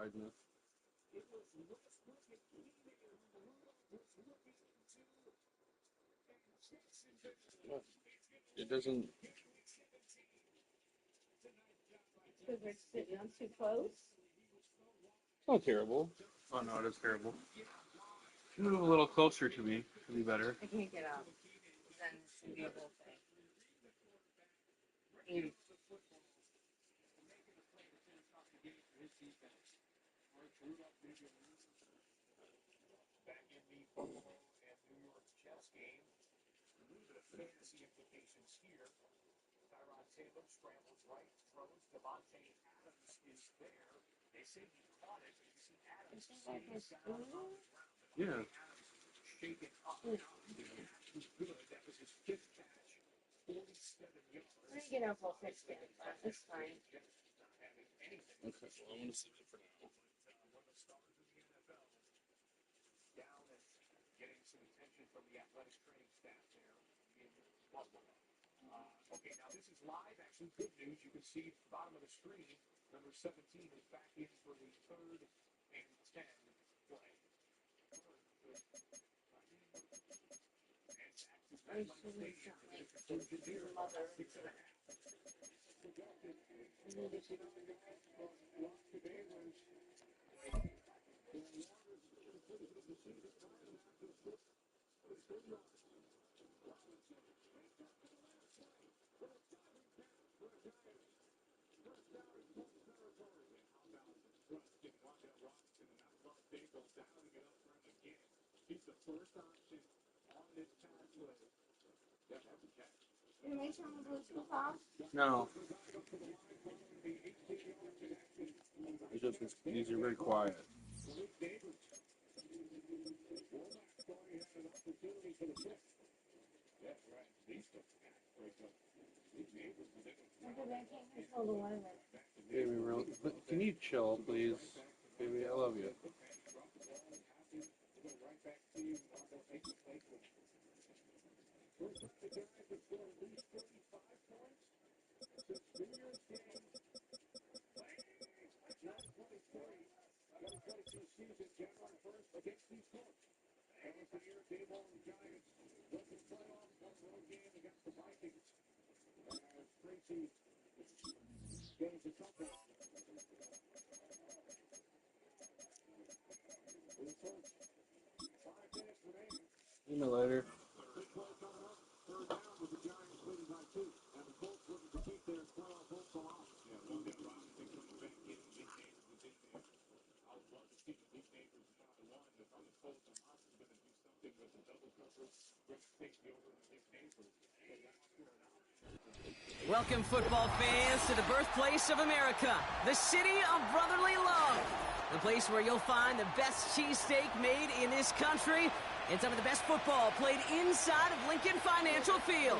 wideness. It doesn't. Because they're sitting on too close. It's not terrible. Oh no, it is terrible. Move a little closer to me. It'd be better. I can't get up. Then it's gonna be a whole thing. Yeah. When I get up, I'll fix it. That's fine. Okay, well, I'm gonna save it for now. I should have like mother. You make sure the Bluetooth off? No. It's just these are very quiet. Because I can't control the weather. Baby, can you chill, please? Baby, I love you. See you later. Welcome, football fans, to the birthplace of America, the city of brotherly love. The place where you'll find the best cheesesteak made in this country and some of the best football played inside of Lincoln Financial Field.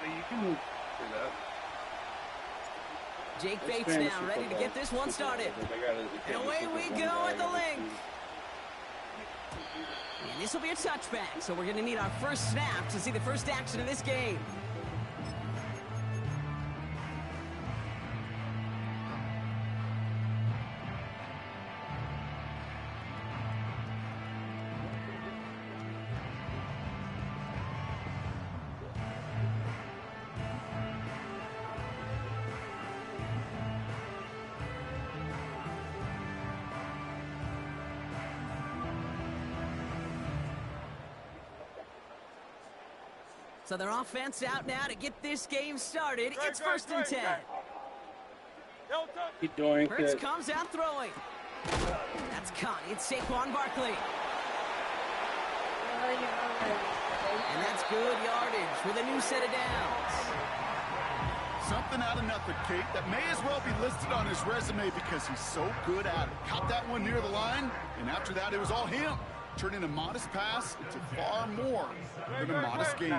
You can do that. Jake Bates now ready to get this one started. And away we go at the length. And this will be a touchback, so we're going to need our first snap to see the first action of this game. So their offense out now to get this game started. It's 1st and 10. Keep doing Hurts comes out throwing. That's caught. It's Saquon Barkley. And that's good yardage with a new set of downs. Something out of nothing, Kate, that may as well be listed on his resume because he's so good at it. Caught that one near the line, and after that, it was all him. Turning a modest pass into far more than a modest game.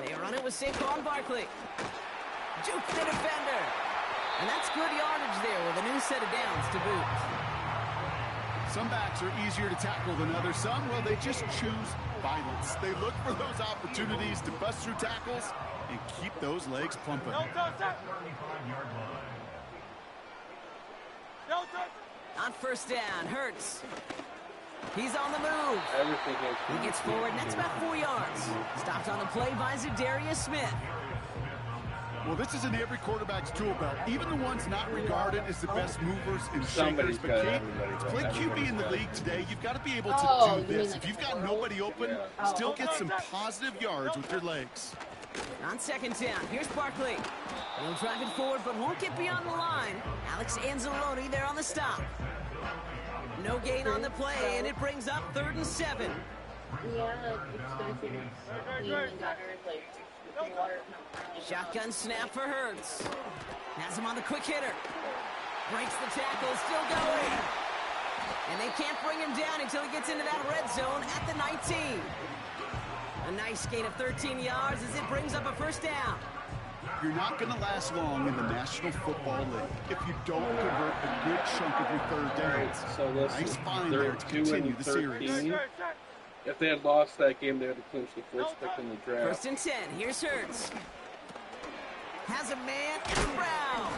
They run it with Saquon Barkley. Juke the defender. And that's good yardage there with a new set of downs to boot. Some backs are easier to tackle than others. Some, well, they just choose violence. They look for those opportunities to bust through tackles and keep those legs pumping. On first down, Hurts. He's on the move. He gets forward, and that's about 4 yards. Stopped on the play by Zadarius Smith. Well, this is in every quarterback's tool belt. Even the ones not regarded as the best movers and shakers. But Kate, to play QB in the league today, you've got to be able to do this. If you've got nobody open, still get some positive yards with your legs. On second down, here's Barkley. He'll drive it forward, but won't get beyond the line. Alex Anzalone there on the stop. No gain on the play, and it brings up 3rd and 7. Shotgun snap for Hurts. Has him on the quick hitter. Breaks the tackle, still going. And they can't bring him down until he gets into that red zone at the 19. A nice gain of 13 yards as it brings up a first down. You're not going to last long in the National Football League if you don't convert a good chunk of your third downs. So nice find there to continue the series. If they had lost that game, they would have clinched the first pick in the draft. 1st and 10. Here's Hurts. Has a man in Brown.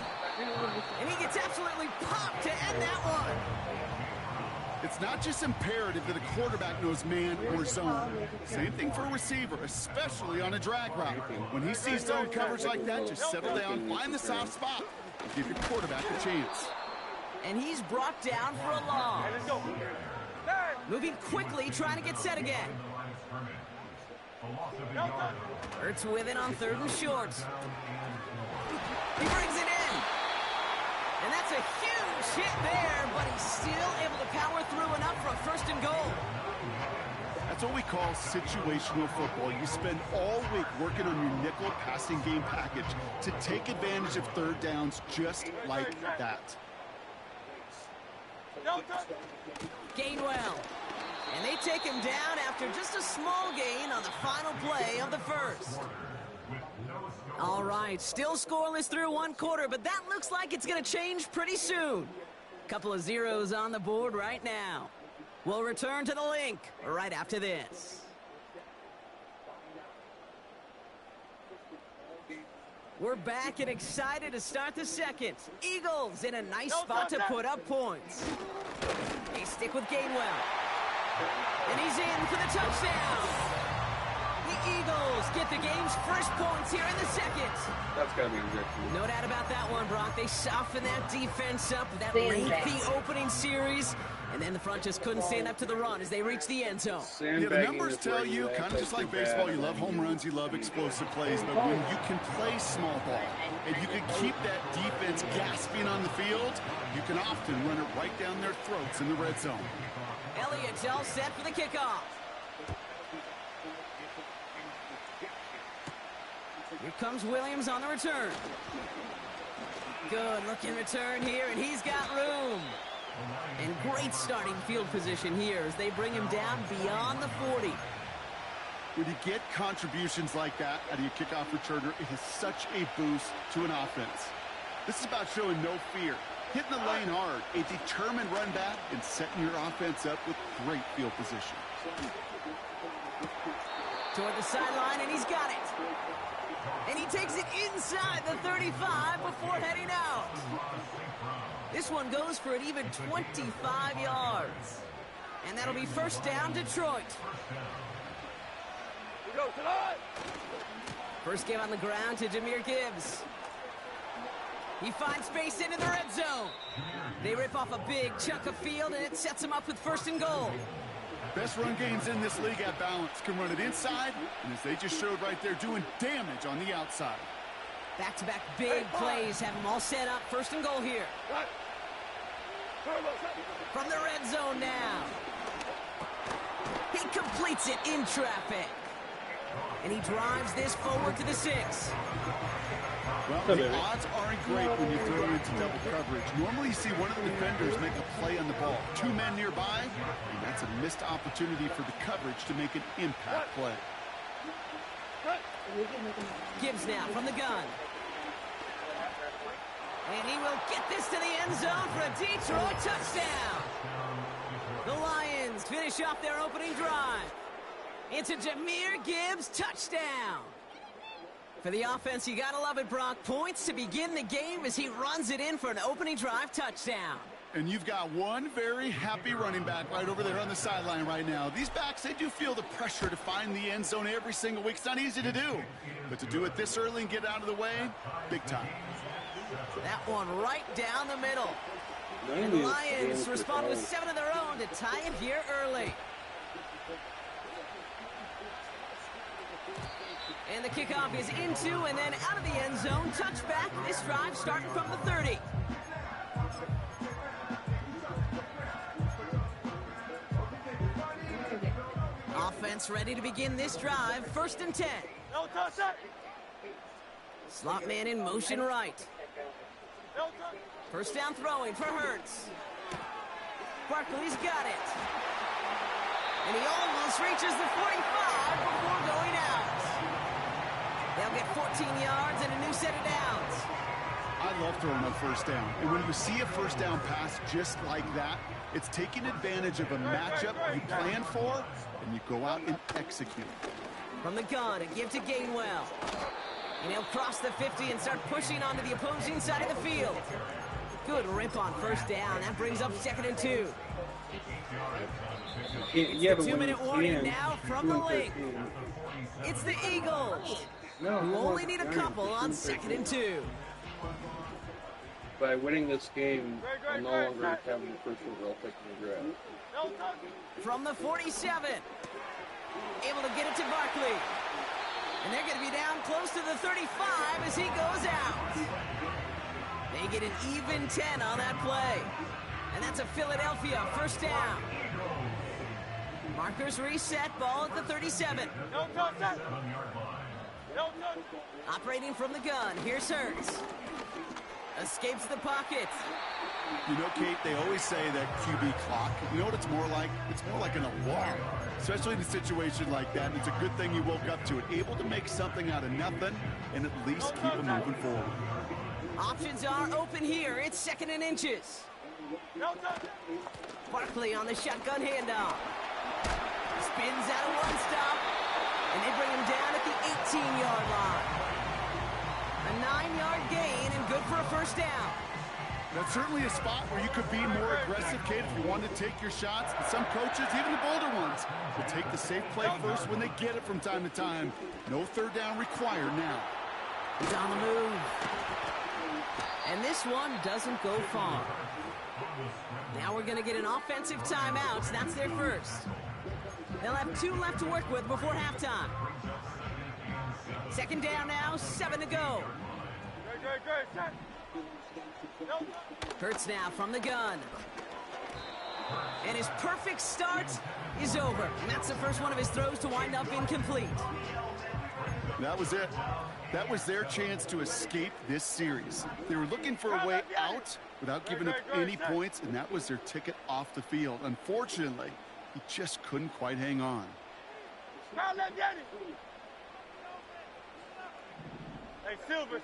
And he gets absolutely popped to end that one. It's not just imperative that a quarterback knows man or zone. Same thing for a receiver, especially on a drag route. When he sees zone coverage like that, just settle down, find the soft spot, and give your quarterback a chance. And he's brought down for a loss. Moving quickly, trying to get set again. Hurts with it on 3rd and short. He brings it in. And that's a huge hit there, but he's still able to power through enough for a 1st and goal. That's what we call situational football. You spend all week working on your nickel passing game package to take advantage of third downs just like that. Gainwell. And they take him down after just a small gain on the final play of the first. All right, still scoreless through 1 quarter, but that looks like it's going to change pretty soon. Couple of zeros on the board right now. We'll return to the link right after this. We're back and excited to start the second. Eagles in a nice spot to put up points. They stick with Gainwell. And he's in for the touchdown. The Eagles get the game's first points here in the second. That's got to be ridiculous. No doubt about that one, Brock. They softened that defense up with that lengthy opening series. And then the front just couldn't stand up to the run as they reached the end zone. Yeah, the numbers tell you, kind of just like baseball, you love home runs, you love explosive plays, but when you can play small ball and you can keep that defense gasping on the field, you can often run it right down their throats in the red zone. Elliott's all set for the kickoff. Here comes Williams on the return. Good looking return here, and he's got room. And great starting field position here as they bring him down beyond the 40. When you get contributions like that out of your kickoff returner, it is such a boost to an offense. This is about showing no fear, hitting the lane hard, a determined run back, and setting your offense up with great field position. Toward the sideline, and he's got it. And he takes it inside the 35 before heading out. This one goes for an even 25 yards. And that'll be first down, Detroit. First game on the ground to Jahmyr Gibbs. He finds space into the red zone. They rip off a big chunk of field, and it sets him up with 1st and goal. Best run games in this league at balance. Can run it inside, and as they just showed right there, doing damage on the outside. Back-to-back big plays have them all set up. 1st and goal here. From the red zone now. He completes it in traffic. And he drives this forward to the 6. Well, the odds aren't great when you throw it into double coverage. Normally you see one of the defenders make a play on the ball. 2 men nearby, and that's a missed opportunity for the coverage to make an impact play. Gibbs now from the gun. And he will get this to the end zone for a Detroit touchdown. finish off their opening drive. It's a Jahmyr Gibbs touchdown. For the offense, you gotta love it, Brock. Points to begin the game as he runs it in for an opening drive touchdown. And you've got one very happy running back right over there on the sideline right now. These backs, they do feel the pressure to find the end zone every single week. It's not easy to do. But to do it this early and get out of the way, big time. That one right down the middle. And the Lions respond with 7 of their own to tie it here early. And the kickoff is into and then out of the end zone. Touchback. This drive starting from the 30. Offense ready to begin this drive. 1st and 10. Slot man in motion right. First down throwing for Hurts. Barkley's got it. And he almost reaches the 45 before going out. They'll get 14 yards and a new set of downs. I love throwing a first down. And when you see a first down pass just like that, it's taking advantage of a matchup you plan for, and you go out and execute. From the gun, a give to Gainwell. And he'll cross the 50 and start pushing onto the opposing side of the field. Good rip on first down. That brings up 2nd and 2. It's the 2-minute warning now from the link. It's the Eagles, who only need a couple on 2nd and 2. By winning this game, I'll no longer have the first overall pick in the draft. From the 47, able to get it to Barkley. And they're going to be down close to the 35 as he goes out. They get an even 10 on that play. And that's a Philadelphia first down. Markers reset, ball at the 37. Operating from the gun, here's Hurts. Escapes the pocket. You know, Kate, they always say that QB clock, you know what it's more like? It's more like an alarm, especially in a situation like that. It's a good thing you woke up to it, able to make something out of nothing and at least keep it moving forward. Options are open here. It's 2nd and inches. Barkley on the shotgun handoff. Spins out of one stop, and they bring him down at the 18-yard line. A 9-yard gain and good for a first down. That's certainly a spot where you could be more aggressive, Kate, if you wanted to take your shots. And some coaches, even the bolder ones, will take the safe play first when they get it from time to time. No third down required now. He's on the move. And this one doesn't go far. Now we're going to get an offensive timeout. That's their first. They'll have 2 left to work with before halftime. 2nd down now, 7 to go. Hurts now from the gun. And his perfect start is over. And that's the first one of his throws to wind up incomplete. That was it. That was their chance to escape this series. They were looking for a way out without giving up any points, and that was their ticket off the field. Unfortunately, he just couldn't quite hang on. Hey, Silver.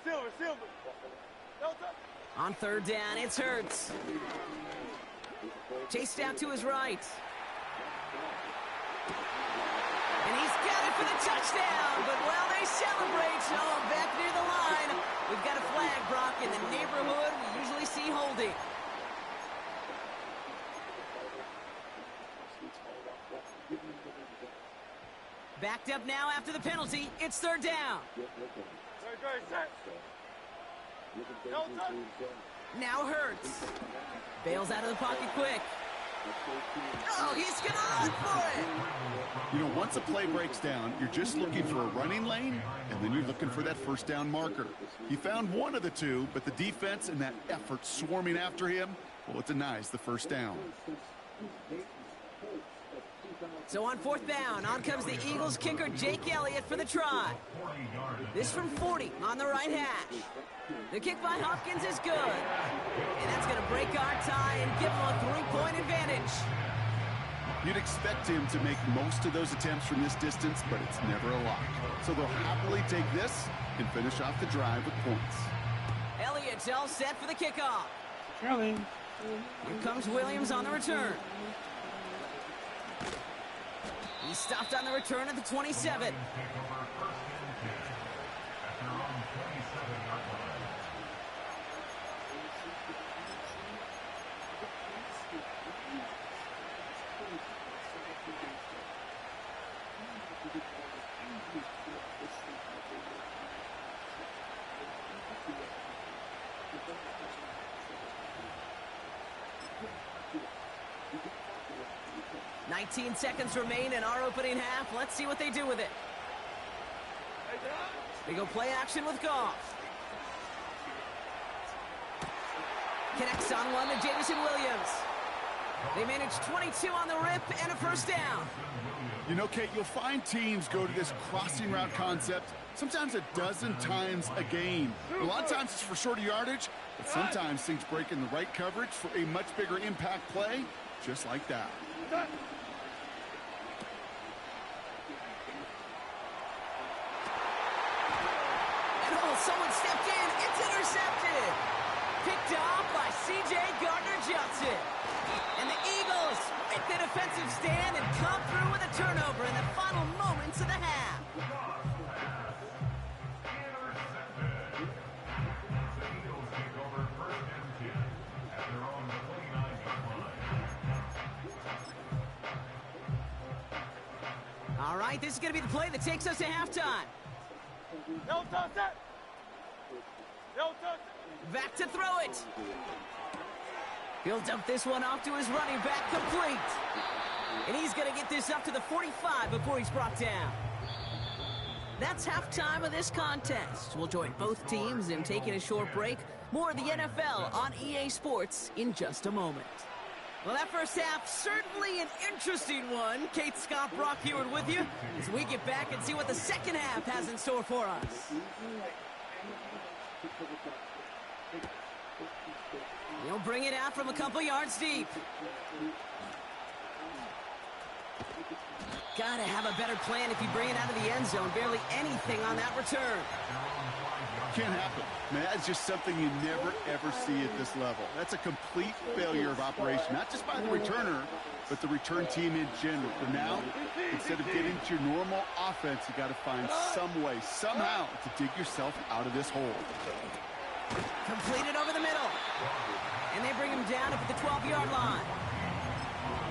On 3rd down, it's Hurts. Chased out to his right. And he's got it for the touchdown. But while they celebrate, back near the line, we've got a flag, Brock, in the neighborhood we usually see holding. Backed up now after the penalty. It's 3rd down. Now Hurts. Bails out of the pocket quick. Oh, he's going to run for it. You know, once a play breaks down, you're just looking for a running lane, and then you're looking for that first down marker. He found one of the two, but the defense and that effort swarming after him, well, it denies the first down. So on 4th down, on comes the Eagles kicker Jake Elliott for the try. This from 40 on the right hash. The kick by Hopkins is good. And that's going to break our tie and give him a 3-point advantage. You'd expect him to make most of those attempts from this distance, but it's never a lock. So they'll happily take this and finish off the drive with points. Elliott's all set for the kickoff. Charlie. Here comes Williams on the return. He's stopped on the return at the 27. "19 seconds remain in our opening half. Let's see what they do with it." They go play action with Goff. Connects on one to Jameson Williams. They manage 22 on the rip and a first down. You know, Kate, you'll find teams go to this crossing route concept sometimes a dozen times a game. A lot of times it's for shorter yardage, but sometimes things break in the right coverage for a much bigger impact play, just like that. And oh, someone stepped in. It's intercepted. Picked off by C.J. Gardner-Johnson. And the Eagles make the defensive stand and come through with a turnover in the final moments of the half. All right, this is going to be the play that takes us to halftime. No touch that. No touch. Back to throw it. He'll dump this one off to his running back, complete. And he's going to get this up to the 45 before he's brought down. That's halftime of this contest. We'll join both teams in taking a short break. More of the NFL on EA Sports in just a moment. Well, that first half, certainly an interesting one. Kate, Scott, Brock Heward with you as we get back and see what the second half has in store for us. He'll bring it out from a couple yards deep. Gotta have a better plan if you bring it out of the end zone. Barely anything on that return. Can't happen. Man, that's just something you never, ever see at this level. That's a complete failure of operation, not just by the returner, but the return team in general. But now, instead of getting to your normal offense, you got to find some way, somehow, to dig yourself out of this hole. Completed over the middle. And they bring him down up at the 12-yard line.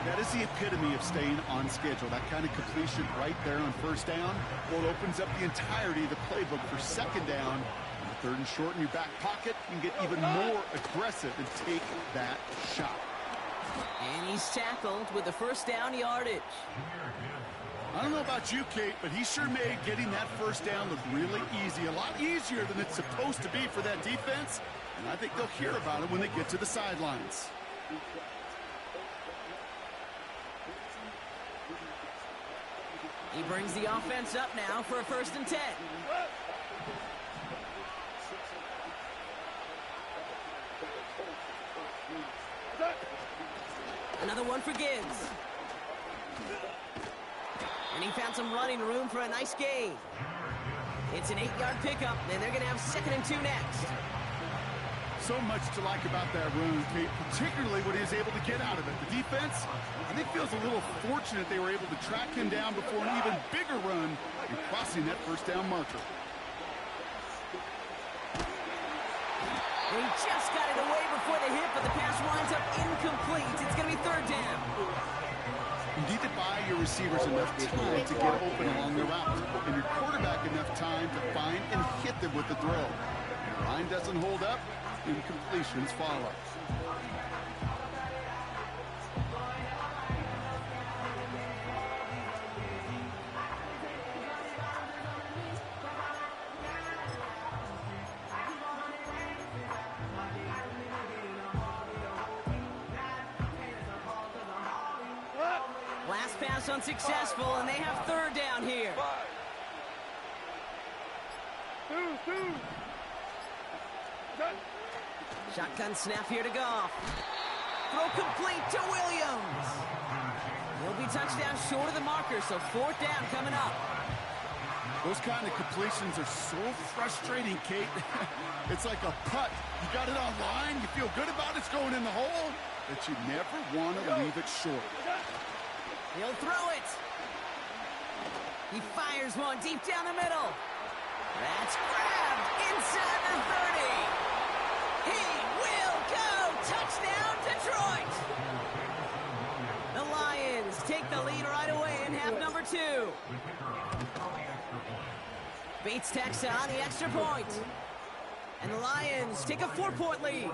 That is the epitome of staying on schedule. That kind of completion right there on first down. Well, it opens up the entirety of the playbook for second down. Third and short in your back pocket, you can get even more aggressive and take that shot. And he's tackled with the first down yardage. I don't know about you, Kate, but he sure made getting that first down look really easy. A lot easier than it's supposed to be for that defense. And I think they'll hear about it when they get to the sidelines. He brings the offense up now for a 1st and 10. Another one for Gibbs. And he found some running room for a nice gain. It's an 8-yard pickup, and they're going to have 2nd and 2 next. So much to like about that run, Kate, particularly what he was able to get out of it. The defense, I think, feels a little fortunate they were able to track him down before an even bigger run and crossing that first down marker. And he just got it away before the hit, but the pass winds up incomplete. It's going to be 3rd down. You need to buy your receivers enough time to get open along the route, and your quarterback enough time to find and hit them with the throw. If the line doesn't hold up, incompletions follow. Last pass unsuccessful, and they have 3rd down here. 2. Shotgun snap here to Goff. Throw complete to Williams. He'll be touchdown short of the marker, so 4th down coming up. Those kind of completions are so frustrating, Kate. It's like a putt. You got it on line, you feel good about it's going in the hole, but you never want to leave it short. He'll throw it. He fires one deep down the middle. That's grabbed inside the 30. He will go. Touchdown, Detroit. The Lions take the lead right away in half number 2. Bates tacks on the extra point. And the Lions take a 4-point lead.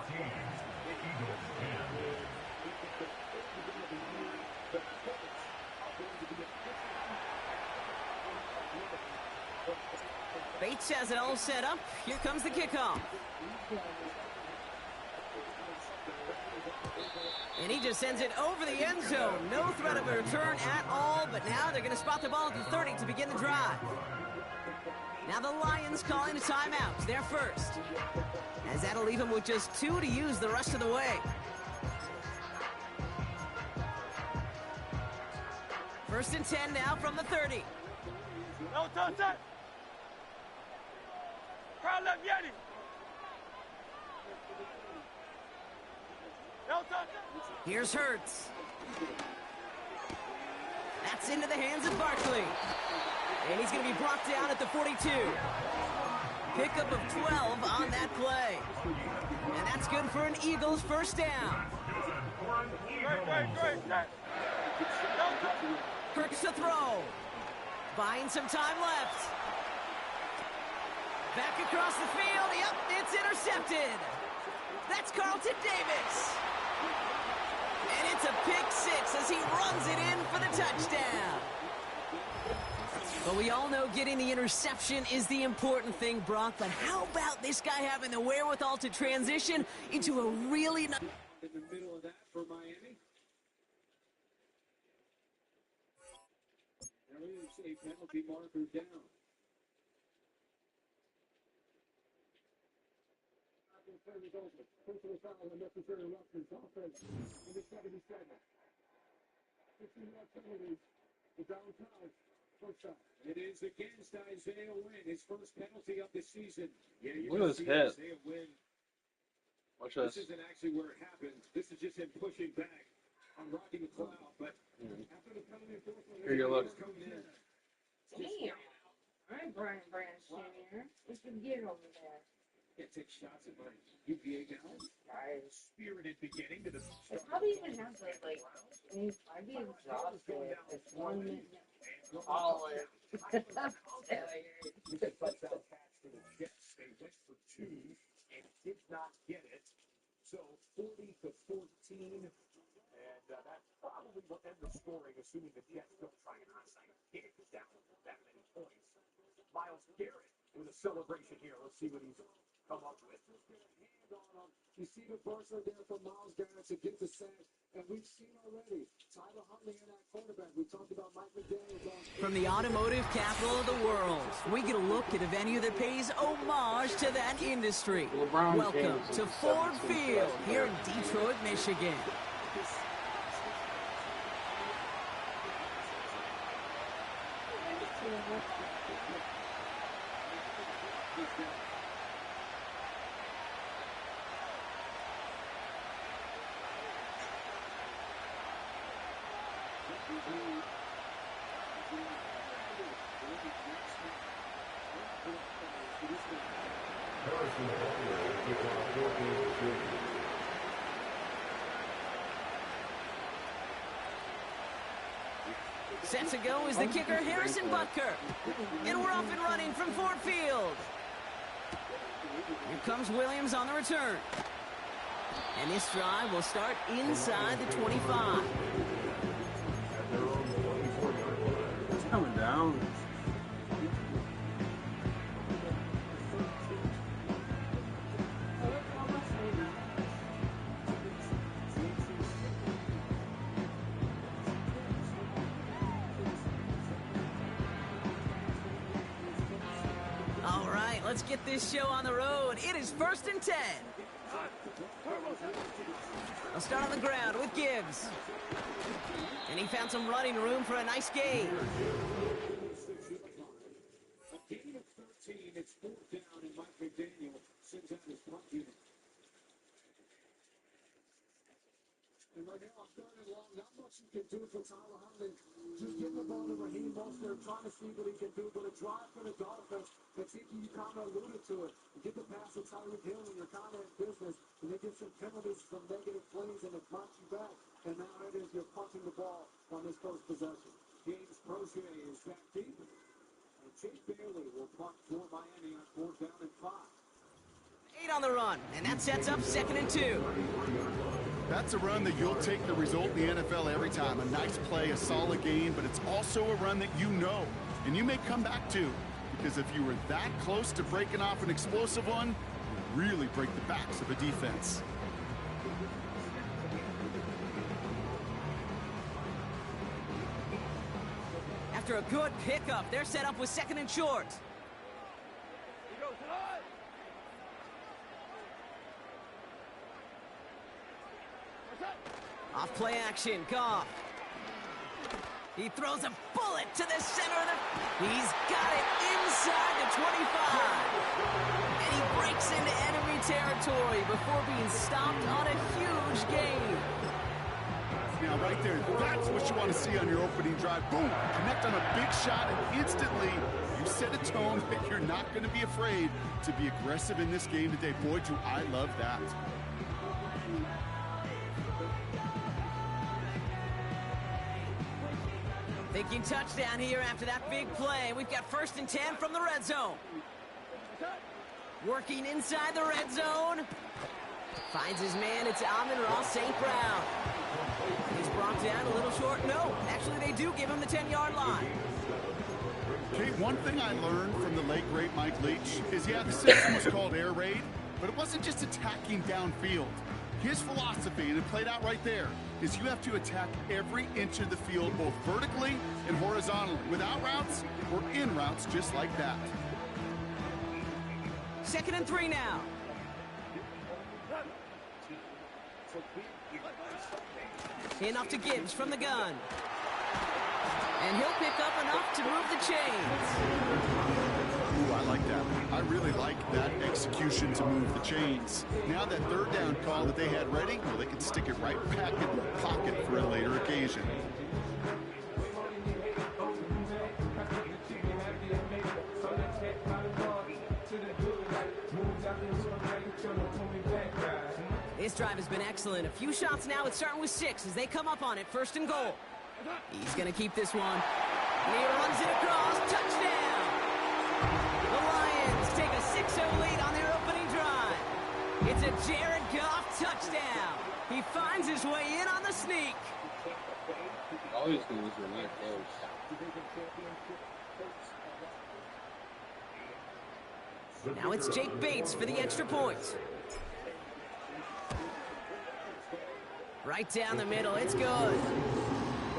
Bates has it all set up. Here comes the kickoff. And he just sends it over the end zone. No threat of a return at all, but now they're going to spot the ball at the 30 to begin the drive. Now the Lions calling a timeout. They're first. As that'll leave them with just 2 to use the rest of the way. First and 10 now from the 30. No touch that. Crowd left Yeti. No touch that. Here's Hurts. That's into the hands of Barkley. And he's going to be brought down at the 42. Pickup of 12 on that play. And that's good for an Eagles first down. Great. No touch. Hurts to throw. Buying some time left. Back across the field. Yep, it's intercepted. That's Carlton Davis. And it's a pick 6 as he runs it in for the touchdown. But we all know getting the interception is the important thing, Brock. But how about this guy having the wherewithal to transition into a really nice... In the middle of that for Miami. There is a penalty marker down. Personal foul and necessary roughness offense. And it's got to be said. 15-yard penalty. The downtown. First time. It is against Isaiah Wynn, his first penalty of the season. Yeah, you're Look at this hit. Isaiah Wynn. Watch This this. isn't actually where it happened. This is just him pushing back on Rocky McLeod. But after the penalty enforcement, Here you look. coming in. Damn. All right, Brian Branch Jr. What's the get over there? Can't take shots at my UVA guys. Guys. Spirited beginning to the start. How do you even have that, like, I'd be exhausted if it's 1 minute. All in. With a touchdown catch for the Jets. They went for 2 and did not get it. So 40-14. And that probably will end the scoring, assuming the Jets don't try an onside kick down that many points. Myles Garrett with a celebration here. Let's see what he's come up with. You see the pressure there from Myles Garrett to get the sack, and we've seen already Tyler Huntley in that quarterback. We talked about Mike McDaniel. From the automotive capital of the world, we get a look at a venue that pays homage to that industry. LeBron Welcome James to is Ford 17 Field plus here in Detroit, Michigan. Set to go is the kicker, Harrison Butker. And we're off and running from Ford Field. Here comes Williams on the return. And this drive will start inside the 25. It's coming down. All right, let's get this show on the road. It is 1st and 10. I'll start on the ground with Gibbs. And he found some running room for a nice gain. A gain of 13. It's 4th down, and Mike McDaniel sends out his punt unit. And right now, I'm going along. Not much you can do for Tyler Huntley. Just give the ball to Raheem Mostert. there trying to see what he can do, but a drive for the Dolphins. But you kind of alluded to it. You get the pass to Tyreek Hill, and you're kind of in business, and they get some penalties, some negative plays, and it knocks you back. And now it is you're punching the ball on this first possession. James Prochet is back deep. And Chase Bailey will punt for Miami on 4th down and 5. 8 on the run, and that sets up 2nd and 2. That's a run that you'll take the result in the NFL every time. A nice play, a solid game, but it's also a run that you know, and you may come back to, because if you were that close to breaking off an explosive one, you really break the backs of a defense. After a good pickup, they're set up with 2nd and short. Off play action, Goff. He throws a bullet to the center of the... He's got it inside the 25. And he breaks into enemy territory before being stopped on a huge gain. Now, right there, that's what you want to see on your opening drive. Boom! Connect on a big shot, and instantly you set a tone that you're not going to be afraid to be aggressive in this game today. Boy, do I love that. Thinking touchdown here after that big play. We've got 1st and 10 from the red zone. Working inside the red zone. Finds his man. It's Amon-Ra St. Brown. He's brought down a little short. No, actually they do give him the 10-yard line. Okay, one thing I learned from the late, great Mike Leach is, yeah, the system was called air raid, but it wasn't just attacking downfield. His philosophy, and it played out right there, is you have to attack every inch of the field, both vertically and horizontally, without routes or in routes just like that. 2nd and 3 now. Enough to Gibbs from the gun. And he'll pick up enough to move the chains. Ooh, I like that. I really like that execution to move the chains. Now that 3rd down call that they had ready, well, they can stick it right back in the pocket for a later occasion. This drive has been excellent. A few shots now. It's starting with 6 as they come up on it. 1st and goal. He's going to keep this one. And he runs it across. Touchdown! The Lions take a 6-0 lead on their opening drive. It's a Jared Goff touchdown. He finds his way in on the sneak. All these things were not close. Now it's Jake Bates for the extra point. Right down the middle, it's good.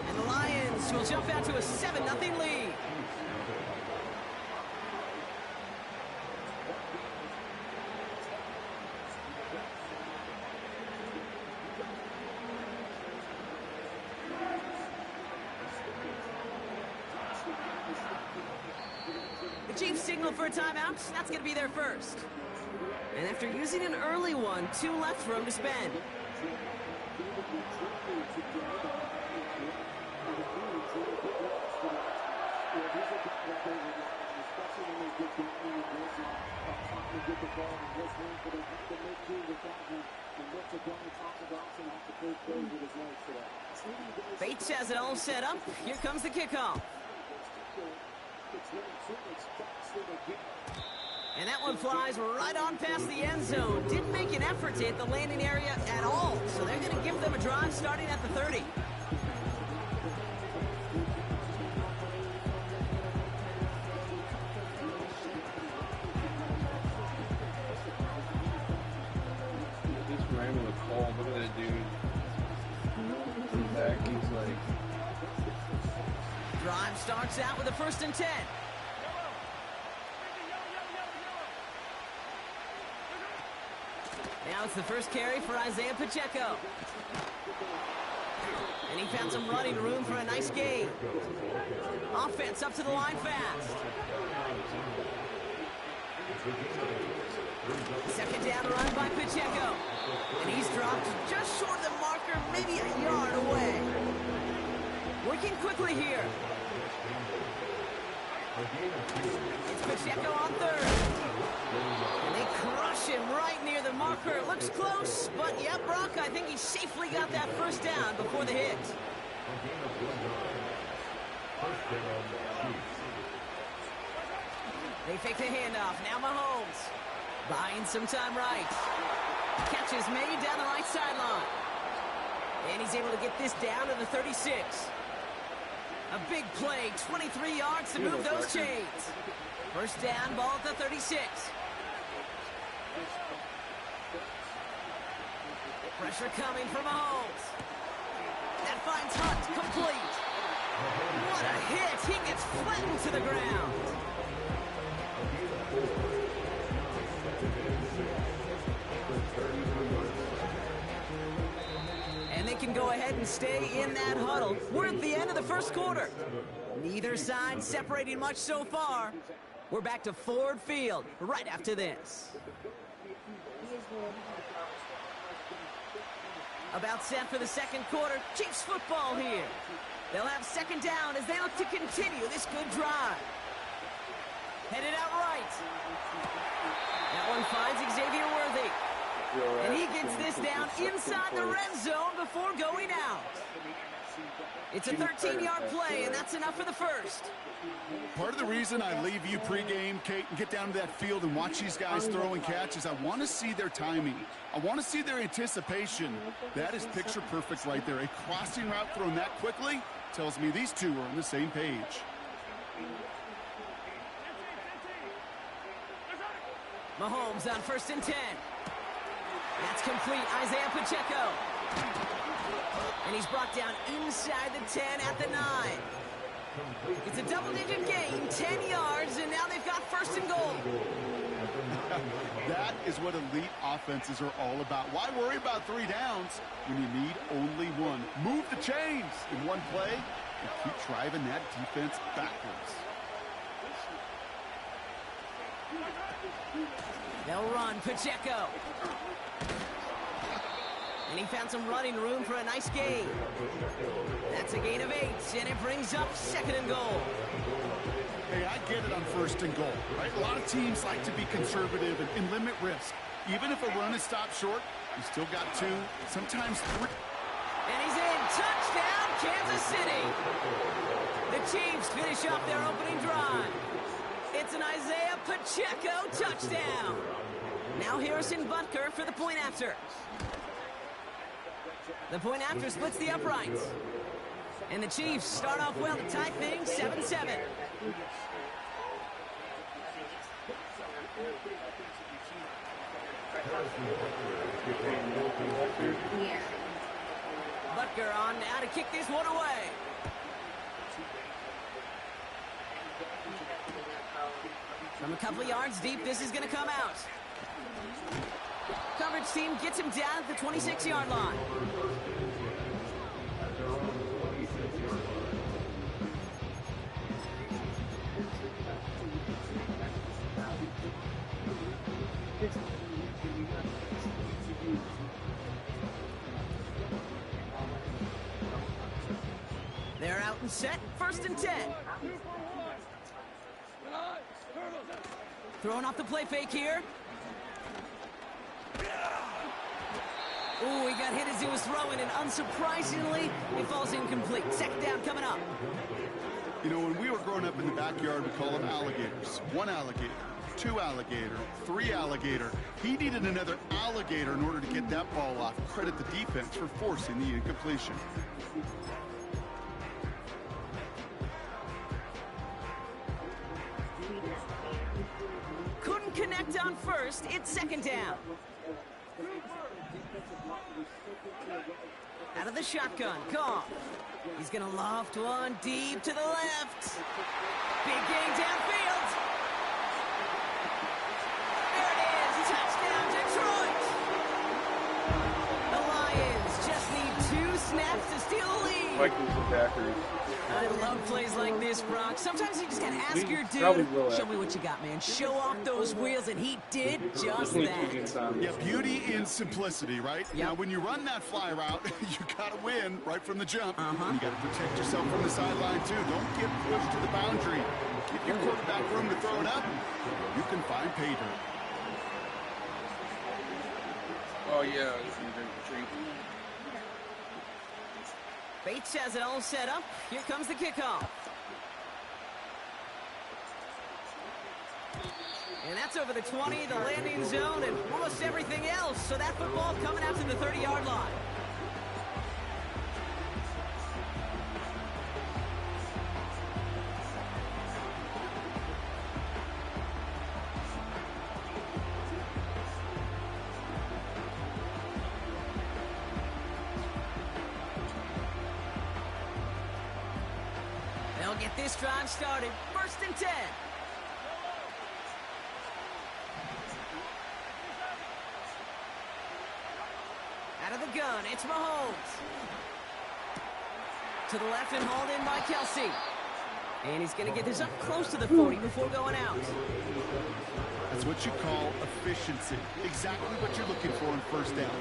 And the Lions will jump out to a 7-0 lead. The Chiefs signal for a timeout. That's going to be their first. And after using an early one, 2 left for him to spend. Bates has it all set up. Here comes the kickoff. And that one flies right on past the end zone. Didn't make an effort to hit the landing area at all. So they're going to give them a drive starting at the 30. This ran with a call. Look at that dude. He's back. He's like... Drive starts out with a 1st and 10. Now it's the first carry for Isaiah Pacheco. And he found some running room for a nice gain. Offense up to the line fast. 2nd down run by Pacheco. And he's dropped just short of the marker, maybe a yard away. Working quickly here. It's Pacheco on third. And they crush him right near the marker. It looks close, but yeah, Brock, I think he safely got that first down before the hit. They fake the handoff. Now Mahomes. Buying some time right. Catch is made down the right sideline. And he's able to get this down to the 36. A big play, 23 yards to move those chains. First down, ball at the 36. Pressure coming from Mahomes. That finds Hunt, complete. What a hit! He gets flattened to the ground. And they can go ahead and stay in that huddle. We're at the end of the first quarter. Neither side separating much so far. We're back to Ford Field right after this. About set for the second quarter. Chiefs football here. They'll have second down as they look to continue this good drive. Headed out right. That one finds Xavier Worthy. And he gets this down inside the red zone before going out. It's a 13-yard play, and that's enough for the first. Part of the reason I leave you pregame, Kate, and get down to that field and watch these guys throw and catch is I want to see their timing. I want to see their anticipation. That is picture perfect right there. A crossing route thrown that quickly tells me these two are on the same page. Mahomes on 1st and 10. That's complete. Isaiah Pacheco. And he's brought down inside the 10 at the 9. It's a double-digit gain, 10 yards, and now they've got 1st and goal. That is what elite offenses are all about. Why worry about 3 downs when you need only one? Move the chains in one play and keep driving that defense backwards. They'll run Pacheco. And he found some running room for a nice gain. That's a gain of 8, and it brings up 2nd and goal. Hey, I get it on 1st and goal, right? A lot of teams like to be conservative and limit risk. Even if a run is stopped short, you still got 2, sometimes 3. And he's in. Touchdown, Kansas City. The Chiefs finish off their opening drive. It's an Isaiah Pacheco touchdown. Now Harrison Butker for the point after. The point after splits the uprights. And the Chiefs start off well to tie things 7-7. Butker on now to kick this one away. From a couple of yards deep, this is going to come out. Coverage team gets him down at the 26-yard line. They're out and set, 1st and 10. Throwing off the play fake here. Ooh, he got hit as he was throwing, and unsurprisingly, it falls incomplete. 2nd down coming up. You know, when we were growing up in the backyard, we call them alligators. 1 alligator, 2 alligator, 3 alligator. He needed another alligator in order to get that ball off. Credit the defense for forcing the incompletion. Couldn't connect on 1st. It's 2nd down. Out of the shotgun, Goff. He's going to loft one deep to the left. Big gain downfield. There it is. Touchdown, Detroit. The Lions just need 2 snaps to steal the lead. Vikings and Packers. I love plays like this, Brock. Sometimes you just gotta ask your probably dude, will show me what you got, man. Show off those wheels, and he did just that. Yeah, beauty in simplicity, right? Yep. Now, when you run that fly route, you got to win right from the jump. And you got to protect yourself from the sideline, too. Don't get pushed to the boundary. Give your quarterback room to throw it up, you can find pay dirt. Oh yeah, this is a treat. Bates has it all set up. Here comes the kickoff. And that's over the 20, the landing zone, and almost everything else. So that football coming out to the 30-yard line. They'll get this drive started. 1st and 10. Out of the gun, it's Mahomes. To the left and hauled in by Kelsey. And he's going to get this up close to the 40 before going out. That's what you call efficiency. Exactly what you're looking for in 1st down.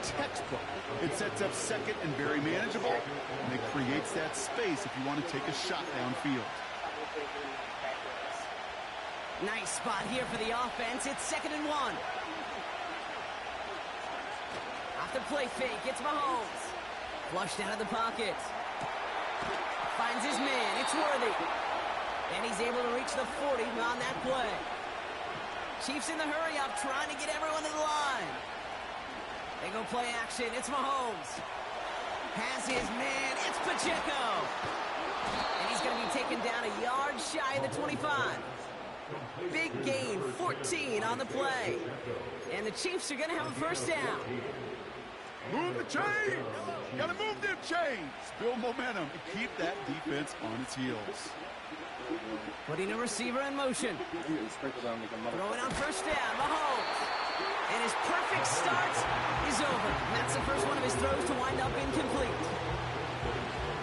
Textbook. It sets up 2nd and very manageable, and it creates that space if you want to take a shot downfield. Nice spot here for the offense. It's 2nd and 1. Off the play fake, it's Mahomes. Flushed out of the pocket. Finds his man, it's Worthy. And he's able to reach the 40 on that play. Chiefs in the hurry up, trying to get everyone to the line. They go play action, it's Mahomes. Has his man, it's Pacheco. And he's going to be taken down a yard shy of the 25. Big gain, 14 on the play. And the Chiefs are going to have a 1st down. Move the chains! Gotta move them chains! Build momentum and keep that defense on its heels. Putting a receiver in motion. Throwing on 1st down, Mahomes. And his perfect start is over. That's the first one of his throws to wind up incomplete.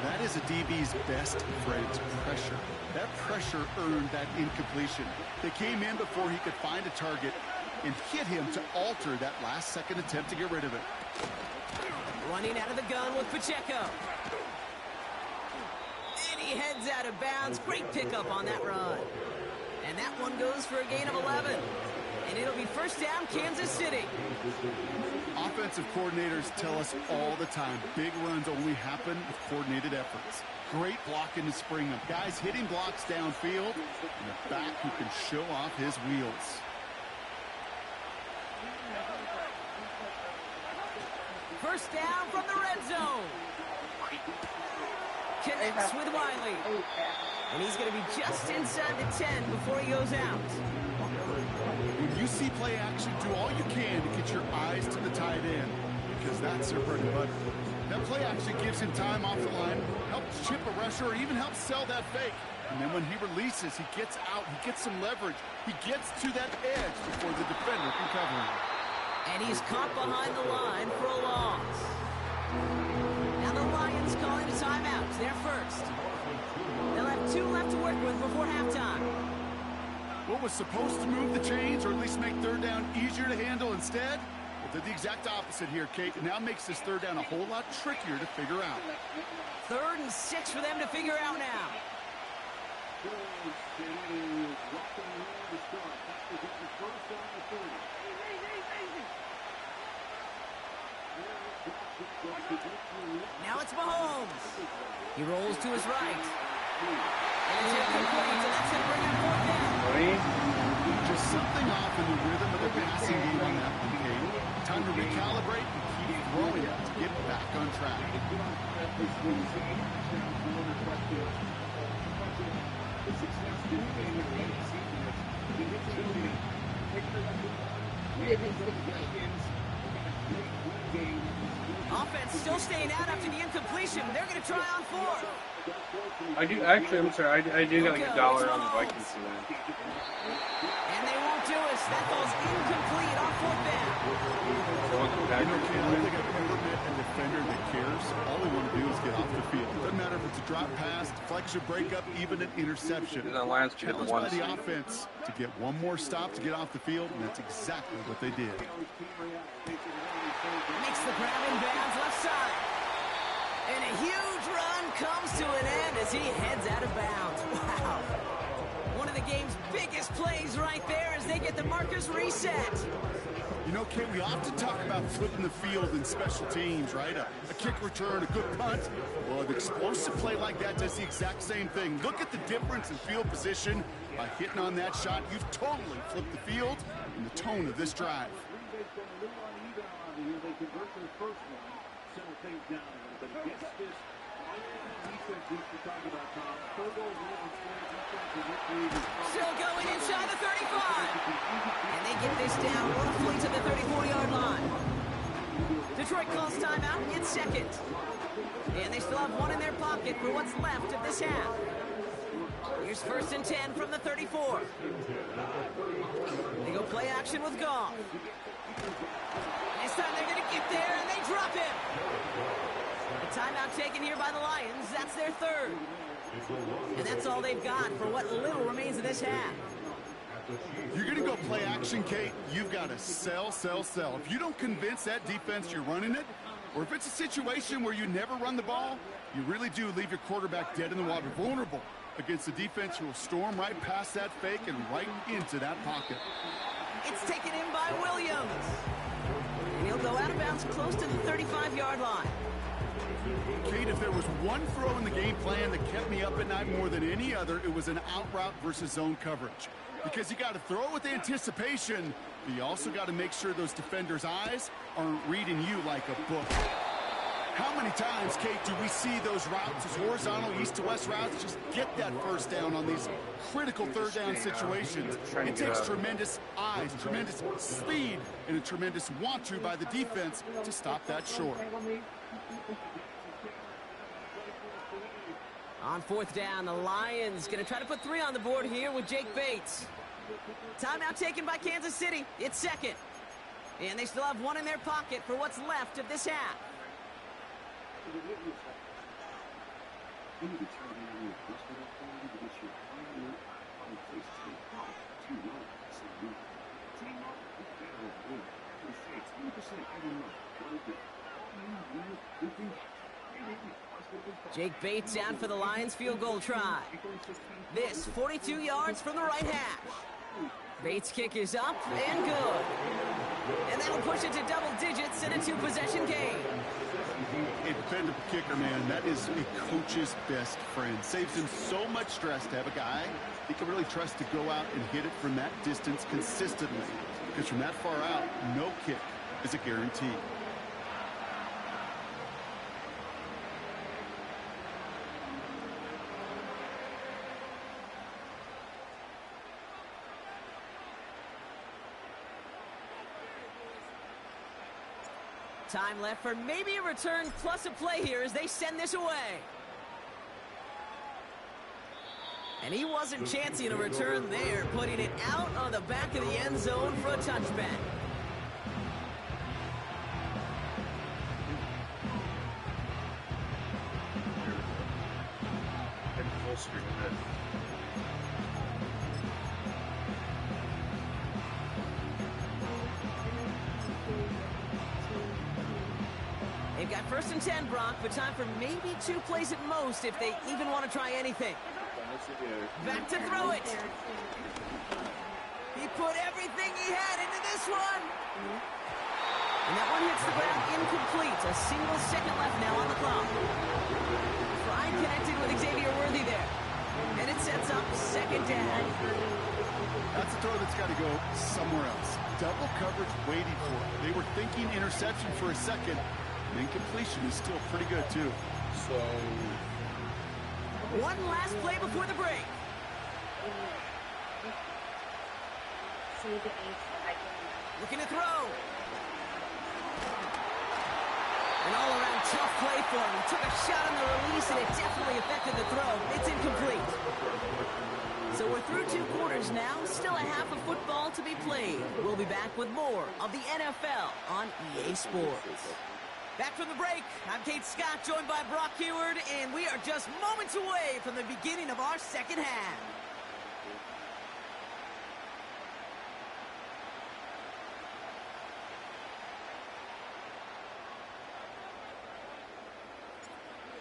That is a DB's best friend, pressure. That pressure earned that incompletion. They came in before he could find a target and hit him to alter that last-second attempt to get rid of it. Running out of the gun with Pacheco. And he heads out of bounds. Great pickup on that run. And that one goes for a gain of 11. And it'll be 1st down, Kansas City. Offensive coordinators tell us all the time, big runs only happen with coordinated efforts. Great blocking to spring them. Guys hitting blocks downfield, and a back who can show off his wheels. First down from the red zone. Connects with Wiley. And he's going to be just inside the 10 before he goes out. When you see play action, do all you can to get your eyes to the tight end, because that's their bread and butter. That play action gives him time off the line, helps chip a rusher, or even helps sell that fake. And then when he releases, he gets out, he gets some leverage. He gets to that edge before the defender can cover him. And he's caught behind the line for a loss. Now the Lions calling a timeout. They're first. They'll have 2 left to work with before halftime. What was supposed to move the chains, or at least make 3rd down easier to handle instead? Well, did the exact opposite here, Kate. It now makes this 3rd down a whole lot trickier to figure out. 3rd and 6 for them to figure out now. Now it's Mahomes. He rolls to his right. And it's incomplete, and that's going to bring him 4th down. Just something off in the rhythm of the passing game on that one, Kate. Time to recalibrate and keep throwing it to get back on track. Offense still staying out after the incompletion. They're going to try on 4th. I do actually. I'm sorry. I do get like $1 on the Vikings today. And they won't do it. That ball's incomplete on 4th down. I want the You know, Packers Kate, I don't think I've ever met a defender that cares. All they want to do is get off the field. Doesn't matter if it's a drop pass, deflection, breakup, even an interception. And the Lions get Challenged one by the seed. offense to get one more stop to get off the field, and that's exactly what they did. Makes the grab in bounds left side. And a huge run comes to an end as he heads out of bounds. Wow. markers reset. You know, Kate, we often talk about flipping the field in special teams, right? A kick return, a good punt. Well, an explosive play like that does the exact same thing. Look at the difference in field position. By hitting on that shot, you've totally flipped the field and the tone of this drive. Still going inside the 35. And they get this down roughly to the 34-yard line. Detroit calls timeout. It's second. And they still have one in their pocket for what's left of this half. Here's 1st and 10 from the 34. They go play action with Goff. This time they're going to get there, and they drop him. A timeout taken here by the Lions. That's their third. And that's all they've got for what little remains of this half. You're going to go play action, Kate. You've got to sell. If you don't convince that defense you're running it, or if it's a situation where you never run the ball, you really do leave your quarterback dead in the water, vulnerable against a defense who will storm right past that fake and right into that pocket. It's taken in by Williams. And he'll go out of bounds close to the 35-yard line. Kate, if there was one throw in the game plan that kept me up at night more than any other, it was an out route versus zone coverage. Because you got to throw with anticipation, but you also got to make sure those defenders' eyes aren't reading you like a book. How many times, Kate, do we see those routes, those horizontal east-to-west routes, just get that first down on these critical third down situations? It takes tremendous eyes, tremendous speed, and a tremendous want-to by the defense to stop that short. On 4th down, the Lions going to try to put 3 on the board here with Jake Bates. Timeout taken by Kansas City. It's second. And they still have one in their pocket for what's left of this half. Jake Bates out for the Lions field goal try. This 42 yards from the right hash. Bates' kick is up and good. And that'll push it to double digits in a 2-possession game. A dependable kicker, man, that is a coach's best friend. Saves him so much stress to have a guy he can really trust to go out and hit it from that distance consistently. Because from that far out, no kick is a guarantee. Time left for maybe a return plus a play here as they send this away. And he wasn't chancing a return there, putting it out on the back of the end zone for a touchback. Full screen of it. They've got 1st and 10, Brock, but time for maybe 2 plays at most if they even want to try anything. Back to throw it. He put everything he had into this one. And that one hits the ground incomplete. A single second left now on the clock. Fry connected with Xavier Worthy there. And it sets up 2nd down. That's a throw that's got to go somewhere else. Double coverage waiting for it. They were thinking interception for a second. And completion is still pretty good, too. So, one last play before the break. Looking to throw. An all-around tough play for him. He took a shot on the release, and it definitely affected the throw. It's incomplete. So we're through 2 quarters now. Still a half of football to be played. We'll be back with more of the NFL on EA Sports. Back from the break, I'm Kate Scott, joined by Brock Heward, and we are just moments away from the beginning of our second half.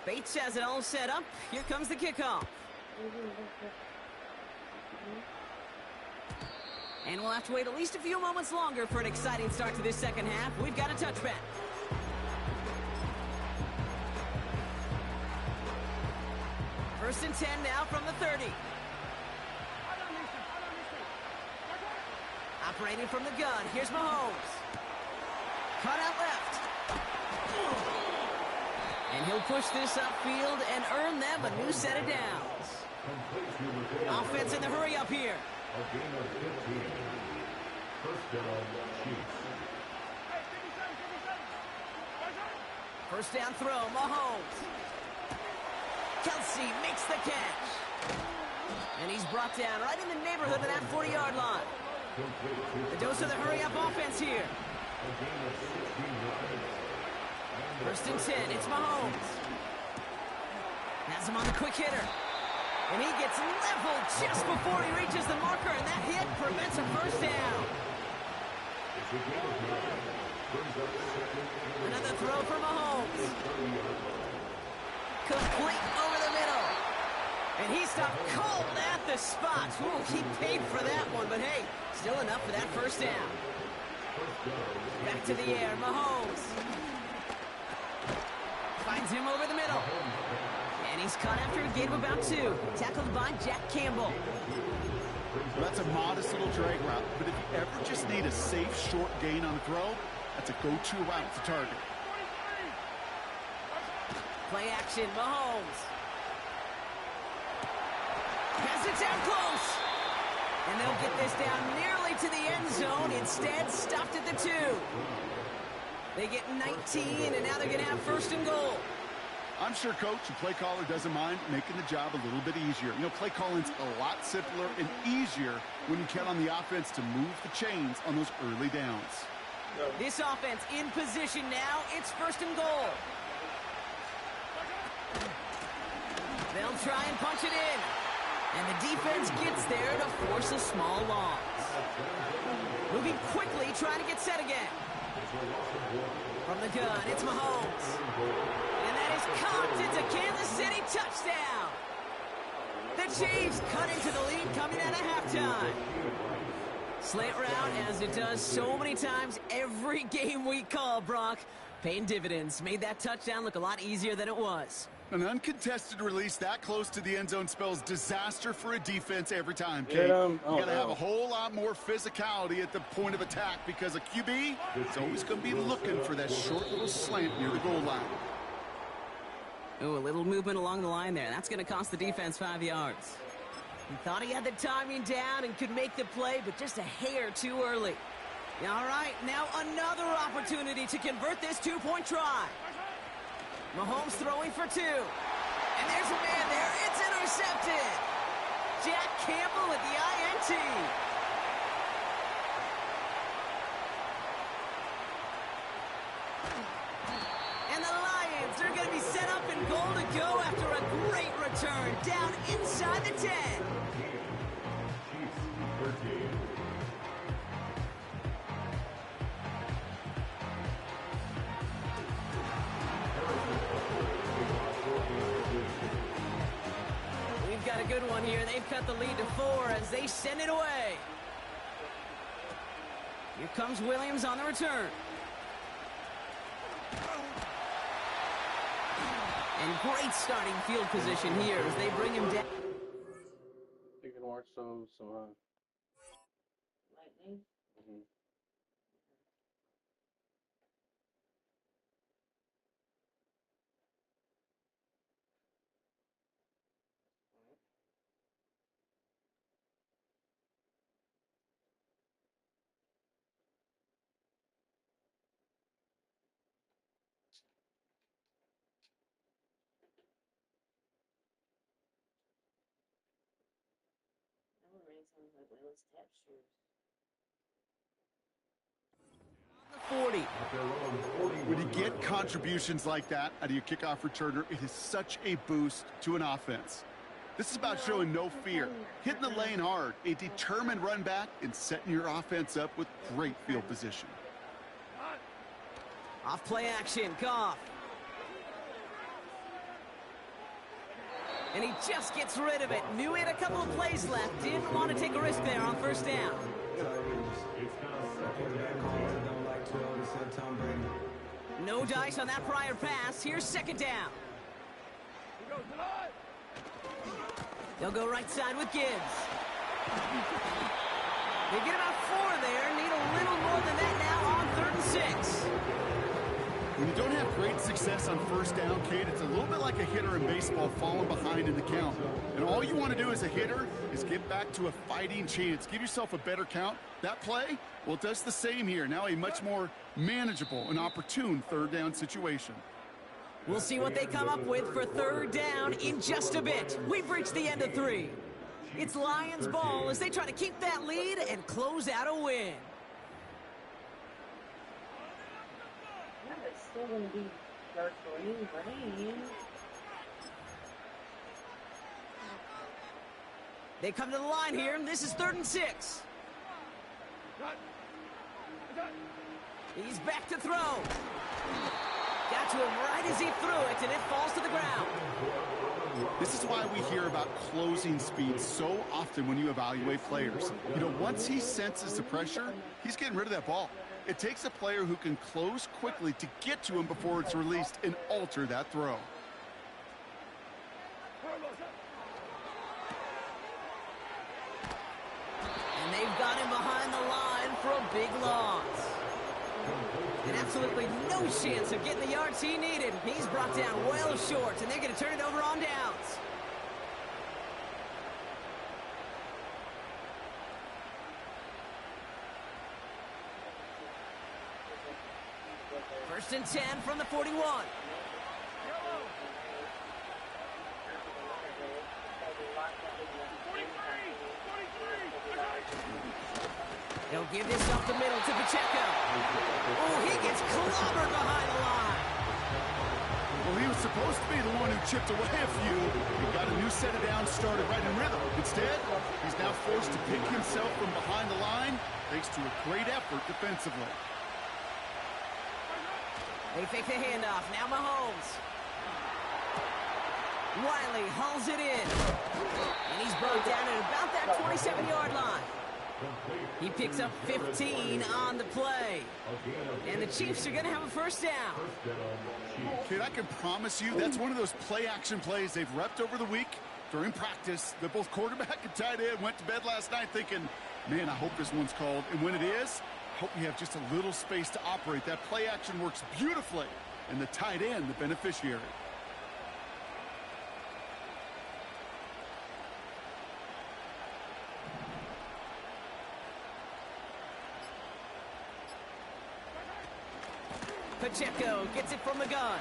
Bates has it all set up. Here comes the kickoff. And we'll have to wait at least a few moments longer for an exciting start to this second half. We've got a touchback. First and 10 now from the 30. Operating from the gun, here's Mahomes. Cut out left. And he'll push this upfield and earn them a new set of downs. Offense in the hurry up here. First down throw, Mahomes. Kelsey makes the catch. And he's brought down right in the neighborhood of that 40-yard line. The dose of the hurry-up offense here. First and 10, it's Mahomes. Has him on the quick hitter. And he gets leveled just before he reaches the marker, and that hit prevents a first down. Another throw for Mahomes. Complete over the middle. And he stopped cold at the spot. Ooh, he paid for that one, but hey, still enough for that first down. Back to the air, Mahomes. Finds him over the middle. And he's caught after a gain of about 2. Tackled by Jack Campbell. Well, that's a modest little drag route, but if you ever just need a safe, short gain on a throw, that's a go-to route to target. Play action, Mahomes. Has it down close. And they'll get this down nearly to the end zone. Instead, stopped at the 2. They get 19, and now they're going to have first and goal. I'm sure coach and play caller doesn't mind making the job a little bit easier. You know, play calling's a lot simpler and easier when you count on the offense to move the chains on those early downs. This offense in position now. It's first and goal. They'll try and punch it in. And the defense gets there to force a small loss. Moving quickly, trying to get set again. From the gun, it's Mahomes. And that is caught. It's a Kansas City touchdown. The Chiefs cut into the lead coming out of halftime. Slant route, as it does so many times every game we call, Brock. Paying dividends. Made that touchdown look a lot easier than it was. An uncontested release that close to the end zone spells disaster for a defense every time, Kate. Oh, you got to have a whole lot more physicality at the point of attack because a QB is always going to be looking for that short little slant near the goal line. Ooh, a little movement along the line there. That's going to cost the defense 5 yards. He thought he had the timing down and could make the play, but just a hair too early. All right, now another opportunity to convert this two-point try. Mahomes throwing for 2. And there's a man there. It's intercepted. Jack Campbell with the INT. And the Lions are going to be set up in goal to go after a great return down inside the 10. We've got a good one here. They've cut the lead to 4 as they send it away. Here comes Williams on the return. And great starting field position here as they bring him down. You can watch some Lightning. That one reminds me of like Waylon's tap shoes. 40. When you get contributions like that out of your kickoff returner, it is such a boost to an offense. This is about showing no fear, hitting the lane hard, a determined run back, and setting your offense up with great field position. Off play action, Goff. And he just gets rid of it. Knew he had a couple of plays left. Didn't want to take a risk there on first down. No dice on that prior pass. Here's second down. They'll go right side with Gibbs. They get about 4 there. Need a little more than that now on 3rd and 6. When you don't have great success on first down, Kate, it's a little bit like a hitter in baseball falling behind in the count. And all you want to do as a hitter is get back to a fighting chance. Give yourself a better count. That play, well, it does the same here. Now a much more manageable and opportune 3rd down situation. We'll see what they come up with for 3rd down in just a bit. We've reached the end of 3. It's Lions ball as they try to keep that lead and close out a win. Yeah, it's still going to be dark rain. They come to the line here, and this is 3rd and 6. He's back to throw. Got to him right as he threw it, and it falls to the ground. This is why we hear about closing speed so often when you evaluate players. You know, once he senses the pressure, he's getting rid of that ball. It takes a player who can close quickly to get to him before it's released and alter that throw. And they've got him behind the line for a big loss. And absolutely no chance of getting the yards he needed. He's brought down well short, and they're going to turn it over on downs. First and 10 from the 41. He'll give this up the middle to Pacheco. Oh, he gets clobbered behind the line. Well, he was supposed to be the one who chipped away a few. He got a new set of downs started right in rhythm. Instead, he's now forced to pick himself from behind the line thanks to a great effort defensively. They fake the handoff. Now Mahomes. Wiley hauls it in. And he's brought down at about that 27-yard line. He picks up 15 on the play. And the Chiefs are going to have a first down. Kid, I can promise you that's one of those play-action plays they've repped over the week during practice. That both quarterback and tight end went to bed last night thinking, man, I hope this one's called. And when it is, I hope we have just a little space to operate. That play-action works beautifully. And the tight end, the beneficiary. Pacheco gets it from the gun.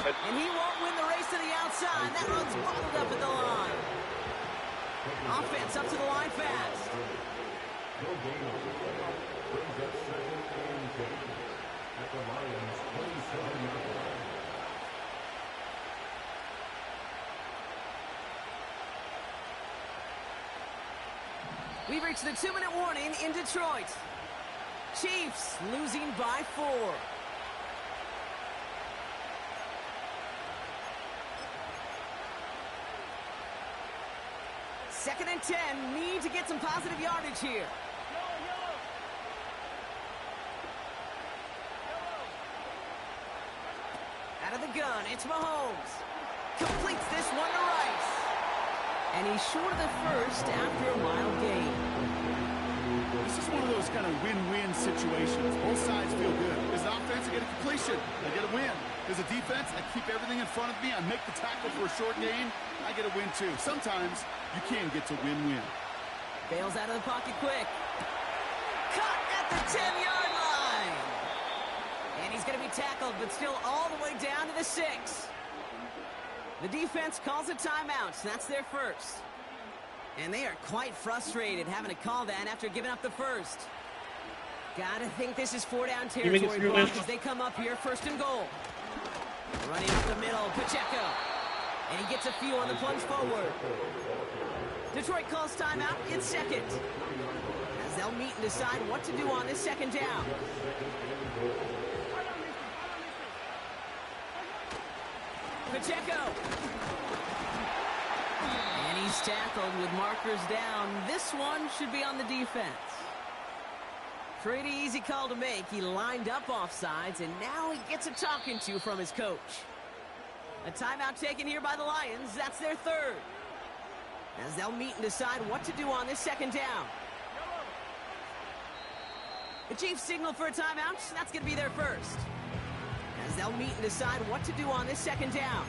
And he won't win the race to the outside. That run's bottled up at the line. Offense up to the line fast. We've reached the 2-minute warning in Detroit. Chiefs losing by 4. Second and 10. Need to get some positive yardage here. Out of the gun, it's Mahomes. Completes this one to Rice. And he's short of the first after a mile gain. This is one of those kind of win-win situations. Both sides feel good. As an offense, I get a completion. I get a win. As a defense, I keep everything in front of me. I make the tackle for a short gain. I get a win, too. Sometimes you can get to win-win. Bails out of the pocket quick. Caught at the 10-yard line. And he's going to be tackled, but still all the way down to the 6. The defense calls a timeout. That's their first. And they are quite frustrated having to call that after giving up the first. Gotta think this is 4-down territory for them as they come up here first and goal. Running up the middle, Pacheco. And he gets a few on the plunge forward. Detroit calls timeout in second, as they'll meet and decide what to do on this second down. Pacheco. And he's tackled with markers down. This one should be on the defense. Pretty easy call to make. He lined up offsides, and now he gets a talking to from his coach. A timeout taken here by the Lions. That's their third. As they'll meet and decide what to do on this second down. The Chiefs signal for a timeout. That's going to be their first. As they'll meet and decide what to do on this second down.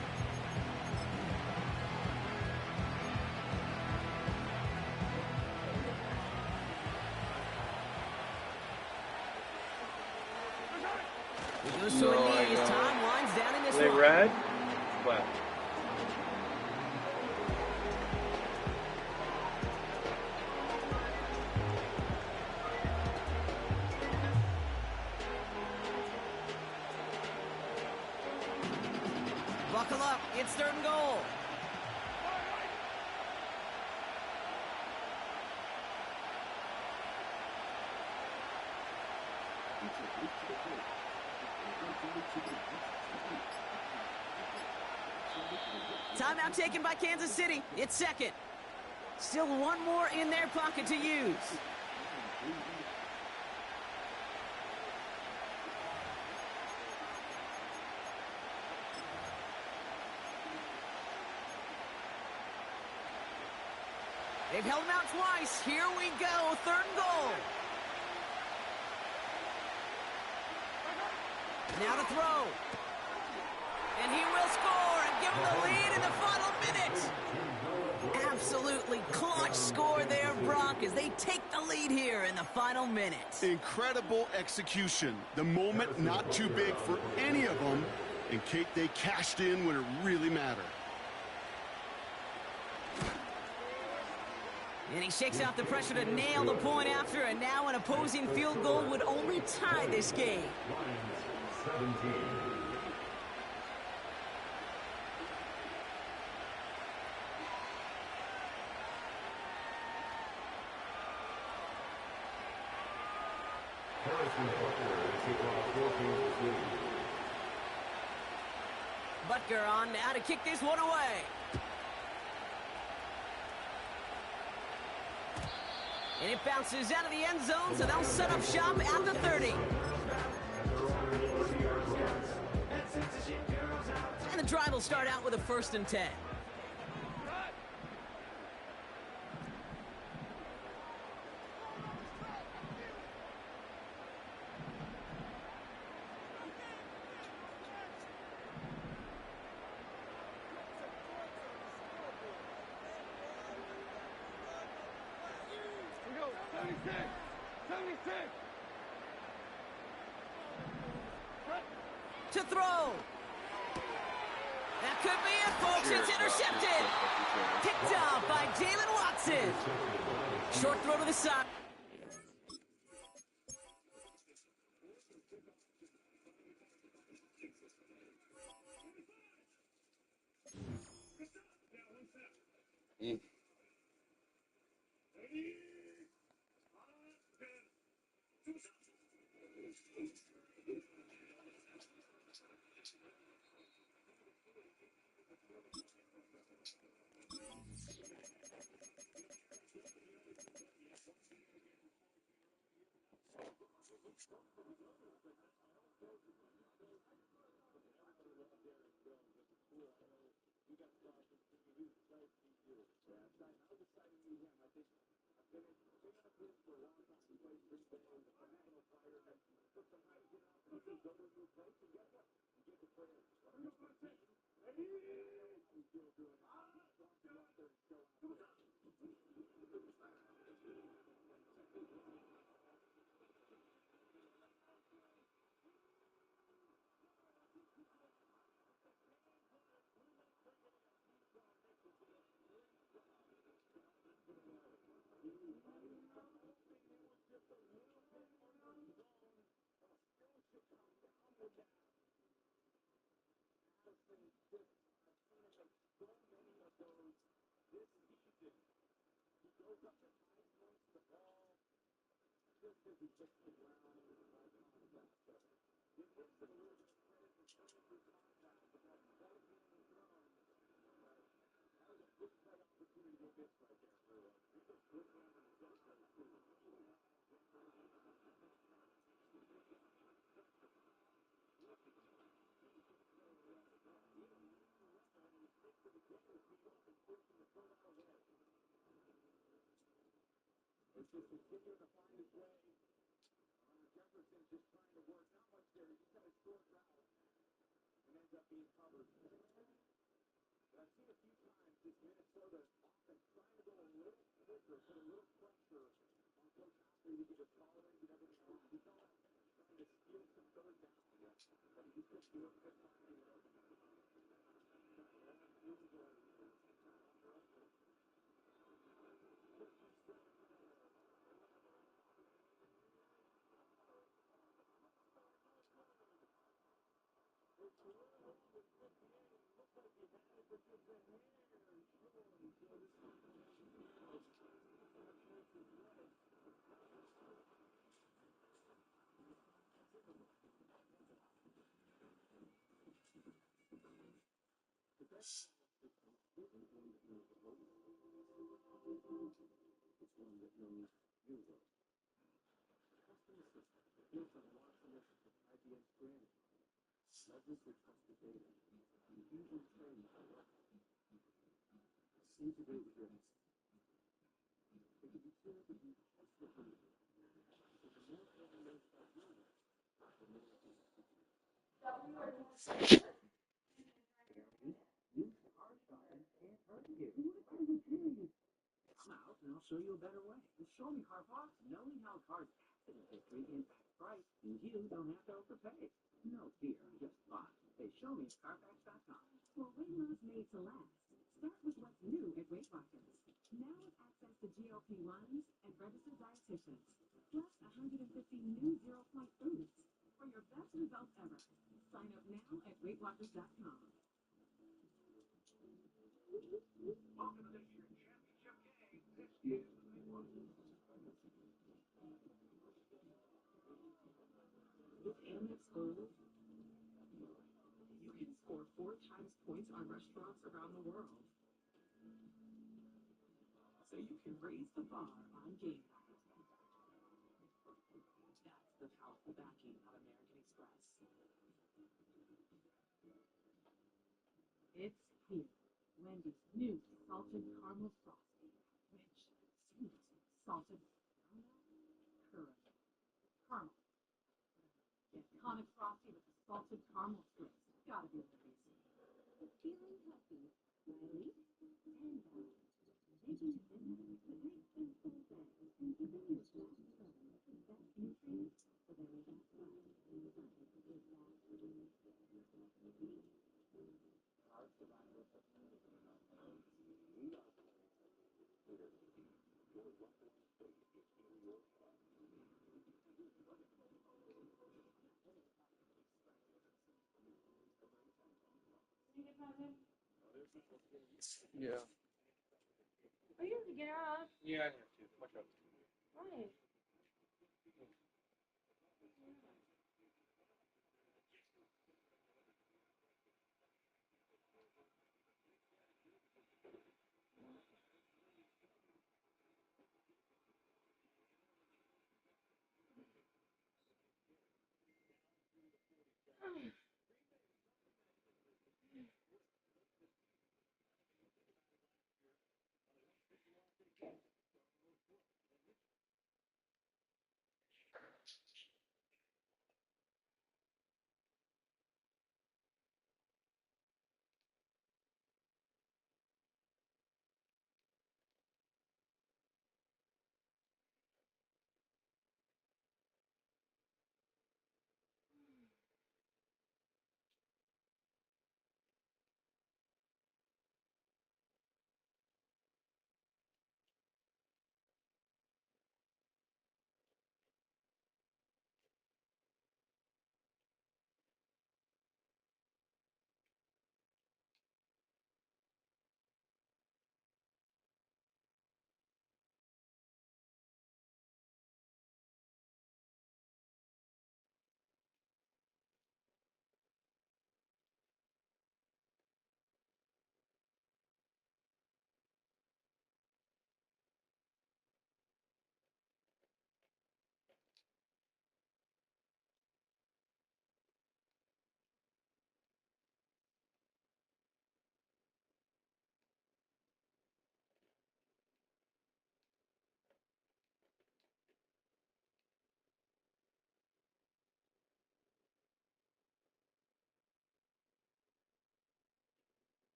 He goes to a knee as time winds down in this Are they one. red? What? Buckle up. It's third and goal. Timeout taken by Kansas City. It's second. Still one more in their pocket to use. They've held him out twice. Here we go. Third and goal. Now to throw. And he will score and give them the lead in the final minute. Absolutely clutch score there, Brock, as they take the lead here in the final minute. Incredible execution. The moment not too big for any of them. And Kate, they cashed in when it really mattered. And he shakes out the pressure to nail the point after, and now an opposing field goal would only tie this game. 17. Butker on now to kick this one away. And it bounces out of the end zone, so they'll set up shop at the 30. And the drive will start out with a 1st and 10. To throw. That could be it, folks. It's intercepted. Picked off by Jalen Watson. Short throw to the side. It's just continuing to find his way. Jefferson just trying to work. Not much there. He just got a short route and ends up being covered. But I've seen a few times this Minnesota offense trying to go a little quicker, put a little pressure on Coach Osprey to get the tolerance and everything else. He's not trying to steal some third down. But he just gets doing it finding it open. Come out and I'll show you a better way. Show me car parts. Knowing how cars accident history impacts price, and you don't have to overpay. No fear, just fun. They show me at Carfax.com. For weight loss made to last, start with what's new at Weight Watchers. Now with access to GLP-1s and registered dietitians, plus 150 new zero-point foods for your best results ever. Sign up now at WeightWatchers.com. Welcome to this year's championship game. This is the big one. With Amex Gold, you can score 4 times points on restaurants around the world. So you can raise the bar on game night. That's the powerful backing of American Express. It's here. Wendy's new salted caramel frosty. Rich, sweet, salted caramel. The iconic frosty with the salted caramel strips. Gotta be the reason. Feeling healthy, Riley? 10 pounds. Taking a dinner that makes them full day and giving you that sun, the best nutrients, the very best fun. Yeah. Oh, you have to get up. Yeah, I have to. Watch out. Why?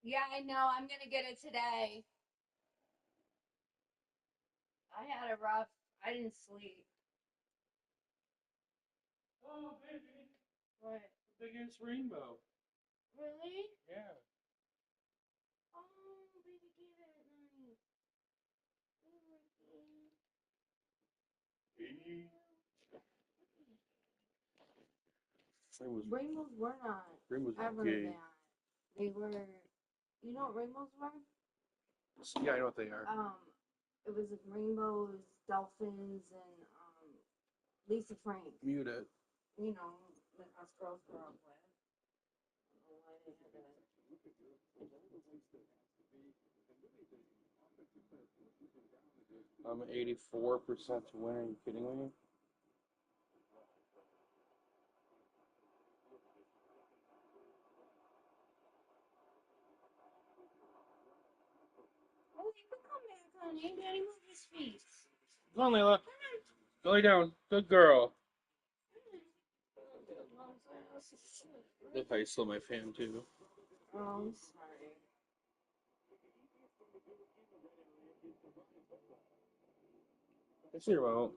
Yeah, I know. I'm gonna get it today. I had a rough. I didn't sleep. Oh, baby. What? The biggest rainbow. Really? Yeah. Oh, baby, get it at night. Rainbows were not Rainbows are ever gay. that. They were. You know what rainbows were? Yeah, I know what they are. It was like rainbows, dolphins, and Lisa Frank. Mute it. You know, that us girls grew up with. I don't know why they had that. I'm 84% to win. Are you kidding me? Oh, you can come back, honey. Daddy, move his feet. Come on, Layla. Go lay down. Good girl. They probably stole my fan, too. Oh, I'm sorry. Yes, you won't.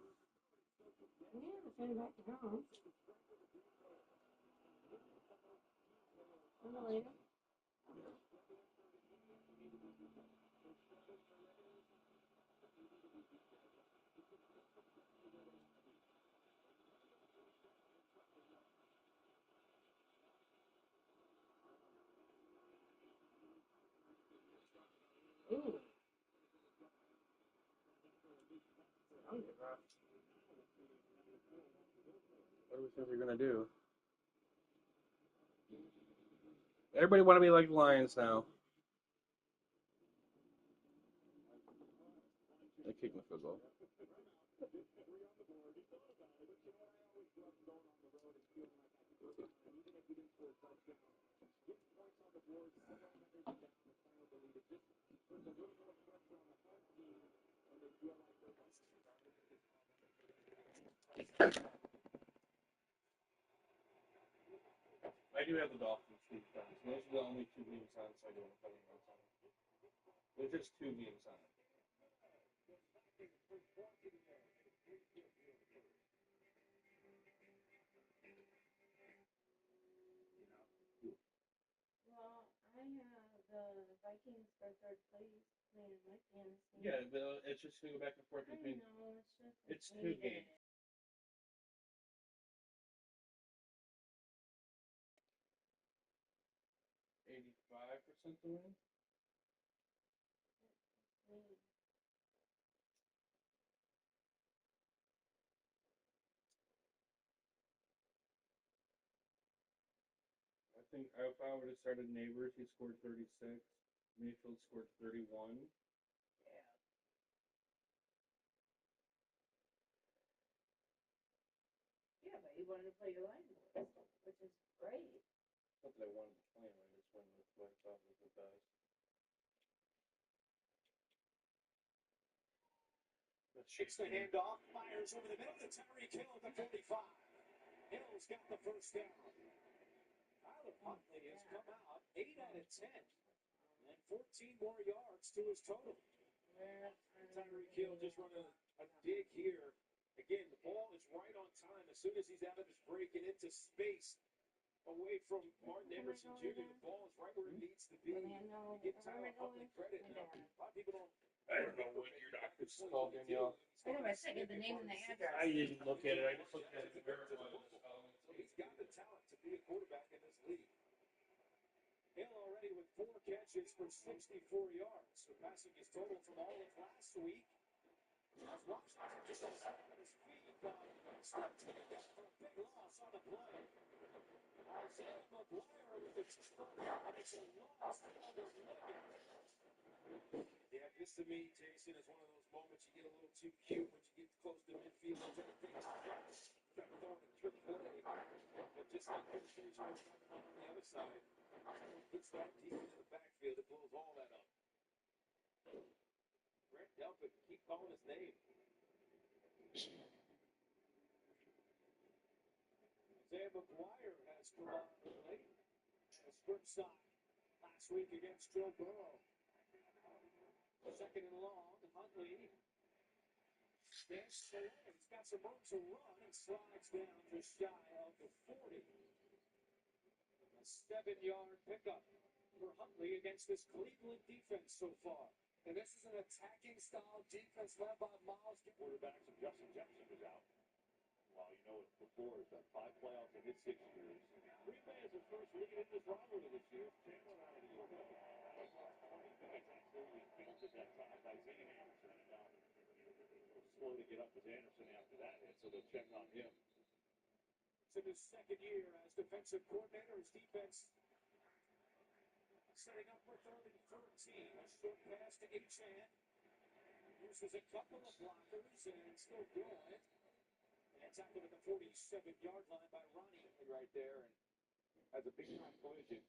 Yeah, the fan back to home. Later. Ooh. What do we think we're going to do? Everybody want to be like Lions now. I kicked my field goal. I do have the Dolphins defense. Those are the only two games on, so I don't have any else on. There's just two games on. Well, I have the Vikings for third place playing my fantasy. Yeah, but it's just to go back and forth I between. know, it's just. It's two games. $85% to win. I think if I would have started Neighbors, he scored 36. Mayfield scored 31. Yeah, but you wanted to play your line boys, which is great. Not that I wanted to play him, I just went with what I thought was the best. Shakes the handoff, fires over the middle to Tyreek Hill at the 45. Hill's got the first down. Tyler Huntley has come out 8 out of 10 and 14 more yards to his total. Tyreek Hill just running a dig here. Again, the ball is right on time. As soon as he's out of his break and into space away from Martin Emerson Jr., the ball is right where it needs to be. You give Tyler Huntley credit. A lot of people don't. I don't know what your doctor's called, Danielle. I know, I sent you the name and the address. I didn't look at it. I just looked at it where it was. He's got the talent to be a quarterback in this league. Hill already with 4 catches for 64 yards, surpassing his total from all of last week. As Washington just on his feet, stepped to the deck for a big loss on the play. Isaiah McGuire with the touchdown, and it's a loss for under Liggett. Yeah, this to me, Jason, is one of those moments you get a little too cute when you get close to midfield and try to take a shot. Try to throw a trick play. But just like penetration was on the other side, hits that deep into the backfield, it blows all that up. Brent Delpit, keep calling his name. Isaiah McGuire has come out late. A script side. Last last week against Joe Burrow. Second and long, Huntley stands away. He's got some room to run and slides down just shy of the 40. A 7-yard pickup for Huntley against this Cleveland defense so far. And this is an attacking style defense led by Miles. Quarterbacks and Justin Jefferson was out. Well, you know it before. He's done 5 playoffs in his 6 years. Green Bay is his first lead in this rivalry this year. Chandler out of the year ago. 20 minutes absolutely filled at that time by Zane Anderson. Slow to get up with Anderson after that hit, so they'll check on him. It's in his second year as defensive coordinator. His defense setting up for 3rd and 13. A short pass to Achan. Uses a couple of blockers and still going. And tackled at the 47-yard line by Ronnie right there, and has a big time collision.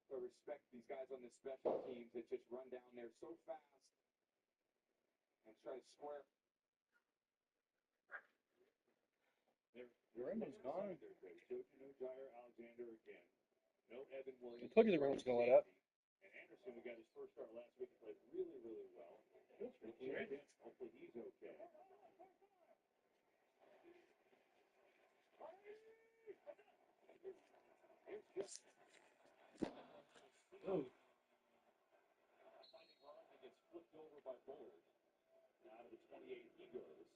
I respect these guys on the special teams that just run down there so fast and try to square. Your Raymond's gone. No Jair Alexander again. No Evan Williams. I told you the Raymond's going to let up. And Anderson, who got his first start last week, played really, really well. Hopefully he's okay. Oh. Finding Ron, he gets flipped over by Bullard. Out of the 28, he goes.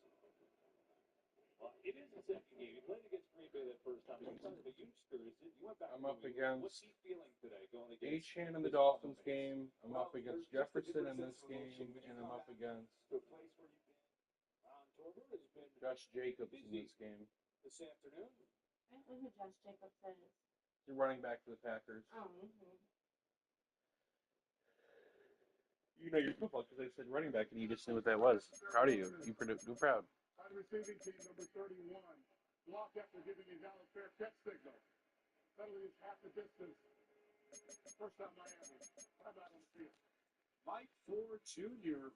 Well, it is the second game. He played against Green Bay that first time. He's kind of a youth spirit. You went back. I'm up against What's he feeling today going against Achan in the Dolphins game. I'm up against Jefferson in this game, and I'm up against the place where you've been. Ron Torber has been Josh Jacobs in this game. this afternoon. I don't know who Josh Jacobs is. You're running back for the Packers. Oh, You know your football because they said running back, and you just knew what that was. Proud of you. You're proud. On receiving team number 31. Block after giving a valid fair catch signal. Penalty is half the distance. First down Miami. How about on the field? Mike Ford Jr.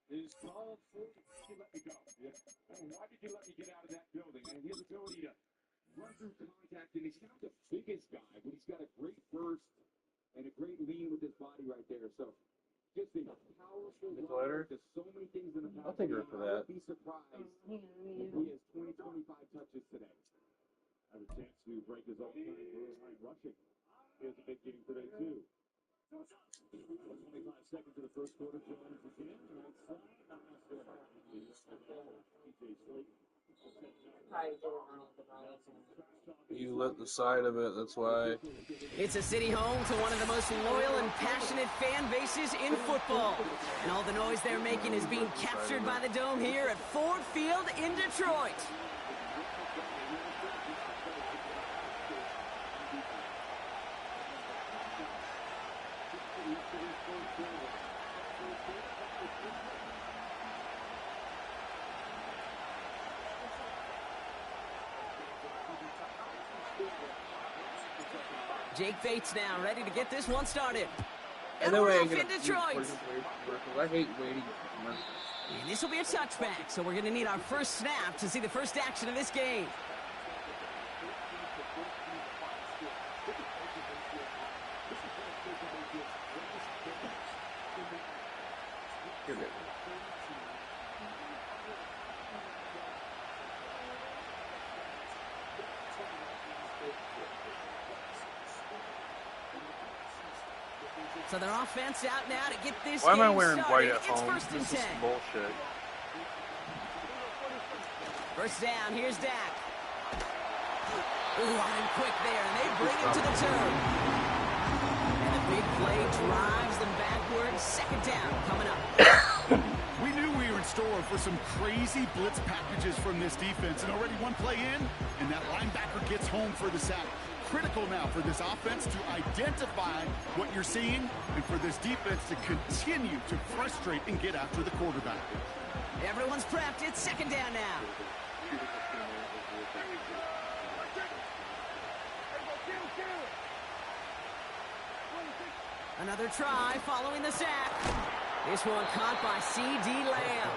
is called for. You let me go. Yeah. Oh, why did you let me get out of that building? And his ability to run through contact, and he's not the biggest guy, but he's got a great burst and a great lean with his body right there. So just a powerful runner. There's so many things in the I'll take her for that. I would be surprised if he has 20, 25 touches today. Have a chance to break his own time rushing. He has a big game today, too. 25 seconds of the first quarter. Jones again. Right side. probably did it wrong with the ball. You lit the side of it, that's why. It's a city home to one of the most loyal and passionate fan bases in football. And all the noise they're making is being captured by the Dome here at Ford Field in Detroit. Jake Bates now ready to get this one started. And we're off in Detroit. I hate waiting. And this will be a touchback, so we're going to need our first snap to see the first action of this game. You're good. So their offense out now to get this Why am I game wearing started. white at It's home? first and This is 10. bullshit. First down, here's Dak. Ooh, on him quick there, and they bring him to the turn. And the big play drives them backwards. Second down coming up. We knew we were in store for some crazy blitz packages from this defense, and already one play in, and that linebacker gets home for the sack. Critical now for this offense to identify what you're seeing and for this defense to continue to frustrate and get after the quarterback. Everyone's prepped. It's second down now. Another try following the sack. This one caught by C.D. Lamb.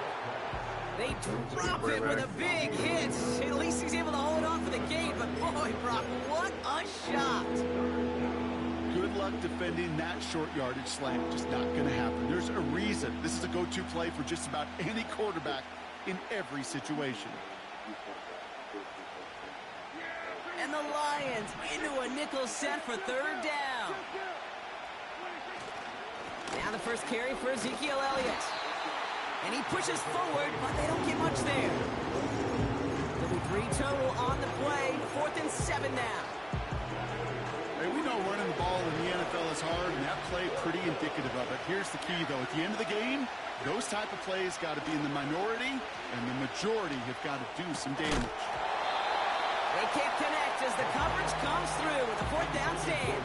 They drop him with a big hit. At least he's able to hold on for the game. But boy, Brock, what a shot. Good luck luck defending that short yardage slant. Just not going to happen. There's a reason this is a go-to play for just about any quarterback in every situation. And the Lions into a nickel set for third down. Now the first carry for Ezekiel Elliott. And he pushes forward, but they don't get much there. There'll be 3 total on the play. 4th and 7 now. Hey, we know running the ball in the NFL is hard, and that play pretty indicative of it. Here's the key, though. At the end of the game, those type of plays got to be in the minority, and the majority have got to do some damage. They can't connect as the coverage comes through with a 4th down stand.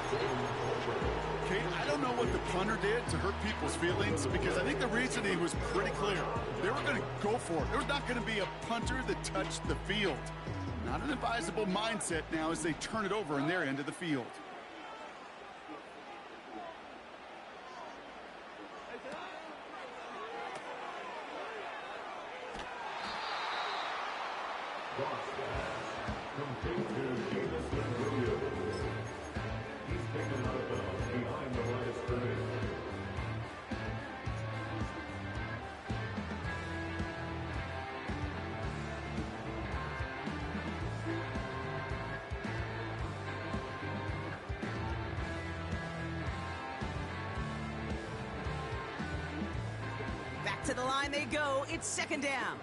Kate, I don't know what the punter did to hurt people's feelings, because I think the reasoning was pretty clear. They were going to go for it. There's not going to be a punter that touched the field. Not an advisable mindset now as they turn it over in their end of the field. Back to the line they go. It's 2nd down.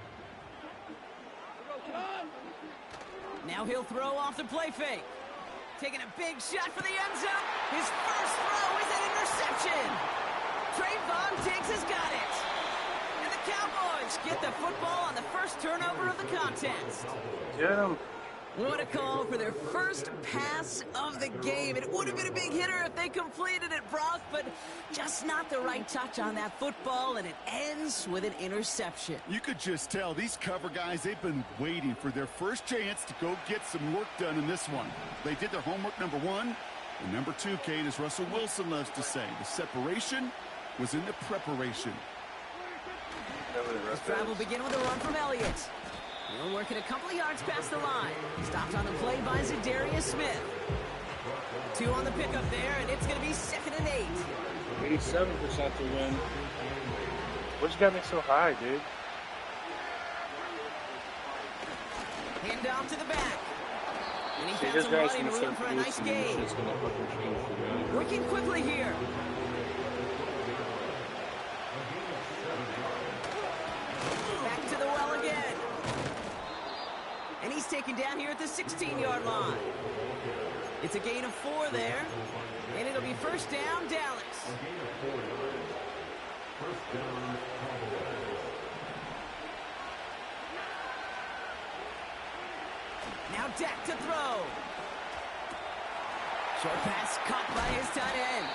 Now he'll throw off the play fake. Taking a big shot for the end zone. His first throw is an interception. Trayvon Diggs has got it. And the Cowboys get the football on the first turnover of the contest. Get him. What a call for their first pass of the game. It would have been a big hitter if they completed it, Brock, but just not the right touch on that football, and it ends with an interception. You could just tell these cover guys, they've been waiting for their first chance to go get some work done in this one. They did their homework, number 1. And number 2, Kate, as Russell Wilson loves to say, the separation was in the preparation. The drive will begin with a run from Elliott. He'll work it a couple of yards past the line. Stopped on the play by Zadarius Smith. 2 on the pickup there, and it's going to be 2nd and 8. 87% to win. What's got me so high, dude? Hand off to the back. And he See, got this some guy's running gonna room for a nice producing, gain. it's gonna fucking change the game. Working quickly here. Back to the well again. And he's taken down here at the 16-yard line. It's a gain of 4 there. And it'll be 1st down, Dallas. Now Dak to throw. Short pass caught by his tight end.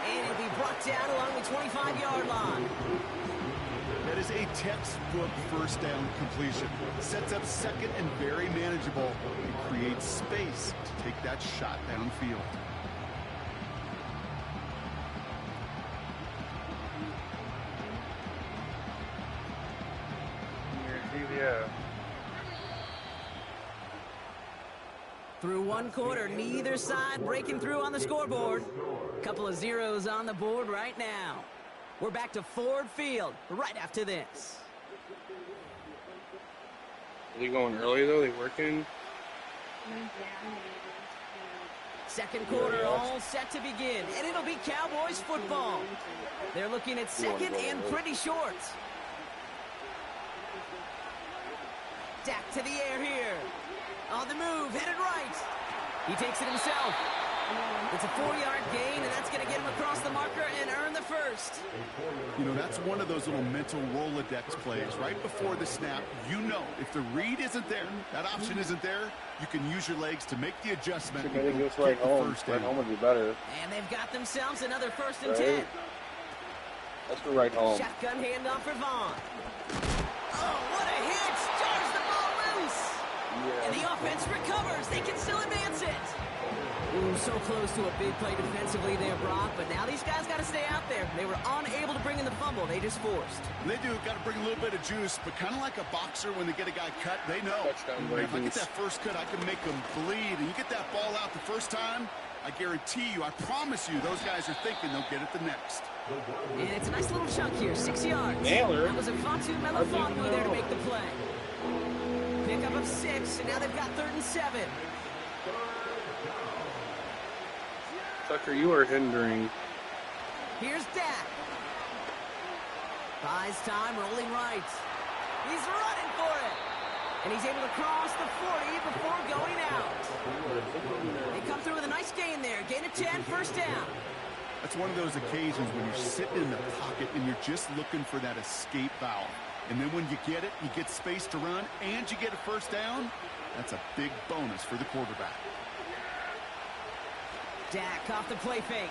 And it'll be brought down along the 25-yard line. That is a textbook first down completion. Sets up 2nd and very manageable and creates space to take that shot downfield. Yeah. Through 1 quarter, neither side breaking through on the scoreboard. Couple of zeros on the board right now. We're back to Ford Field right after this. Are they going early, though? They working? 2nd quarter all set to begin, and it'll be Cowboys football. They're looking at 2nd and pretty short. Dak to the air here. On the move, headed right. He takes it himself. It's a 4-yard gain, and that's going to get him across the marker and earn the first. You know, that's one of those little mental Rolodex plays. Right before the snap, you know, if the read isn't there, that option isn't there, you can use your legs to make the adjustment. I think it's right home. Right home would be better. And they've got themselves another 1st and 10. Let's go right home. Shotgun handoff for Vaughn. Oh, what a hit! Jars the ball loose! Yeah. And the offense recovers. They can still advance it. Ooh, so close to a big play defensively there, Brock. But now these guys got to stay out there. They were unable to bring in the fumble. They just forced. They do. Got to bring a little bit of juice. But kind of like a boxer when they get a guy cut, they know. Touchdown, If I get that first cut, I can make them bleed. And you get that ball out the first time, I guarantee you, I promise you, those guys are thinking they'll get it the next. And it's a nice little chunk here, 6 yards. Naylor. That was a Fatu Melifonwu there to make the play. Pickup of 6, and now they've got 3rd and 7. Tucker, you are hindering. Here's Dak. Buys time, rolling right. He's running for it. And he's able to cross the 40 before going out. They come through with a nice gain there. Gain of 10, first down. That's one of those occasions when you're sitting in the pocket and you're just looking for that escape valve. And then when you get it, you get space to run, and you get a first down. That's a big bonus for the quarterback. Dak off the play fake.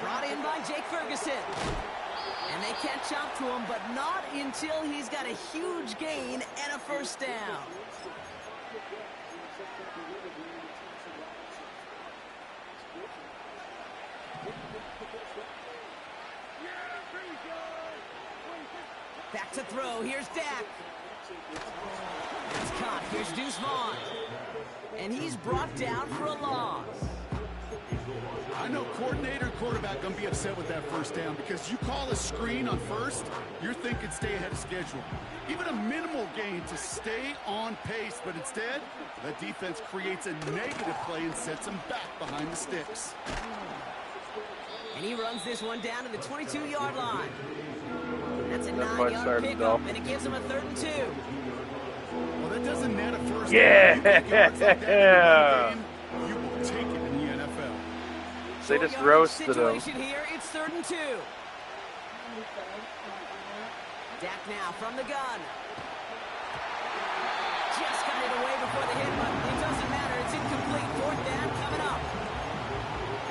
Brought in by Jake Ferguson. And they catch up to him, but not until he's got a huge gain and a first down. Back to throw. Here's Dak. It's caught. Here's Deuce Vaughn. And he's brought down for a loss. I know coordinator and quarterback going to be upset with that first down because you call a screen on first, you're thinking stay ahead of schedule. Even a minimal gain to stay on pace, but instead, the defense creates a negative play and sets them back behind the sticks. And he runs this one down to the 22-yard line. That's a 9-yard pickup, and it gives him a 3rd and 2. Well, that doesn't net a first Yeah. down. You get like that in one game, you will take it in the NFL. They just roasted him. Situation here, it's 3rd and 2. Dak now from the gun. Just got it away before the hit, but it doesn't matter. It's incomplete. 4th down coming up.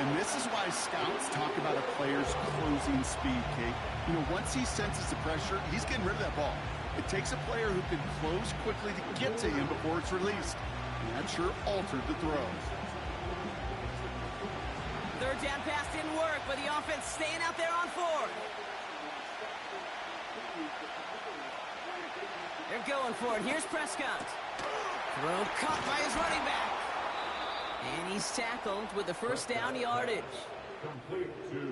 And this is why scouts talk about a player's closing speed, Kate. You know, once he senses the pressure, he's getting rid of that ball. It takes a player who can close quickly to get to him before it's released. And that sure altered the throw. 3rd down pass didn't work, but the offense staying out there on 4th. They're going for it. Here's Prescott. Throw caught by his running back. And he's tackled with the first down yardage.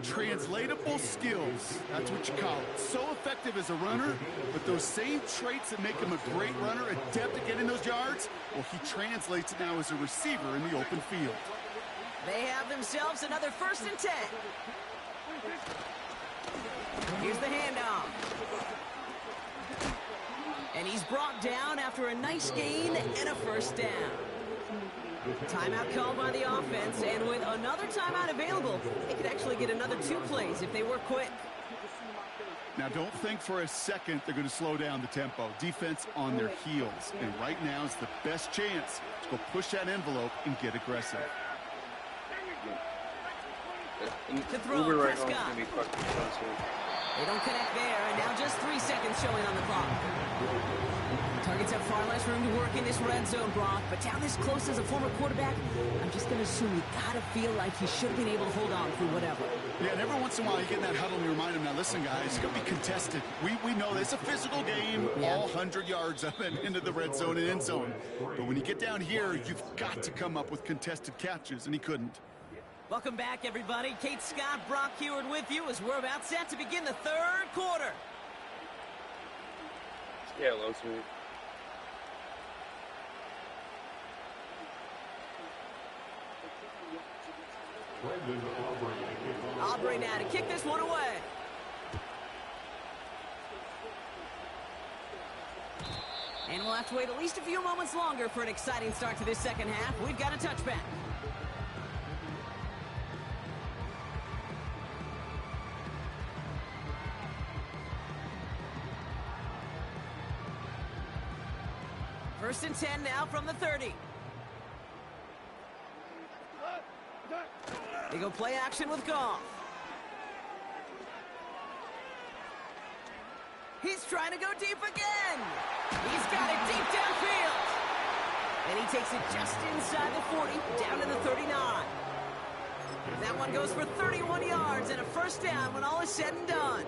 Translatable skills. That's what you call it. So effective as a runner, but those same traits that make him a great runner, adept at getting those yards, well, he translates it now as a receiver in the open field. They have themselves another 1st and 10. Here's the handoff. And he's brought down after a nice gain and a first down. Timeout called by the offense, and with another timeout available, they could actually get another 2 plays if they work quick. Now, don't think for a second they're going to slow down the tempo. Defense on their heels, and right now is the best chance to go push that envelope and get aggressive. To throw, Prescott. They don't connect there, and now just 3 seconds showing on the clock. Targets have far less room to work in this red zone, Brock, but down this close as a former quarterback, I'm just going to assume you got to feel like he should have been able to hold on through whatever. Yeah, and every once in a while you get in that huddle and you remind him, now listen, guys, it's going to be contested. We know this. It's a physical game, all 100 yards up and into the red zone and end zone. But when you get down here, you've got to come up with contested catches, and he couldn't. Welcome back, everybody. Kate Scott, Brock Heward with you as we're about set to begin the 3rd quarter. Yeah, low sweet. Aubrey now to kick this one away. And we'll have to wait at least a few moments longer for an exciting start to this second half. We've got a touchback. First and 10 now from the 30. They go play action with Goff. He's trying to go deep again. He's got it deep downfield. And he takes it just inside the 40, down to the 39. That one goes for 31 yards and a first down when all is said and done.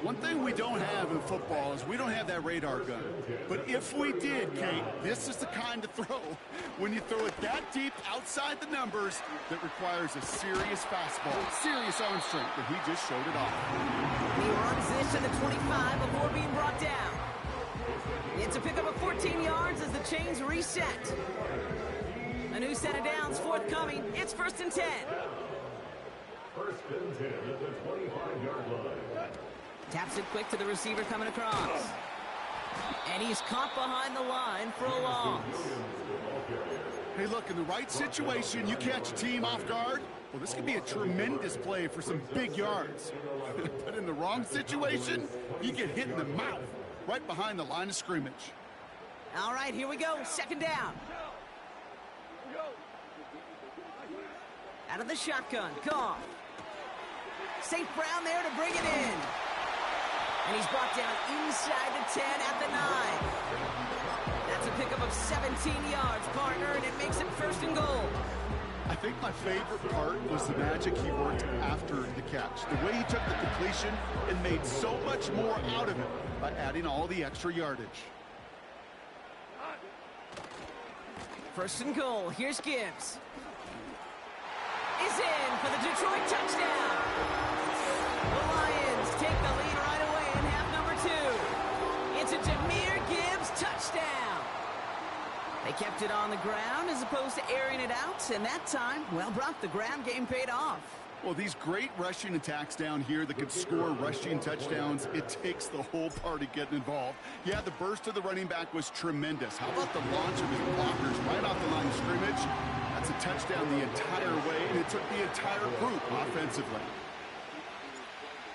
One thing we don't have in football is we don't have that radar gun. But if we did, Kate, this is the kind of throw, when you throw it that deep outside the numbers, that requires a serious fastball, serious arm strength, and he just showed it off. He runs this to the 25 before being brought down. It's a pickup of 14 yards as the chains reset. A new set of downs forthcoming. It's 1st and 10. 1st and 10 at the 25-yard line. Taps it quick to the receiver coming across. And he's caught behind the line for a loss. Hey, look, in the right situation, you catch a team off guard. Well, this could be a tremendous play for some big yards. But in the wrong situation, you get hit in the mouth right behind the line of scrimmage. All right, here we go. 2nd down. Out of the shotgun. Goff. St. Brown there to bring it in. And he's brought down inside the 10 at the 9. That's a pickup of 17 yards, partner, and it makes it 1st and goal. I think my favorite part was the magic he worked after the catch. The way he took the completion and made so much more out of it by adding all the extra yardage. 1st and goal. Here's Gibbs. Is in for the Detroit touchdown. The Lions take the lead right away in half number 2. It's a Jahmyr Gibbs touchdown. They kept it on the ground as opposed to airing it out, and that time, well, Brock, the ground game paid off. Well, these great rushing attacks down here that could score rushing touchdowns, it takes the whole party getting involved. Yeah, the burst of the running back was tremendous. How about the launch of his blockers right off the line of scrimmage? That's a touchdown the entire way, and it took the entire group offensively.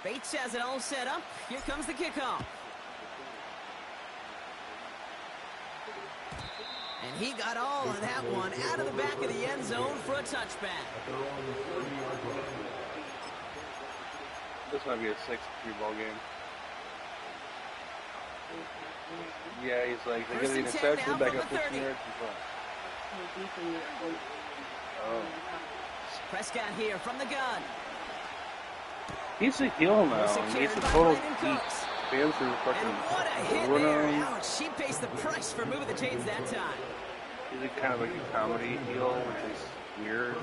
Bates has it all set up. Here comes the kickoff. And he got all of that one out of the back of the end zone for a touchback. This might be a 6-3 ball game. Yeah, he's like, they get an interception back up 15 yards in front. Oh. Prescott here from the gun. He's a heel now. He's a total geek. Fans are fucking. And what a hit there. Alex, she pays the price for moving the chains that time. He's kind of like a comedy heel, which is weird.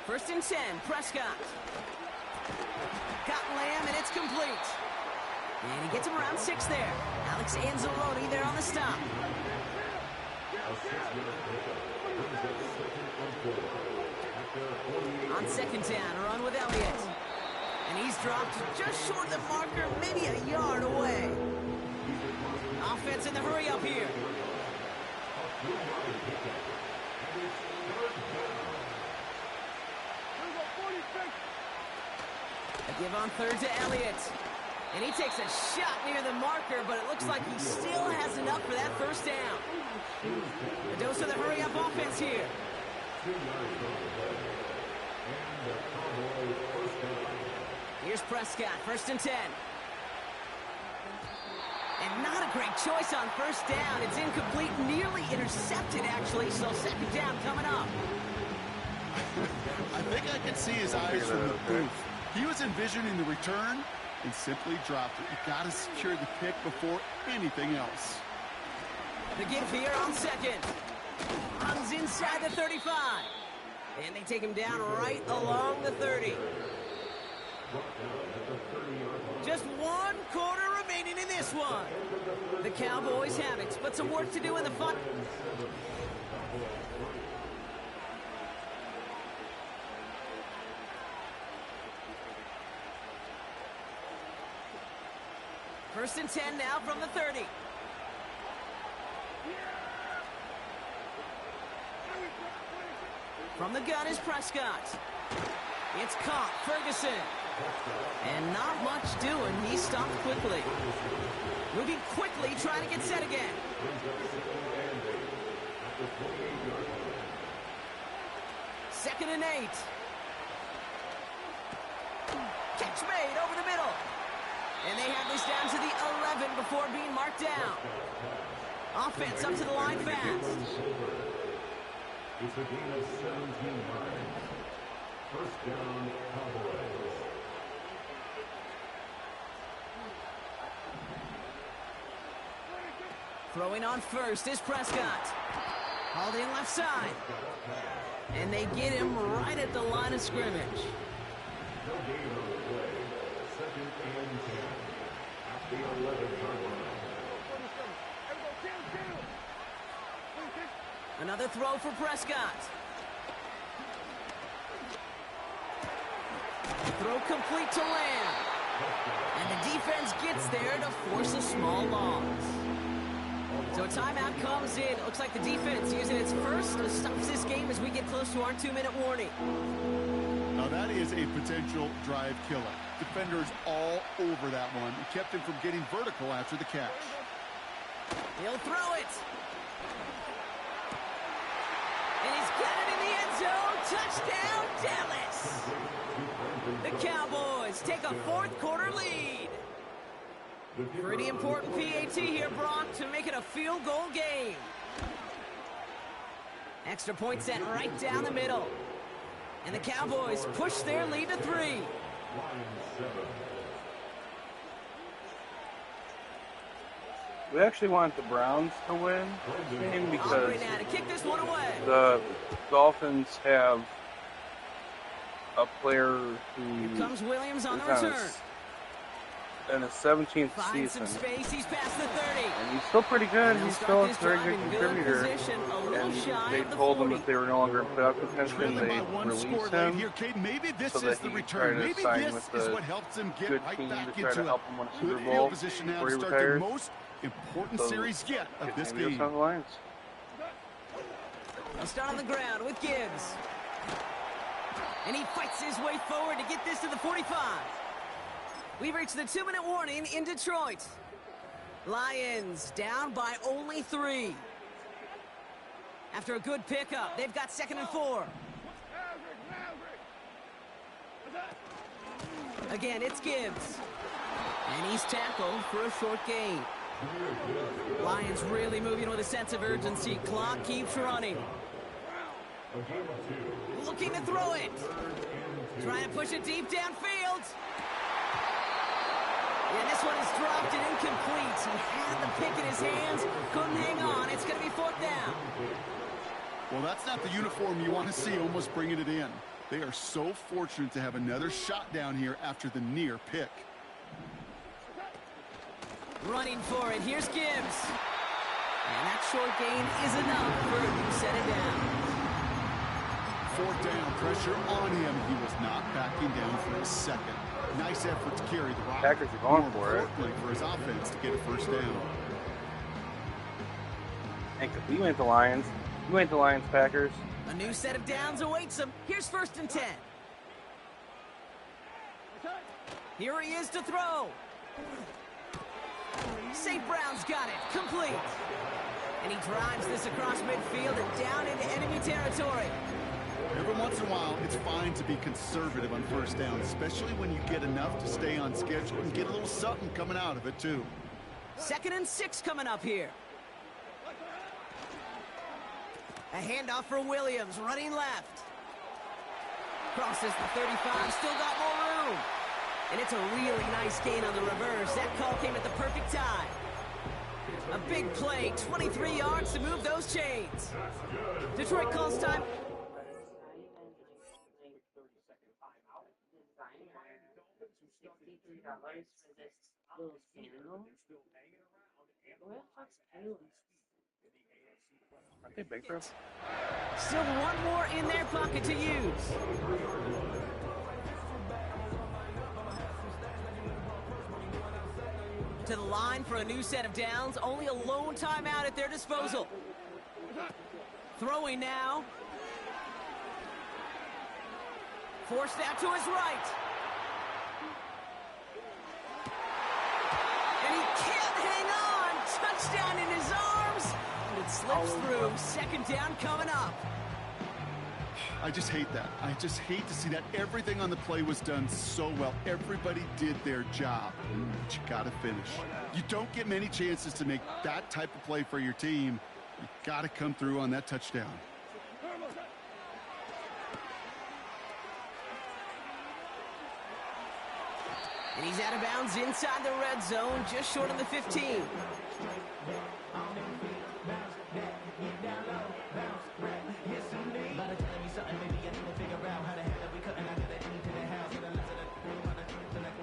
1st and 10, Prescott. Got Lamb, and it's complete. And he gets him around 6 there. Alex Anzalone there on the stop. On 2nd down, a run with Elliott. And he's dropped just short of the marker, maybe a yard away. Offense in the hurry up here. A give on 3rd to Elliott. And he takes a shot near the marker, but it looks like he still has enough for that 1st down. A dose of the hurry-up offense here. Here's Prescott, 1st and 10. And not a great choice on 1st down. It's incomplete, nearly intercepted, actually, so 2nd down coming up. I think I can see his eyes from the booth. He was envisioning the return and simply dropped it. You got to secure the pick before anything else. The give here on 2nd. Runs inside the 35. And they take him down right along the 30. Just 1 quarter remaining in this one. The Cowboys have it, but some work to do in the front. First and 10 now from the 30. From the gun is Prescott. It's caught. Ferguson. And not much doing. He stopped quickly. Moving quickly, trying to get set again. Second and 8. Catch made over the middle. And they have this down to the 11 before being marked down. Offense up to the line fast. It's a game of 17 yards. First down, Cowboys. Throwing on first is Prescott. Hauled in left side. And they get him right at the line of scrimmage. No gain on the play. Second and 10. At the 11-yard line. Another throw for Prescott. Throw complete to Lamb. And the defense gets there to force a small loss. So a timeout comes in. Looks like the defense using its first to stop this game as we get close to our 2-minute warning. Now that is a potential drive killer. Defenders all over that one. It kept him from getting vertical after the catch. He'll throw it. And he's got it in the end zone. Touchdown, Dallas. The Cowboys take a fourth-quarter lead. Pretty important PAT here, Brock, to make it a field goal game. Extra point set right down the middle. And the Cowboys push their lead to 3. We actually want the Browns to win this game because now to kick this one away. the Dolphins have a player who Here comes Williams on the is return. in his 17th Finds some season, space. He's past the 30. and he's still pretty good. He'll He's start still a this very drive good in good contributor. position, a little And shy they of the told him 40. that they were no longer in playoff contention. Trailing They by one score released late him here, Kate. Maybe this so is that the he return. tried to Maybe sign this with is a what helps him get good right team back to try to into help it. him win a Good Super field Bowl position now before to he start the retires. most important So series yet of this maybe game. it's on the Lions. He'll start on the ground with Gibbs. And he fights his way forward to get this to the 45. We've reached the 2-minute warning in Detroit. Lions down by only 3. After a good pickup, they've got 2nd and 4. Again, it's Gibbs. And he's tackled for a short gain. Lions really moving with a sense of urgency. Clock keeps running. Looking to throw it. Trying to push it deep downfield. And this one is dropped and incomplete. He had the pick in his hands. Couldn't hang on. It's going to be 4th down. Well, that's not the uniform you want to see almost bringing it in. They are so fortunate to have another shot down here after the near pick. Running for it. Here's Gibbs. And that short gain is enough for a new set of downs. 4th down, pressure on him. He was not backing down for a second. Nice effort to carry the rock. Packers are going More for it. importantly for his offense to get a 1st down. And we went the Lions. We went the Lions, Packers. A new set of downs awaits him. Here's 1st and 10. Here he is to throw. St. Brown's got it. Complete. And he drives this across midfield and down into enemy territory. Every once in a while, it's fine to be conservative on 1st down, especially when you get enough to stay on schedule and get a little something coming out of it, too. 2nd and 6 coming up here. A handoff for Williams, running left. Crosses the 35, still got more room. And it's a really nice gain on the reverse. That call came at the perfect time. A big play, 23 yards to move those chains. Detroit calls time. $63 for this little candle. Where the fuck's Caleb? Aren't they big, bro? Still one more in their pocket to use. To the line for a new set of downs. Only a lone timeout at their disposal. Throwing now. Forced out to his right. And he can't hang on. Touchdown in his arms. And it slips through. 2nd down coming up. I just hate that. I just hate to see that. Everything on the play was done so well. Everybody did their job. But you got to finish. You don't get many chances to make that type of play for your team. You got to come through on that touchdown. And he's out of bounds inside the red zone, just short of the 15.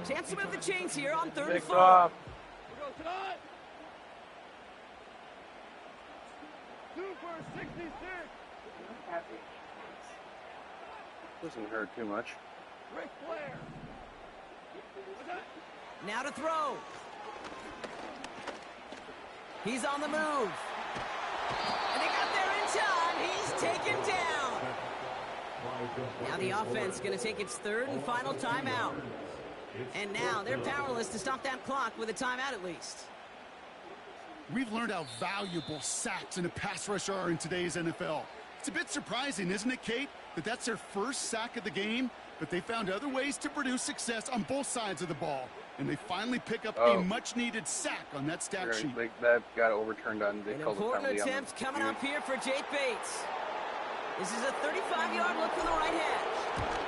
Chance to move the chains here on 3rd and 4. Off. Go tonight. 2 for 66. Doesn't hurt too much. Ric Flair. Now to throw. He's on the move. And they got there in time. He's taken down. Now the offense going to take its 3rd and final timeout. And now they're powerless to stop that clock with a timeout at least. We've learned how valuable sacks in a pass rush are in today's NFL. It's a bit surprising, isn't it, Kate, that that's their first sack of the game, but they found other ways to produce success on both sides of the ball, and they finally pick up a much-needed sack on that stat sheet. That got overturned on. They An called important attempt coming up here for Jake Bates. This is a 35-yard look for the right hash.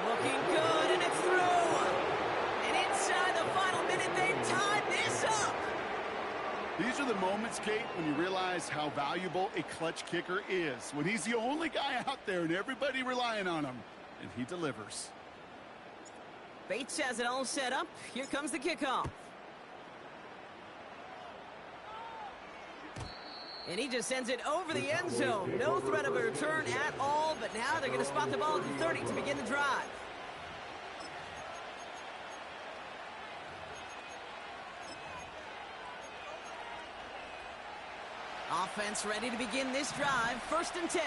Looking good, and it's through. And inside the final minute, they've tied this up. These are the moments, Kate, when you realize how valuable a clutch kicker is. When he's the only guy out there and everybody relying on him, and he delivers. Bates has it all set up. Here comes the kickoff. And he just sends it over the end zone. No threat of a return at all, but now they're going to spot the ball at the 30 to begin the drive. Offense ready to begin this drive. 1st and 10.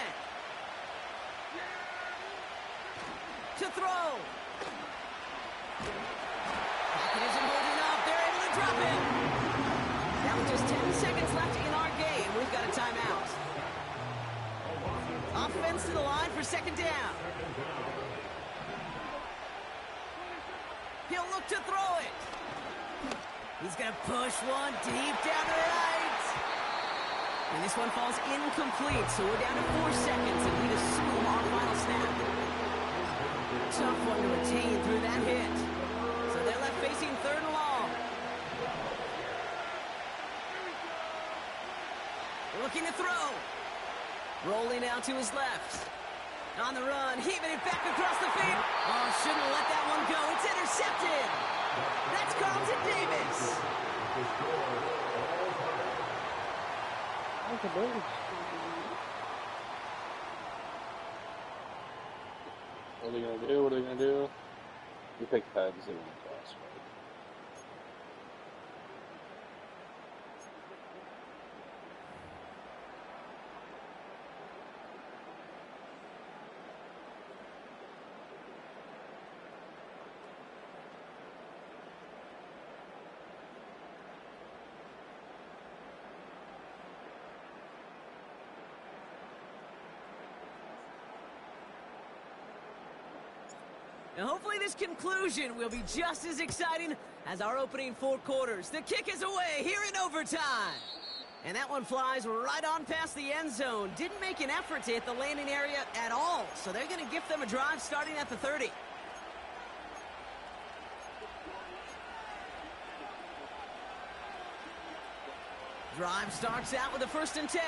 To throw. Pocket isn't holding up. They're able to drop it. Now with just 10 seconds left in our game, we've got a timeout. Offense to the line for 2nd down. He'll look to throw it. He's going to push one deep down the right. And this one falls incomplete, so we're down to 4 seconds, and we'd assume our final snap. Tough one to retain through that hit. So they're left facing 3rd and long. Looking to throw. Rolling out to his left. On the run, heaving it back across the field. Oh, shouldn't let that one go. It's intercepted. That's Carlton Davis. What are they going to do? What are they going to do? You pick heads. They want to toss, right? Now hopefully this conclusion will be just as exciting as our opening 4 quarters. The kick is away here in overtime. And that one flies right on past the end zone. Didn't make an effort to hit the landing area at all. So they're going to gift them a drive starting at the 30. Drive starts out with a 1st and 10.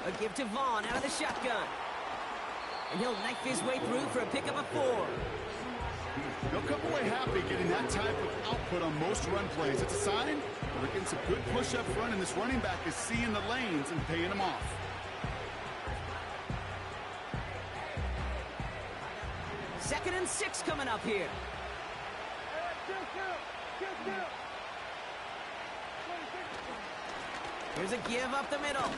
A give to Vaughn out of the shotgun. And he'll knife his way through for a pickup of 4. They'll come away happy getting that type of output on most run plays. It's a sign they're getting some good push up front, and this running back is seeing the lanes and paying them off. Second and 6 coming up here. Here's a give up the middle.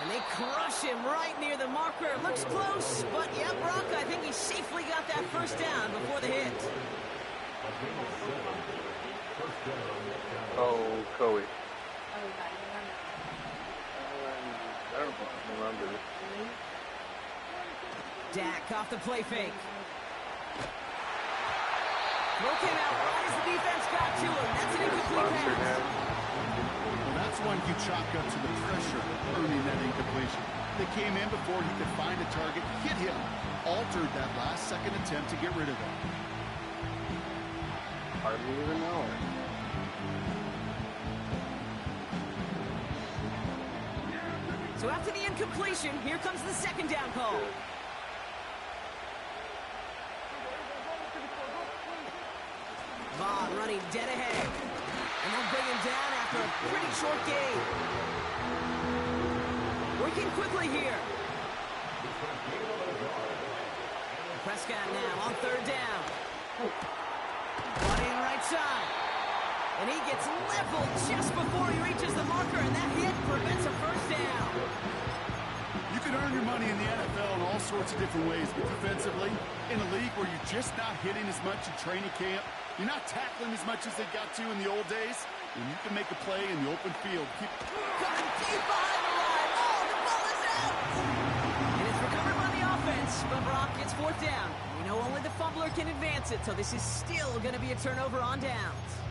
And they crush him right near the marker. Looks close, but yeah, Brock, I think he safely got that 1st down before the hit. Oh, Coey. I don't remember. Dak off the play fake. Throw came out right as the defense got to him. That's an incomplete pass. Well, that's one you chalk up to the pressure earning that incompletion. They came in before he could find a target, hit him, altered that last-second attempt to get rid of him. Hardly even know it. So after the incompletion, here comes the second down call. Vaughn running dead ahead. And they'll bring him down after a pretty short gain. Working quickly here. Prescott now on third down. Brought in right side. And he gets leveled just before he reaches the marker, and that hit prevents a first down. You can earn your money in the NFL in all sorts of different ways, but defensively, in a league where you're just not hitting as much in training camp, you're not tackling as much as they got to in the old days, and you can make a play in the open field. Coming deep behind the line. Oh, the ball is out. And it's recovered by the offense, but Brock gets fourth down. We know only the fumbler can advance it, so this is still going to be a turnover on downs.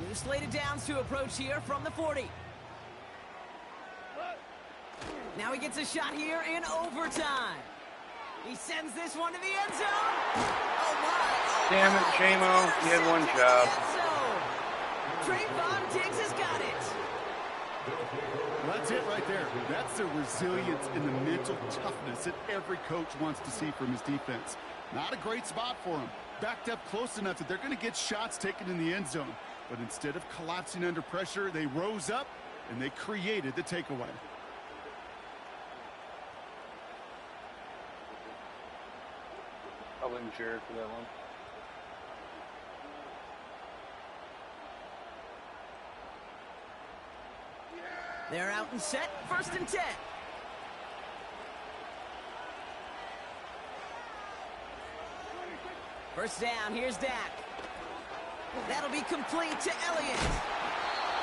New slated downs to approach here from the 40. Now he gets a shot here in overtime. He sends this one to the end zone. Oh, my. Oh, Damn it, J-Mo. You had one job. Trayvon Diggs has got it. That's it right there. That's the resilience and the mental toughness that every coach wants to see from his defense. Not a great spot for him. Backed up close enough that they're going to get shots taken in the end zone. But instead of collapsing under pressure, they rose up and they created the takeaway. I wouldn't cheer for that one. They're out and set. First and 10. First down. Here's Dak. That'll be complete to Elliott.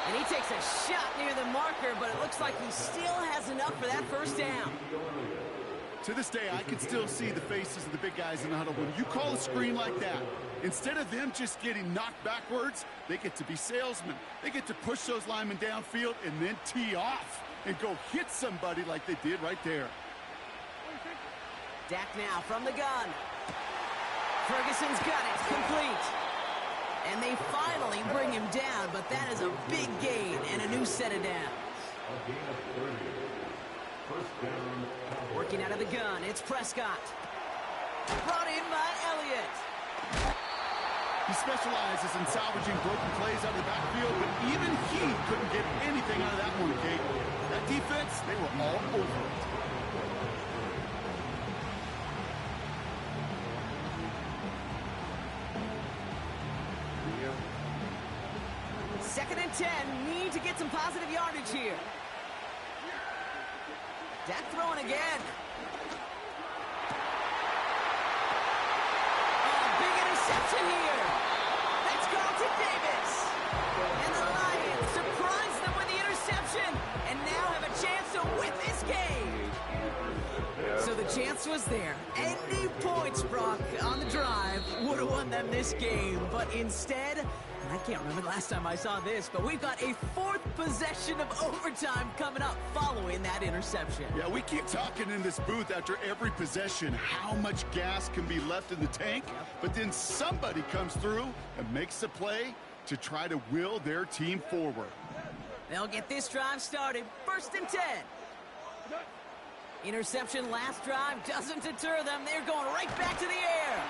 And he takes a shot near the marker, but it looks like he still has enough for that first down. To this day, I can still see the faces of the big guys in the huddle. When you call a screen like that, instead of them just getting knocked backwards, they get to be salesmen. They get to push those linemen downfield and then tee off and go hit somebody like they did right there. Dak now from the gun. Ferguson's got it. Complete. And they finally bring him down, but that is a big gain and a new set of downs. Working out of the gun, it's Prescott. Brought in by Elliott. He specializes in salvaging broken plays out of the backfield, but even he couldn't get anything out of that one, Kate. That defense, they were all over it. Second and 10, need to get some positive yardage here. Dak throwing again. Oh, big interception here. That's Carlton Davis. And the Lions surprise them with the interception and now have a chance to win this game. So the chance was there. Any points, Brock, on the drive would have won them this game. But instead, and I can't remember the last time I saw this, but we've got a fourth possession of overtime coming up following that interception. Yeah, we keep talking in this booth after every possession how much gas can be left in the tank, but then somebody comes through and makes a play to try to will their team forward. They'll get this drive started. First and 10. Interception last drive doesn't deter them. They're going right back to the air.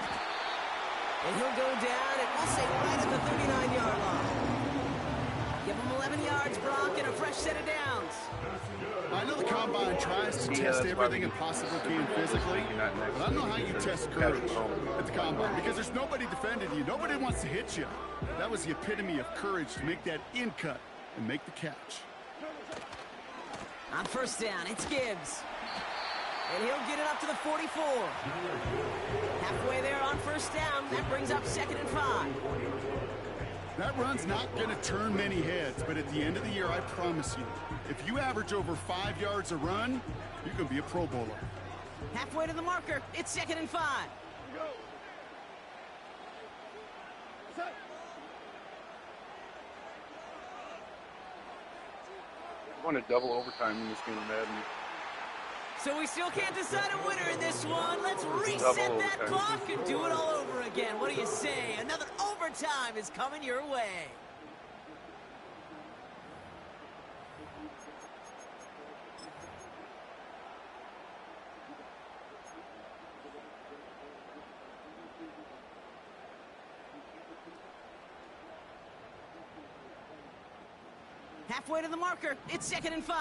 And he'll go down, and we'll say right at the 39-yard line. Give him 11 yards, Brock, and a fresh set of downs. I know the Combine tries to test everything it possibly can physically, but I don't know how you test courage at the Combine, because there's nobody defending you. Nobody wants to hit you. That was the epitome of courage to make that in cut and make the catch. On first down, it's Gibbs. And he'll get it up to the 44. Halfway there on first down. That brings up second and 5. That run's not going to turn many heads, but at the end of the year, I promise you, if you average over 5 yards a run, you're going to be a Pro Bowler. Halfway to the marker. It's second and 5. Won a double overtime in this game of Madden. So we still can't decide a winner in this one. Let's reset Double that overtime. clock and do it all over again. What do you say? Another overtime is coming your way. Halfway to the marker. It's 2nd and 5.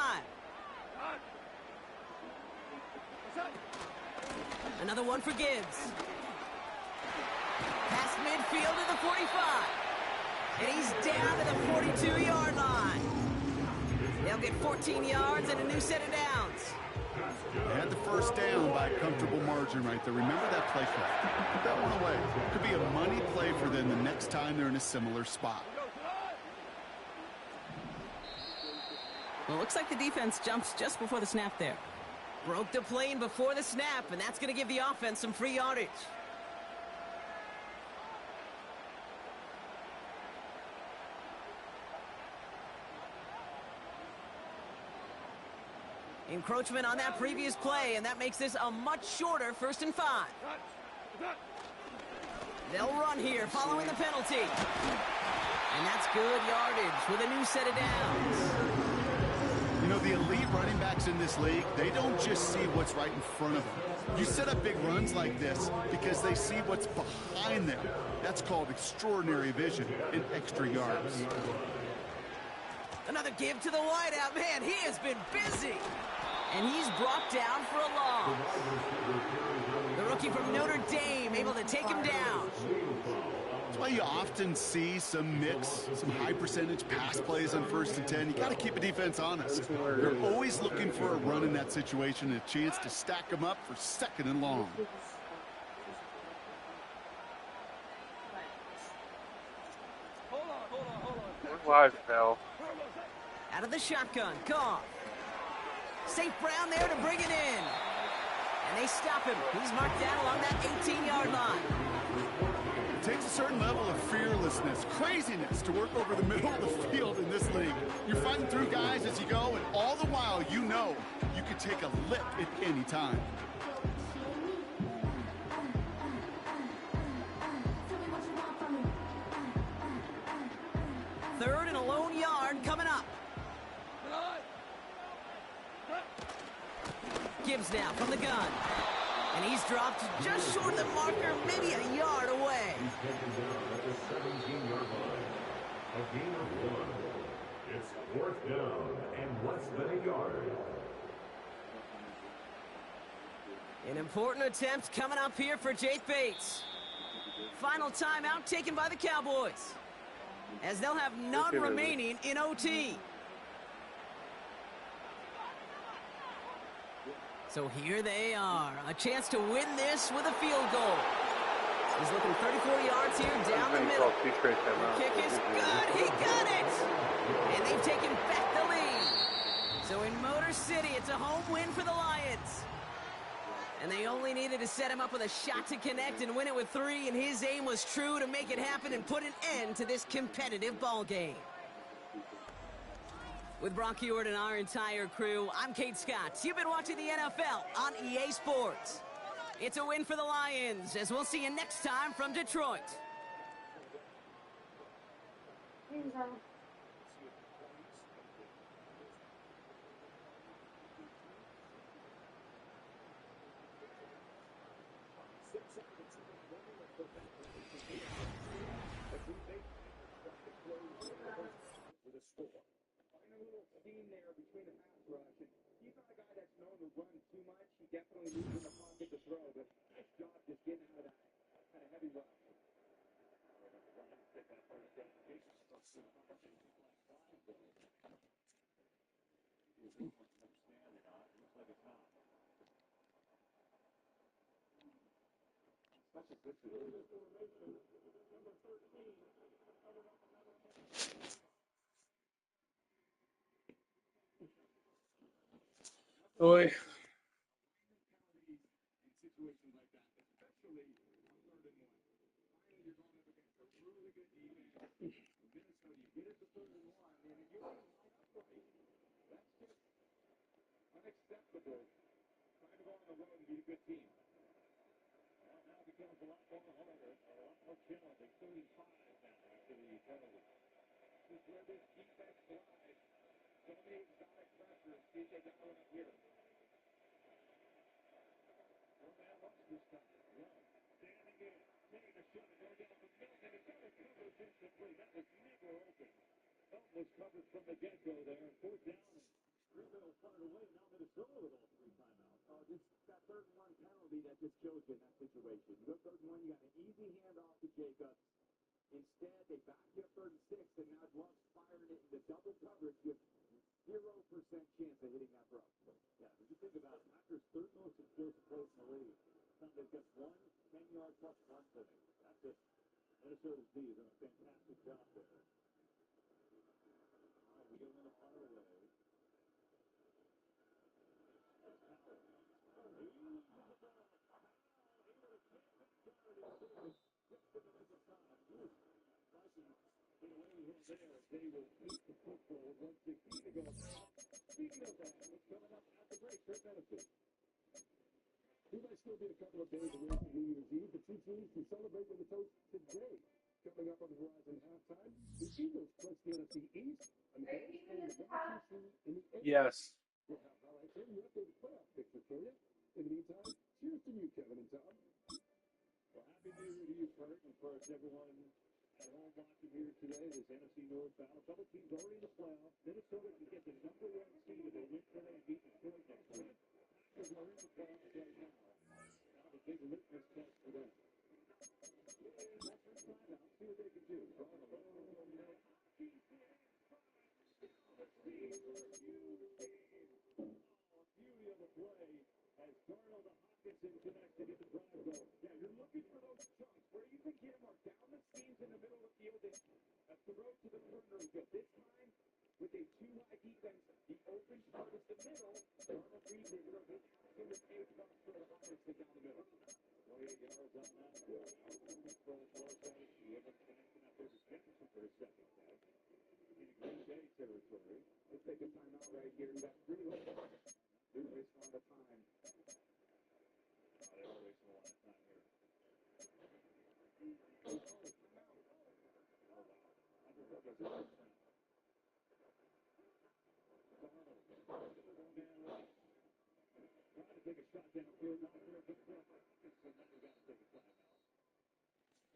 Another one for Gibbs. Past midfield to the 45. And he's down to the 42-yard line. They'll get 14 yards and a new set of downs. They had the first down by a comfortable margin right there. Remember that play clock. Put that one away. Could be a money play for them the next time they're in a similar spot. Well, looks like the defense jumps just before the snap there. Broke the plane before the snap, and that's going to give the offense some free yardage. Encroachment on that previous play, and that makes this a much shorter 1st and 5. They'll run here following the penalty. And that's good yardage with a new set of downs. You know, the elite running backs in this league, they don't just see what's right in front of them. You set up big runs like this because they see what's behind them. That's called extraordinary vision and extra yards. Another give to the wideout. Man, he has been busy. And he's brought down for a loss. The rookie from Notre Dame able to take him down. That's why you often see some mix, some high percentage pass plays on 1st and 10. You got to keep a defense honest. They're always looking for a run in that situation and a chance to stack them up for 2nd and long. We're live, pal. Out of the shotgun, Goff. St. Brown there to bring it in. And they stop him. He's marked down along that 18-yard line. It takes a certain level of fearlessness, craziness to work over the middle of the field in this league. You're fighting through guys as you go, and all the while you know you could take a lip at any time. Third and a lone yard coming up. Gibbs now from the gun. And he's dropped just short of the marker, maybe a yard away. He's taken down at the 17-yard line. A gain of 1. It's 4th down and less than a yard. An important attempt coming up here for Jake Bates. Final timeout taken by the Cowboys, as they'll have none remaining in OT. So here they are, a chance to win this with a field goal. He's looking 34 yards here down the middle. The kick is good, he got it! And they've taken back the lead. So in Motor City, it's a home win for the Lions. And they only needed to set him up with a shot to connect and win it with 3, and his aim was true to make it happen and put an end to this competitive ball game. With Brock Ewart and our entire crew, I'm Kate Scott. You've been watching the NFL on EA Sports. It's a win for the Lions, as we'll see you next time from Detroit. Between the pass rush, and he's not a guy that's known to run too much. He definitely moves in the pocket to throw, but nice job just getting out of that kind of heavy rush. Boy. acceptable. Trying to go on the road and beat a good team. Well, now it becomes a lot more harder, a lot more challenging. 35 now after the penalty. This is where this defense thrives. So many exotic pressures. See if they got one up here. One man rush this time. One. Standing in. Taking a shot. Going down the middle. And it's got a coverage incomplete. That was never open. That was covered from the get-go there. And fourth down. Greenville far away. Now Minnesota with all three timeouts. It's that third and one penalty that just shows you in that situation. You go third and one, you got an easy handoff to Jacobs. Instead, they back you up third and six, and now Gloves firing it into double coverage with 0% chance of hitting that throw. Yeah, if you think about it, Packers' third most explosive place in the league. They've got one 10-yard plus run today. That's it. Minnesota's D is doing a fantastic job there. Wheeling it far away. They will keep the football with 1:16 to go. Speaking of that, what's coming up at the break? Great benefit. We might still be a couple of days away from New Year's Eve, but two teams to celebrate with a toast today. Coming up on the horizon halftime, the Eagles plus the NFC East, and the Bears playing the 1-2 in the AFC. Yes. We'll have highlights and the updated playoff picture for you. In the meantime, cheers to you, Kevin and Tom. Well, happy New Year to you, Kurt, and for everyone at home watching here today. This NFC North battle. Double teams already in the playoffs. Minnesota can get the number one seed if they win today and beat Detroit next week. Packers are in the playoffs right now. Kind of a big litmus test for them. Let's find out. See what they can do. Beauty of the play as Darnold to Hawkinson connects to get the drive going. Yeah, you're looking for those chunks. Where you can get them are down the seams in the middle of the field and a throw to the perimeter of the field. This time, with a too-high defense, the open spot is the middle. Darnold reads it, throws it to the page box for the Hawkinson down the middle. 28 yards on that. Control for it. He hasn't connected that there to Jefferson for a second. In Green Bay territory. Let's take a timeout right here. That's pretty late. They're wasting a lot of time. They are wasting a lot of time here. Trying to take a shot downfield. Not there. Good throw. So now we got to take a timeout.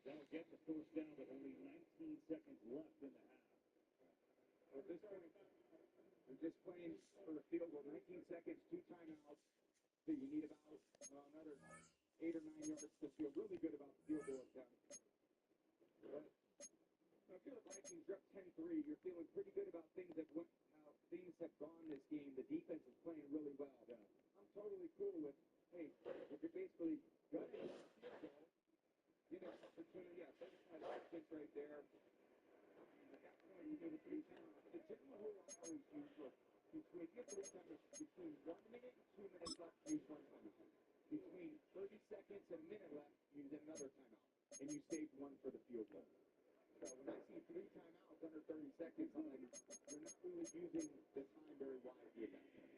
That'll get the first down with only 19 seconds left in the half. At this point, we're just playing for the field goal. 19 seconds, 2 timeouts. So you need about another 8 or 9 yards to feel really good about the field goal attempt. But I feel the Vikings are up 10-3. You're feeling pretty good about things that went, how things have gone this game. The defense is playing really well. Yeah. I'm totally cool with, hey, if you're basically gunning for the field goal, you know, opportunity, 35 seconds right there. And at that point, you go to 3 timeouts. The general rule I always use was between, you have 3 timeouts, between 1 minute and 2 minutes left, use 1 timeout. Between 30 seconds and a minute left, use another timeout. And you save 1 for the field goal. So when I see 3 timeouts under 30 seconds, I'm like, you're not really using the time very wisely at that point.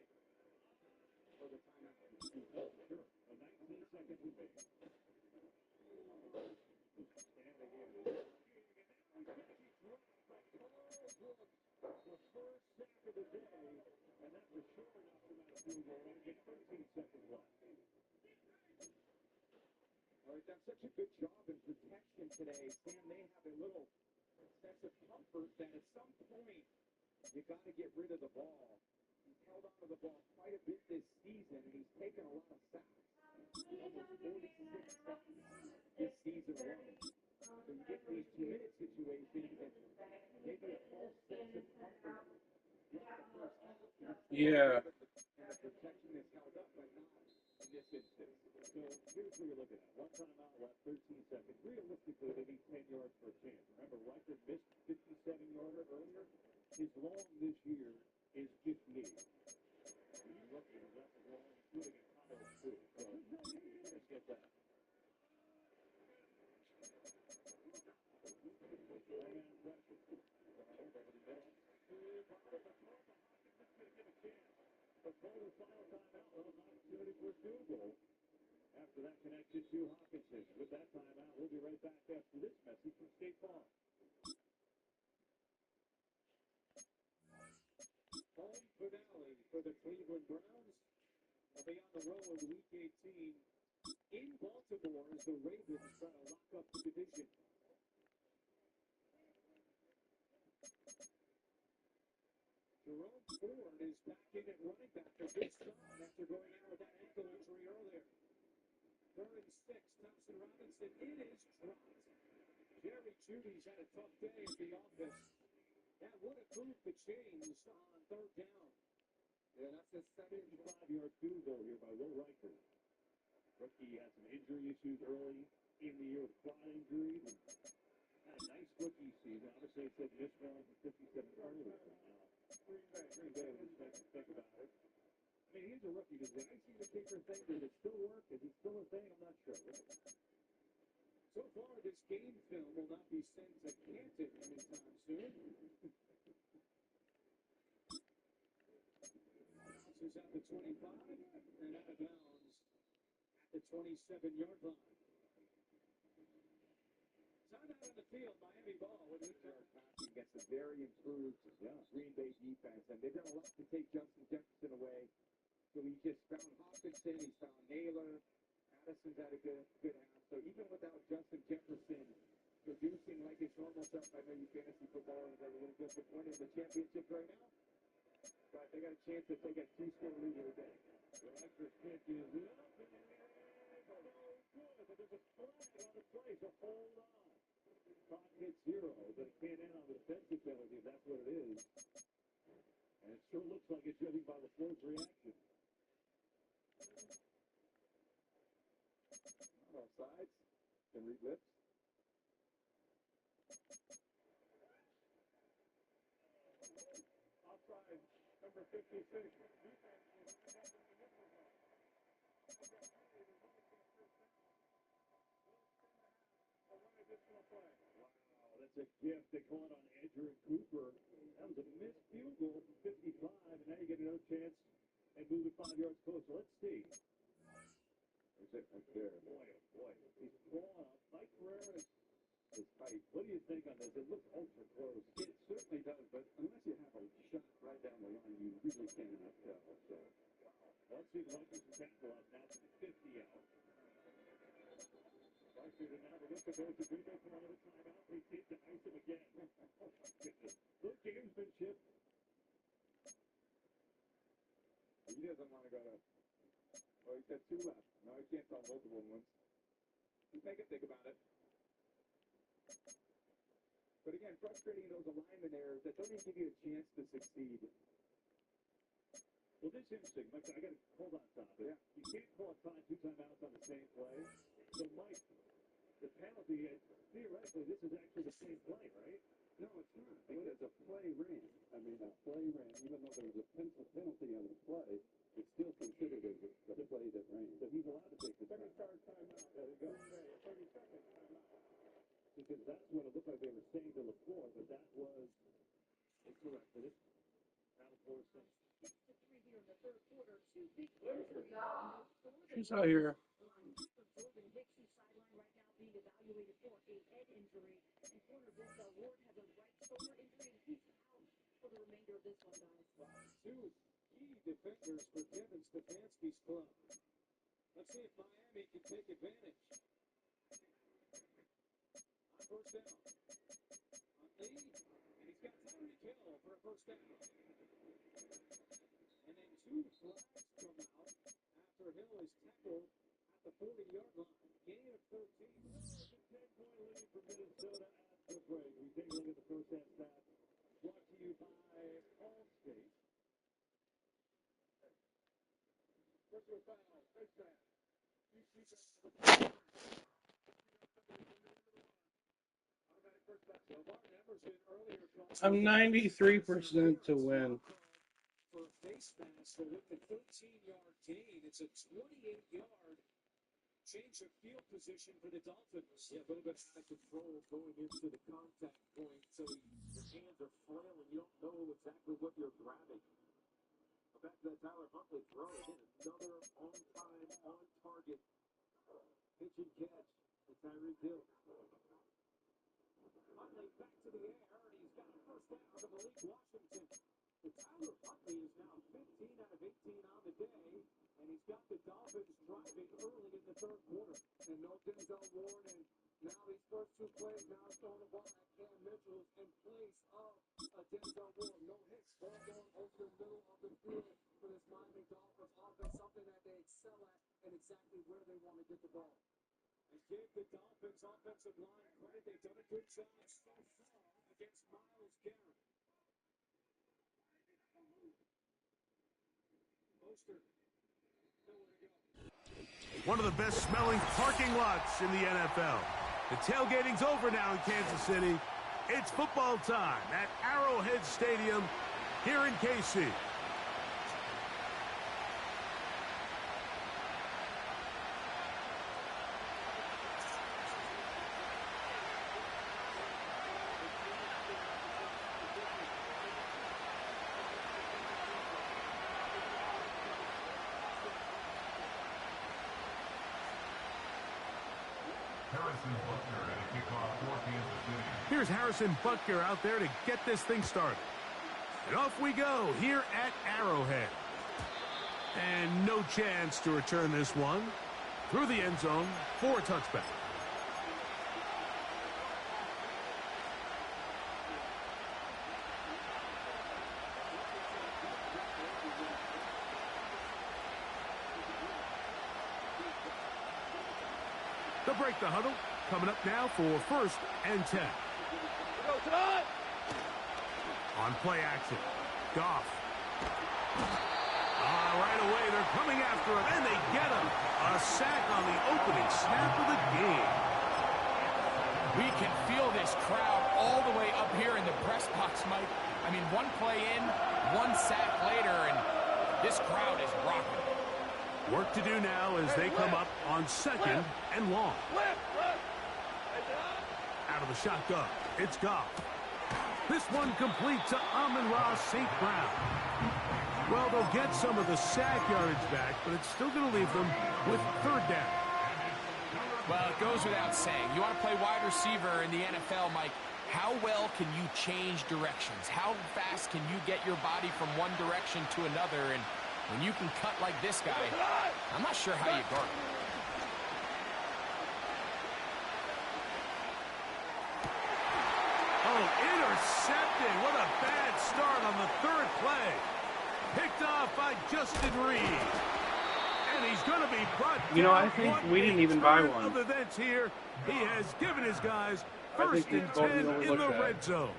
Or the timeout. Sure. 19 seconds remain. The first sack of the day, and that was sure enough from that field goal. And again, 13 seconds left. All right, that's such a good job in protection today. Sam, they have a little sense of comfort that at some point you got to get rid of the ball. He's held on to the ball quite a bit this season, and he's taken a lot of sacks. Almost 46 sacks this season alone. So you get these 2-minute situations and maybe a false sense of comfort. Yeah. And the protection is held up, but not in this instance. So here's what you're looking at. 1 timeout left, 13 seconds. Realistically, they need 10 yards for a chance. Remember, Riker missed 57-yarder earlier. His long this year is 58. He's lucky he's left as long, including a Connell too. So let's get that. The ball the final timeout, an opportunity for a field goal. After that connection to Hawkinson. With that timeout, we'll be right back after this message from State Farm. Home finale for the Cleveland Browns. They'll be on the road Week 18 in Baltimore as the Ravens try to lock up the division. Jerome Ford is back in at running back. A good start after going out with that ankle injury earlier. 3rd and 6, Thompson Robinson. It is dropped. Jerry Jeudy's had a tough day at the office. That would have proved the chains on 3rd down. Yeah, that's a 75-yard field goal here by Will Riker. Rookie had some injury issues early in the year with quad injuries. And had a nice rookie season. Obviously, they said missed one for 57 earlier. Green Bay was think about it. I mean, he's a rookie. Does the icing the kicker thing, does it still work? Is it still a thing? I'm not sure. So far, this game film will not be sent to Canton anytime soon. Bounces at the 25 and out of bounds at the 27-yard line. Time out on the field, Miami ball with 8 yards passing against a very improved Green Bay defense, and they've done a lot to take Justin Jefferson away. So he just found Hawkinson, he's found Naylor, Addison's had a good half. So even without Justin Jefferson producing like his normal stuff, I know you fantasy football is a little disappointed in the championship right now, but they got a chance to take a 2-score lead here today. The extra kick is up, and no good, but there's a flag on the play, so hold on. Clock hits 0, but it can't end on the defensive penalty if that's what it is. And it sure looks like it's judging by the floor's reaction. Not offsides. Can read lips. Offside, number 56. Wow, that's a gift. They call it on Edger and Cooper. That was a missed field goal from 55, and now you get another chance and move it 5 yards closer. Let's see. There's it right there. Boy, oh boy. He's clawing up. Mike Pereira is tight. What do you think on this? It looks ultra close. It certainly does, but unless you have a shot right down the line, you really cannot tell. So, let's see the Vikings can capitalize now to the 50 out. Vikings are now to look at those who Green Bay for another timeout. They take to ice him again. Good gamesmanship. he doesn't want to go to. Oh, he said 2 left. No, he can't tell multiple ones. Just make it think about it. But again, frustrating those alignment errors that don't even give you a chance to succeed. Well, this is interesting. Mike, I got to hold on top. Yeah. You can't call a tie 2 timeouts on the same play. So, Mike, the penalty is theoretically this is actually the same play, right? No, it's not. Because a play ran. I mean, a play ran. Even though there was a pencil penalty on the play, it's still considered as the play that ran. So he's allowed to take the 33rd timeout. There we go. 32nd timeout. Because that's what it looked like they were saying to LaFleur, but that was incorrect. But it's now LaFleur saying. She's out here. Two key defenders for Kevin Stefanski's club. Let's see if Miami can take advantage. On 1st down. On Lee, and he's got Tyreek Hill for a 1st down. And then 2 flags come out after Hill is tackled at the 40-yard line. Gain of 13. It's a 10-point lead for Minnesota at the break. We take a look at the first half stats. Brought to you by Allstate. Personal foul. First down. I'm 93% to win. For a face mask, so with the 13-yard gain, it's a 28-yard change of field position for the Dolphins. Yeah, a little bit out of control going into the contact point, so your hands are frail and you don't know exactly what you're grabbing. A back to that Tyler Huntley throw. Again, another on-time, on-target pitch and catch to Tyreek Hill. Huntley back to the air, and he's got a first down to Malik Washington. The Tyler Huntley is now 15 out of 18 on the day, and he's got the Dolphins driving early in the third quarter. And no Denzel Ward, and now these first two plays, now it's throwing the ball at Cam Mitchell in place of Denzel Ward. No hits, ball going over the middle of the field for this Miami Dolphins offense, something that they excel at and exactly where they want to get the ball. And give the Dolphins offensive line credit. They've done a good job so far against Myles Garrett. Mostert, nowhere to go. One of the best smelling parking lots in the NFL. The tailgating's over now in Kansas City. It's football time at Arrowhead Stadium here in KC. Here's Harrison Butker out there to get this thing started. And off we go here at Arrowhead. And no chance to return this one through the end zone for a touchback. They'll break the huddle. Coming up now for 1st and 10. On play action, Goff. Right away, they're coming after him, and they get him. A sack on the opening snap of the game. We can feel this crowd all the way up here in the press box, Mike. I mean, one play in, one sack later, and this crowd is rocking. Work to do now as they come up on 2nd and long. Out of the shotgun, it's Goff. This one complete to Amon-Ra St. Brown. Well, they'll get some of the sack yardage back, but it's still going to leave them with 3rd down. Well, it goes without saying. You want to play wide receiver in the NFL, Mike. How well can you change directions? How fast can you get your body from one direction to another? And when you can cut like this guy, I'm not sure how you guard him. Intercepted. What a bad start on the 3rd play. Picked off by Justin Reed. And he's going to be brought down. You know, I think we didn't even buy one. Of events here, he has given his guys 1st and 10 in the red zone.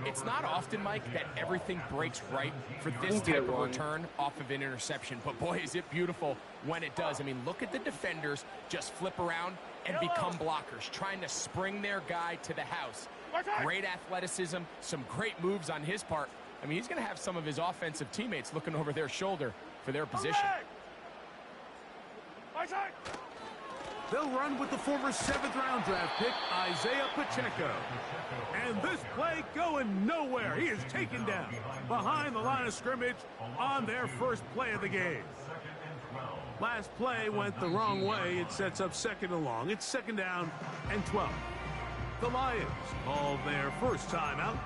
It's not often, Mike, that everything breaks right for this type of return off of an interception. But, boy, is it beautiful when it does. I mean, look at the defenders just flip around and become blockers, trying to spring their guy to the house. Great athleticism, some great moves on his part. I mean, he's going to have some of his offensive teammates looking over their shoulder for their position. They'll run with the former 7th-round draft pick, Isaiah Pacheco. And this play going nowhere. He is taken down behind the line of scrimmage on their first play of the game. Last play went the wrong way. It sets up 2nd and long. It's 2nd down and 12. The Lions call their first timeout.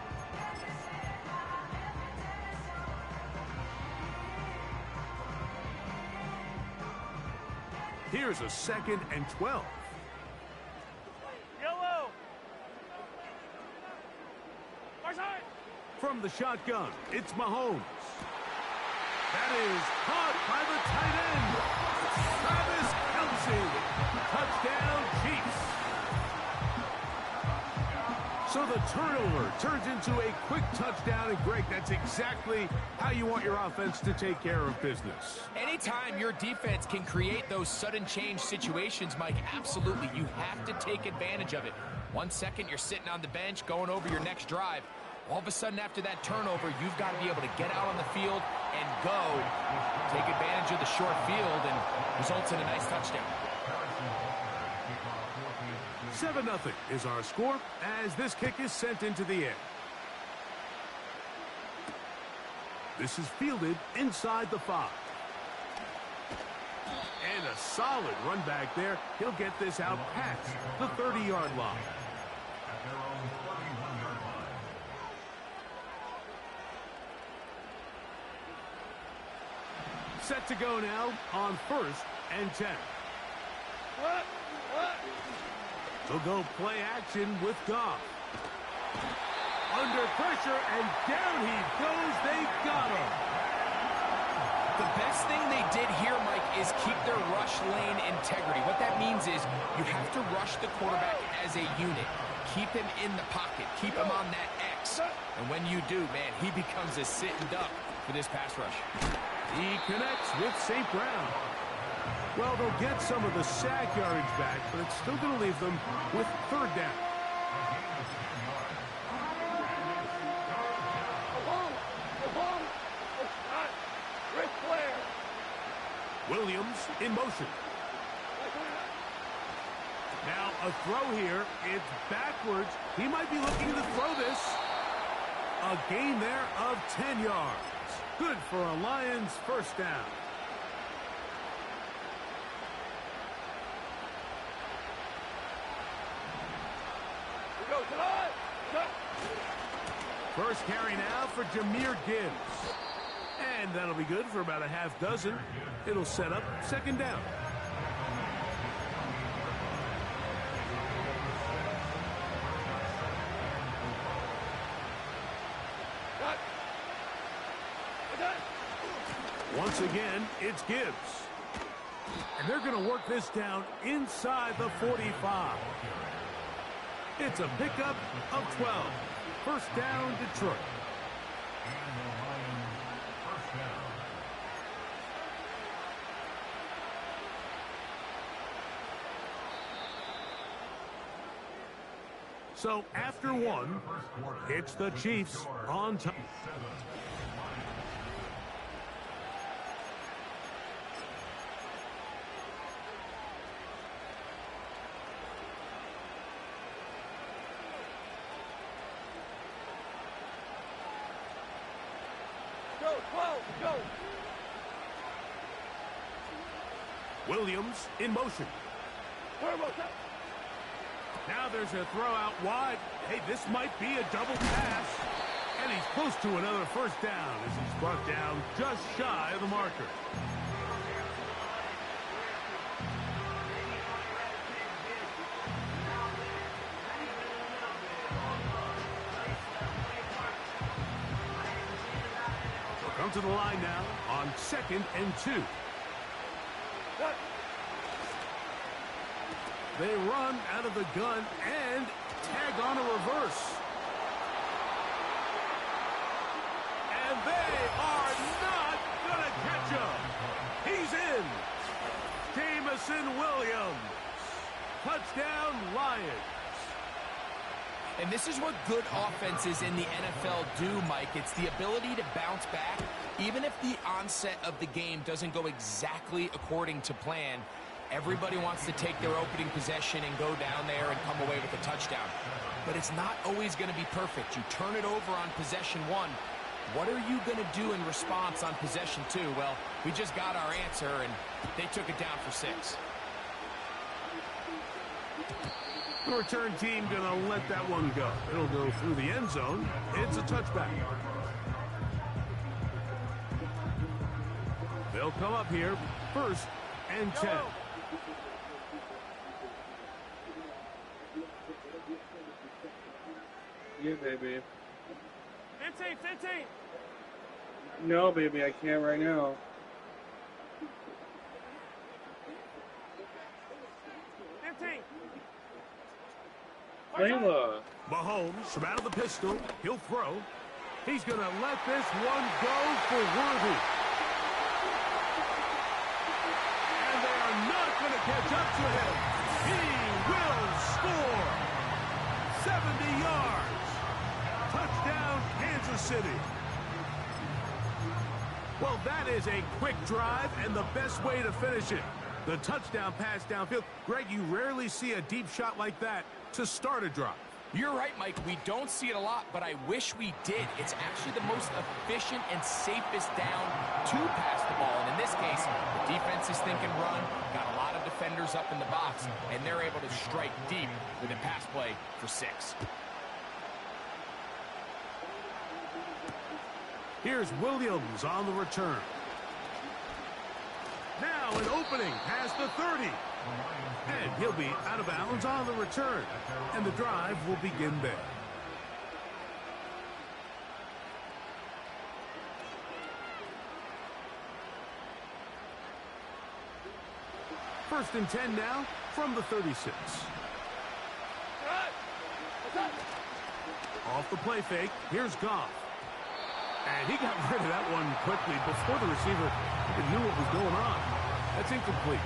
Here's a 2nd and 12. Yellow. From the shotgun, it's Mahomes. That is caught by the tight end, Travis Kelce. Touchdown, Chiefs. So the turnover turns into a quick touchdown, and Greg, that's exactly how you want your offense to take care of business. Anytime your defense can create those sudden change situations, Mike, absolutely, you have to take advantage of it. 1 second, you're sitting on the bench going over your next drive. All of a sudden, after that turnover, you've got to be able to get out on the field and go, take advantage of the short field, and results in a nice touchdown. 7-0 is our score as this kick is sent into the air. This is fielded inside the 5. And a solid run back there. He'll get this out past the 30-yard line. Set to go now on 1st and 10. He'll go play action with Goff. Under pressure, and down he goes. They got him. The best thing they did here, Mike, is keep their rush lane integrity. What that means is you have to rush the quarterback as a unit. Keep him in the pocket. Keep him on that X. And when you do, man, he becomes a sitting duck for this pass rush. He connects with St. Brown. Well, they'll get some of the sack yardage back, but it's still going to leave them with 3rd down. Williams in motion. Now a throw here. It's backwards. He might be looking to throw this. A gain there of 10 yards. Good for a Lions 1st down. First carry now for Jahmyr Gibbs. And that'll be good for about a half dozen. It'll set up 2nd down. Once again, it's Gibbs. And they're going to work this down inside the 45. It's a pickup of 12. 1st down, Detroit. So after 1, it's the Chiefs on top. Go! Williams in motion. Now there's a throw out wide. Hey, this might be a double pass. And he's close to another 1st down as he's brought down just shy of the marker. They'll come to the line now on 2nd and 2. They run out of the gun and tag on a reverse. And they are not going to catch him. He's in. Jameson Williams. Touchdown, Lions. And this is what good offenses in the NFL do, Mike. It's the ability to bounce back. Even if the onset of the game doesn't go exactly according to plan, everybody wants to take their opening possession and go down there and come away with a touchdown. But it's not always going to be perfect. You turn it over on possession 1. What are you going to do in response on possession 2? Well, we just got our answer, and they took it down for 6. The return team going to let that one go. It'll go through the end zone. It's a touchback. They'll come up here 1st and 10. Yeah, baby. 15. No, baby, I can't right now. Layla. Mahomes from out of the pistol. He'll throw. He's going to let this one go for Worthy. And they are not going to catch up to him. He will score. 70 yards. Touchdown, Kansas City. Well, that is a quick drive and the best way to finish it. The touchdown pass downfield. Greg, you rarely see a deep shot like that to start a drive. You're right, Mike. We don't see it a lot, but I wish we did. It's actually the most efficient and safest down to pass the ball. And in this case, the defense is thinking run, got a lot of defenders up in the box, and they're able to strike deep with a pass play for 6. Here's Williams on the return. Now an opening past the 30. And he'll be out of bounds on the return. And the drive will begin there. First and 10 now from the 36. Off the play fake, here's Goff. And he got rid of that one quickly before the receiver even knew what was going on. That's incomplete.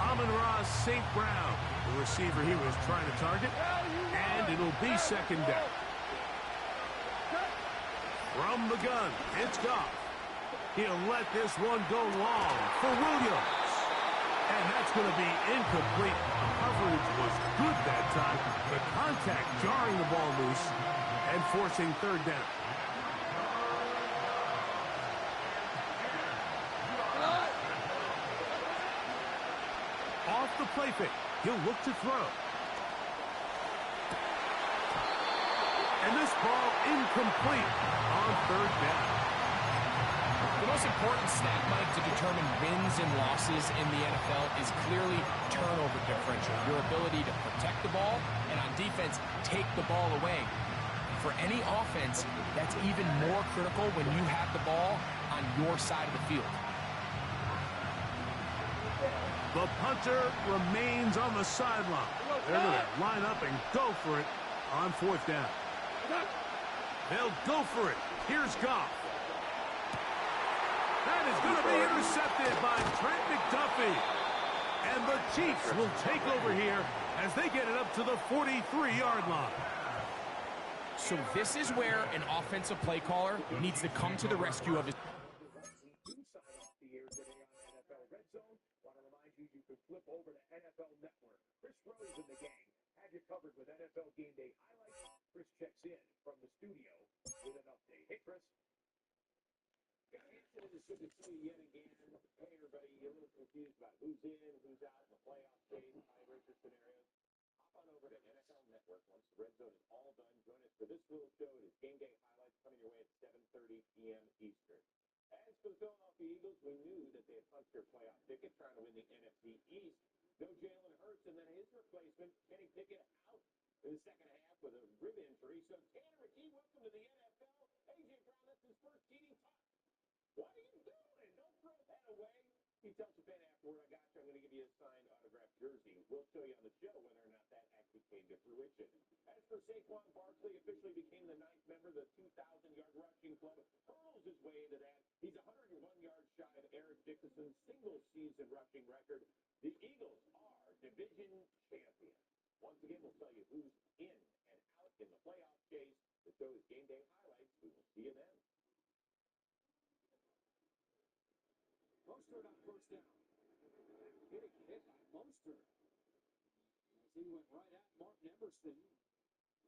Amon-Ra St. Brown, the receiver he was trying to target, and it'll be second down. From the gun, it's Goff. He'll let this one go long for Williams. And that's going to be incomplete. Coverage was good that time. The contact jarring the ball loose and forcing third down. Off the play fake. He'll look to throw. And this ball incomplete on third down. The most important stat, Mike, to determine wins and losses in the NFL is clearly turnover differential. Your ability to protect the ball and on defense, take the ball away. For any offense, that's even more critical when you have the ball on your side of the field. The punter remains on the sideline. They're going to line up and go for it on fourth down. They'll go for it. Here's Goff. That is going to be intercepted by Trent McDuffie. And the Chiefs will take over here as they get it up to the 43-yard line. So this is where an offensive play caller needs to come to the rescue of his... Redzone. Want to remind you, you can flip over to NFL Network. Chris Rose in the gang had you covered with NFL Game Day highlights. Chris checks in from the studio with an update. Hey, Chris. It is good to see you yet again. Hey, everybody, you're a little confused about who's in, who's out in the playoff phase, tiebreaker scenarios. Hop on over to NFL Network once the Red Zone is all done. Join us for this little show. It is Game Day highlights coming your way at 7:30 p.m. Eastern. As for the Philadelphia Eagles, we knew that they had punched their playoff ticket trying to win the NFC East. No Jalen Hurts, and then his replacement, Kenny Pickett, out in the second half with a rib injury. So Tanner McKee, welcome to the NFL. A.J. Brown, that's his first cheating touch. What are you doing? Don't throw that away. He tells the fan afterward, I got you. I'm going to give you a signed autographed jersey. We'll show you on the show whether or not that actually came to fruition. As for Saquon Barkley, officially became the 9th member of the 2,000-yard rushing club. Hurls his way into that. He's 101 yards shy of Eric Dickerson's single-season rushing record. The Eagles are division champions. Once again, we'll tell you who's in and out in the playoff chase. The show is Game Day highlights. We will see you then. Mostert on first down. Getting hit by Mostert. As he went right at Martin Emerson.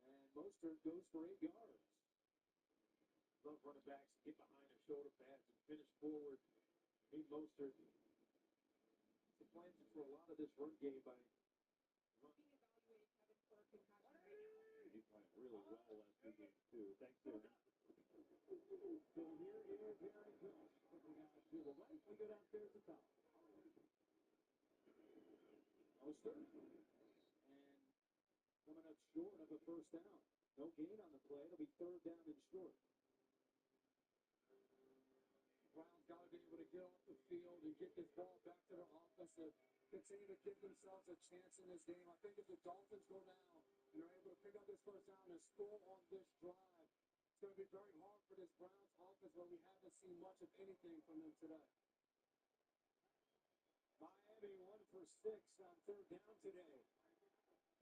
And Mostert goes for 8 yards. Both running backs get behind their shoulder pads and finish forward. Big Mostert supplanted for a lot of this run game by Being evaluated Kevin for a concussion right now. He's playing really well the last 2 games, too. Thanks, Tim. So here is Aaron Jones. Looking out to the right, we go downstairs to top. Mostert. And coming up short of a first down. No gain on the play. It'll be third down and short. Brown's got to be able to get off the field and get this ball back to their offense to continue to give themselves a chance in this game. I think if the Dolphins go now and are able to pick up this first down and score on this drive, it's going to be very hard for this Browns offense where we haven't seen much of anything from them today. Miami 1 for 6 on third down today.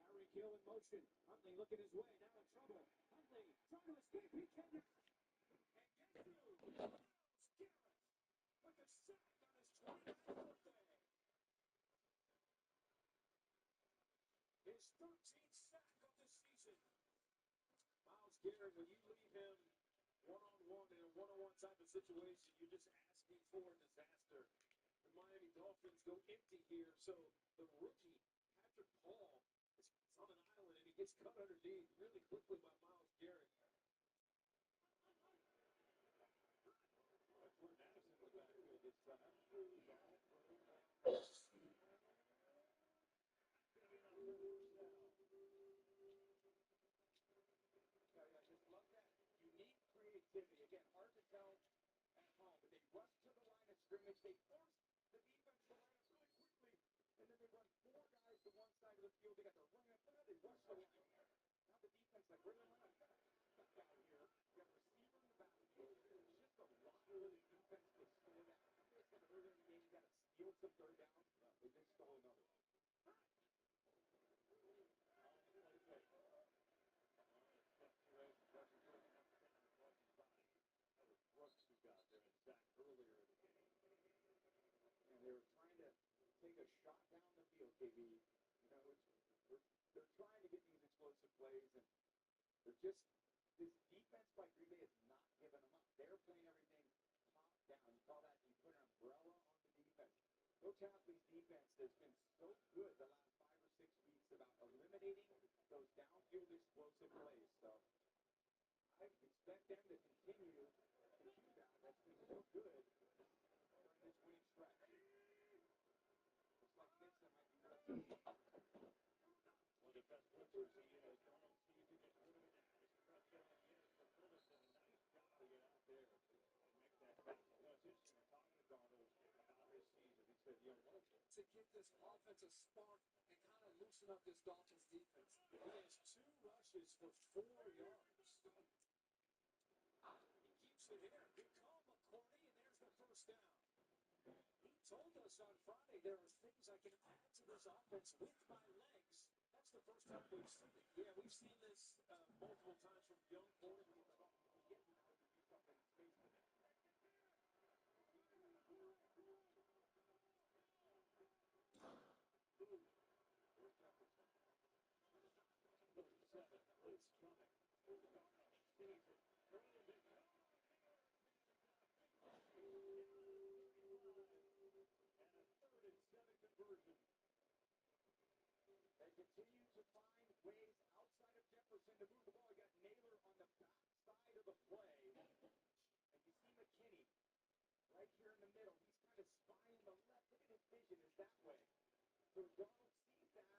Tyreek Hill in motion. Huntley looking his way. Now in trouble. Huntley trying to escape. He cannot. And get through. With a sack on his 29th birthday. His 13th sack of the season. Garrett, when you leave him one-on-one in a one-on-one type of situation, you're just asking for a disaster. The Miami Dolphins go empty here, so the rookie, Patrick Paul, is on an island, and he gets cut underneath really quickly by Myles Garrett. That's where Madison in the backfield this time. Just love that unique creativity. Again, hard to tell at home, but they rush to the line of scrimmage. They force the defense to line up really quickly, and then they run four guys to one side of the field. They got their running up there. They rush the line. Now the defense, like, where are they running? Stuck out here. You got a receiver in the backfield. There's just a lot for the defense to slow down. Remember I said earlier in the game, you got to steal some third downs. They just stole another. Brooks who got there and Zach earlier in the game. And they were trying to take a shot down the field, KB. You know, they're trying to get these explosive plays, and they're just, this defense by Green Bay is not giving them up. They're playing everything top down. You call that, you put an umbrella on the defense. Coach Hafley's defense has been so good the last 5 or 6 weeks about eliminating those downfield explosive plays. So I expect them to continue to do that. That's been so good during this winning stretch. Looks like this might be less. One of the best blitzers he has done all season is doing it now. This pressure again for Ferguson. Nice job to get out there and make that tackle. You know, it's interesting. We're talking to Darnold about his season. He said, you know, To get this offensive spark and kind of loosen up this Dolphins defense. He has 2 rushes for 4 yards. He keeps it here. Good call, McCourty, and there's the first down. He told us on Friday there are things I can add to this offense with my legs. That's the first time we've seen it. Yeah, we've seen this multiple times from young quarterbacks. We get now to do something in space with it. It's coming. Sees it. Throws it. And a 3rd and 7 conversion. They continue to find ways outside of Jefferson to move the ball. You got Naylor on the back side of the play. And you see McKinney right here in the middle. He's kind of spying the left. Look at his vision is that way. So Donald sees that.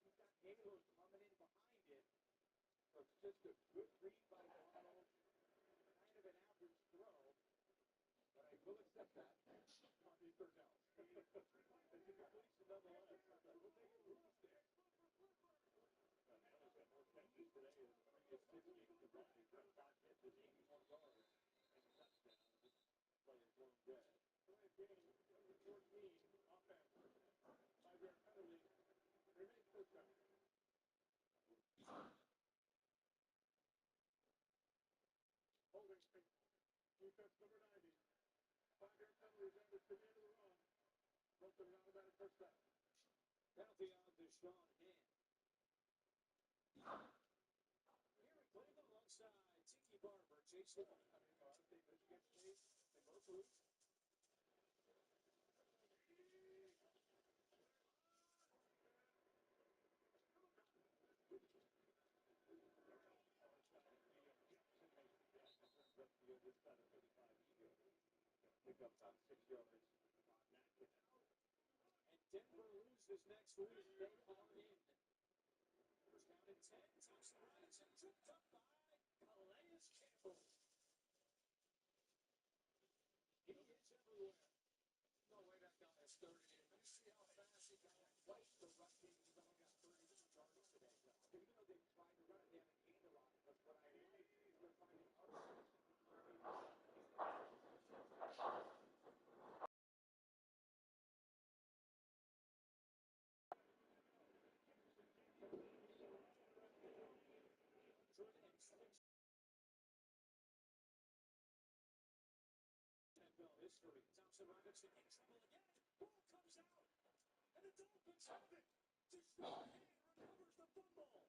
He's got Naylor coming in behind it. So it's just a good read by Donald. Kind of an average throw. But I will accept that on these 3rd downs. It's a completion nonetheless. We'll take it. We'll stay. Naylor's got more catches today than the previous 6 games combined. He's got 5 catches, 81 yards, and a touchdown. This play is blown dead. Play of game, 14, offense. 5-yard penalty. Remains first down. Holding defense number 90. 5-yard penalty is added to the end of the run. Broke the automatic first down. Penalty on to Sean Hand. Here we play alongside Tiki Barber, Jason. I mean, Ohio State, Michigan State, they both lose. Pick up about 6 yards on that kick. And Denver loses next week. They are in. First down and 10. Thompson Robinson tripped up by Calais Campbell. He is everywhere. No way that guy is 30 in. Let me see how fast he got twice the rushing. He's only got 30 yards today. Even though they tried to run it, they haven't gained a lot. But what I like is they're finding other solutions. NFL history. Thompson Robinson in trouble again. Ball comes out. And the Dolphins have it. Deshaun Hand recovers the football.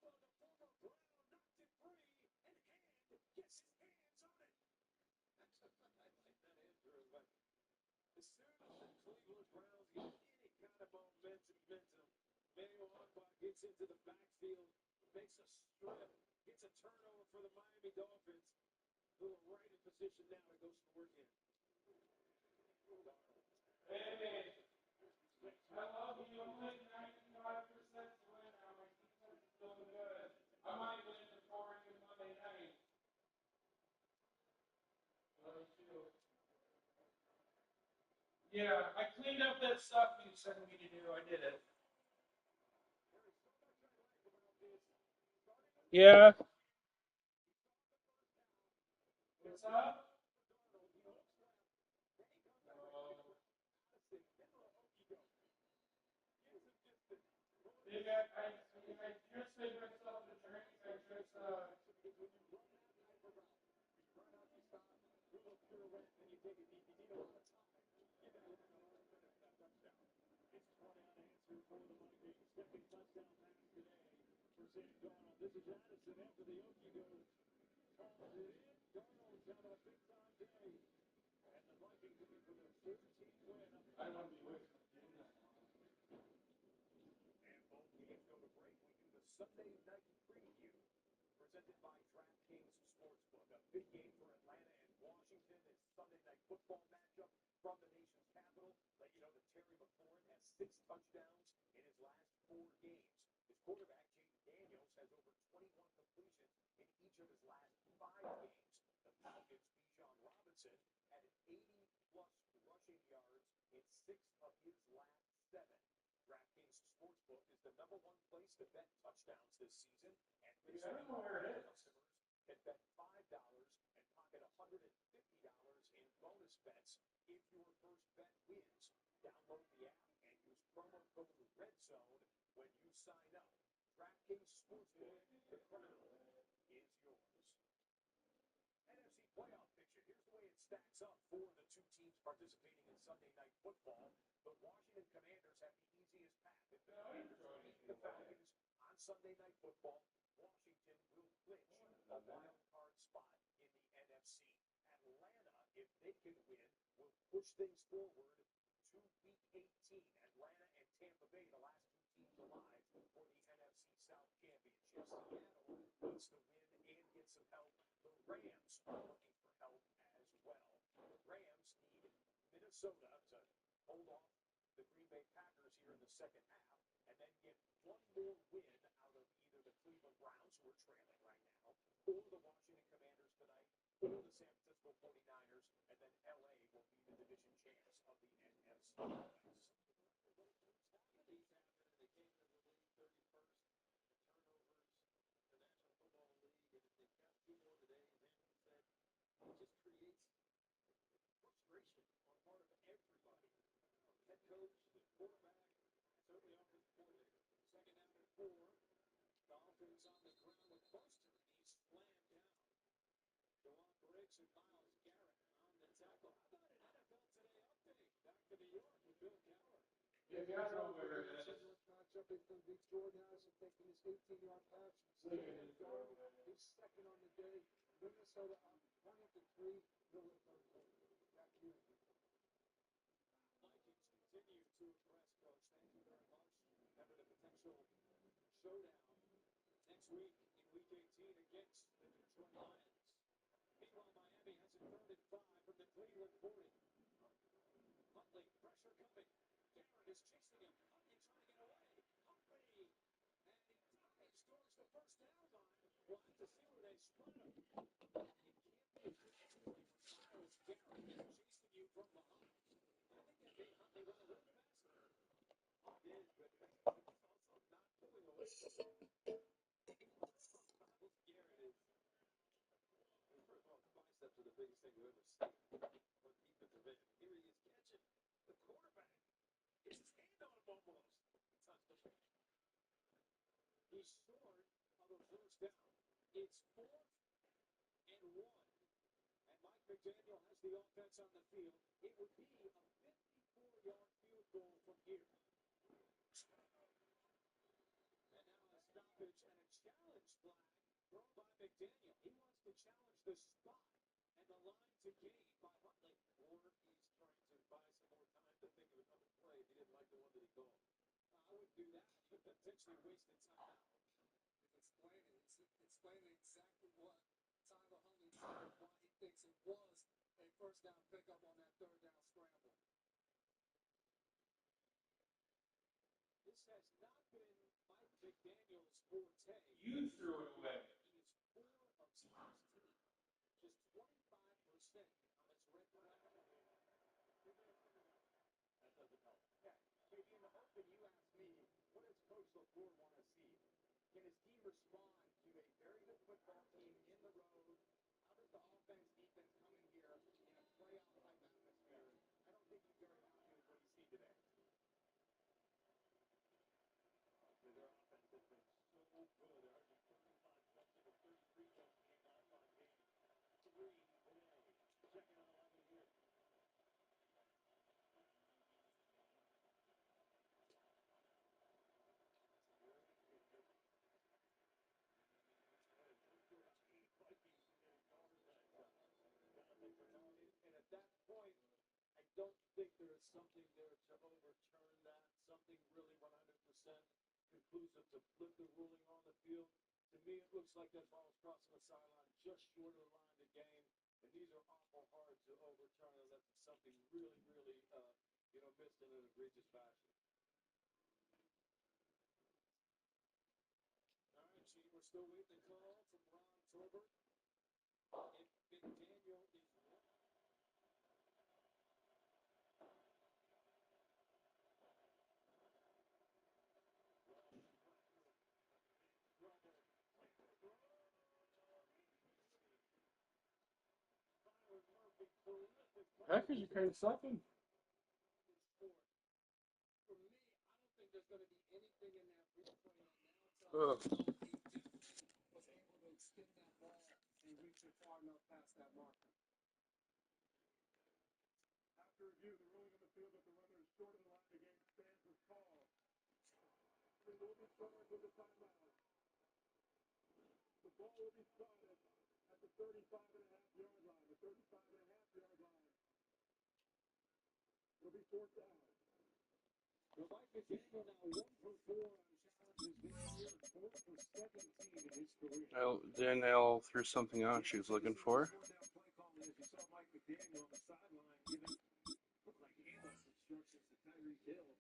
Agbo, the former Brown, knocked it free, and gets his hands on it. I like that, Andrew. But as soon as the Cleveland Browns get any kind of momentum, Manuel Agba gets into the backfield, makes a strip, gets a turnover for the Miami Dolphins, who are right in position now to go score again. Hey, I love you. Only 95% to win now. My defense is doing good. I might win before you Monday night. Love you. Yeah, I cleaned up that stuff you sent me to do. I did it. Yeah. What's up? I just made myself a drink. I just, This is Addison after the Okie goes. Calls it in. Darnold's having a big time day. And the Vikings looking for their 13th win. I want to be with you. And both games go to break. We do the Sunday night preview presented by DraftKings Sportsbook. A big game for Atlanta and Washington. This Sunday night football matchup from the nation's capital. Let you know that Terry McLaurin has 6 touchdowns in his last 4 games. His quarterback, Jaden Daniels, has over 21 completions in each of his last 5 games. The Falcons' Bijan Robinson had an 80-plus rushing yards in 6 of his last 7. DraftKings Sportsbook is the #1 place to bet touchdowns this season, and this I don't know where it is. customers can bet $5 and pocket $150 in bonus bets if your first bet wins. Download the app and use promo code Redzone when you sign up. DraftKings Sportsbook, the crown is yours. NFC playoff picture. Here's the way it stacks up for the 2 teams participating in Sunday night football. The Washington Commanders have the easiest path. If the Commanders beat the Falcons on Sunday night football, Washington will clinch a wild card spot in the NFC. Atlanta, if they can win, will push things forward to Week 18. Atlanta and Tampa Bay, the last 2 teams alive for the NFC South Championship. Seattle needs to win and get some help. The Rams are looking for help as well. The Rams need Minnesota to hold off the Green Bay Packers here in the second half, and then get one more win out of either the Cleveland Browns, who are trailing right now, or the Washington Commanders tonight, or the San Francisco 49ers, and then LA will be the division champs of the NFC West. These happened, and they came into the league 31st in turnovers, the National Football League, and if they kept 2 more today, as Andrew said, it just creates frustration on part of everybody. Head coach, the quarterback, certainly offensive coordinator. Second down and 4. Dolphins on the ground with Buster. He's slammed down. Dewan Briggs and Myles Garrett on the tackle. How about an NFL Today update? Back to New York with Bill Cowher. Yeah, I don't know where it is. Matchup is going to be Jordan Addison taking his 18-yard pass. He's second on the day. Minnesota up 20-3. Middle of the third quarter. Back to you. Vikings continue to impress, Coach. Thank you very much. Remember the potential showdown next week in Week 18 against the Detroit Lions. Meanwhile, Miami has it 3rd and 5 from the Cleveland 40. Huntley, pressure coming. Garrett is chasing him. Huntley trying to get away. Huntley! And he dives towards the first down line. We'll have to see where they spot him. It can't be a good feeling when Myles Garrett is chasing you from behind. I think that made Huntley run a little faster. It did, but he's also not pulling away. Myles Garrett is, first of all, the biceps are the biggest thing we've ever seen on defensive end. Here he is catching the quarterback. Gets his hand on him almost. He touched the ball. He's short of a first down. It's 4th and 1. And Mike McDaniel has the offense on the field. It would be a 54-yard field goal from here. And now a stoppage and a challenge flag Throw by McDaniel. He wants to challenge the spot and the line to gain by Huntley. Or he's trying to buy some more time to think of another play if he didn't like the one that he called. I would do that. But potentially wasted time out. Explaining exactly what Tyler Huntley said, why he thinks it was a first down pickup on that third down scramble. This has not been Mike McDaniel's forte. You threw it away. He is 4 of 16. Just 25% on his red zone. That doesn't help. Yeah. Maybe in the open, you asked me, what does Coach LaFleur want to see? Can his team respond to a very good football team in the road? How does the defense come in here in a playoff-type atmosphere? I don't think he's very happy with what he's seen today. Their offense has been so good. They're averaging 35 points over 33 points in the last 5 games. 3 today. Second and 11 here. And at that point, I don't think there is something there to overturn that, something really 100% conclusive to flip the ruling on the field. To me, it looks like that ball's crossing the sideline just short of the line to gain, and these are awful hard to overturn unless it's something really, really, missed in an egregious fashion. All right, Chief, we're still waiting the call from Ron Torbert. If McDaniel is wrong. Packers are kind of sucking. For me, I don't think there's going to be anything in that replay that now Ugh. tells me he definitely was able to extend that ball and reach it far enough past that marker. After review, the ruling on the field that the runner is short of the line of the game stands as called. It will be charged with a timeout. The ball will be spotted at the 35.5-yard line. The 35.5-yard line. It'll be 4th down. Well, Mike McDaniel now 1 for 4 on challenges this year, 4 for 17 in his career. Danielle threw something on she was looking for. As you saw Mike McDaniel on the sideline giving like handoff instructions to Tyreek Hill.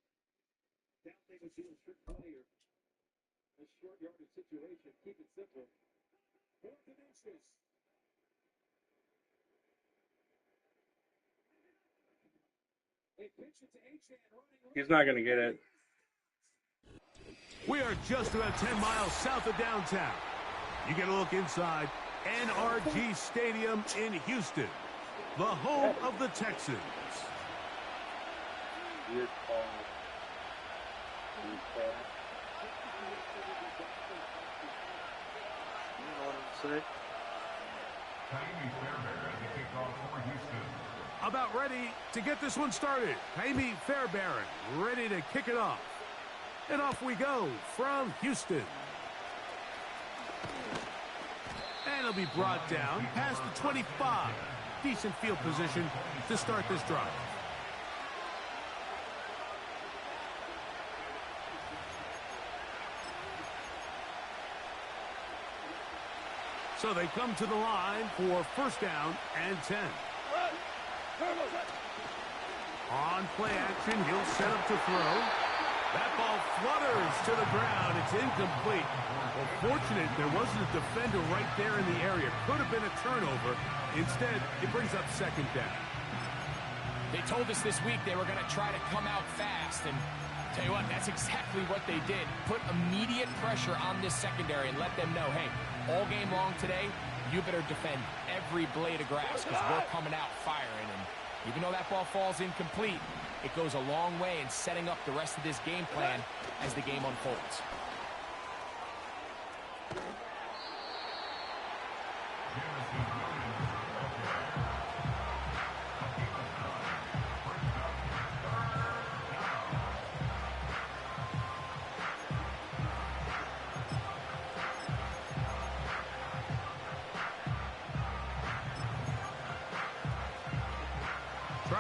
Down they would do a trick play or a short yardage situation. Keep it simple. 4th and inches. They pitch it to Achan running. He's not going to get it. We are just about 10 miles south of downtown. You get a look inside NRG Stadium in Houston, the home of the Texans. Weird call. You know what I'm saying? About ready to get this one started. Amy Fairbairn ready to kick it off. And off we go from Houston. And it'll be brought down past the 25. Decent field position to start this drive. So they come to the line for 1st down and 10. On play action, he'll set up to throw. That ball flutters to the ground. It's incomplete. Well, fortunate there wasn't a defender right there in the area. Could have been a turnover. Instead, it brings up 2nd down. They told us this week they were going to try to come out fast, and tell you what, that's exactly what they did. Put immediate pressure on this secondary and let them know, hey, all game long today, you better defend every blade of grass because we're coming out firing. And even though that ball falls incomplete, it goes a long way in setting up the rest of this game plan as the game unfolds.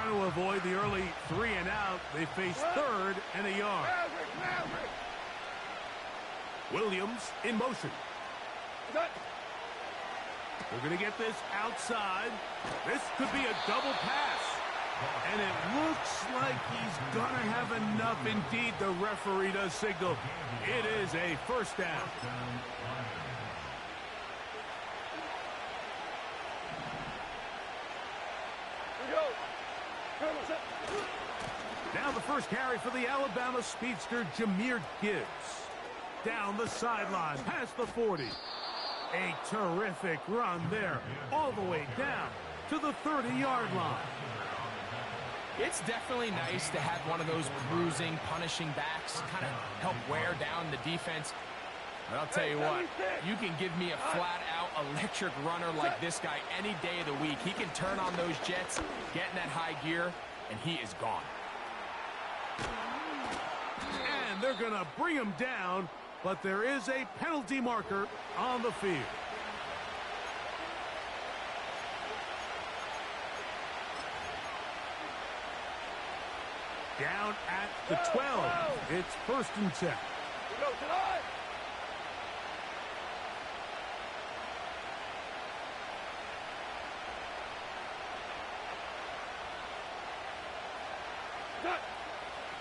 Trying to avoid the early 3 and out, they face 3rd and a yard. Williams in motion. They're going to get this outside. This could be a double pass. And it looks like he's going to have enough. Indeed, the referee does signal. It is a first down. Now the first carry for the Alabama speedster, Jahmyr Gibbs. Down the sideline, past the 40. A terrific run there, all the way down to the 30-yard line. It's definitely nice to have one of those bruising, punishing backs kind of help wear down the defense. But I'll tell you what, you can give me a flat-out electric runner like this guy any day of the week. He can turn on those jets, get in that high gear, and he is gone. And they're going to bring him down, but there is a penalty marker on the field. Down at the 12. It's 1st and 10.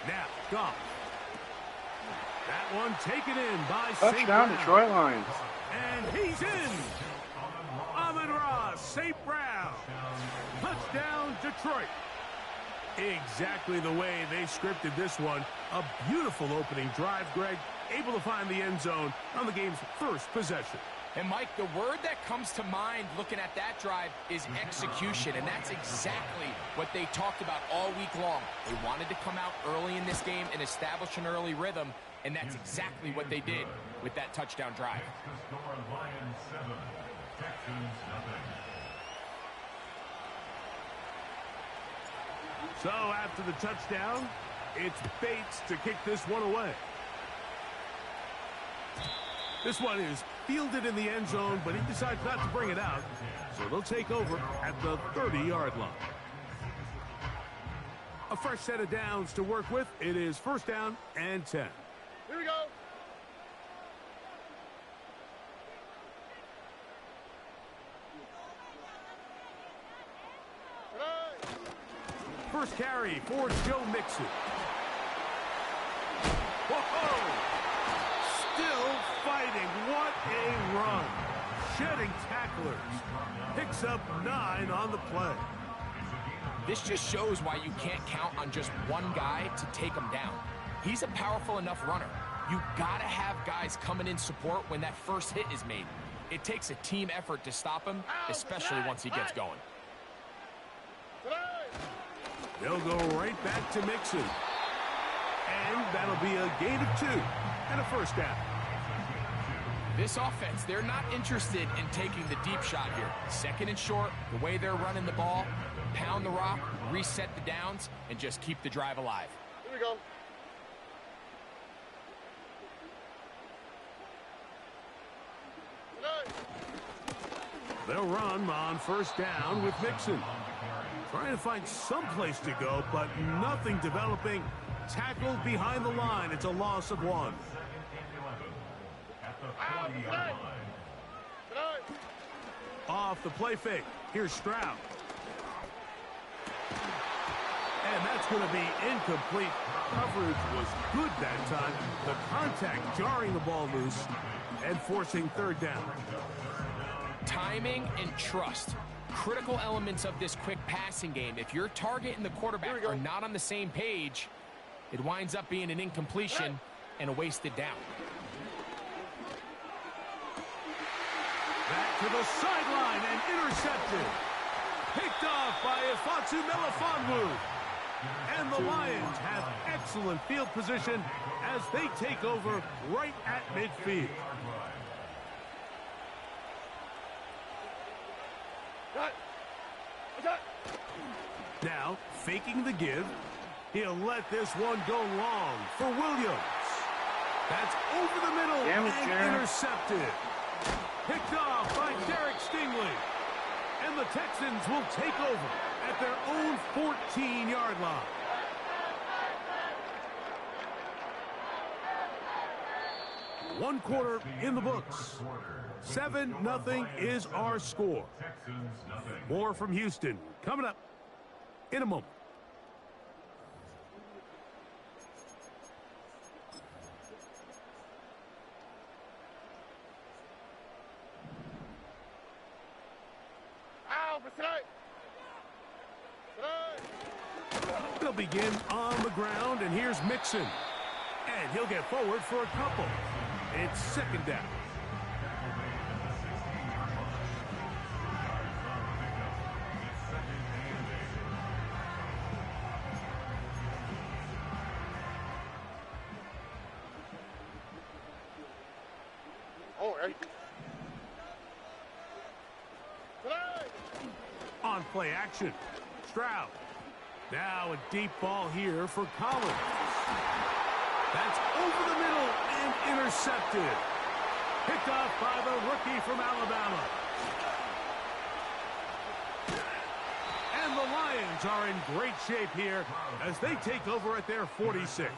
Now, Goff. That one taken in by St. Touchdown, Brown. Detroit Lions. And he's in. Amon-Ra St. Brown. Touchdown, Detroit. Exactly the way they scripted this one. A beautiful opening drive, Greg. Able to find the end zone on the game's first possession. And, Mike, the word that comes to mind looking at that drive is execution, and that's exactly what they talked about all week long. They wanted to come out early in this game and establish an early rhythm, and that's exactly what they did with that touchdown drive. So after the touchdown, it's Bates to kick this one away. This one is fielded in the end zone, but he decides not to bring it out. So they'll take over at the 30-yard line. A fresh set of downs to work with. It is 1st down and 10. Here we go. First carry for Joe Mixon. Whoa! Still fighting. What a run. Shedding tacklers. Picks up 9 on the play. This just shows why you can't count on just one guy to take him down. He's a powerful enough runner. You gotta have guys coming in support when that first hit is made. It takes a team effort to stop him, especially once he gets going. They'll go right back to Mixon. And that'll be a gain of 2 and a first down. This offense, they're not interested in taking the deep shot here. 2nd and short, the way they're running the ball, pound the rock, reset the downs, and just keep the drive alive. Here we go. They'll run on 1st down with Mixon. Trying to find some place to go, but nothing developing. Tackled behind the line. It's a loss of 1. Off the play fake. Here's Stroud. And that's going to be incomplete. Coverage was good that time. The contact jarring the ball loose and forcing 3rd down. Timing and trust. Critical elements of this quick passing game. If your target and the quarterback are not on the same page, it winds up being an incompletion and a wasted down. Back to the sideline and intercepted. Picked off by Ifeatu Melifonwu. And the Lions have excellent field position as they take over right at midfield. Now, faking the give. He'll let this one go long for Williams. That's over the middle and intercepted. Picked off by Derek Stingley. And the Texans will take over at their own 14-yard line. One quarter in the books. 7-0 is our score. More from Houston coming up in a moment. They'll begin on the ground, and here's Mixon. And he'll get forward for a couple. It's second down. On play action, Stroud. Now a deep ball here for Collins. That's over the middle and intercepted. Picked off by the rookie from Alabama. And the Lions are in great shape here as they take over at their 46.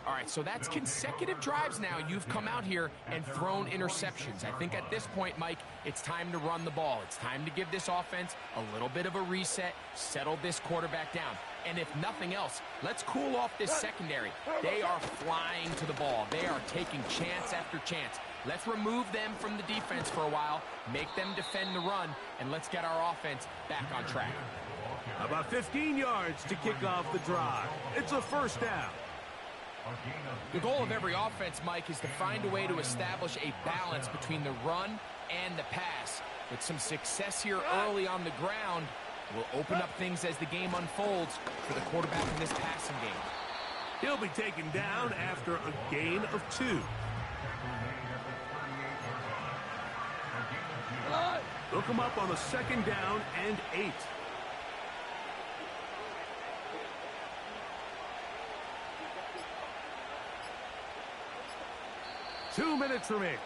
All right, so that's consecutive drives now. You've come out here and thrown interceptions. I think at this point, Mike, it's time to run the ball. It's time to give this offense a little bit of a reset, settle this quarterback down. And if nothing else, let's cool off this secondary. They are flying to the ball. They are taking chance after chance. Let's remove them from the defense for a while, make them defend the run, and let's get our offense back on track. About 15 yards to kick off the drive. It's a first down. The goal of every offense, Mike, is to find a way to establish a balance between the run and the pass. With some success here early on the ground, will open up things as the game unfolds for the quarterback in this passing game. He'll be taken down after a gain of 2. They'll come up on a second down and 8. Two minutes remaining.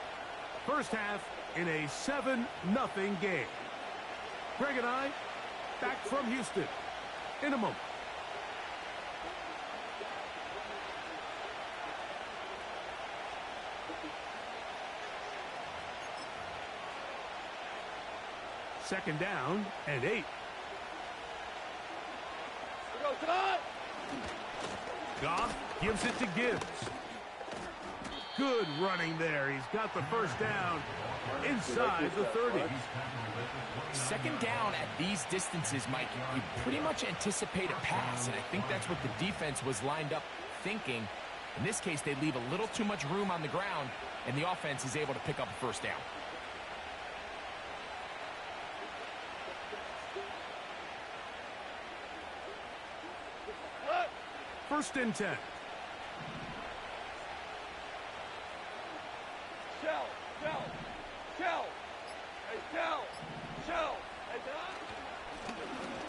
First half in a 7-0 game. Greg and I back from Houston in a moment. Second down and 8. Goff gives it to Gibbs. Good running there. He's got the first down inside the 30. Second down at these distances, Mike, you pretty much anticipate a pass, and I think that's what the defense was lined up thinking. In this case, they leave a little too much room on the ground, and the offense is able to pick up a first down. First and 10.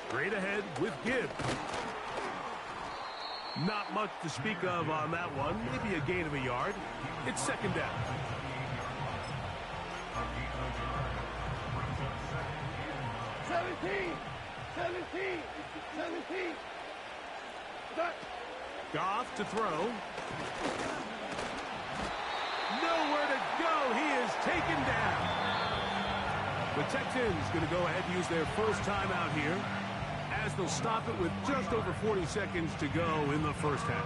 Straight ahead with Gibbs. Not much to speak of on that one. Maybe a gain of a yard. It's second down. Goff to throw. Nowhere to go. He is taken down. The Texans going to go ahead and use their first timeout here as they'll stop it with just over 40 seconds to go in the first half.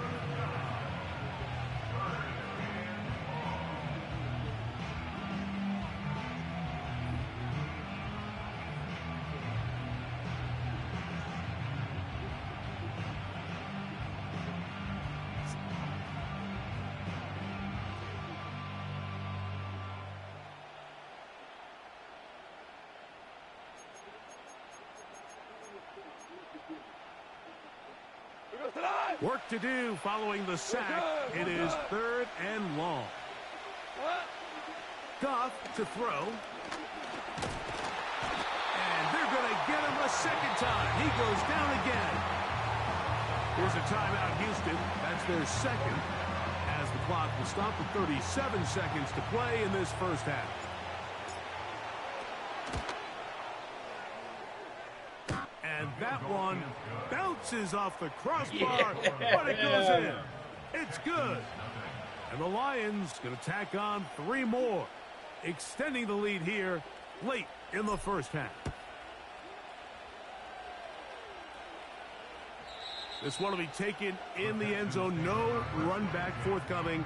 Work to do following the sack. It is third and long. Goff to throw. And they're going to get him a second time. He goes down again. Here's a timeout, Houston. That's their second, as the clock will stop with 37 seconds to play in this first half. that one bounces off the crossbar, but it goes in. It's good. And the Lions going to tack on 3 more, extending the lead here late in the first half. This one will be taken in the end zone. No run back forthcoming.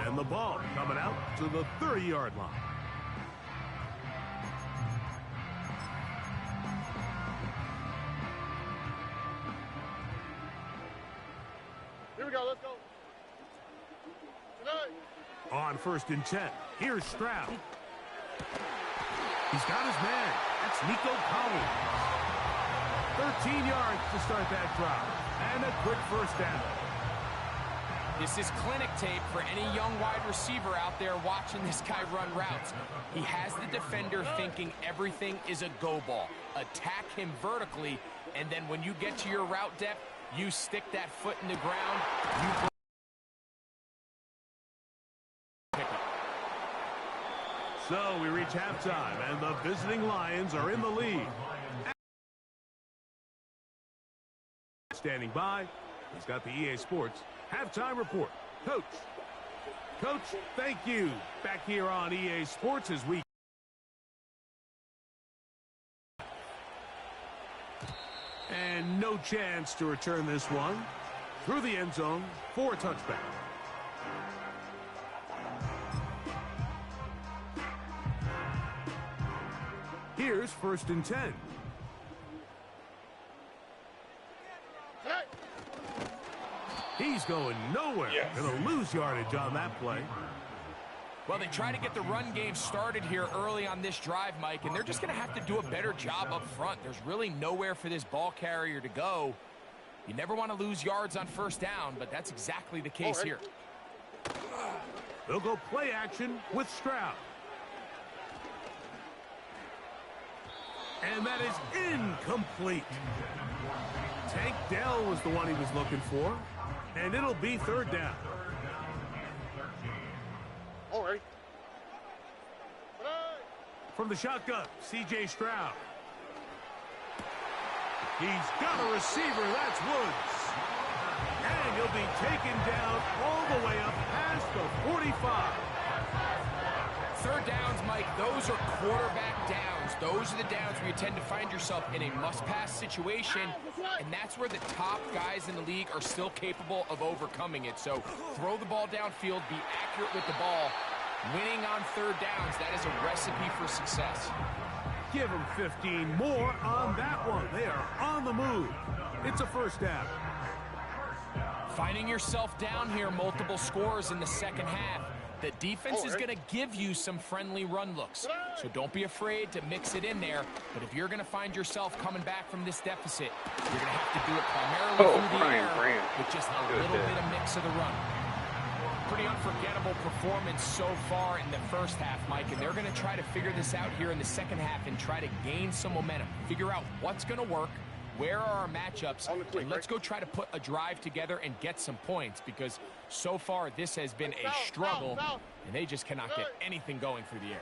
And the ball coming out to the 30-yard line. Here we go, let's go. Tonight. On 1st and 10, here's Stroud. He's got his man. That's Nico Collins. 13 yards to start that drive. And a quick first down. This is clinic tape for any young wide receiver out there watching this guy run routes. He has the defender thinking everything is a go ball. Attack him vertically, and then when you get to your route depth, you stick that foot in the ground. So we reach halftime, and the visiting Lions are in the lead. Standing by, he's got the EA Sports halftime report. Coach, thank you. Back here on EA Sports as we... And no chance to return this one through the end zone for a touchback. Here's 1st and 10. He's going nowhere. Yes. Going to lose yardage on that play. Well, they try to get the run game started here early on this drive, Mike, and they're just going to have to do a better job up front. There's really nowhere for this ball carrier to go. You never want to lose yards on 1st down, but that's exactly the case here. They'll go play action with Stroud. And that is incomplete. Tank Dell was the one he was looking for. And it'll be 3rd down. All right. From the shotgun, C.J. Stroud. He's got a receiver. That's Woods. And he'll be taken down all the way up past the 45. 3rd downs, Mike, those are quarterback downs. Those are the downs where you tend to find yourself in a must-pass situation, and that's where the top guys in the league are still capable of overcoming it. So throw the ball downfield, be accurate with the ball. Winning on 3rd downs, that is a recipe for success. Give them 15 more on that one. They are on the move. It's a 1st down. Finding yourself down here, multiple scores in the 2nd half. The defense is going to give you some friendly run looks, so don't be afraid to mix it in there. But if you're going to find yourself coming back from this deficit, you're going to have to do it primarily through the air with just a little bit of mix of the run. Pretty unforgettable performance so far in the 1st half, Mike, and they're going to try to figure this out here in the 2nd half and try to gain some momentum, figure out what's going to work, where are our matchups, and let's go try to put a drive together and get some points, because so far this has been a struggle, and they just cannot get anything going through the air.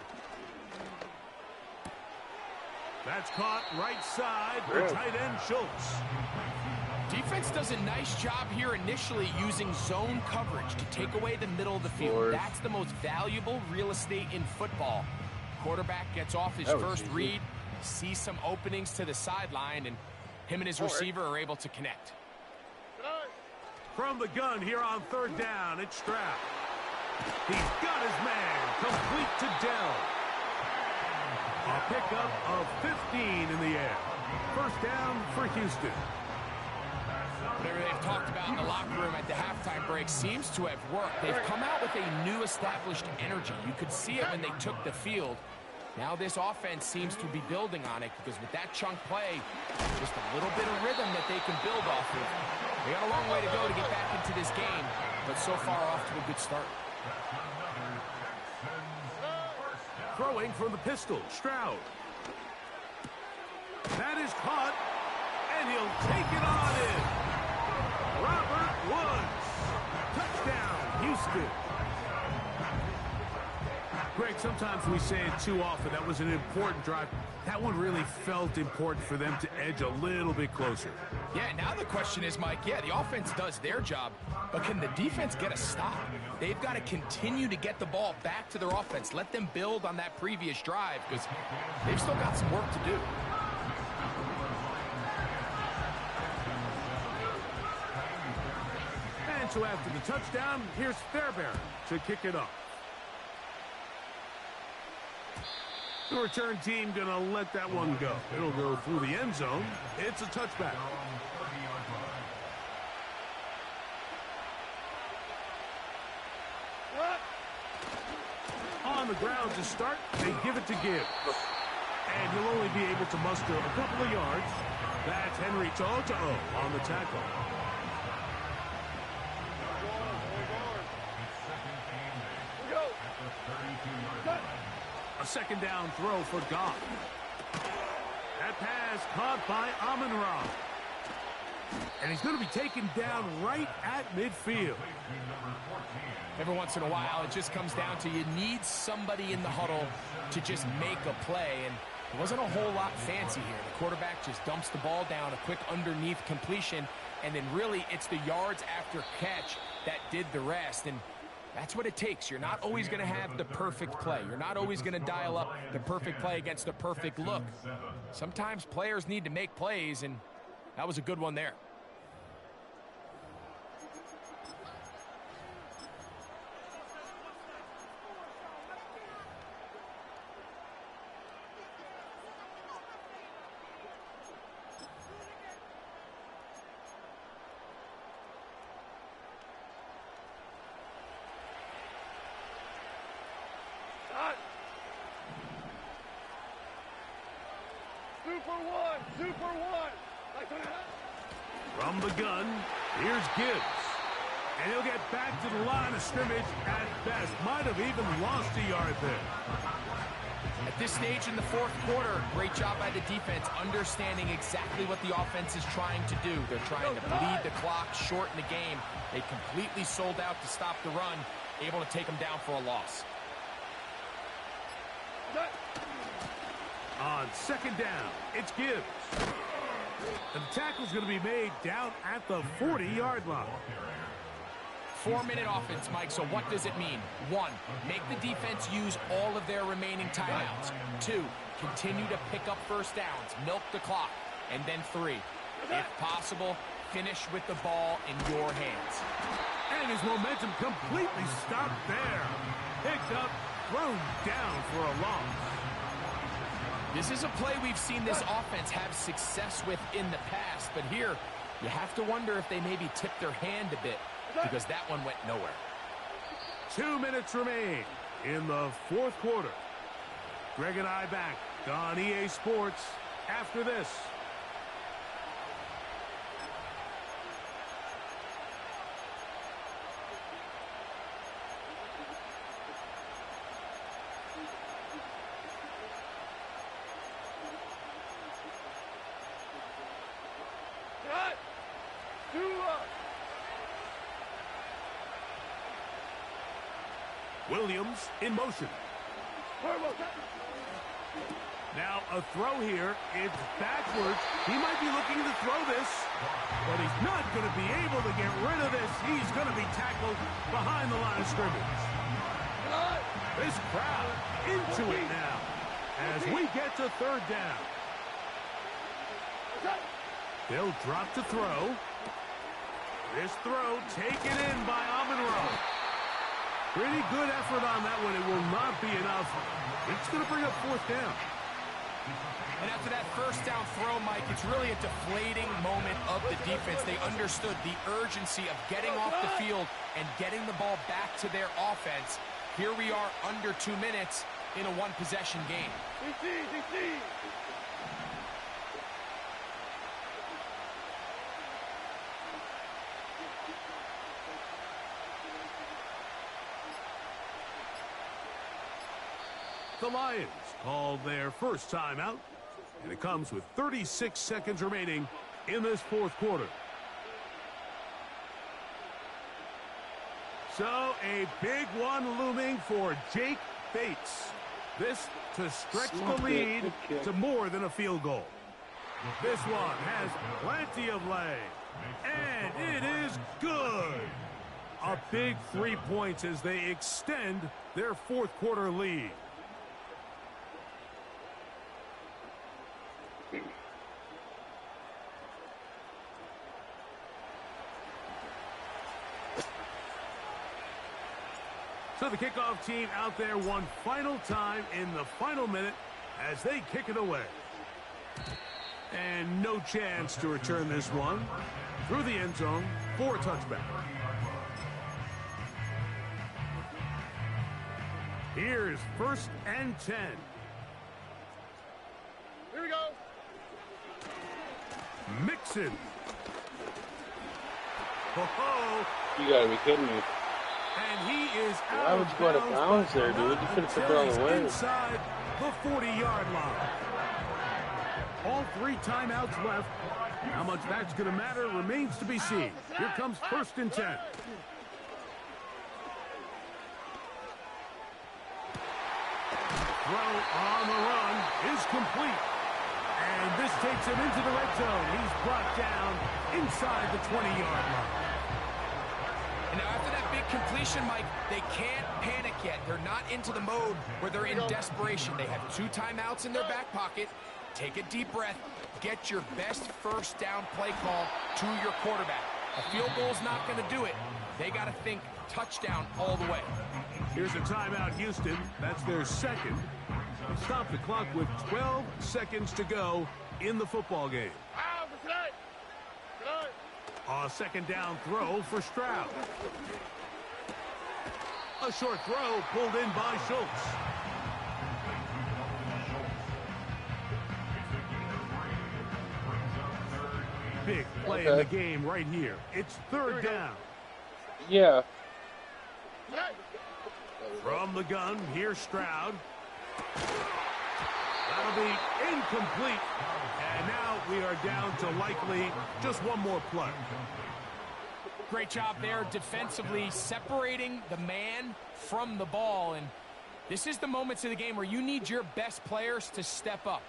That's caught right side for tight end Schultz. Defense does a nice job here initially using zone coverage to take away the middle of the field. That's the most valuable real estate in football. Quarterback gets off his first read, sees some openings to the sideline, and him and his receiver are able to connect. From the gun here on 3rd down, it's Stroud. He's got his man, complete to Dell. A pickup of 15 in the air. 1st down for Houston. Whatever they've talked about in the locker room at the halftime break seems to have worked. They've come out with a new established energy. You could see it when they took the field. Now this offense seems to be building on it, because with that chunk play, just a little bit of rhythm that they can build off of. They got a long way to go to get back into this game, but so far off to a good start. Throwing from the pistol, Stroud. That is caught, and he'll take it on in. Robert Woods. Touchdown, Houston. Greg, sometimes we say it too often. That was an important drive. That one really felt important for them to edge a little bit closer. Yeah, now the question is, Mike, yeah, the offense does their job, but can the defense get a stop? They've got to continue to get the ball back to their offense. Let them build on that previous drive because they've still got some work to do. And so after the touchdown, here's Fairbairn to kick it off. The return team going to let that one go. It'll go through the end zone. It's a touchback. On the ground to start, they give it to Gibbs. And he'll only be able to muster a couple of yards. That's Henry To'o on the tackle. A second down throw for Goff. That pass caught by Amon-Ra. And he's going to be taken down right at midfield. Every once in a while, it just comes down to you need somebody in the huddle to just make a play. And it wasn't a whole lot fancy here. The quarterback just dumps the ball down, a quick underneath completion, and then really it's the yards after catch that did the rest. And that's what it takes. You're not always going to have the perfect play. You're not always going to dial up the perfect play against the perfect look. Sometimes players need to make plays, and that was a good one there. Super one. From the gun, here's Gibbs. And he'll get back to the line of scrimmage at best. Might have even lost a yard there. At this stage in the fourth quarter, great job by the defense, understanding exactly what the offense is trying to do. They're trying to bleed the clock, shorten the game. They completely sold out to stop the run, able to take them down for a loss. On second down, it's Gibbs. And the tackle's going to be made down at the 40-yard line. 4-minute offense, Mike, so what does it mean? 1, make the defense use all of their remaining timeouts. 2, continue to pick up first downs, milk the clock. And then 3, if possible, finish with the ball in your hands. And his momentum completely stopped there. Picked up, thrown down for a loss. This is a play we've seen this offense have success with in the past, but here you have to wonder if they maybe tipped their hand a bit because that one went nowhere. 2 minutes remain in the fourth quarter. Greg and I back on EA Sports after this. Williams in motion. Now a throw here. It's backwards. He might be looking to throw this, but he's not going to be able to get rid of this. He's going to be tackled behind the line of scrimmage. This crowd into it now as we get to third down. They'll drop to throw. This throw taken in by Amon-Ra. Pretty good effort on that one. It will not be enough. It's going to bring up fourth down. And after that first down throw, Mike, it's really a deflating moment of the defense. They understood the urgency of getting off the field and getting the ball back to their offense. Here we are under 2 minutes in a one-possession game. The Lions called their first timeout, and it comes with 36 seconds remaining in this fourth quarter. So a big one looming for Jake Bates. This to stretch the lead to more than a field goal. This one has plenty of leg, and it is good. A big 3 points as they extend their fourth quarter lead. So the kickoff team out there one final time in the final minute as they kick it away. And no chance to return this one through the end zone for a touchback. Here's 1st and 10. Here we go. Mixon. Oh, You gotta be kidding me. and he is Why out would you of go out of bounds, bounds but there, dude? not You could've took it until all he's away. inside the 40-yard line. All 3 timeouts left. How much that's going to matter remains to be seen. Here comes 1st and 10. Throw on the run is complete. And this takes him into the red zone. He's brought down inside the 20-yard line. And now after that big completion, Mike, they can't panic yet. They're not into the mode where they're in desperation. They have 2 timeouts in their back pocket. Take a deep breath. Get your best first down play call to your quarterback. A field goal's not going to do it. They got to think touchdown all the way. Here's a timeout, Houston. That's their second. Stop the clock with 12 seconds to go in the football game. A second down throw for Stroud. A short throw pulled in by Schultz. Big play in the game right here. It's 3rd down. Yeah. From the gun, here's Stroud. That'll be incomplete. And now we are down to likely just one more play. Great job there defensively separating the man from the ball. And this is the moments of the game where you need your best players to step up.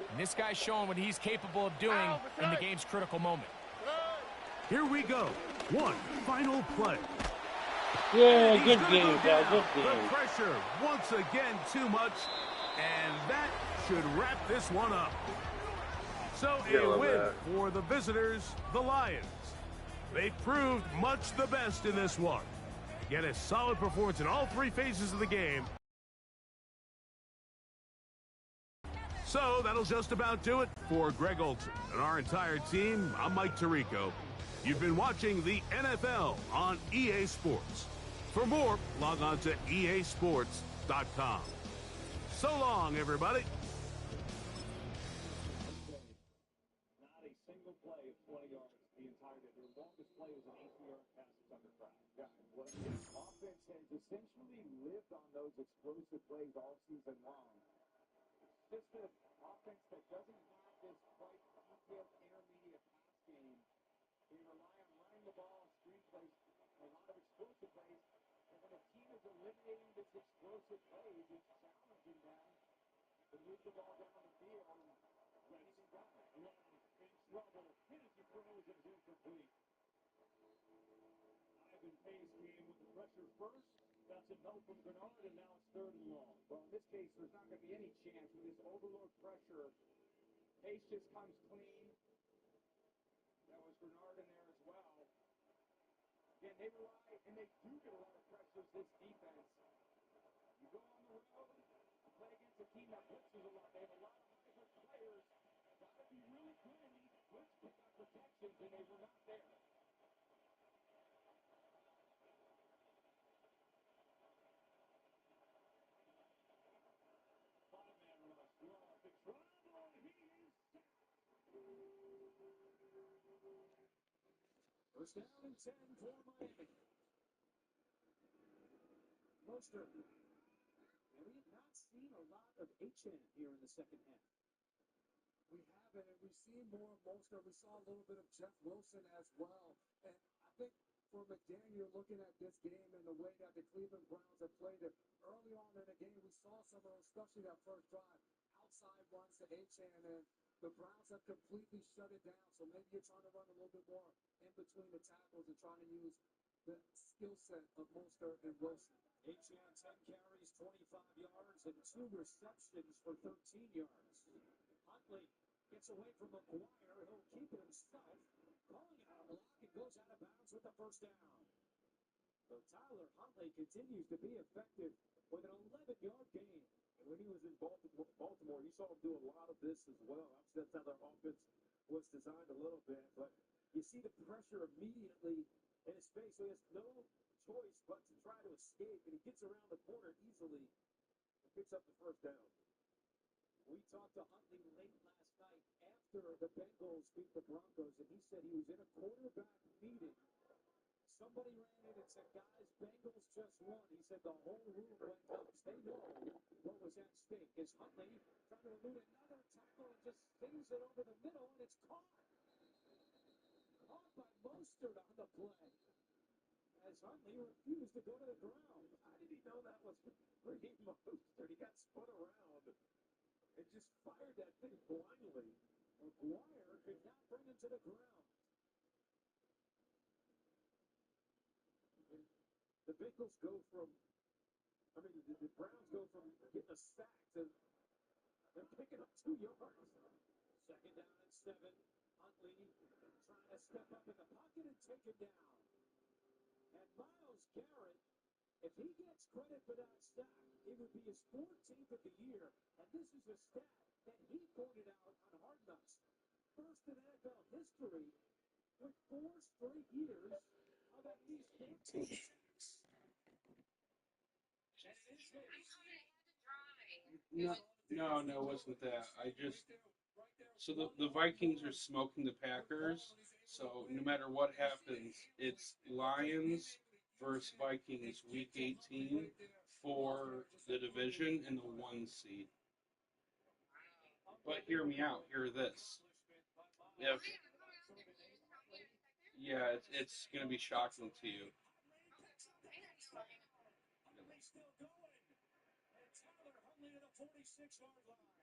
And this guy's showing what he's capable of doing in the game's critical moment. Here we go. One final play. Yeah, He's good gonna game, go pal. down. Good The game. pressure once again too much. And that should wrap this one up. So a win for the visitors, the Lions. They proved much the best in this one. Get a solid performance in all 3 phases of the game. So that'll just about do it for Greg Olson and our entire team. I'm Mike Tirico. You've been watching the NFL on EA Sports. For more, log on to easports.com. So long, everybody. Not a single play of 20 yards the entirety. Their longest play was an 80-yard pass to Tucker Kraft. What the offense has essentially lived on those explosive plays all season long. Just an offense that doesn't have this quite detailed intermediate pass game. They rely on running the ball and screen plays, a lot of explosive plays. And when a team is eliminating this explosive plays, it's challenging them to move the ball down the field and get anything done. In trouble. Hennessy throws and is incomplete. Ivan Pace came with the pressure first. That's a no from Bernard, and now it's 3rd and long. Well, in this case, there's not going to be any chance with this overload pressure. Pace just comes clean. That was Bernard in there as well. Again, they rely, and they do get a lot of pressures, this defense. You go on the road, you play against a team that blitzes a lot. They have a lot of high players. Got to be really good in these blitz pickup protections, and they were not there. First down and 10 for Miami. Mostert. And we have not seen a lot of H.N. here in the second half. We haven't, and we've seen more of Mostert. We saw a little bit of Jeff Wilson as well. And I think for McDaniel looking at this game and the way that the Cleveland Browns have played it. Early on in the game, we saw some of those, especially that first drive, outside runs to Achane, and the Browns have completely shut it down. So maybe you're trying to run a little bit more in between the tackles and trying to use the skill set of Mostert and Wilson. Achane 10 carries, 25 yards, and 2 receptions for 13 yards. Huntley gets away from McGuire. He'll keep it himself. Calling it out of block and goes out of bounds with the first down. So Tyler Huntley continues to be effective with an 11-yard gain. And when he was in Baltimore, you saw him do a lot of this as well. Obviously, that's how their offense was designed a little bit. But you see the pressure immediately in his face. So he has no choice but to try to escape. And he gets around the corner easily and picks up the first down. We talked to Huntley late last night after the Bengals beat the Broncos, and he said he was in a quarterback meeting. Somebody ran in and said, guys, Bengals just won. He said the whole room went nuts. They know what was at stake. As Huntley trying to elude another tackle and just spins it over the middle, and it's caught. Caught by Mostert on the play. As Huntley refused to go to the ground. How did he know that was Raheem Mostert? He got spun around and just fired that thing blindly. McGuire could not bring him to the ground. The Bengals go from, the Browns go from getting a sack to they're picking up 2 yards. Second down and 7. Huntley trying to step up in the pocket and take it down. And Myles Garrett, if he gets credit for that sack, it would be his 14th of the year. And this is a stat that he pointed out on Hard Knocks. First in NFL history with 4 straight years of at least 14 sacks. And it is his. No, it wasn't that. So the Vikings are smoking the Packers. So no matter what happens, it's Lions versus Vikings week 18 for the division and the 1 seed. But hear me out. Hear this. It's going to be shocking to you. Still going. And Tyler Huntley to the 46-yard line.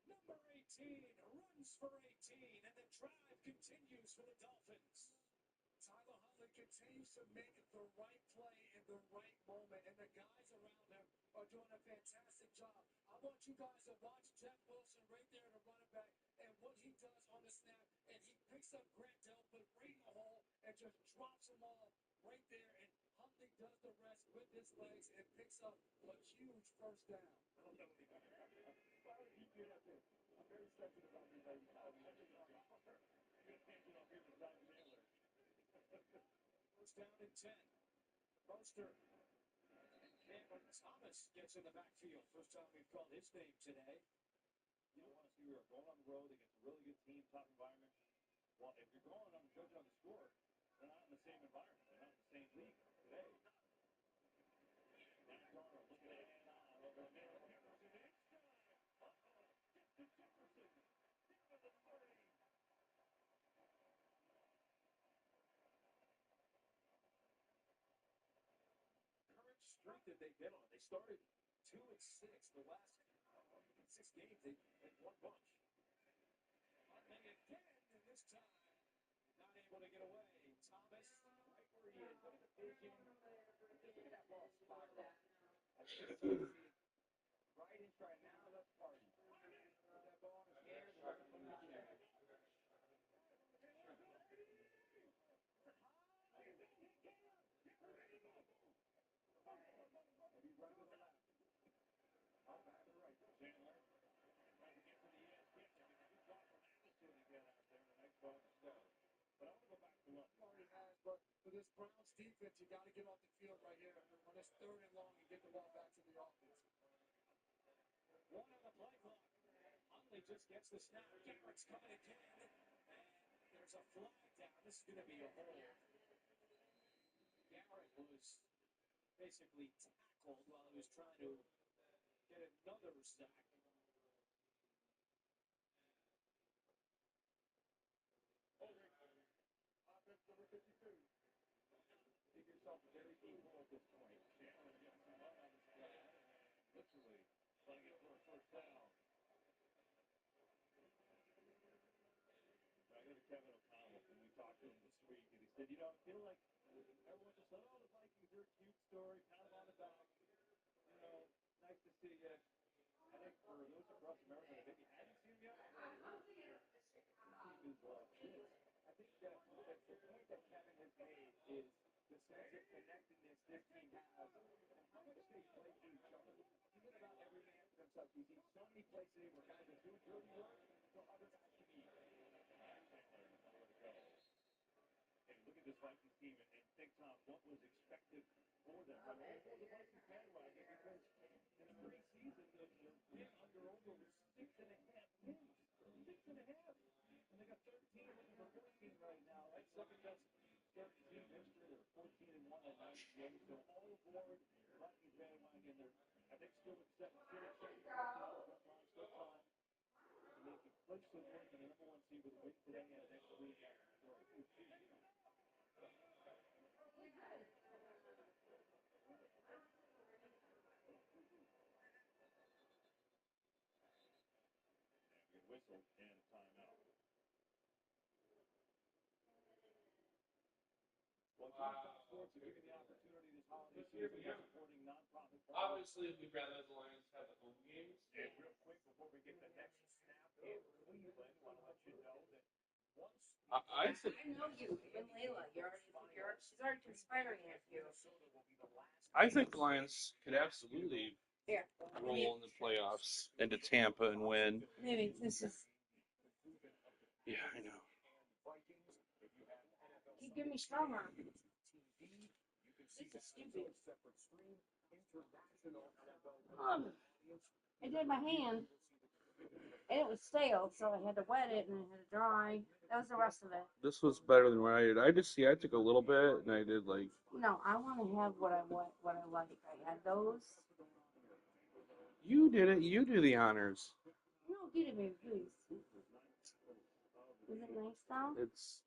Number 18 runs for 18, and the drive continues for the Dolphins. Tyler Huntley continues to make the right play in the right moment, and the guys around him are doing a fantastic job. I want you guys to watch Jeff Wilson right there, the running back, and what he does on the snap, and he picks up Grant Delpit right in the hole and just drops them all right there, and Huntley does the rest with his legs and picks up a huge first down. I don't know what he got. Why would you do that there? I'm very sensitive about these ladies. First down and 10. Mostert and Cameron Thomas gets in the backfield. First time we've called his name today. You don't want to see you're going on the road against a really good team, top environment. Well, if you're going on the judge on the score, they're not in the same environment. They're not in the same league today. Matt Garner looking at it over the middle. Jefferson inside. Gets to Jefferson. Down to the 30. Current streak that they've been on. They started 2-6. The last 6 games they won bunch. Huntley again, and this time not able to get away. Thomas right where he is. Look at the vision. Look at that ball spiral. Right in stride. Now let's party. Put that ball in his hands. Right from the beginning. He's right to the left. Back to the right. Chandler trying to get to the ESPN. He's got some attitude again out there. The next ball is go. But I want to go back to what Marty has. But for this Browns defense, you got to get off the field right here on this 3rd and long and get the ball back to the offense. 1 on the play clock. Huntley just gets the snap. Garrett's coming again. And there's a flag down. This is going to be a hold. Garrett was basically tackled while he was trying to get another sack. Offense number 52. Give yourself a very deep hole at this point. Chandler gets some run on this play, literally playing it for a first down. I go to Kevin O'Connell, and we talked to him this week, and he said, I feel like everyone just said, the Vikings are a cute story, kind of on the back. Nice to see you. I think for those across America that maybe hadn't seen him yet, I think that the point that Kevin has made is the sense of connectedness this team has and how much they play for each other. Even about every man for themselves. You see so many places where guys are doing dirty work so other guys can eat. And look at this Vikings team and think, Tom, what was expected for them. Well, the Vikings bandwagon because in the preseason, the win under over was 6.5 wins. 6.5. And they got 13 wins or 14 right now. That's second best start in team history. They're 14-1 on 9 games. So all aboard Vikings bandwagon. I think still excited. Still time. And they can clinch the win for the number 1 seed with a win today and next week. Whistle and a timeout. Well, Sports are giving the opportunity this holiday season of supporting nonprofit. Obviously, we'd rather the Lions have the home games. And real quick, before we get the next snap in Cleveland, I want to let you know that once I know you and Layla. She's already conspiring with you. I think the Lions could absolutely Yeah. roll in the playoffs into Tampa and win. Maybe this is. Yeah, I know. He give me strong arm. This is stupid. I did my hand, and it was stale, so I had to wet it and I had to dry. That was the rest of it. This was better than what I did. I took a little bit and I did like. No, I want to have what I like. I had those. You did it. You do the honors. No, get it, baby, please. Is it nice though? It's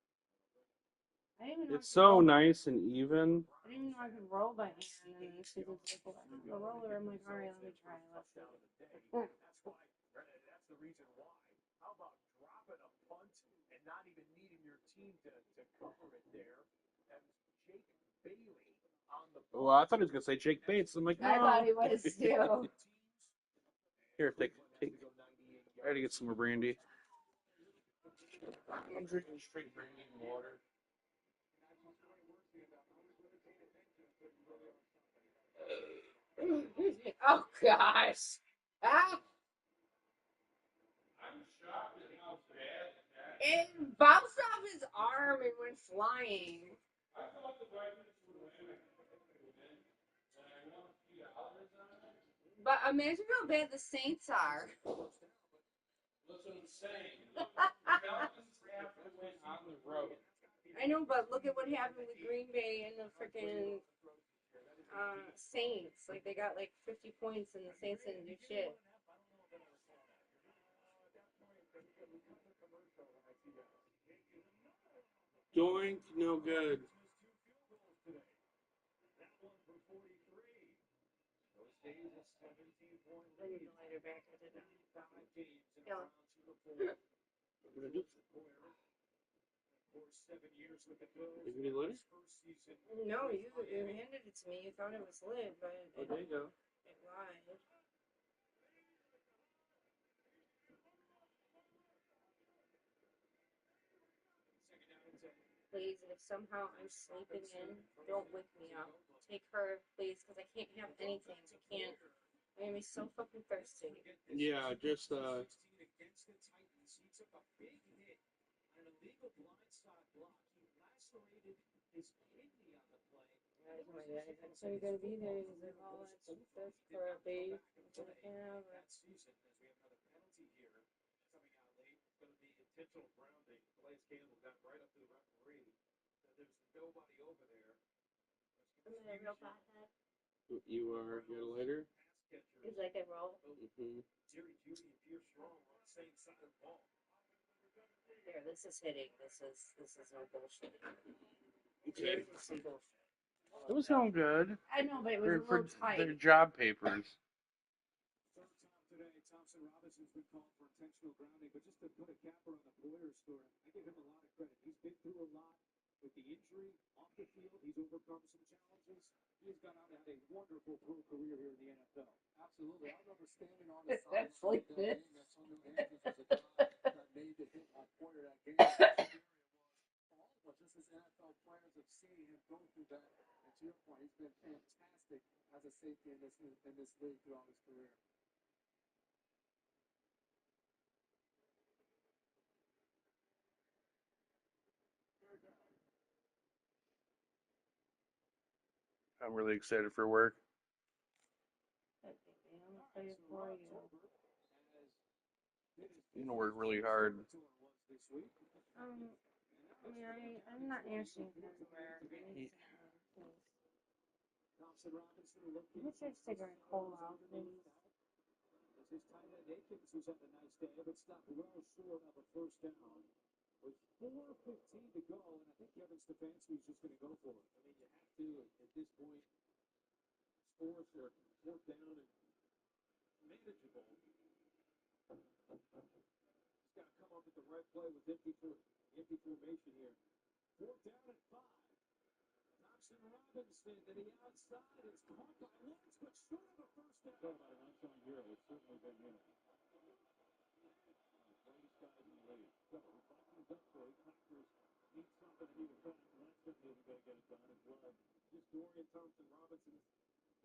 so nice and even. I didn't even know I could roll by hand, and then she was like, well, I don't have a roller. I'm like, all right, let me try it. Let's see. That's the reason why. How about dropping a punt and not even needing your team to cover it there? That was Jake Bailey on the punt. Well, I thought he was gonna say Jake Bates. I'm like, no. I thought he was too. Here, take. I had to get some more brandy. I'm drinking straight brandy and water. Oh gosh. Ah. I'm shocked at how bad that. It bounced off his arm and went flying. I thought the Vikings would win, and I won a few dollars on it. But imagine how bad the Saints are. That's what I'm saying. The Falcons have to win on the road. I know, but look at what happened with Green Bay and the freaking Saints. Like, they got like 50 points and the Saints didn't do shit. Doink, no good. I need the lighter back. I didn't. Yeah. Give me the lighter? No, you handed it to me. You thought it was lit, but Oh, there you go. It lied. Please, if somehow I'm sleeping in, don't wake me up. Take her, please, because I can't have anything. I can't. I'm gonna be so fucking thirsty. Yeah, just So you're gonna be there. He's like, oh, that's for a babe. I can't have it. Intentional grounding. Blaze Campbell got right up to the referee. There's nobody over there. I'm in a real pothead. you are. You got a lighter? It's like a roll. Mm-hmm. Jerry Judy and Pierce Strong on the same side of the ball. There, this is hitting. This is no bullshit. Okay. This is some bullshit. It was going good. I know, but it was a For little tight. their job papers. Third time today, Thompson Robinson's been called for intentional grounding, but just to put a capper on the Boyer story, I give him a lot of credit. He's been through a lot with the injury off the field. He's overcome some challenges. He's gone out and had a wonderful pro career here in the NFL. Absolutely. I remember standing on the sideline That's like that this. game. Antonio Andrews was a guy that made the hit on Boyer that game. All of us, just as NFL players, have seen him go through that. And to your point, he's been fantastic as a safety in this league throughout his career. I'm really excited for work. I'm gonna work really hard. I'm not answering him where. What's your cigarette cola out, please? His tight end Akins, who's had a nice day, but stopped well short of a first down. With 4:15 to go, and I think Kevin Stefanski is just going to go for it. I mean, you have to at this point. Scores are fourth down and manageable. He's got to come up with the right play with empty formation here. Fourth down and 5. Thompson Robinson to the outside. It's caught by Woods, but short of a first down. Talk about an unsung hero. It's certainly been him. Greatest guys in the league. So the Vikings up for 8. Packers need something to do with that. Less than maybe going to get it done as well. Just Dorian Thompson Robinson's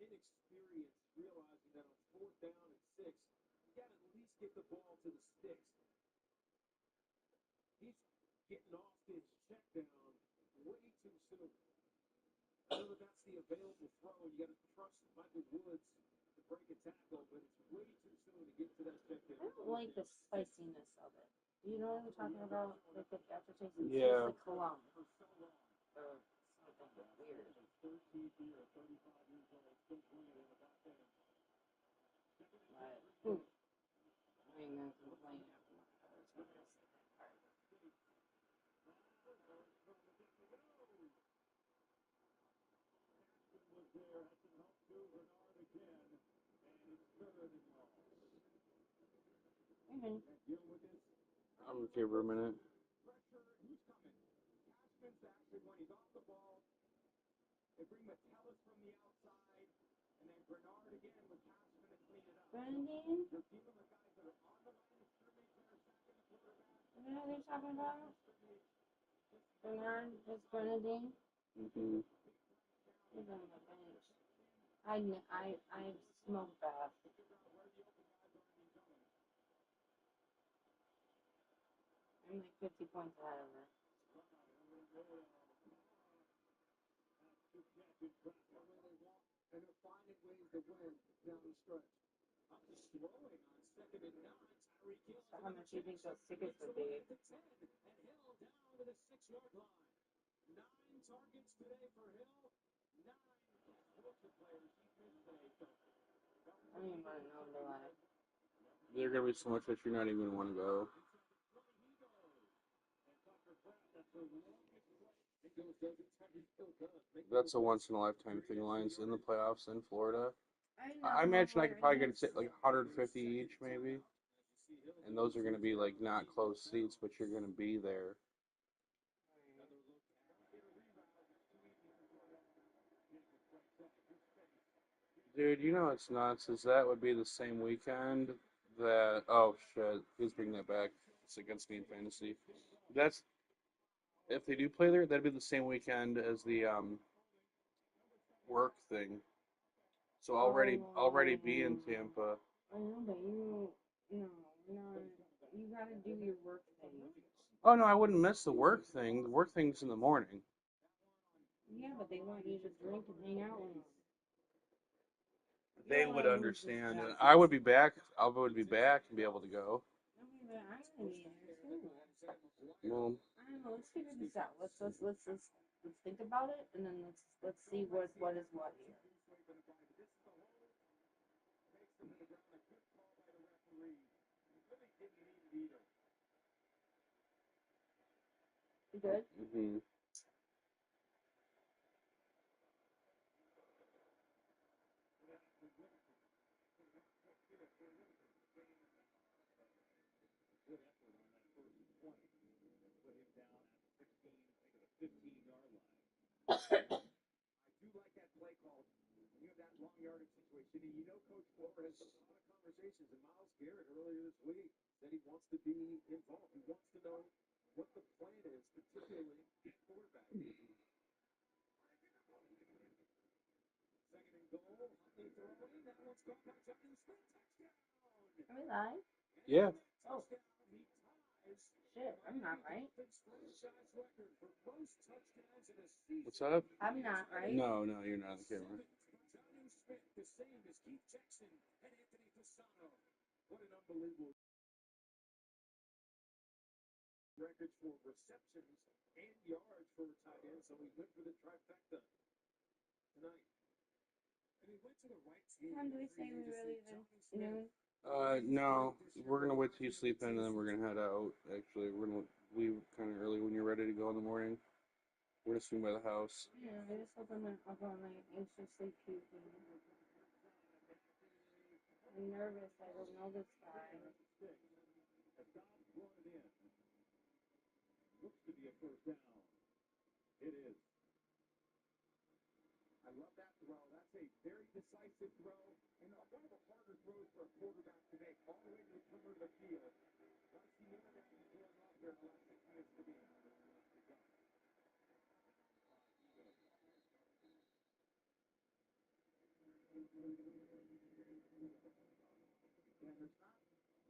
inexperience, realizing that on fourth down and 6, you got to at least get the ball to the sticks. He's getting off his check down way too soon. I know that's the available throw. You got to trust Michael Woods to break a tackle, but it's way too soon to get to that check down. I don't like the spiciness of it. You know what I'm talking about? Like the aftertaste. It Yeah. tastes like cologne. Or something weird. 13 year, 35 years old, still playing in the back end. I ain't gonna complain after my other time. Was there, had some help to Bernard again, and it's third and long. Dealing with this. I'm gonna give her a minute. Pressure, who's coming? Cashman's action when he's off the ball. They bring Metellus from the outside, and then Bernard again with Cashman to clean it up. Bernadine? You're dealing with guys that are on the line of scrimmage that are sacking the quarterback. You know what they're talking about? Bernard is Bernadine? Mm-hmm. He's on the bench. I smoke that. I'm like 50 points ahead of her. And they're finding ways to win down the stretch. Up the throwing on 2nd and 9. Tyreek Hill. How much do you think those tickets would be? And Hill down to the 6-yard line. 9 targets today for Hill. 9 explosive players he's missed today. I don't even want to know, do I? There's gonna be so much that you're not even gonna want to go. That's a once in a lifetime thing. Lions in the playoffs in Florida. I imagine I could probably get it like 150 each, maybe. And those are going to be like not close seats, but you're going to be there. Dude, you know what's nuts is that would be the same weekend that, oh shit, who's bringing that back? It's against me in fantasy. That's, if they do play there, that'd be the same weekend as the work thing. So already be in Tampa. I know, but you gotta do your work thing. Oh no, I wouldn't miss the work thing. The work thing's in the morning. Yeah, but they want you to drink and hang out with them. They would understand, and I would be back. I would be back and be able to go. Okay, but I'm gonna be there too. Well, I don't know. Let's figure this out. Let's think about it, and then let's see what is what here. You good? mm-hmm. Good effort on that first 20. Put him down at 16, take it a 15-yard line. I do like that play call. You have that long yardage situation. And you know Coach Fuller has a lot of conversations. And Myles Garrett earlier this week said he wants to be involved. He wants to know what the plan is, particularly at quarterback. Second and goal. Huntley throwing. That one's caught by Jonathan Smith. Touchdown. Are we live? Yeah. Oh. Shit, I'm not right. What's up? I'm not right. No, you're not on the camera. Smith, the same as Keith Jackson and Anthony Fasano. What an unbelievable records for receptions and yards for a tight end. So we went for the trifecta tonight. And he went to the right team. What time do we say we really even noon? No, we're gonna wait till you sleep in, and then we're gonna head out. Actually, we're gonna leave kind of early when you're ready to go in the morning. We're gonna swing by the house. Yeah, I just hope I'm not up all night anxiously puking. I'm nervous. I don't know this guy. Looks to be a first down. It is. I love that throw. That's a very decisive throw. And one of the harder throws for a quarterback to make. All the way to the corner of the field. Let's see more of that going off there in the last 6 minutes to be.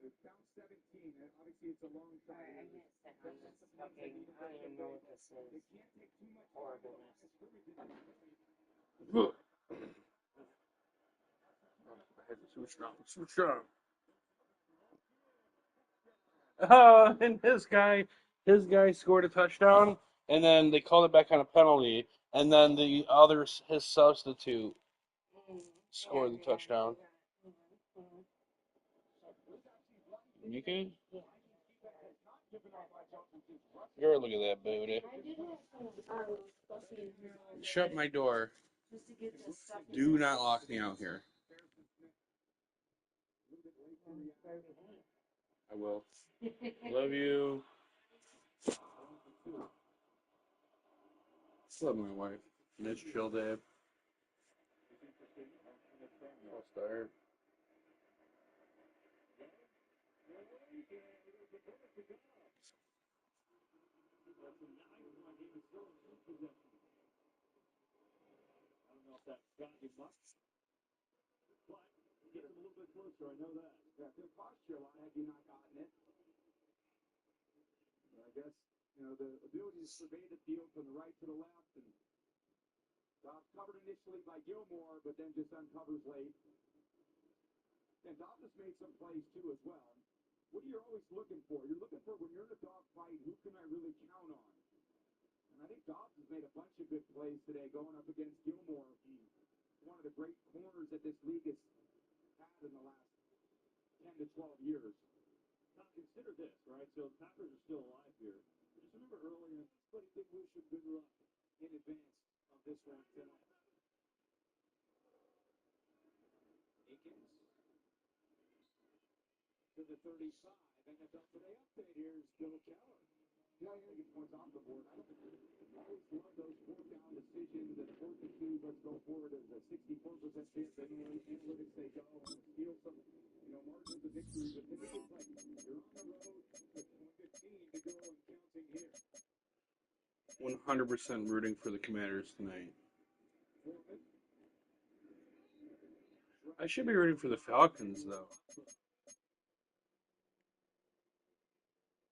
It's down 17. Obviously, it's a long shot. Alright, I can't sit on this fucking. I don't even know what this is. Horribleness. I had to switch strong. Oh, and his guy scored a touchdown, and then they called it back on a penalty, and then his substitute scored the touchdown. You can? Girl, look at that booty. Shut my door. Do not lock me out here. I will. Love you. Love my wife. Nice chill day. I'll start. I don't know if that's got you much, but get him a little bit closer. I know that. Yeah, good posture line had you not gotten it. But I guess, the ability to survey the field from the right to the left, and covered initially by Gilmore, but then just uncovers late. And Dobbs made some plays too as well. What are you always looking for? You're looking for, when you're in a dogfight, who can I really count on? And I think Dobbs has made a bunch of good plays today going up against Gilmore. He's one of the great corners that this league has had in the last 10 to 12 years. Now, consider this, right? So the Packers are still alive here. Just remember earlier, but they wish him good luck in advance of this one tonight. Akins to the 35. NFL Today update. Here's Bill Keller. Yeah, he gets points off the board. I always love those fourth down decisions and fourth and two. Let's go forward as a 64% chance that analytics say go and steal some, margins of victory. But to me, it's like you're on the road with 15 to go and counting here. 100% rooting for the Commanders tonight. I should be rooting for the Falcons, though.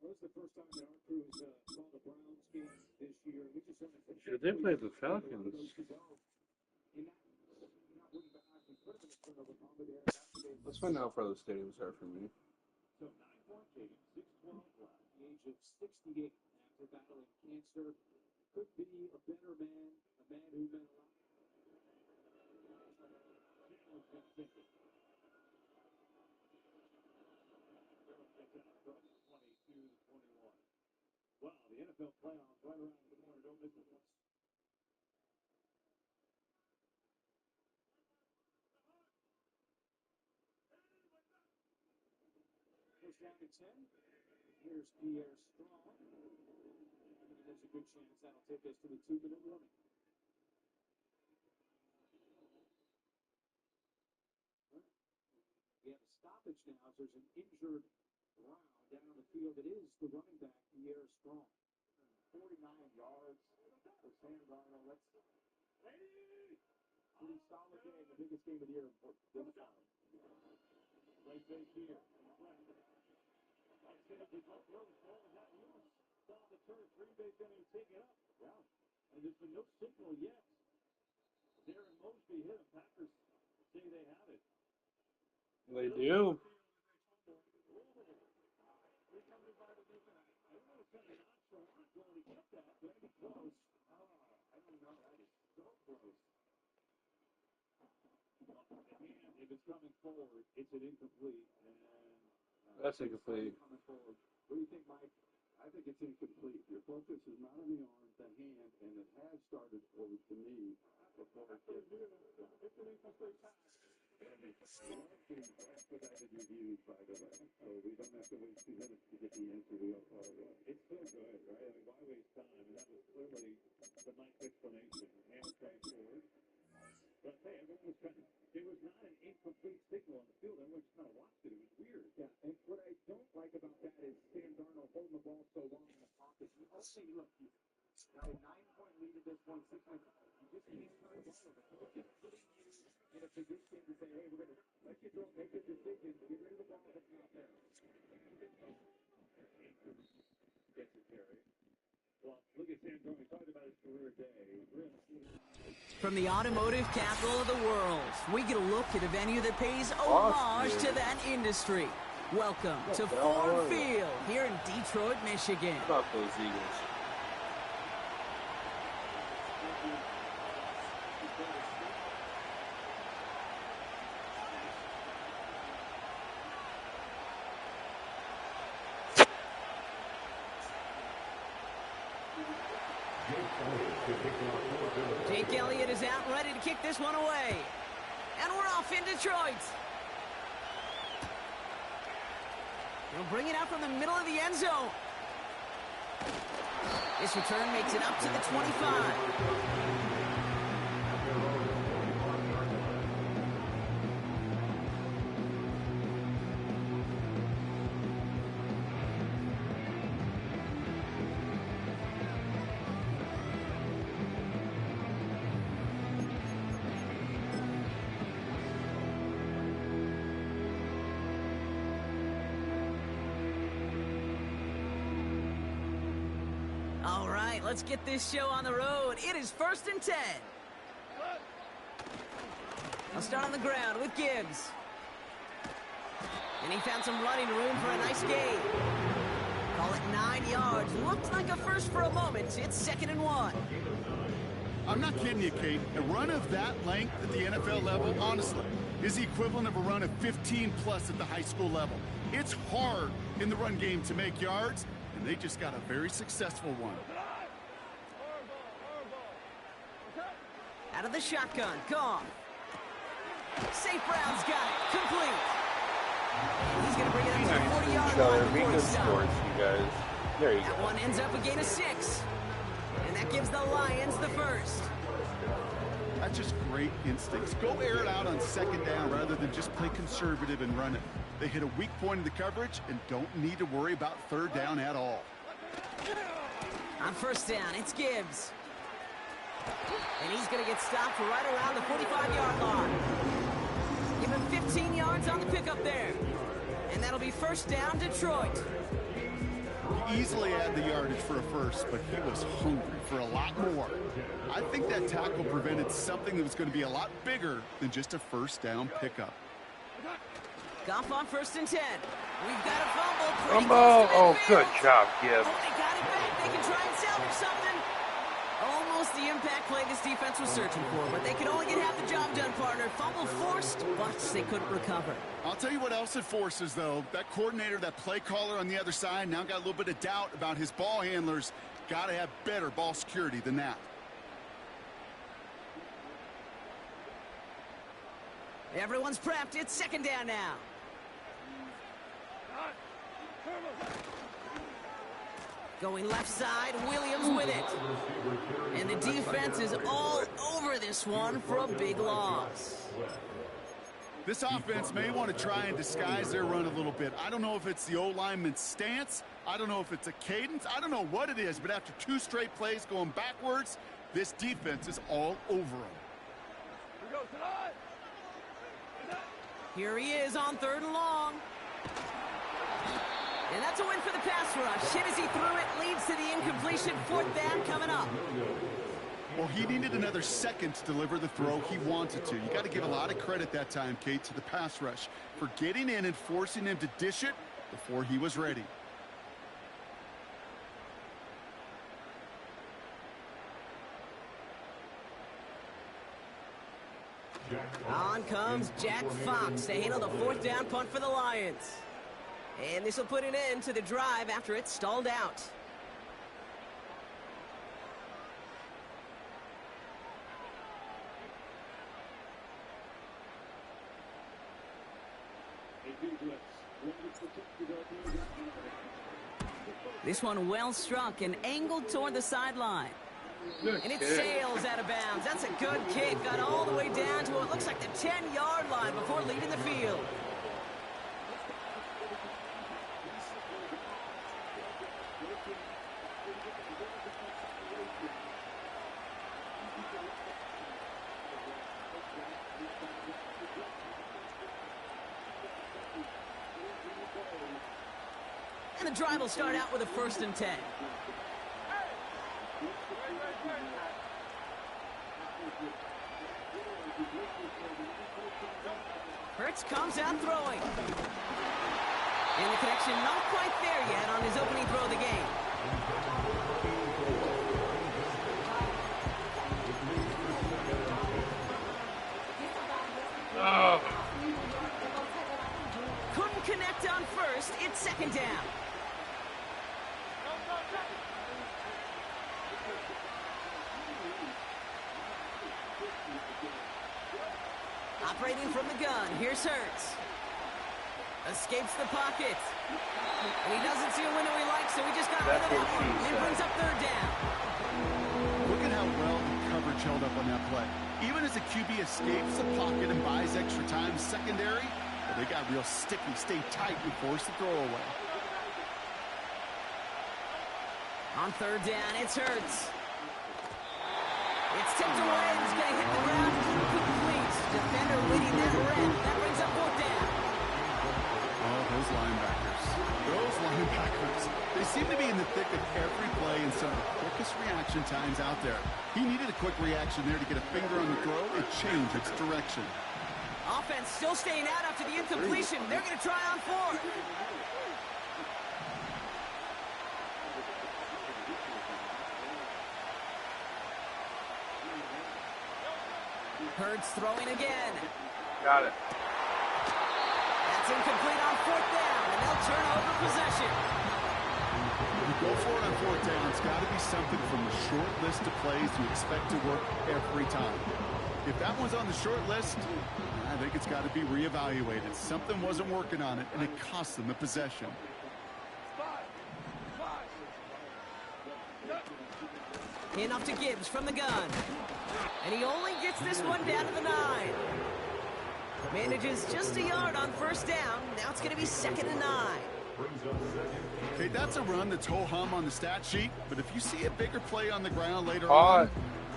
Well, this is the first time that our crew has called the Browns game this year. We just wanted to Should they play the Falcons? Let's find out how far those stadiums are from me. So 9-point game, 6-12 left, the age of 68 after battling cancer. Could be a better man, a man who meant a lot. Wow, the NFL playoffs right around the corner. Don't miss it once. First down and 10. Here's Pierre Strong. There's a good chance that'll take us to the 2-minute warning. We have a stoppage now as there's an injured Brown down on the field. It is the running back, Pierre Strong. 49 yards for Sam Darnold. That's pretty solid game, the biggest game of the year for this time. Play fake here. That's going to be up early. Ball is not loose. Down the turf. Green Bay's going to take it up. Yeah. And there's been no signal yet. Darren Mosby hit him. Packers say they have it. They do. If it's coming forward, it's an incomplete. And, That's incomplete. What do you think, Mike? I think it's incomplete. Your focus is not on the arm, the hand, and it has started over to me before it gets. It's an incomplete pass. Expedited reviews, by the way, so we don't have to wait 2 minutes to get the answer we all thought it was. It's so good, right? I mean, why waste time? And that was clearly the Mike's explanation. Hamstring forward. But hey, everyone was kind of, there was not an incomplete signal on the field. Everyone just kind of watched it. It was weird. Yeah, and what I don't like about that is Sam Darnold holding the ball so long in the pocket. You also, look, you got a 9-point lead at this point, 6 minutes. You just can't turn the ball over. It's just putting you in a position to say, hey, we're going to let you throw, make a decision, get rid of the ball that's not there. Gets it, Terry. Well, look at Sam Darnold. We talked about his career day. From the automotive capital of the world, we get a look at a venue that pays homage to that industry. Welcome to Ford Field here in Detroit, Michigan. How about those Eagles? Jake Elliott is out and ready to kick this one away. And we're off in Detroit. He'll bring it out from the middle of the end zone. This return makes it up to the 25. All right, let's get this show on the road. It is 1st and 10. I'll start on the ground with Gibbs. And he found some running room for a nice gain. Call it 9 yards. Looked like a first for a moment. It's 2nd and 1. I'm not kidding you, Kate. A run of that length at the NFL level, honestly, is the equivalent of a run of 15-plus at the high school level. It's hard in the run game to make yards, and they just got a very successful one. Out of the shotgun, Goff. St. Brown's got it, complete. And he's going to bring it up to the 40-yard line before he's stopped. You guys. There you That go. one ends up a gain of 6. And that gives the Lions the first. That's just great instincts. Go air it out on 2nd down rather than just play conservative and run it. They hit a weak point in the coverage and don't need to worry about 3rd down at all. On 1st down, it's Gibbs. And he's going to get stopped right around the 45-yard line. Give him 15 yards on the pickup there. And that'll be 1st down, Detroit. He easily had the yardage for a first, but he was hungry for a lot more. I think that tackle prevented something that was going to be a lot bigger than just a 1st down pickup. Goff on 1st and 10. We've got a fumble. Fumble. Oh, good job, Gibbs. Oh, they got it back. They can try and salvage something. Almost the impact play this defense was searching for, but they could only get half the job done, partner. Fumble forced, but they couldn't recover. I'll tell you what else it forces, though. That coordinator, that play caller on the other side, now got a little bit of doubt about his ball handlers. Got to have better ball security than that. Everyone's prepped. It's 2nd down now. Going left side, Williams with it. And the defense is all over this one for a big loss. This offense may want to try and disguise their run a little bit. I don't know if it's the O-lineman's stance. I don't know if it's a cadence. I don't know what it is, but after 2 straight plays going backwards, this defense is all over them. Here he is on 3rd and long. And that's a win for the pass rush. Hit as he threw it, leads to the incompletion. 4th down coming up. Well, he needed another second to deliver the throw he wanted to. You got to give a lot of credit that time, Kate, to the pass rush for getting in and forcing him to dish it before he was ready. On comes Jack Fox to handle the 4th down punt for the Lions. And this will put an end to the drive after it stalled out. This one well struck and angled toward the sideline. And it sails out of bounds. That's a good kick. Got all the way down to what looks like the 10-yard line before leaving the field. And the drive will start out with a 1st and 10. Hurts comes out throwing. And the connection not quite there yet on his opening throw of the game. Oh. Couldn't connect on 1st. It's 2nd down. Operating from the gun, here's Hurts. Escapes the pocket. And he doesn't see a window he likes, so he just got rid of that one. And brings up 3rd down. Look at how well the coverage held up on that play. Even as the QB escapes the pocket and buys extra time secondary, well, they got real sticky, stayed tight, and forced the throw away. On 3rd down, it's Hurts. It's tipped away, and it's going to hit the ground. Incomplete. Defender leading that rip. That brings up 4th down. Oh, those linebackers. Those linebackers. They seem to be in the thick of every play and some of the quickest reaction times out there. He needed a quick reaction there to get a finger on the throw and change its direction. Offense still staying out after the incompletion. They're going to try on 4th. Hurts throwing again. Got it. That's incomplete on 4th down, and they'll turn over possession. When you go for it on 4th down, it's got to be something from the short list of plays you expect to work every time. If that one's on the short list, I think it's got to be reevaluated. Something wasn't working on it, and it cost them the possession. Enough to Gibbs from the gun. And he only gets this one down to the 9. Manages just a yard on 1st down. Now it's going to be 2nd and 9. Okay, that's a run that's ho-hum on the stat sheet, but if you see a bigger play on the ground later on,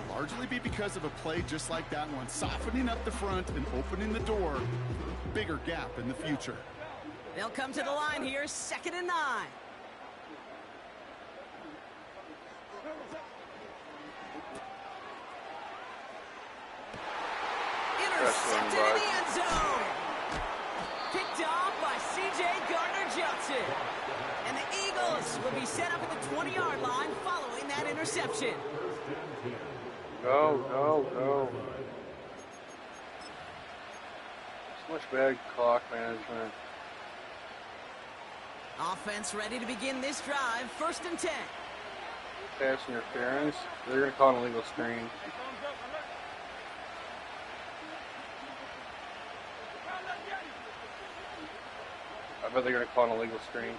largely be because of a play just like that one, softening up the front and opening the door, bigger gap in the future. They'll come to the line here, 2nd and 9. Intercepted in the end zone. Picked off by C.J. Gardner-Johnson. And the Eagles will be set up at the 20-yard line following that interception. Go, go, go. So much bad clock management. Offense ready to begin this drive. 1st and 10. Pass interference. They're going to call an illegal screen. I bet they're going to call an illegal screen.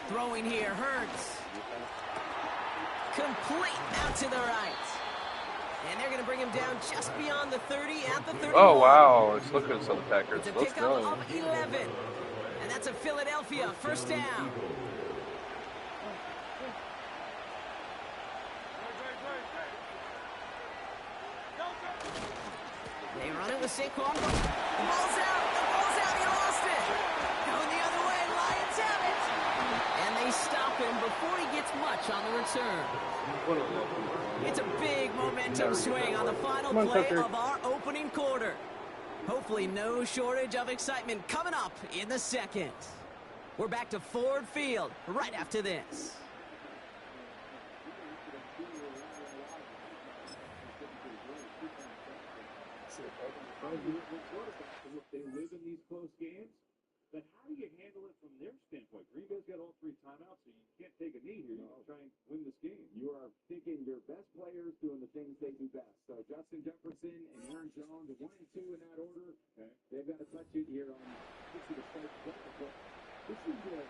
Throwing here hurts. Complete out to the right. And they're going to bring him down just beyond the 30 at the 31. Oh, wow. It's looking at some Packers. It's a Let's pickup go. of 11. And that's a Philadelphia first down. They run it with Saquon. The ball's out. The ball's out. He lost it. Going the other way. Lions have it. And they stop him before he gets much on the return. It's a big momentum swing on the final play of our opening quarter. Hopefully no shortage of excitement coming up in the second. We're back to Ford Field right after this. They live in these close games, but how do you handle it from their standpoint? Green Bay's got all 3 timeouts, so you can't take a knee here. You can try and win this game. You are thinking your best players doing the things they do best. So Justin Jefferson and Aaron Jones, 1 and 2 in that order. Okay. They've got to touch it here on this is the start play. But this is a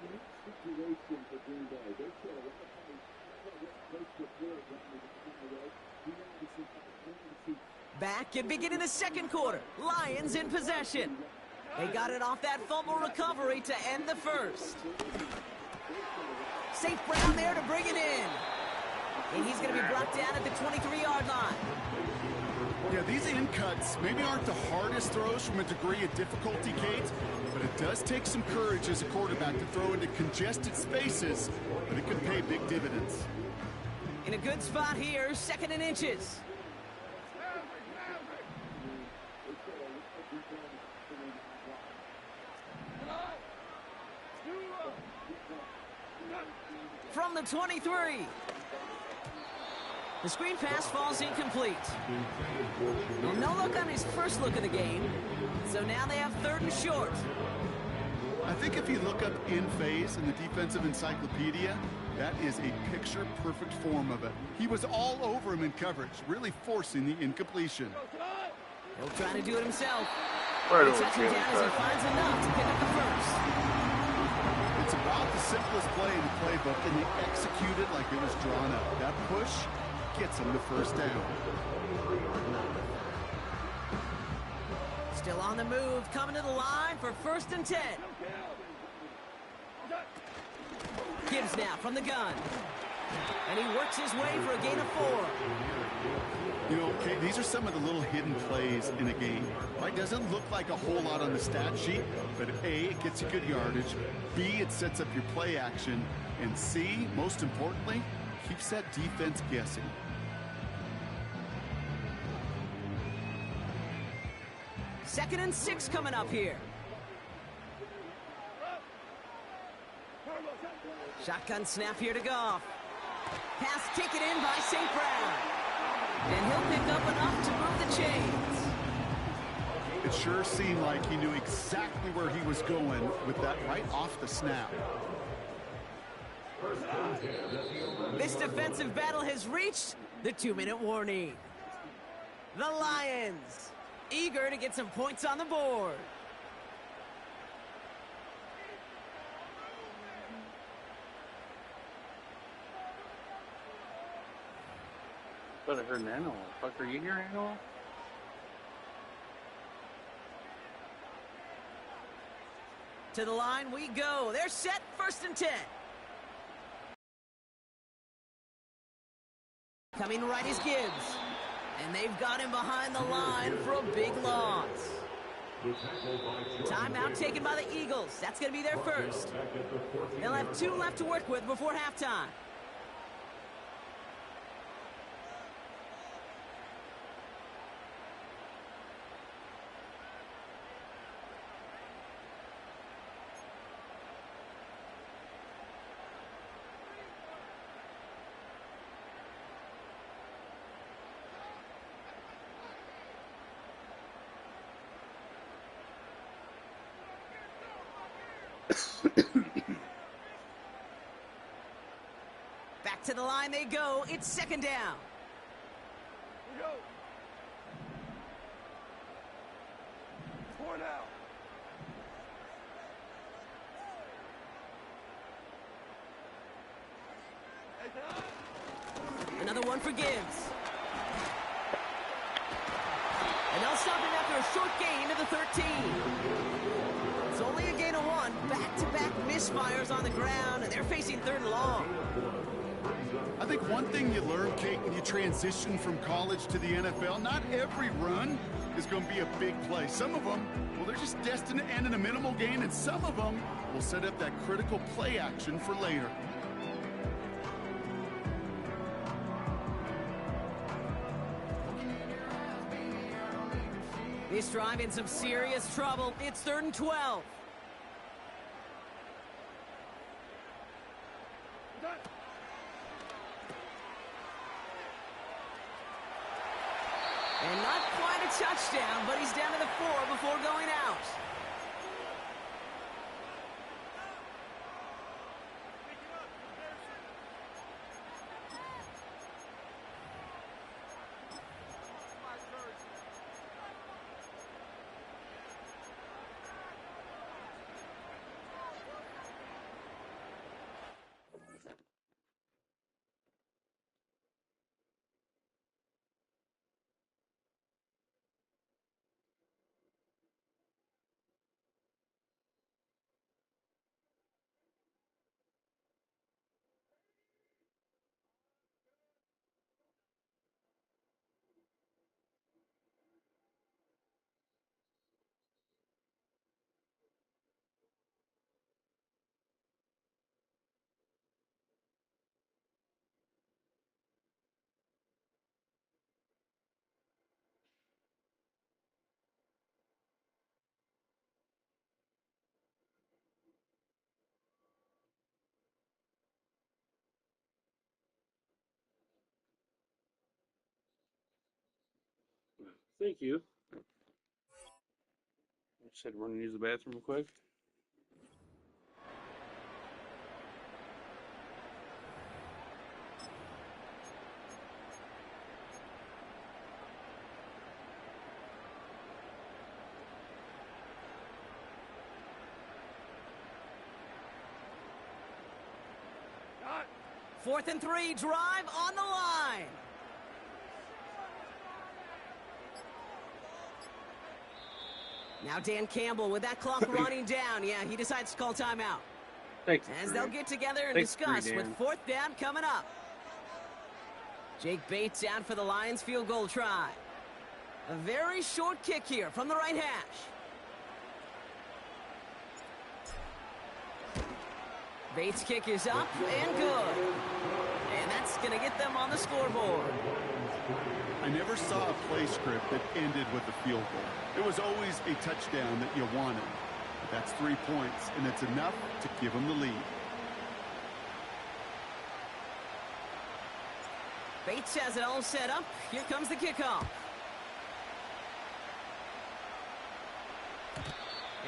unique situation for Green Bay. They showed a lot of time. Back and beginning the second quarter. Lions in possession. They got it off that fumble recovery to end the first. St. Brown there to bring it in. And he's going to be brought down at the 23-yard line. Yeah, these in cuts maybe aren't the hardest throws from a degree of difficulty, Kate, but it does take some courage as a quarterback to throw into congested spaces, but it can pay big dividends. In a good spot here, 2nd and inches. From the 23. The screen pass falls incomplete. Well, no look on his first look of the game. So now they have 3rd and short. I think if you look up in phase in the defensive encyclopedia, that is a picture-perfect form of it. He was all over him in coverage, really forcing the incompletion. He'll try to do it himself. Right, He touches him down as he finds enough to pick up the first. It's about the simplest play in the playbook, and they execute it like it was drawn up. That push gets him the first down. Still on the move, coming to the line for 1st and 10. Gibbs now from the gun. And he works his way for a gain of 4. You know, okay, these are some of the little hidden plays in a game. Right? Doesn't look like a whole lot on the stat sheet, but A, it gets you good yardage. B, it sets up your play action. And C, most importantly, keeps that defense guessing. Second and 6 coming up here. Shotgun snap here to Goff. Pass taken in by St. Brown. And he'll pick up enough to move the chains. It sure seemed like he knew exactly where he was going with that right off the snap. This defensive battle has reached the 2-minute warning. The Lions, eager to get some points on the board. I thought I heard an animal. Fuck, are you hearing an animal? To the line we go. They're set, 1st and 10. Coming right is Gibbs. And they've got him behind the line for a big loss. Timeout taken by the Eagles. That's going to be their first. They'll have 2 left to work with before halftime. Back to the line they go. It's 2nd down. Go. 4 now. Another one for Gibbs. And they'll stop him after a short gain to the 13. It's only a gain of 1. Back-to-back misfires on the ground, and they're facing 3rd and long. I think one thing you learn, Kate, when you transition from college to the NFL, not every run is going to be a big play. Some of them, well, they're just destined to end in a minimal gain, and some of them will set up that critical play action for later. This drive in some serious trouble. It's 3rd and 12. And not quite a touchdown, but he's down to the 4 before going out. Thank you. I just had to run and use the bathroom real quick. Fourth and 3, drive on the line. Now Dan Campbell with that clock running down. Yeah, he decides to call timeout. Thanks. As they'll get together and Thanks, discuss Dan. with 4th down coming up. Jake Bates out for the Lions field goal try. A very short kick here from the right hash. Bates' kick is up and good. And that's going to get them on the scoreboard. I never saw a play script that ended with a field goal. It was always a touchdown that you wanted. But that's 3 points, and it's enough to give them the lead. Bates has it all set up. Here comes the kickoff.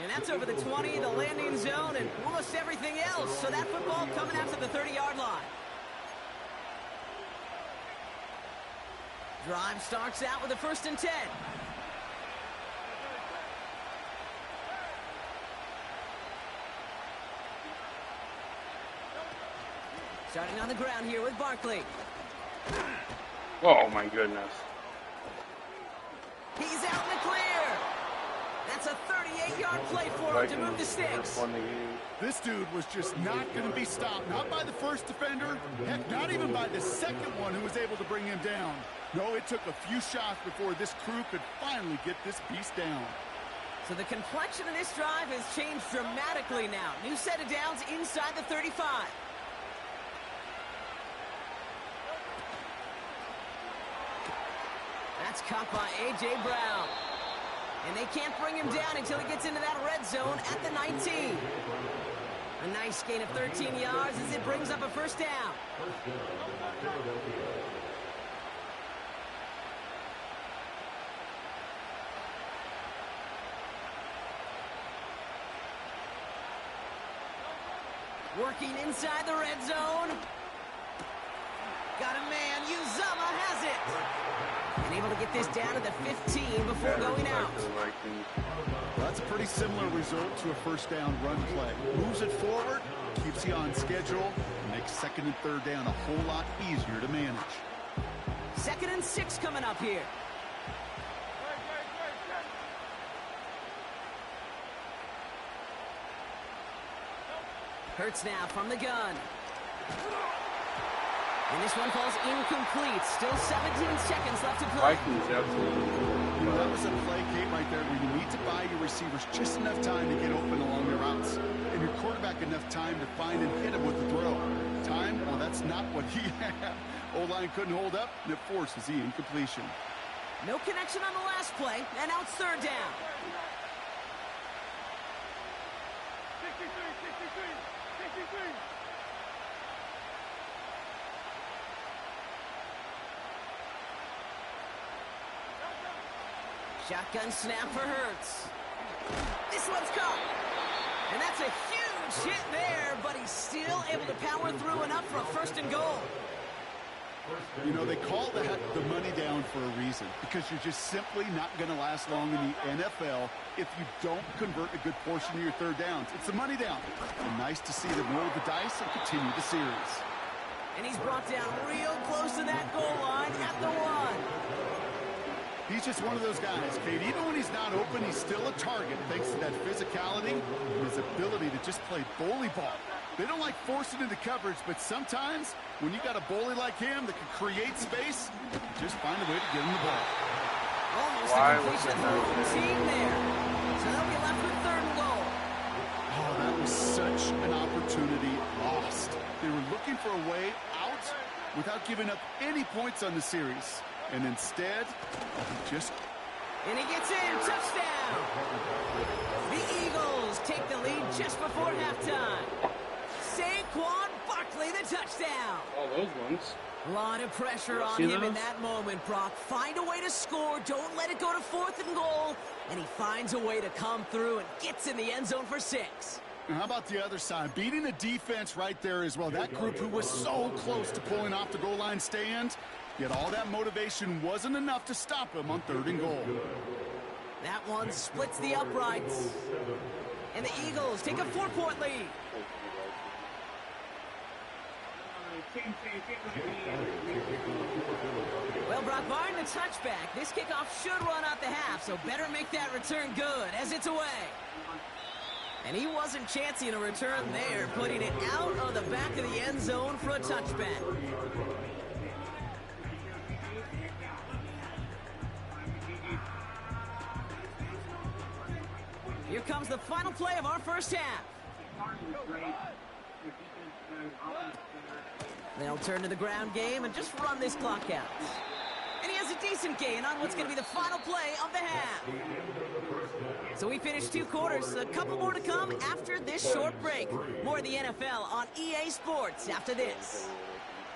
And that's over the 20, the landing zone, and almost everything else. So that football coming out to the 30-yard line. Drive starts out with a 1st and 10. Starting on the ground here with Barkley. Oh my goodness. He's out in the clear. That's a 38-yard play for him to move the sticks. This dude was just not going to be stopped. Not by the first defender. Heck, not even by the second one who was able to bring him down. No, it took a few shots before this crew could finally get this beast down. So the complexion of this drive has changed dramatically now. New set of downs inside the 35. That's caught by A.J. Brown. And they can't bring him down until he gets into that red zone at the 19. A nice gain of 13 yards as it brings up a 1st down. Working inside the red zone. Got a man. Uzama has it. And able to get this down to the 15 before going out. Well, that's a pretty similar result to a 1st down run play. Moves it forward, keeps you on schedule and makes second and third down a whole lot easier to manage. 2nd and 6 coming up here. Hurts now from the gun. And this one falls incomplete. Still 17 seconds left to play. Vikings, absolutely. That was a play, Kate, right there where you need to buy your receivers just enough time to get open along the routes. And your quarterback enough time to find and hit him with the throw. Time? Well, that's not what he had. O-line couldn't hold up, and it forces the incompletion. No connection on the last play, and now it's 3rd down. 63. Shotgun snap for Hurts. This one's caught. And that's a huge hit there, but he's still able to power through enough for a 1st and goal. You know, they call that the money down for a reason, because you're just simply not going to last long in the NFL if you don't convert a good portion of your 3rd downs. It's the money down. And nice to see them roll the dice and continue the series. And he's brought down real close to that goal line at the 1. He's just one of those guys, Kate. Even when he's not open, he's still a target thanks to that physicality and his ability to just play bully ball. They don't like forcing into coverage, but sometimes when you got a bully like him that can create space, just find a way to get him the ball. Almost a completion for the home team there. So they'll get left with 3rd and goal. Oh, that was such an opportunity lost. They were looking for a way out without giving up any points on the series. And instead, just... And he gets in. Touchdown! The Eagles take the lead just before halftime. Saquon Barkley, the touchdown. Oh, those ones. A lot of pressure on him in that moment, Brock. Find a way to score. Don't let it go to 4th and goal. And he finds a way to come through and gets in the end zone for 6. And how about the other side? Beating the defense right there as well. That group who was so close to pulling off the goal line stand, yet all that motivation wasn't enough to stop him on 3rd and goal. That one splits the uprights. And the Eagles take a 4-point lead. Well, Brock, barring the touchback, this kickoff should run out the half, so better make that return good as it's away. And he wasn't chancing a return there, putting it out of the back of the end zone for a touchback. Here comes the final play of our first half. They'll turn to the ground game and just run this clock out. And he has a decent gain on what's going to be the final play of the half. So we finished 2 quarters. A couple more to come after this short break. More of the NFL on EA Sports after this.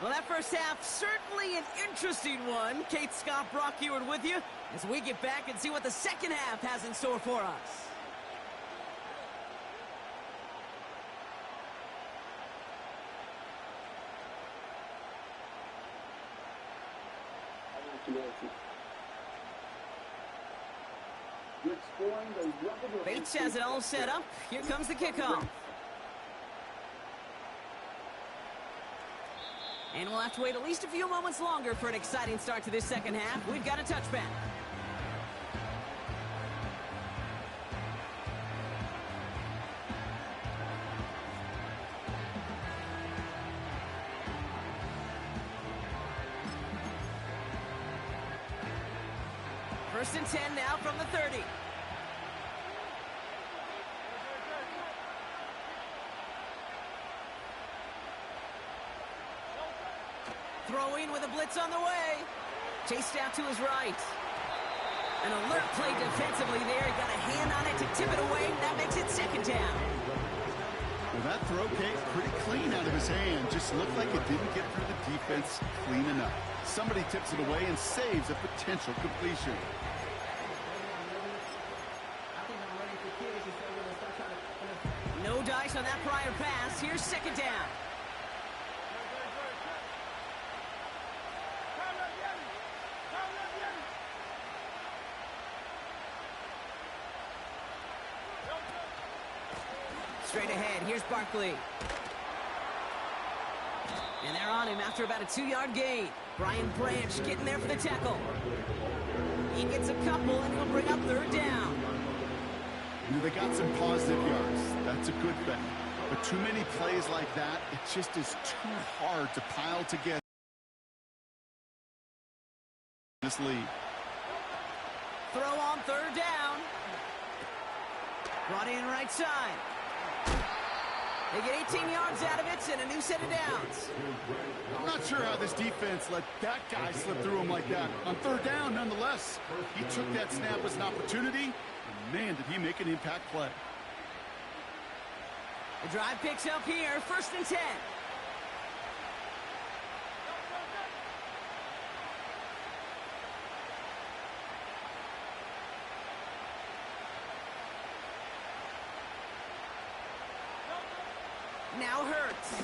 Well, that first half, certainly an interesting one. Kate, Scott, Brock Ewart with you as we get back and see what the second half has in store for us. Bates has it all set up. Here comes the kickoff. And we'll have to wait at least a few moments longer for an exciting start to this second half. We've got a touchback. First and 10 now from the 30. Throwing with a blitz on the way. Chased out to his right. An alert play defensively there. He got a hand on it to tip it away. That makes it second down. Well, that throw came pretty clean out of his hand. Just looked like it didn't get through the defense clean enough. Somebody tips it away and saves a potential completion. No dice on that prior pass. Here's second down. Straight ahead, here's Barkley. on him after about a 2-yard gain. Brian Branch getting there for the tackle. He gets a couple, and he'll bring up 3rd down. They got some positive yards. That's a good thing. But too many plays like that, it just is too hard to pile together this lead. Throw on 3rd down. Brought in right side. They get 18 yards out of it and a new set of downs. I'm not sure how this defense let that guy slip through him like that. On 3rd down, nonetheless, he took that snap as an opportunity, and man, did he make an impact play. The drive picks up here, 1st and 10. Now Hurts.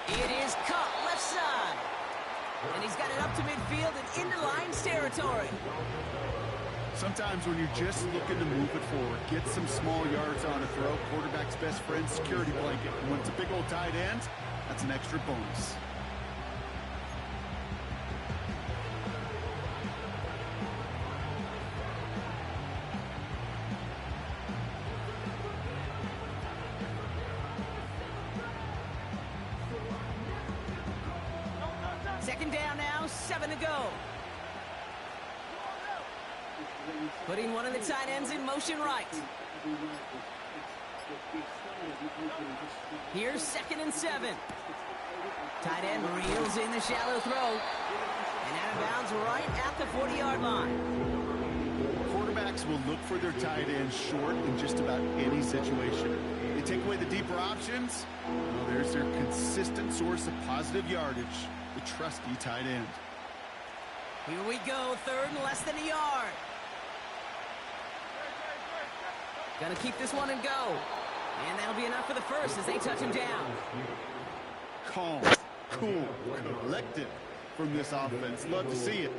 It is caught left side. And he's got it up to midfield and into Lions territory. Sometimes when you're just looking to move it forward, get some small yards on a throw, quarterback's best friend, security blanket. And when it's a big old tight end, that's an extra bonus. Second down now, 7 to go. Putting one of the tight ends in motion right. Here's 2nd and 7. Tight end reels in the shallow throw. And out of bounds right at the 40-yard line. Quarterbacks will look for their tight end short in just about any situation. They take away the deeper options. Well, there's their consistent source of positive yardage, the trusty tight end. Here we go, 3rd and less than a yard. Gonna keep this one and go. And that'll be enough for the first as they touch him down. Calm, cool, collected from this offense. Love to see it.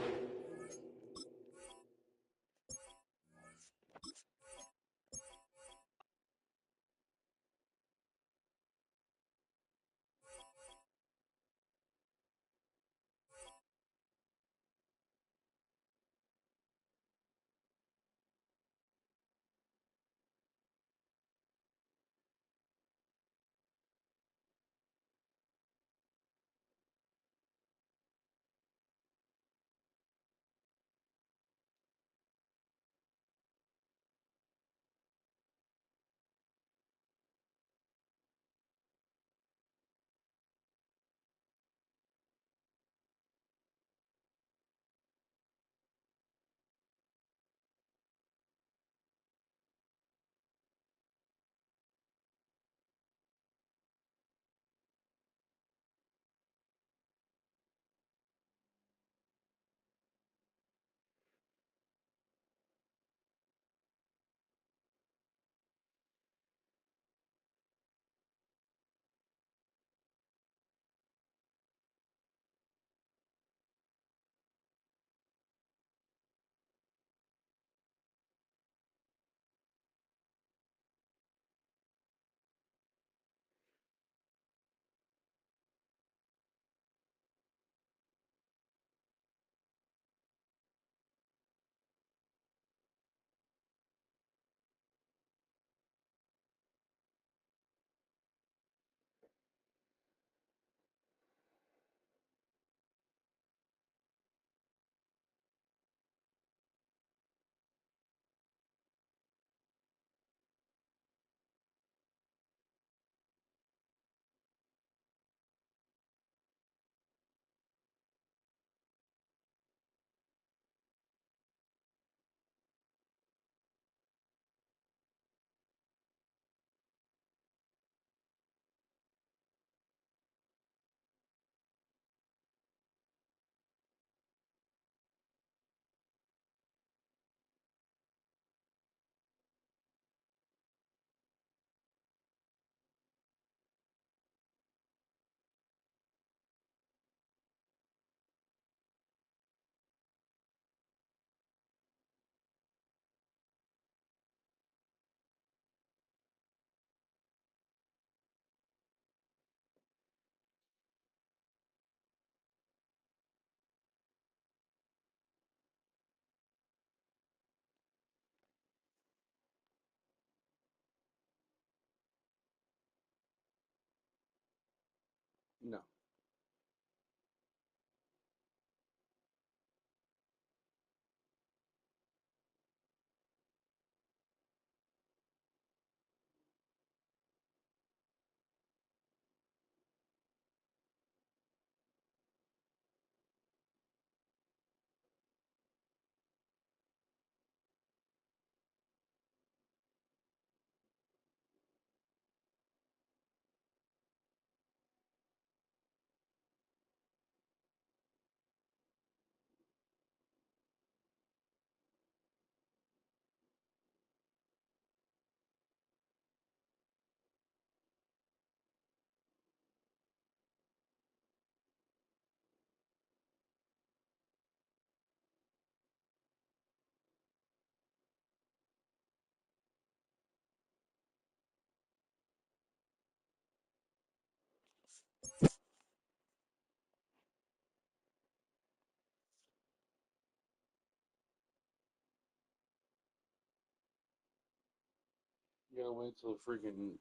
You gotta wait till freaking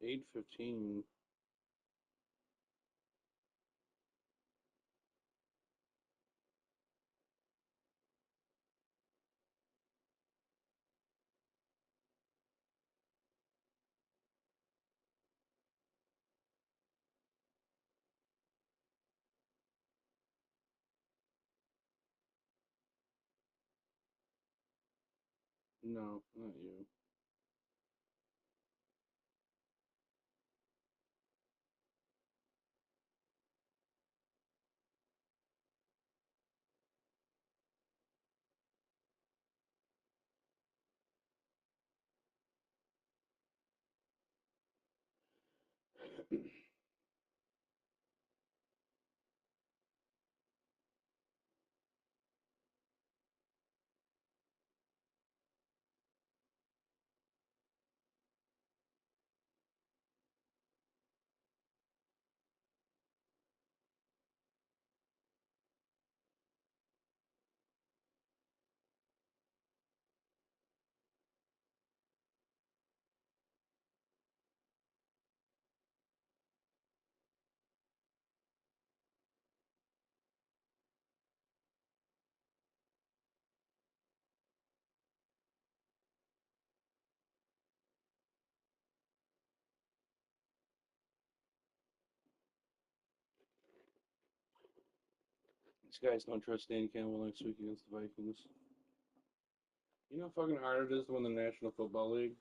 8:15. No, not you. These guys don't trust Dan Campbell next week against the Vikings. You know how fucking hard it is to win the National Football League?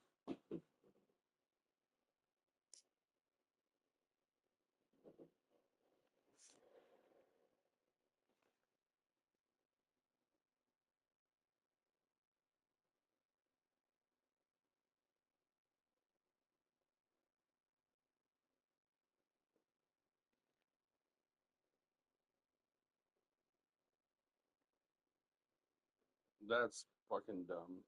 That's fucking dumb.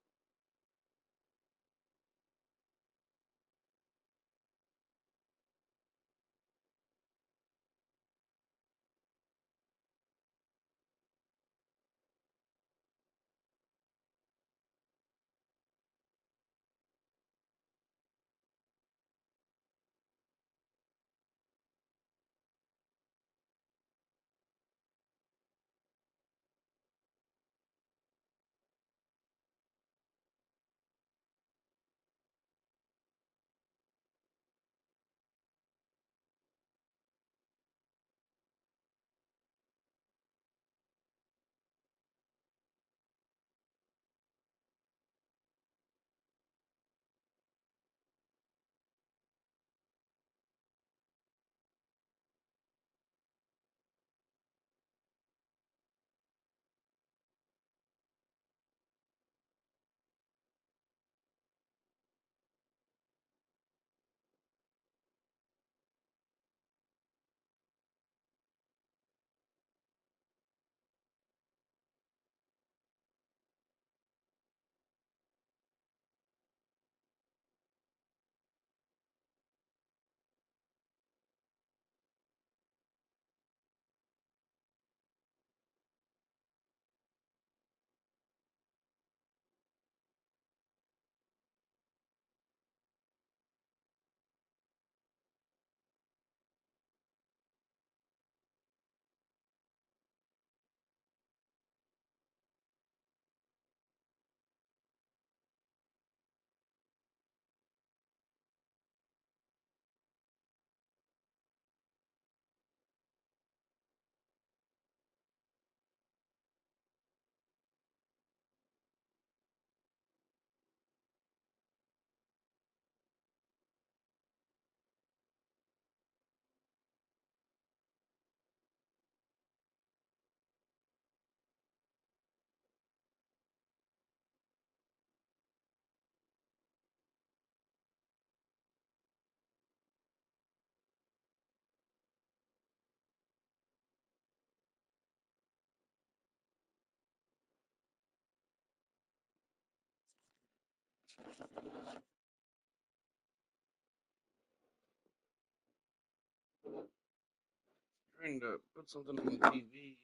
Trying to put something on the TV.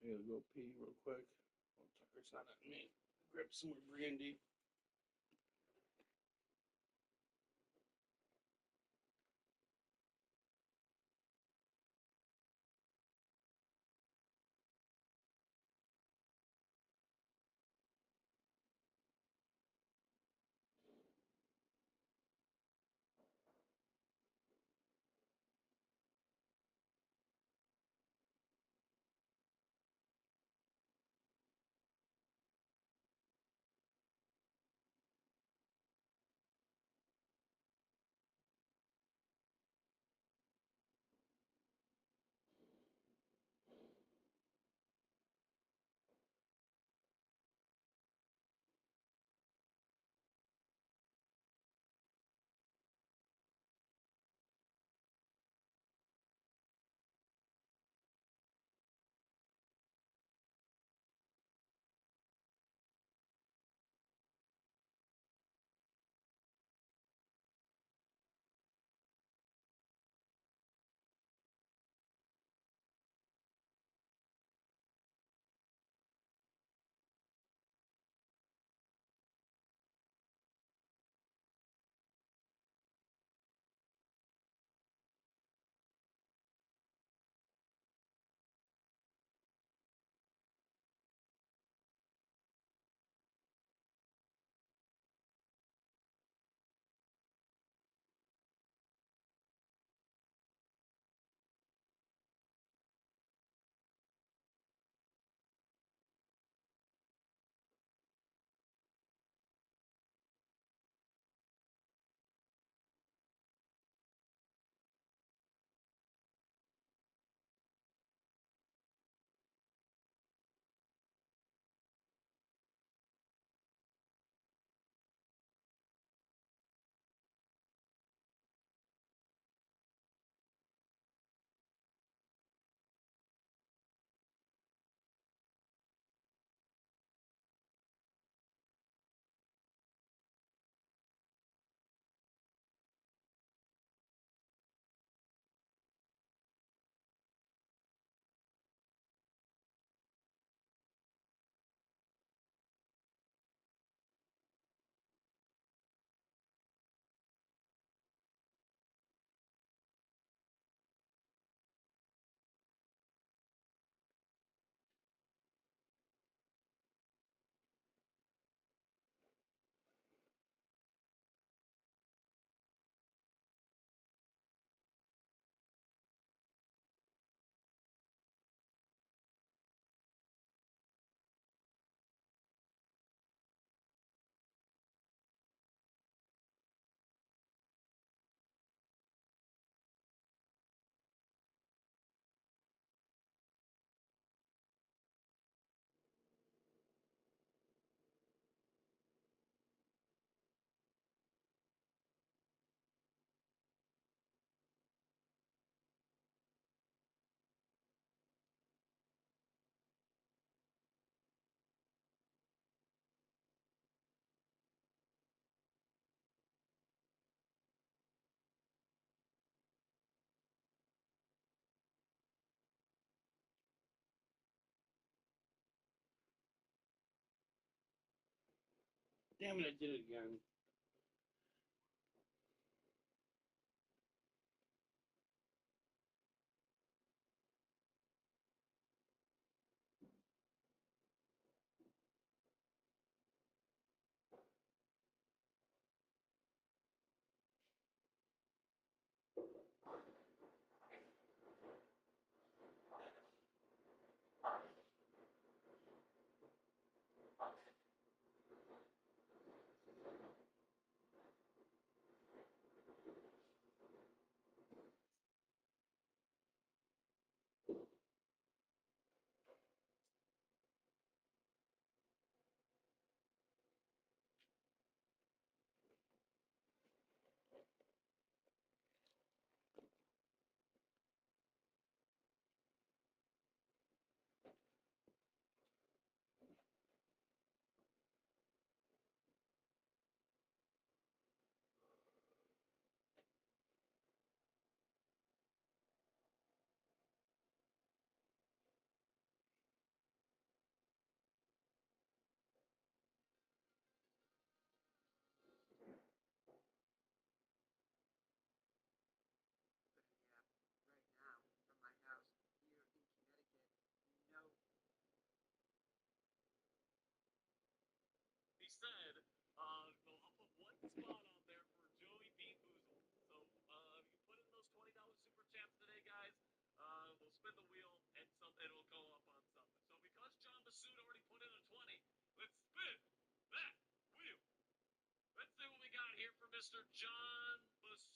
I gotta go pee real quick. Tucker's not at me. Grab some more brandy. Damn it, I did it again. Mr. John Basu.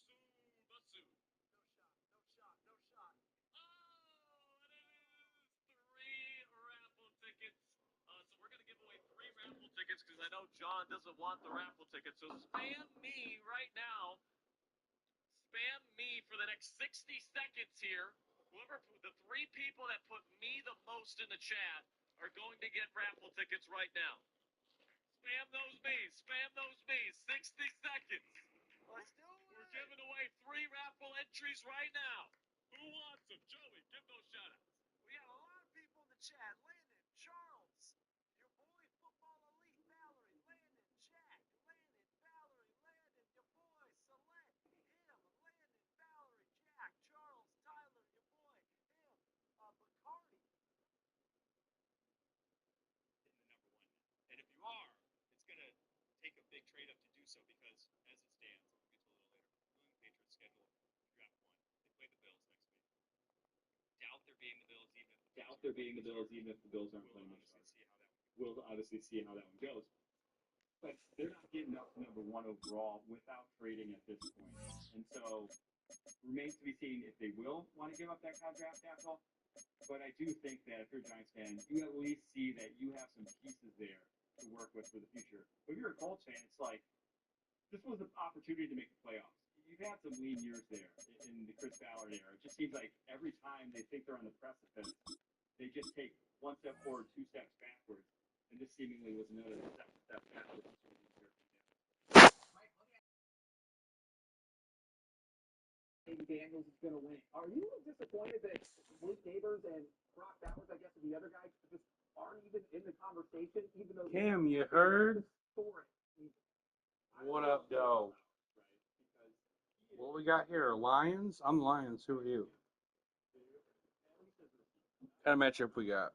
Tickets because I know John doesn't want the raffle tickets. So spam me right now. Spam me for the next 60 seconds here. Whoever, the 3 people that put me the most in the chat are going to get raffle tickets right now. Spam those me. Spam those me. 60 seconds. Let's do it. We're giving away 3 raffle entries right now. Who wants them? Joey, give those shout outs. We got a lot of people in the chat. Landon, Charles, your boy Football Elite, Valerie, Landon, Jack, Landon, Valerie, Landon, your boy Select, him, Landon, Valerie, Jack, Charles, Tyler, your boy, him, Bacardi. And if you are, it's going to take a big trade up to do so because as it stands, we'll get to a little later, New England Patriots schedule draft 1. They play the Bills next week. Doubt they're being the Bills even if the Bills aren't playing much. We'll obviously see how that one goes. But they're not getting up to number 1 overall without trading at this point. And so remains to be seen if they will want to give up that draft capital. But I do think that if you're a Giants fan, you at least see that you have some pieces there to work with for the future. But if you're a Colts fan, it's like this was an opportunity to make the playoffs. You've had some lean years there in the Chris Ballard era. It just seems like every time they think they're on the precipice, they just take 1 step forward, 2 steps backwards, and this seemingly was another step backwards. Daniels is going to win. Are you disappointed that Luke Neighbors and Brock Bowers, I guess, and the other guys just aren't even in the conversation, even though Cam, you heard? What up, though? What we got here? Lions? I'm Lions. Who are you? What kind of matchup we got?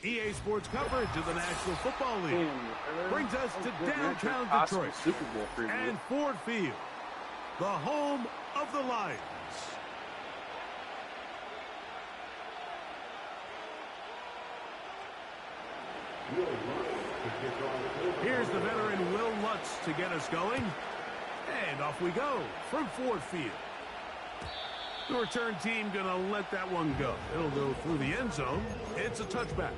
EA Sports coverage of the National Football League brings us to downtown Detroit Super Bowl preview. and Ford Field, the home of the Lions. Here's the veteran Will Lutz to get us going. And off we go from Ford Field. The return team going to let that one go. It'll go through the end zone. It's a touchback.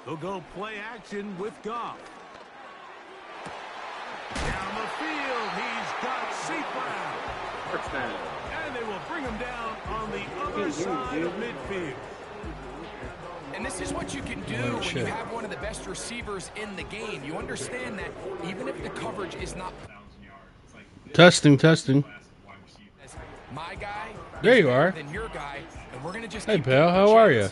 They'll go play action with Goff. Down the field, he's got Seaflower. And they will bring him down on the other side of midfield. And this is what you can do when you have one of the best receivers in the game. You understand that even if the coverage is not... Testing. My guy there you are. Than your guy, and we're gonna just hey, pal, how are you?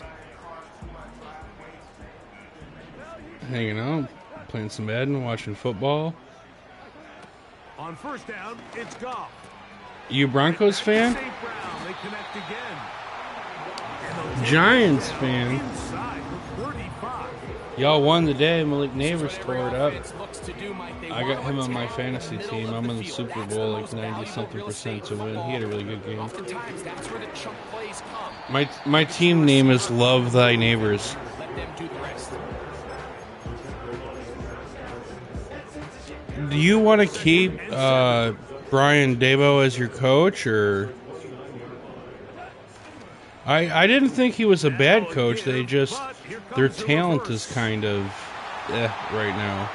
Hanging out, playing some Madden, watching football. On first down, it's Goff. You Broncos fan? Giants fan. Y'all won the day. Malik Neighbors tore it up. I got him on my fantasy team. I'm in the Super Bowl, like 90-something% to win. He had a really good game. My team name is Love Thy Neighbors. Do you want to keep Brian Daboll as your coach, or? I didn't think he was a bad coach. Their talent is kind of right now.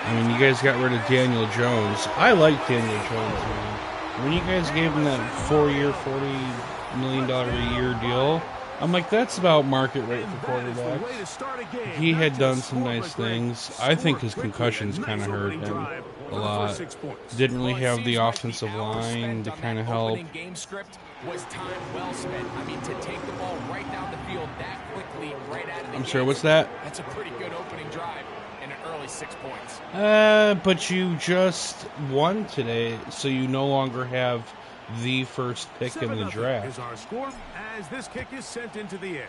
I mean, you guys got rid of Daniel Jones. I like Daniel Jones, man. When you guys gave him that 4-year, $40 million a year deal, I'm like, that's about market rate for quarterbacks. He had done some nice things. I think his concussions kind of hurt him. for the first 6 points. Didn't really Well, it have seems the like offensive hours line spent to on kind of that help. opening game script was time well spent. I mean, to take the ball right down the field that quickly, right out of the I'm sorry, gates, what's that? That's a pretty good opening drive and an early 6 points. But you just won today, so you no longer have the first pick in the 7-0 draft. is our score as this kick is sent into the air.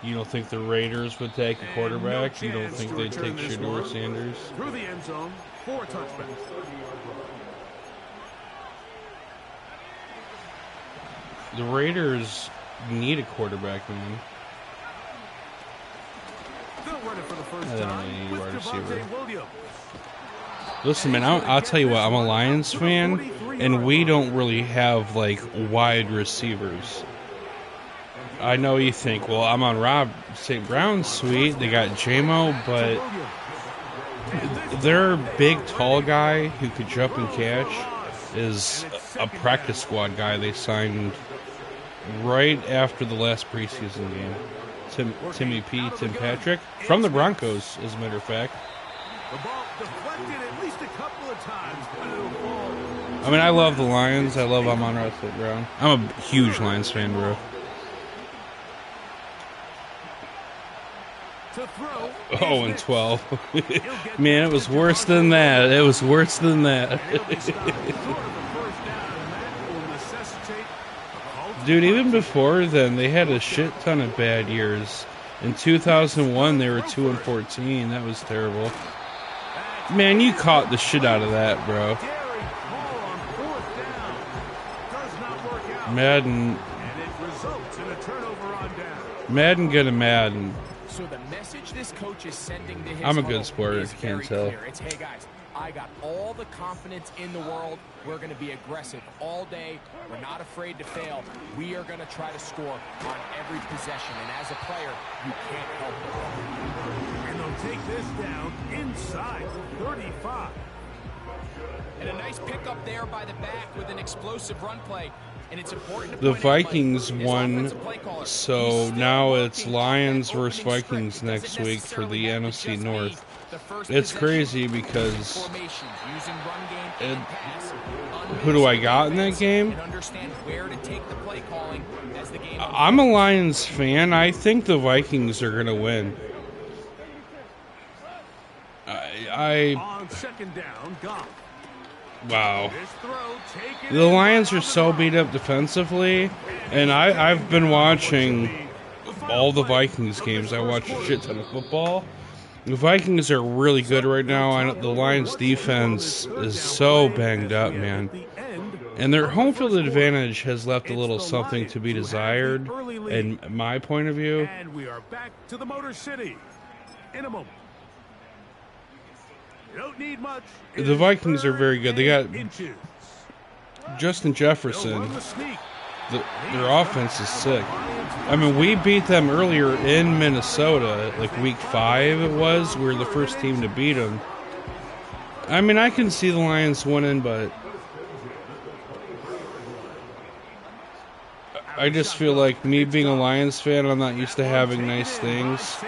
You don't think the Raiders would take a quarterback? You don't think they'd take Shedeur Sanders? Through the end zone for a touchback. The Raiders need a quarterback, man. They'll run it for the first They don't time really need a with wide receiver. Javonte Williams. Listen, man, I'll tell you what, I'm a Lions fan, and we don't really have, like, wide receivers. I know you think, well, I'm on Rob St. Brown's suite. They got J-Mo, but their big, tall guy who could jump and catch is a practice squad guy they signed right after the last preseason game. Tim Patrick, from the Broncos, as a matter of fact. The ball deflected at least a couple of times, but it'll fall. I mean, I love the Lions. I love Amon-Ra St. Brown. I'm a huge Lions fan, bro. To throw. 0-12. Man, it was worse than that. It was worse than that. Dude, even before then, they had a shit ton of bad years. In 2001, they were 2-14. That was terrible. Man, you caught the shit out of that, bro. Madden. Madden gonna Madden. So the message this coach is sending to his I'm a good huddle sport, is if you can't very tell. clear. It's, hey guys, I got all the confidence in the world. We're going to be aggressive all day. We're not afraid to fail. We are going to try to score on every possession. And as a player, you can't help it. And they'll take this down inside the 35. And a nice pickup there by the back with an explosive run play. And it's important to The point out, Vikings Mike, won, so now it's Lions versus Vikings next week for the NFC North. It's crazy because who do I got in that game? I'm a Lions fan. I think the Vikings are going to win. On second down, Goff. Wow. The Lions are so beat up defensively, and I've been watching all the Vikings games. I watch a shit ton of football. The Vikings are really good right now. I know the Lions defense is so banged up, man. And their home field advantage has left a little something to be desired, in my point of view. And we are back to the Motor City in a moment. Don't need much. The Vikings are very good. They got Justin Jefferson. Their offense is sick. I mean, we beat them earlier in Minnesota, like week 5 it was. We were the first team to beat them. I mean, I can see the Lions winning, but I just feel like me being a Lions fan, I'm not used to having nice things.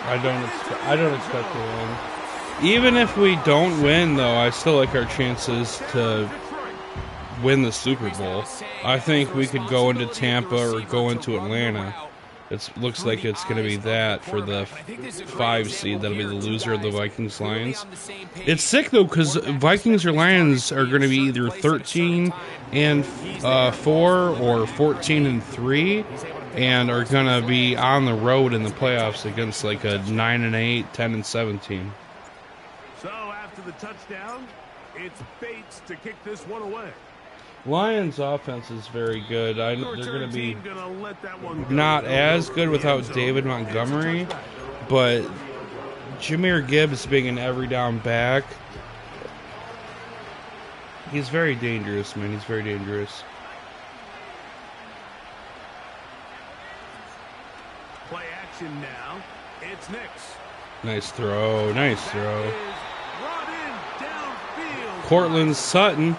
I don't expect to win. Even if we don't win, though, I still like our chances to win the Super Bowl. I think we could go into Tampa or go into Atlanta. It looks like it's going to be that for the 5 seed. That'll be the loser of the Vikings-Lions. It's sick, though, because Vikings or Lions are going to be either 13-4 or 14-3. And are going to be on the road in the playoffs against like a 9-8, 10-17. So after the touchdown, it's Bates to kick this one away. Lions offense is very good. They're going to be not as good without David Montgomery, but Jahmyr Gibbs being an every down back, he's very dangerous, man. He's very dangerous. Play action now. It's Nix. Nice throw. Nice throw. Cortland Sutton.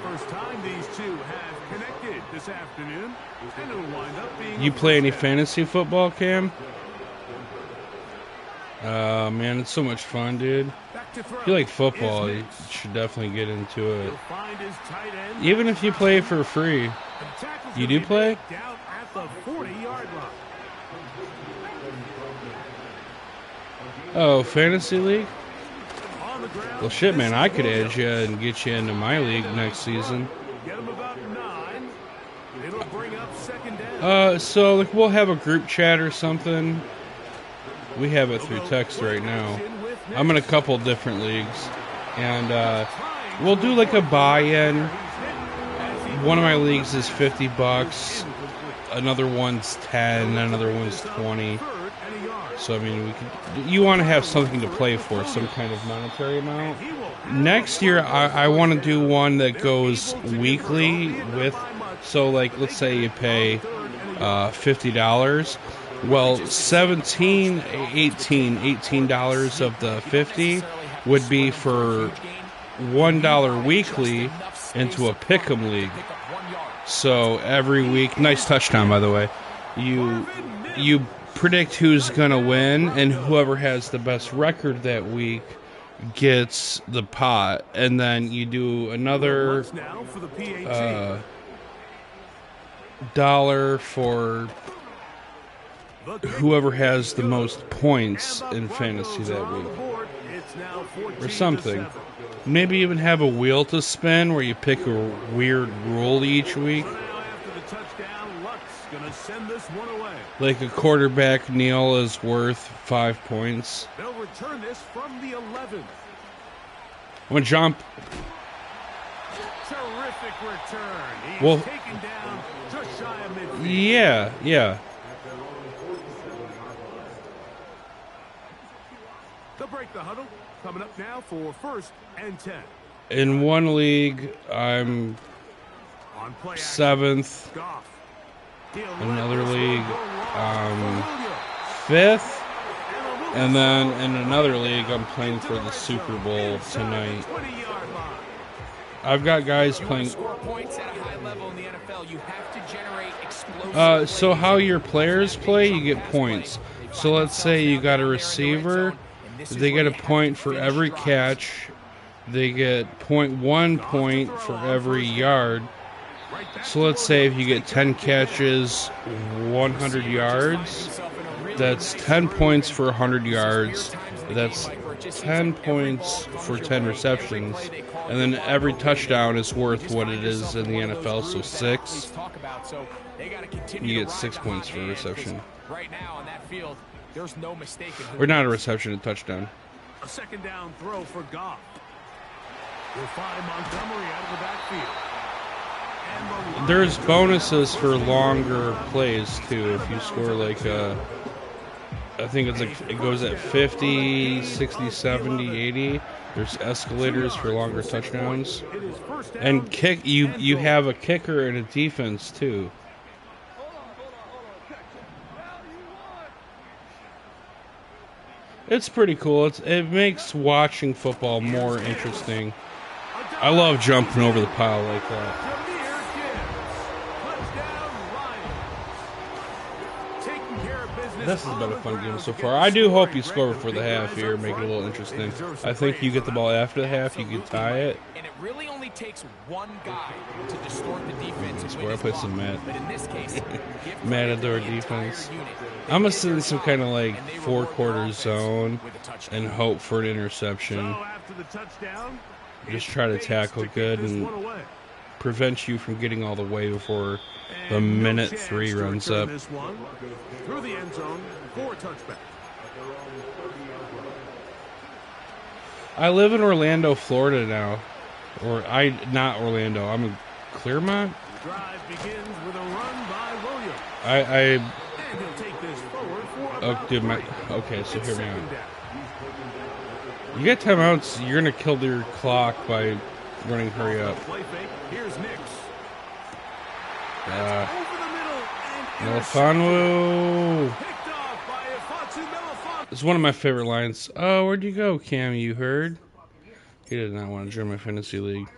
First time these two have connected this afternoon, and it'll wind up being. You play any fantasy football, Cam? Man, it's so much fun, dude. If you like football, you should definitely get into it. Even if you play for free. You do play? Down at the 40-yard line. Oh, fantasy league? Well, shit, man, I could add you and get you into my league next season. Get him about 9. It'll bring up second down. So like we'll have a group chat or something. We have it through text right now. I'm in a couple different leagues, and we'll do like a buy-in. One of my leagues is $50. Another one's 10. Another one's 20. So I mean, you want to have something to play for, some kind of monetary amount. Next year, I want to do one that goes weekly with. So like, let's say you pay $50. Well, $18 of the 50 would be for $1 weekly into a pick'em league. So every week, nice touchdown by the way. You predict who's gonna win, and whoever has the best record that week gets the pot, and then you do another dollar for whoever has the most points in fantasy that week, or something. Maybe even have a wheel to spin where you pick a weird rule each week. Like a quarterback kneel is worth 5 points. They'll return this from the 11. I'm gonna jump. Terrific return. He's Well, taken down just shy of midfield. yeah. They'll break the huddle. Coming up now for 1st and 10. In one league, I'm 7th. Another league, 5th. And then in another league, I'm playing for the Super Bowl tonight. I've got guys playing. So how your players play, you get points. So let's say you got a receiver. They get a point for every catch. They get 1 point for every yard. So let's say if you get 10 catches, 100 yards, that's 10 points for 100 yards. That's 10 points for 10 receptions. And then every touchdown is worth what it is in the NFL, so 6. You get 6 points for a reception. Right now on that field, there's no mistake. Or not a reception, a touchdown. A second down throw for Goff. We'll find Montgomery out of the backfield. There's bonuses for longer plays too. If you score like I think it's like it goes at 50, 60, 70, 80. There's escalators for longer touchdowns. And you have a kicker and a defense too. It's pretty cool. It makes watching football more interesting. I love jumping over the pile like that. This has been a fun game so far. I do hope you score before the half here, make it a little interesting. I think you get the ball after the half, you can tie it. And it really only takes one guy to distort the defense. That's where I play some Matt. But in this case, Matt at their defense. I'm gonna sit in some kind of like 4-quarter zone and hope for an interception. Just try to tackle good and prevent you from getting all the way before the minute 3 runs up. Through the end zone for a touchback. I live in Orlando, Florida now. Not Orlando. I'm in Clearmont. The drive begins with a run by Williams. And he'll take this forward for okay, so hear me out. You get timeouts, you're gonna kill your clock by running hurry up. Here's Nix. Melifonwu. It's one of my favorite lines. Oh, where'd you go, Cam? You heard? He did not want to join my fantasy league.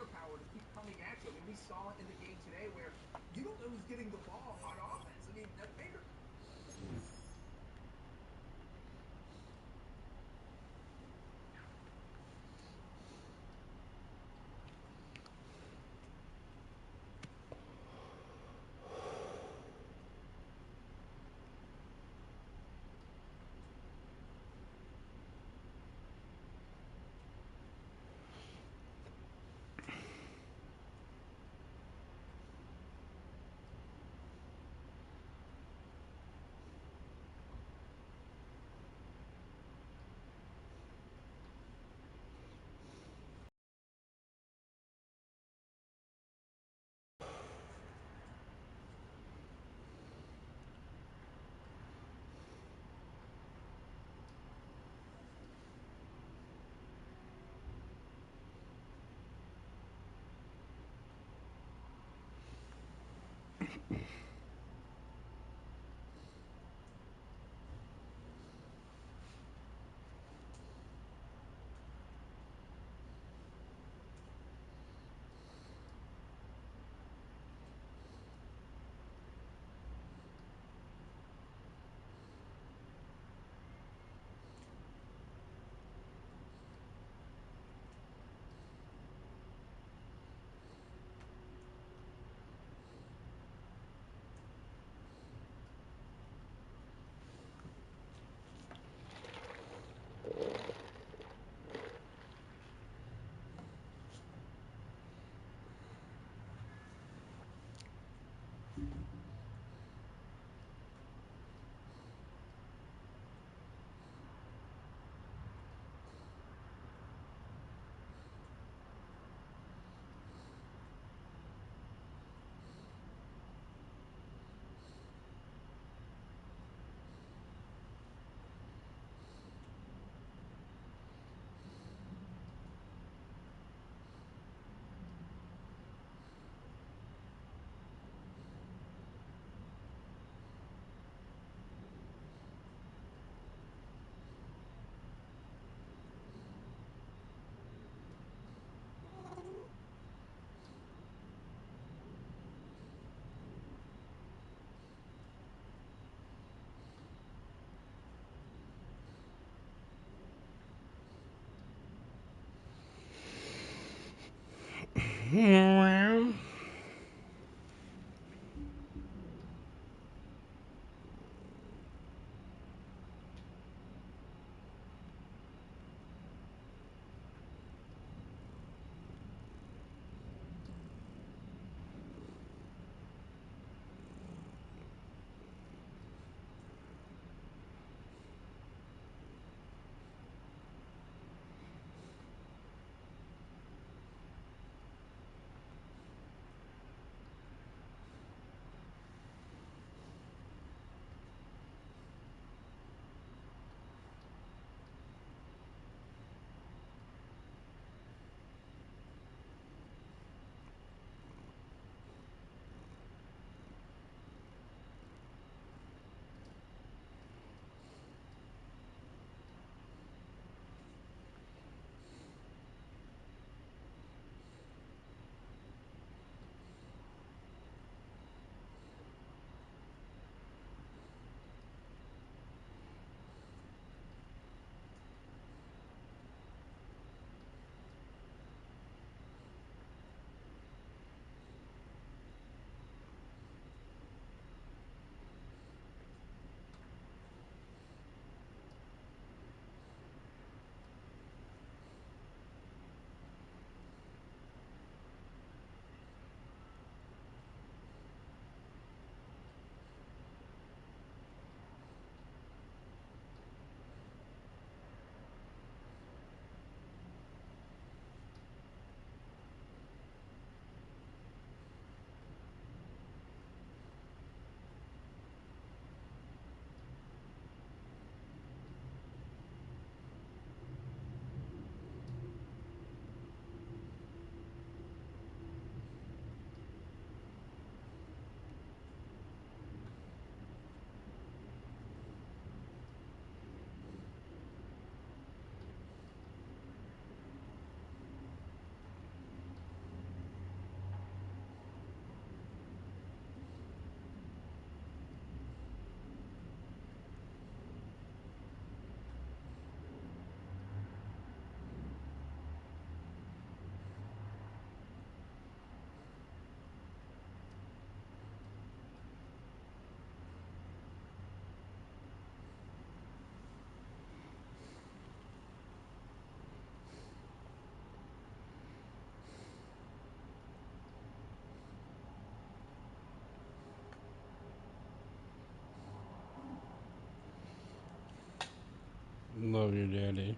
Love your daddy.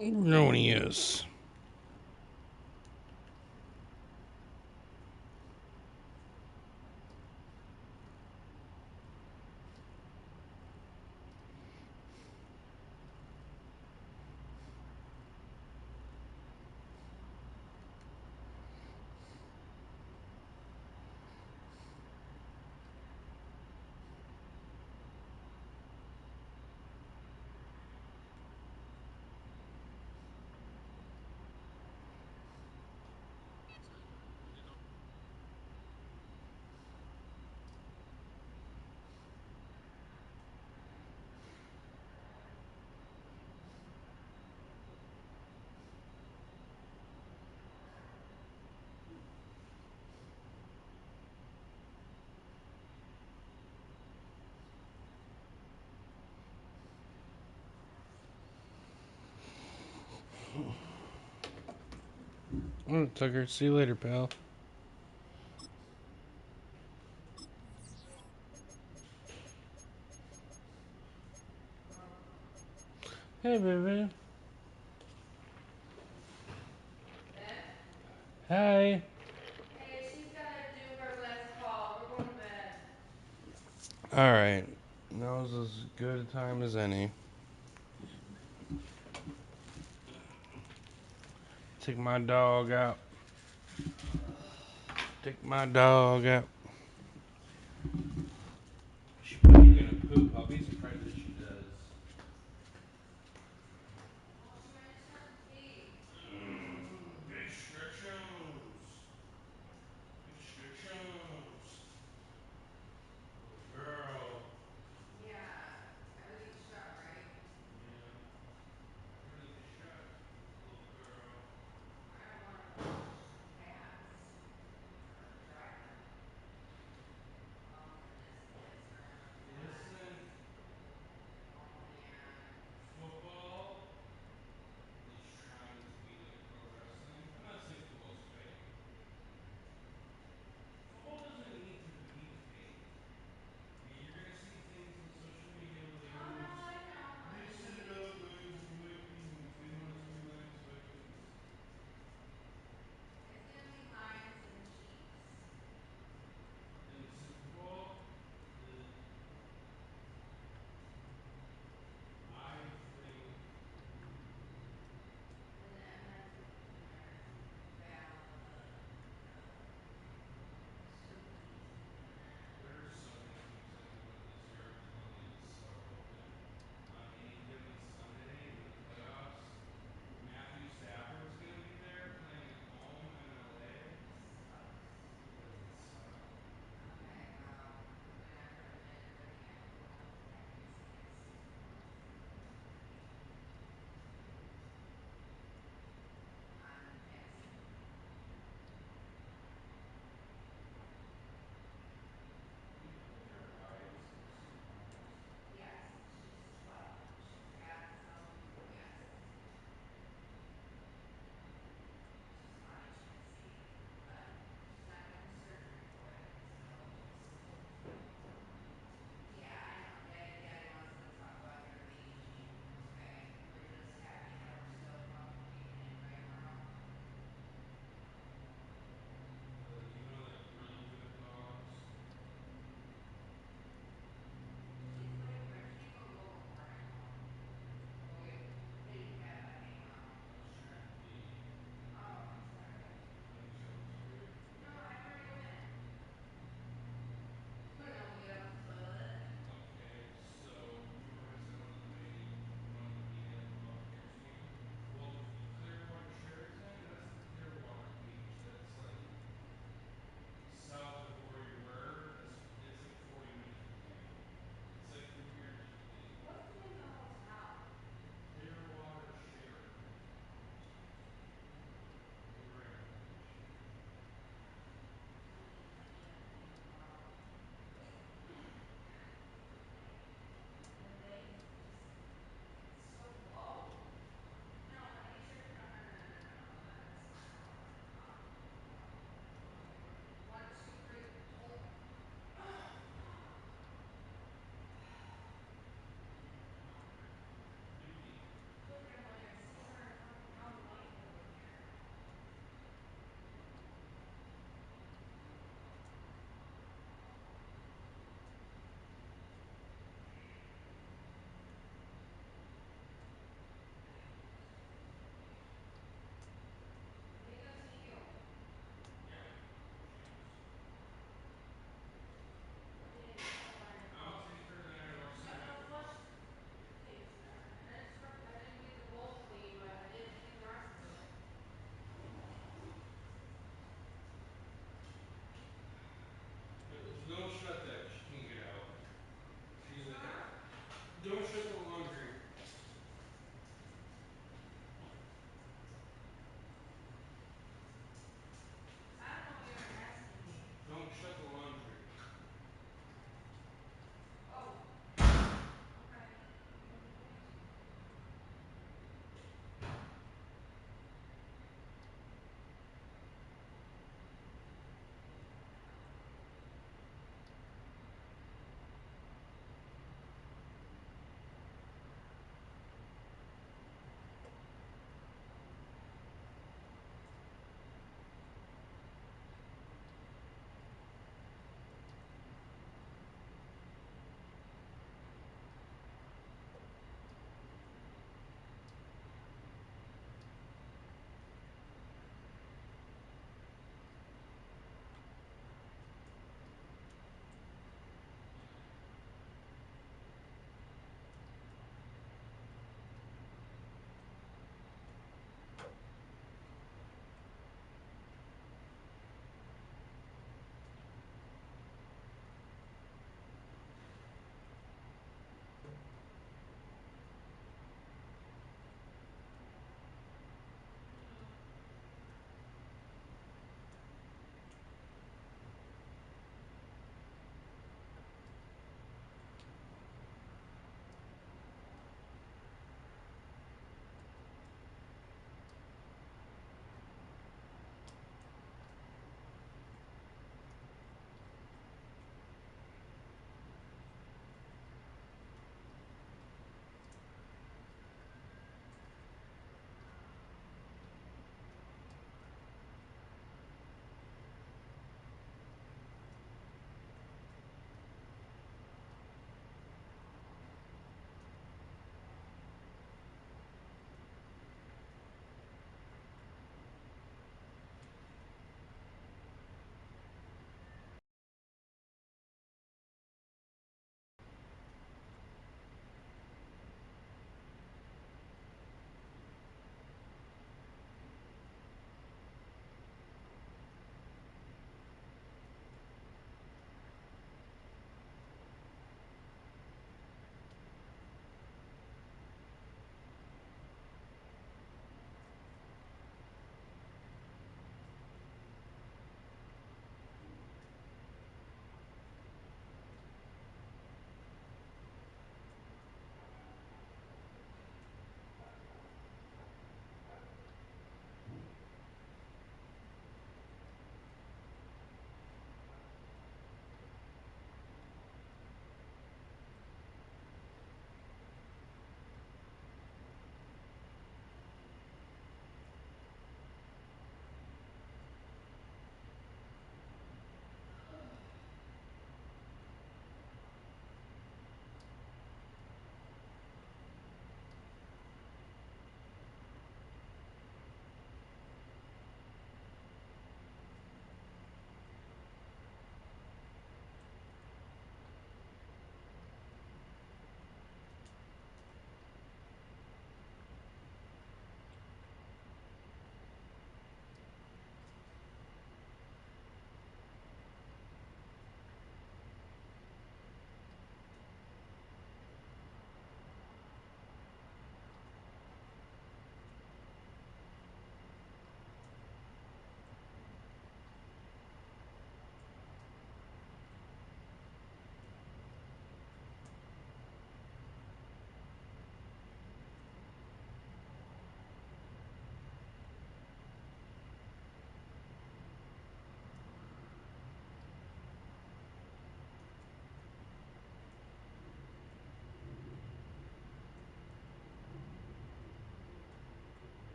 know when he is. Tucker, see you later, pal. Hey, baby. Hi. Hey, she's gonna do her last call. We're going to bed. All right. Now's as good a time as any. Take my dog out. Take my dog out. She's probably gonna poop. I'll be surprised if she does. Oh, she might just have to pee. Big stretchos. Big stretchos. Little girl. Yeah, everything's shut, right? Yeah. Everything is shut. Little girl. I don't want to wash cats or dry them. Oh, goodness. Kids are not doing that. Listen.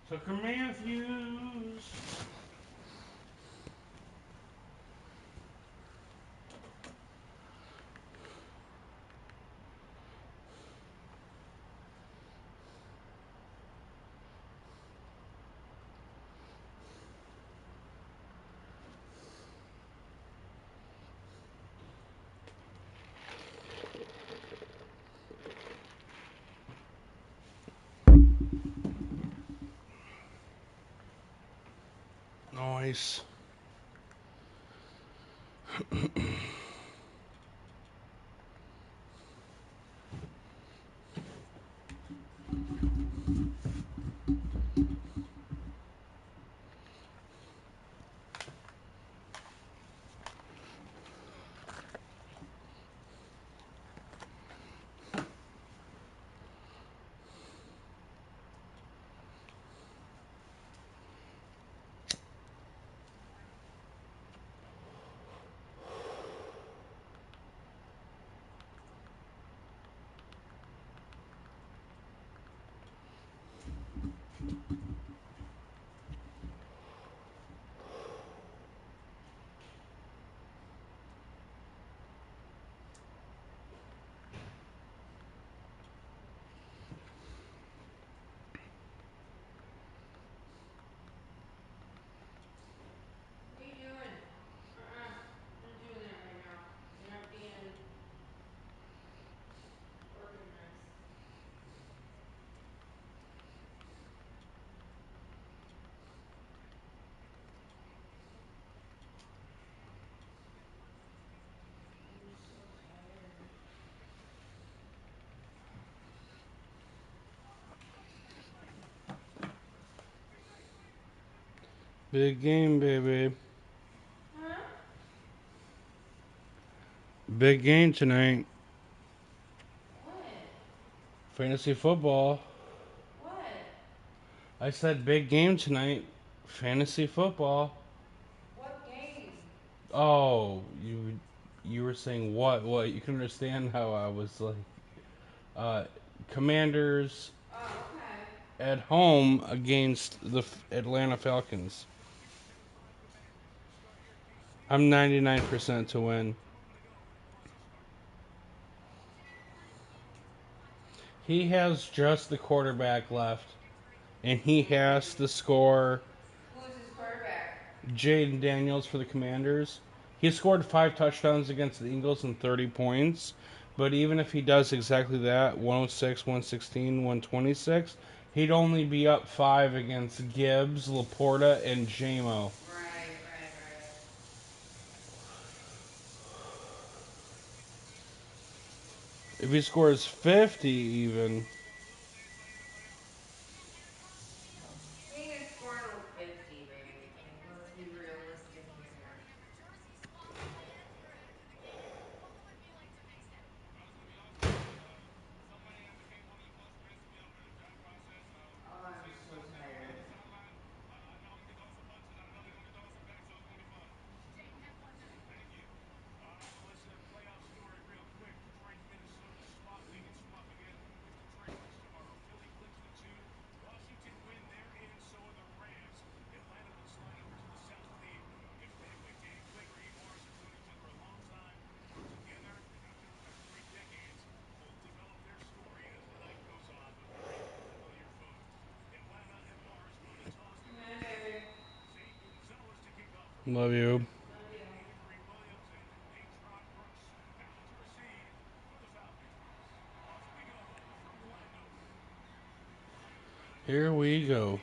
Tucker Matthews. Nice. What are you doing? You're not doing that right now. You're not being organized. I'm so tired. Big game, baby. Huh? Big game tonight. What? Fantasy football. What? I said big game tonight. Fantasy football. What game? Oh, you were saying what? What? You can understand how I was like Commanders Oh, okay. at home against the Atlanta Falcons. I'm 99% to win. He has just the quarterback left, and he has to score. Who is his quarterback? Jaden Daniels for the Commanders. He scored 5 touchdowns against the Eagles and 30 points. But even if he does exactly that, 106, 116, 126, he'd only be up 5 against Gibbs, Laporta, and JMO. Right. If he scores 50 even, He ain't gonna score no 50, babe. Like, let's be realistic here. Oh, I'm so tired. Come in, baby. love you. Love you. Here we go.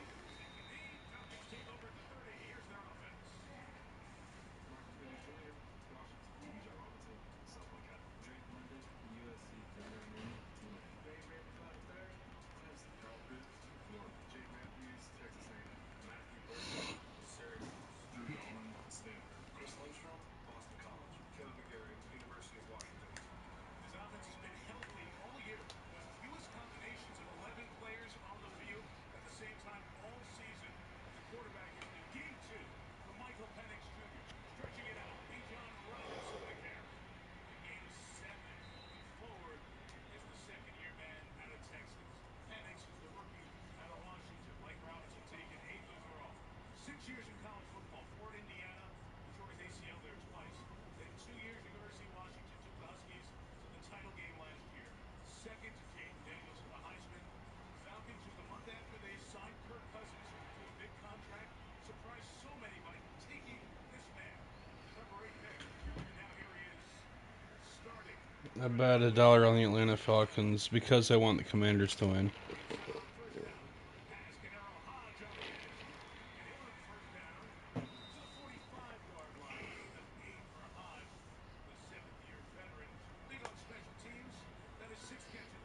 I bet $1 on the Atlanta Falcons because I want the Commanders to win.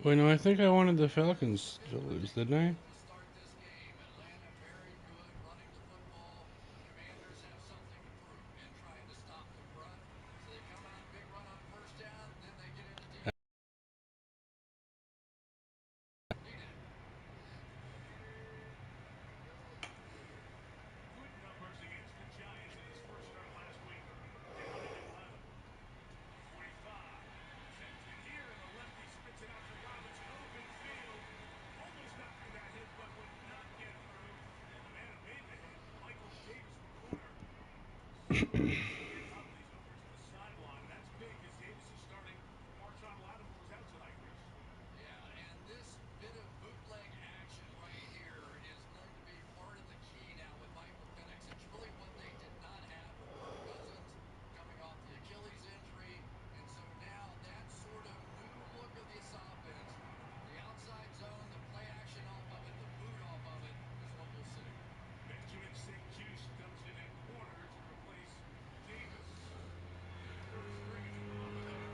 Wait, no, I think I wanted the Falcons to lose, didn't I?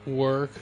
Work.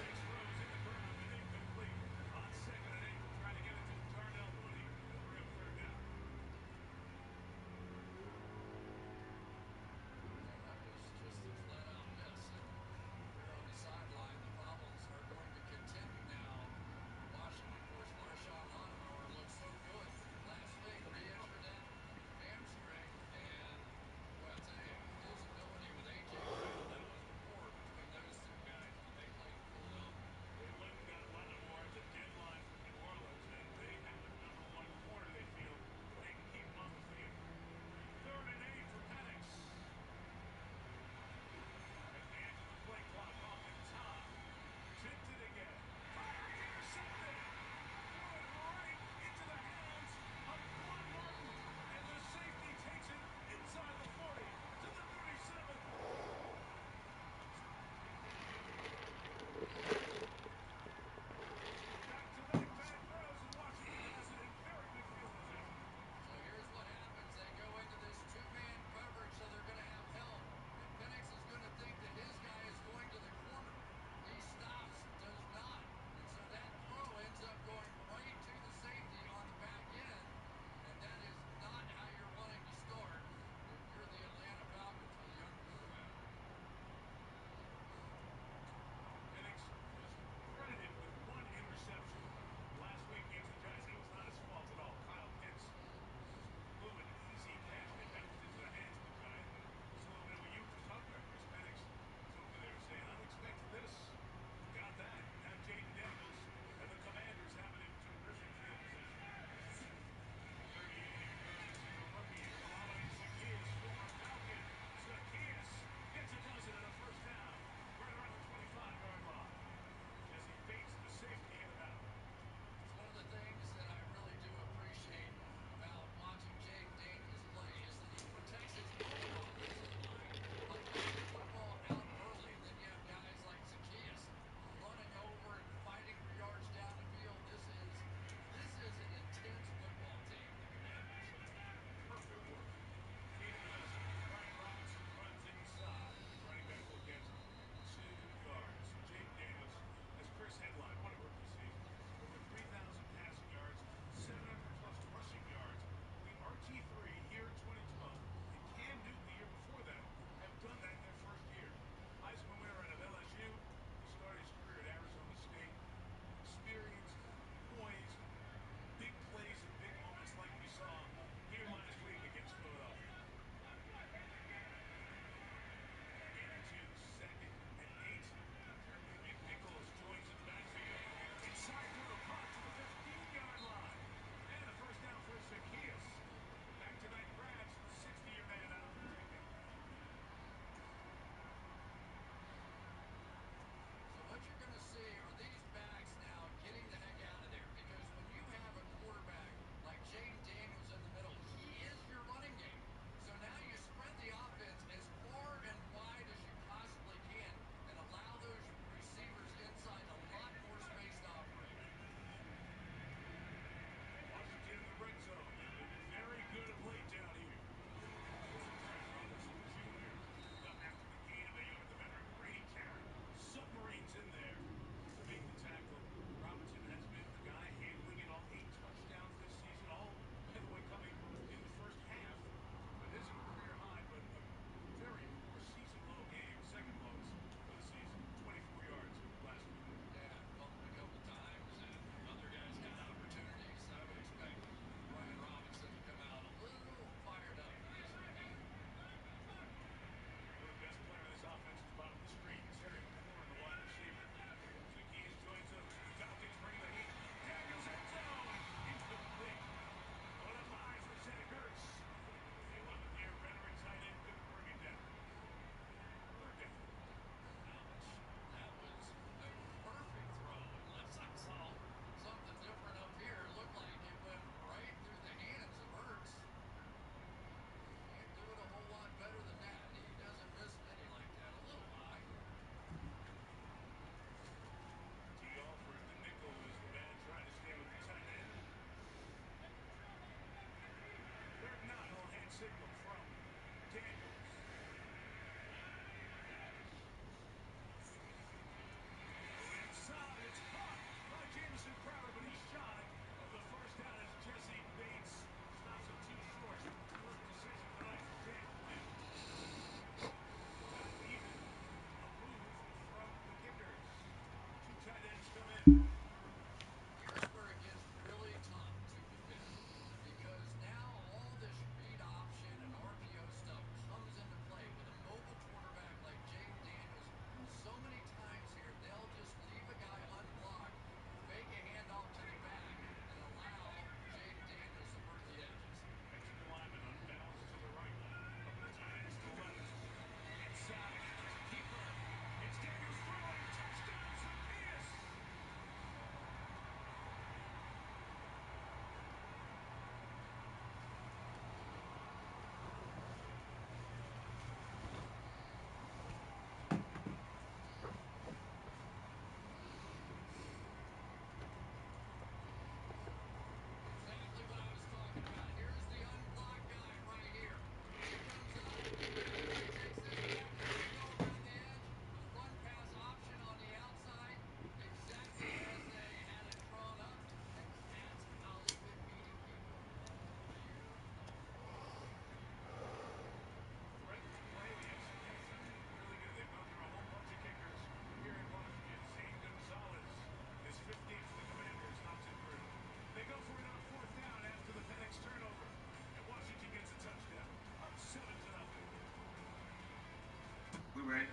right?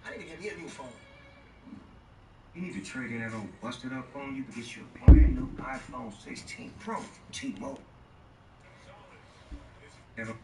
I need to get me a new phone. You need to trade in that old busted up phone. You can get you a brand new iPhone 16 Pro from T-Mobile. Never.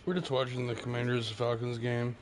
We're just watching the Commanders Falcons game.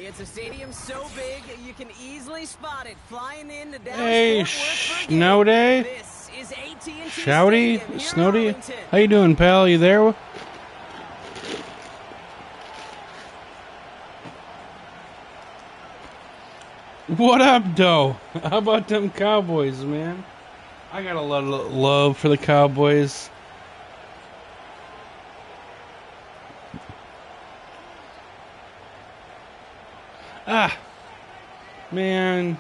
It's a stadium so big you can easily spot it flying into Dallas. Hey, Snowday. This is AT&T Shouty, Stadium here in Snowdy. Arlington. How you doing, pal? You there? What up, Doe? How about them Cowboys, man? I got a lot of love for the Cowboys. Ah, man.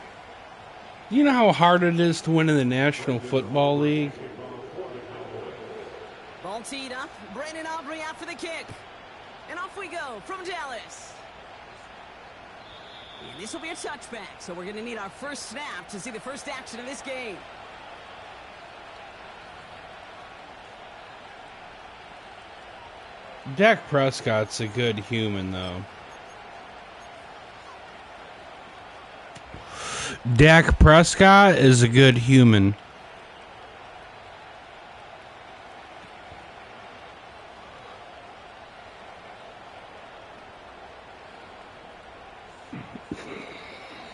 You know how hard it is to win in the National Football League? Ball teed up. Brandon Aubrey out for the kick. And off we go from Dallas. And this will be a touchback, so we're going to need our first snap to see the first action of this game. Dak Prescott's a good human, though. Dak Prescott is a good human.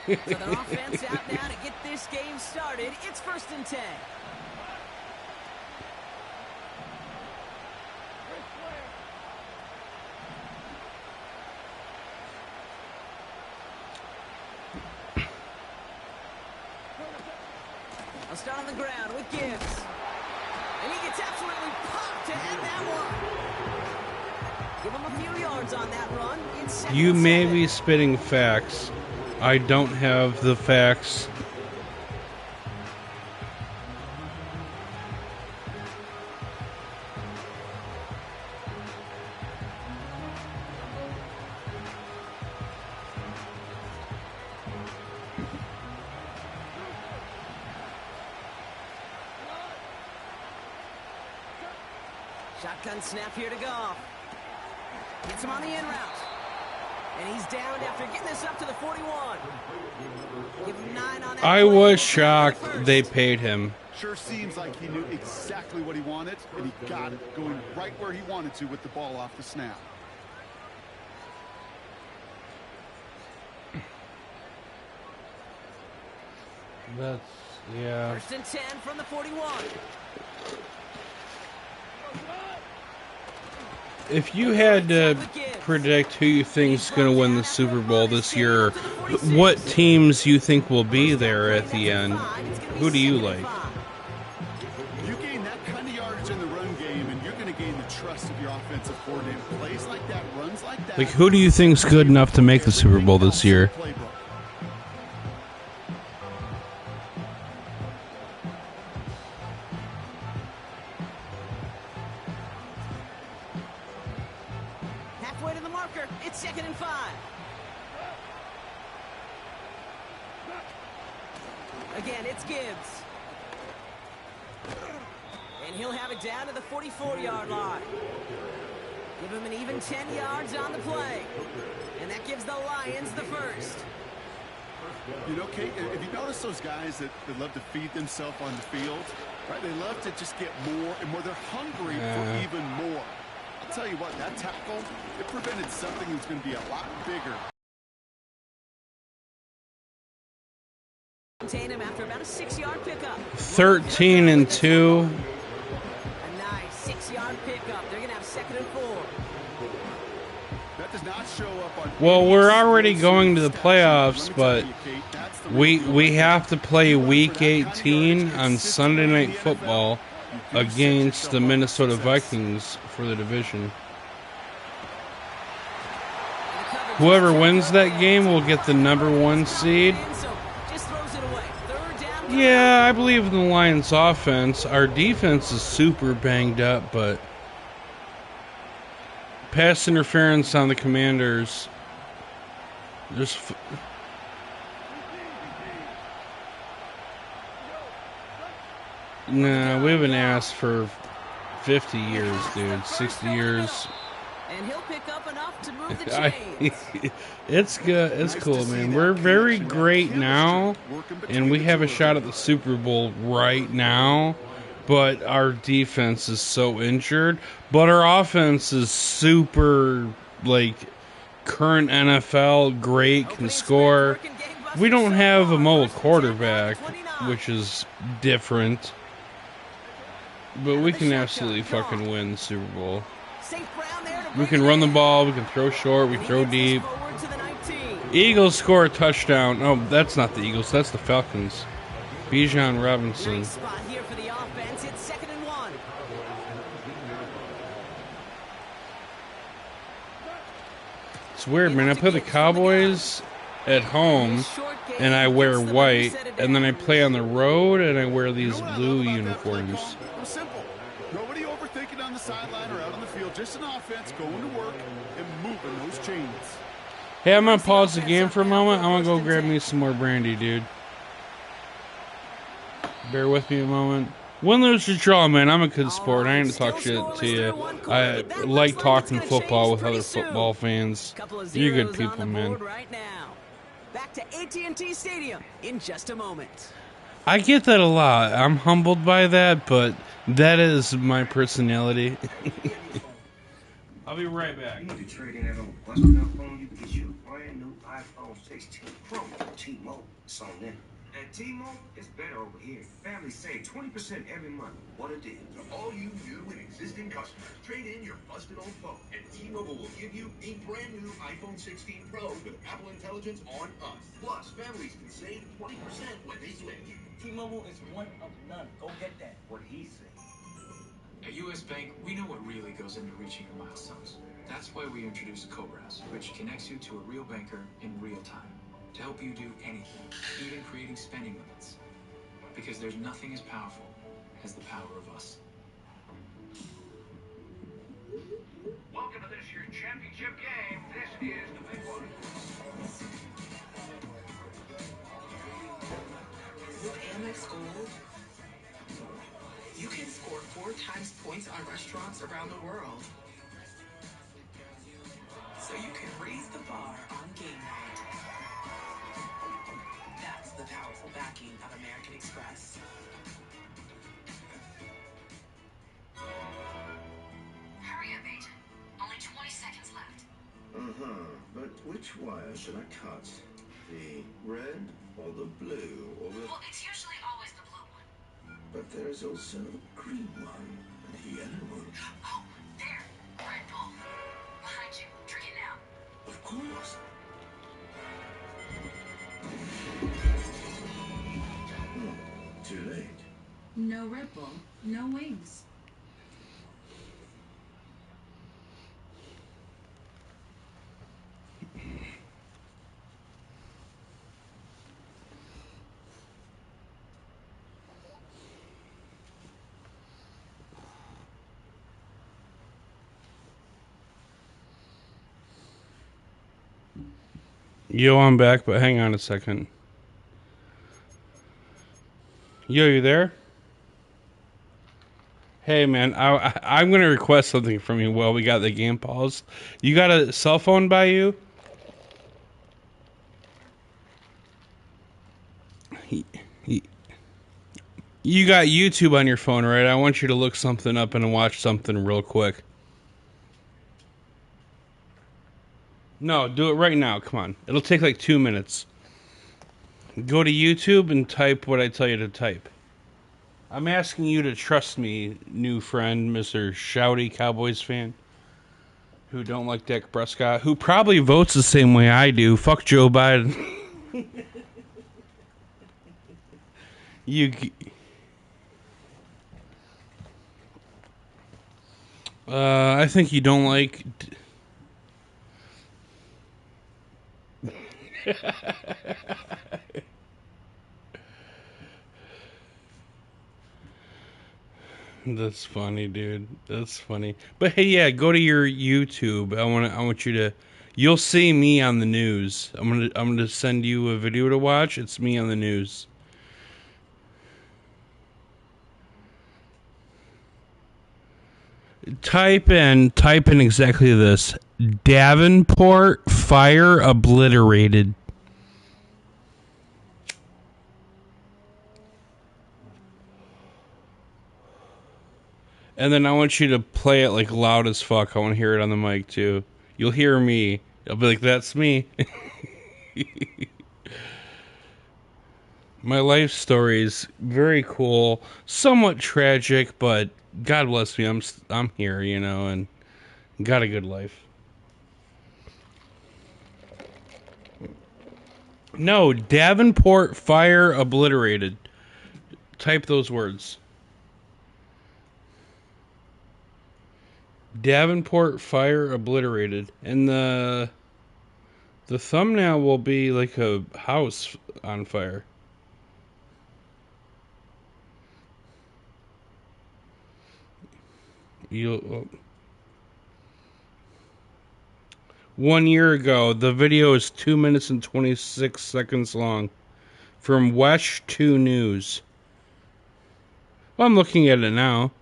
So the offense out now to get this game started. It's 1st and 10. I'll start on the ground with Gibbs. And he gets absolutely popped to end that one. Give him a few yards on that run. It's You may be spitting facts. I don't have the facts. Shotgun snap here to Goff. Gets him on the in route. And he's down after getting this up to the 41. Give him 9 on that. I was shocked they paid him. Sure seems like he knew exactly what he wanted, and he got it, going right where he wanted to with the ball off the snap. That's, yeah. 1st and 10 from the 41. If you had to predict who you think's going to win the Super Bowl this year, what teams you think will be there at the end, who do you like? You gain that kind of yardage in the run game, and you're going to gain the trust of your offensive coordinator. Plays like that, runs like that. Like, who do you think's good enough to make the Super Bowl this year? Halfway to the marker. It's 2nd and 5. Again, it's Gibbs. And he'll have it down to the 44-yard line. Give him an even 10 yards on the play. And that gives the Lions the first. You know, Kate, if you notice those guys that love to feed themselves on the field, right? They love to just get more and more. They're hungry for even more. I'll tell you what, that tackle, it prevented something that's going to be a lot bigger. Contain him after about a 6-yard pickup. 13 and 2. A nice 6-yard pickup. They're going to have 2nd and 4. That does not show up on. Well, we're already going to the playoffs, but we have to play Week 18 on Sunday Night Football against the Minnesota Vikings for the division. Whoever wins that game will get the #1 seed. Yeah, I believe in the Lions' offense. Our defense is super banged up, but pass interference on the Commanders. Just nah, we haven't asked for 50 years, dude. 60 years. And he'll pick up enough to move the chains. It's good. It's cool, man. We're very great now, and we have a shot at the Super Bowl right now. But our defense is so injured. But our offense is super, like, current NFL, great, can score. We don't have a mobile quarterback, which is different. But we can absolutely fucking win the Super Bowl. We can run the ball, we can throw short, we throw deep. Eagles score a touchdown. Oh, that's not the Eagles, that's the Falcons. Bijan Robinson. It's weird, man. I play the Cowboys at home, and I wear white, and then I play on the road, and I wear these blue uniforms. It was simple. Nobody overthinking on the sideline or out on the field. Just an offense going to work and moving those chains. Hey, I'm going to pause the game for a moment. I'm going to go grab me some more brandy, dude. Bear with me a moment. Win, lose, or draw, man. I'm a good sport. I ain't to talk shit to you. I like talking football with other football fans. You're good people, man. Back to AT&T Stadium in just a moment. I get that a lot. I'm humbled by that, but that is my personality. I'll be right back. You need to trade in that old busted out phone. You can get you a brand new iPhone 16 Pro from T-Mobile. It's on them. At T-Mobile, it's better over here. Families save 20% every month. What a deal. To all you new and existing customers, trade in your busted old phone, and T-Mobile will give you a brand new iPhone 16 Pro with Apple Intelligence on us. Plus, families can save 20% when they switch. T-Mobile is one of none. Go get that. What he say? At US Bank, we know what really goes into reaching your milestones. That's why we introduced Cobras, which connects you to a real banker in real time to help you do anything, even creating spending limits. Because there's nothing as powerful as the power of us. Welcome to this year's championship game. This is the big one. With Amex Gold, you can score 4 times points on restaurants around the world. So you can raise the bar on game night. That's the powerful backing of American Express. Hurry up, agent. Only 20 seconds left. But which wire should I cut? The red or the blue or the... Well, it's usually always the blue one. But there's also a green one and a yellow one. Oh, there. Red Bull. Behind you. Drink it now. Of course. Too late. No Red Bull, no wings. Yo, I'm back, but hang on a second. Yo, you there? Hey, man, I'm going to request something from you while we got the game paused. You got a cell phone by you? You got YouTube on your phone, right? I want you to look something up and watch something real quick. No, do it right now. Come on. It'll take like 2 minutes. Go to YouTube and type what I tell you to type. I'm asking you to trust me, new friend, Mr. Shouty Cowboys fan, who don't like Dak Prescott, who probably votes the same way I do. Fuck Joe Biden. I think you don't like... That's funny, dude. That's funny. But hey, yeah, go to your YouTube. I want you to... You'll see me on the news. I'm gonna send you a video to watch. It's me on the news. Type in exactly this. Davenport fire obliterated. And then I want you to play it like loud as fuck. I want to hear it on the mic too. You'll hear me, I'll be like, that's me. My life story is very cool, somewhat tragic, but God bless me, I'm here, you know, and got a good life. No, Davenport fire obliterated. Type those words. Davenport fire obliterated. And the thumbnail will be like a house on fire. You'll 1 year ago, the video is 2 minutes and 26 seconds long. From Wesh 2 News. Well, I'm looking at it now.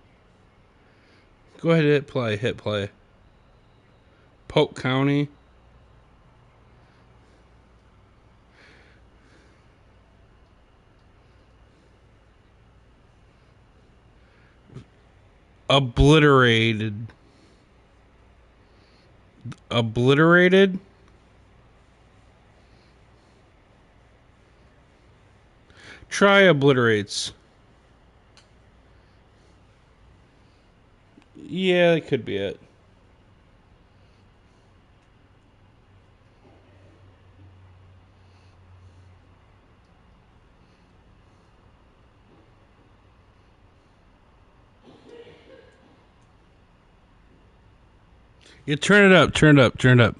Go ahead, hit play, hit play. Polk County. Obliterated. Obliterated? Try obliterates. Yeah, that could be it. You turn it up, turn it up, turn it up.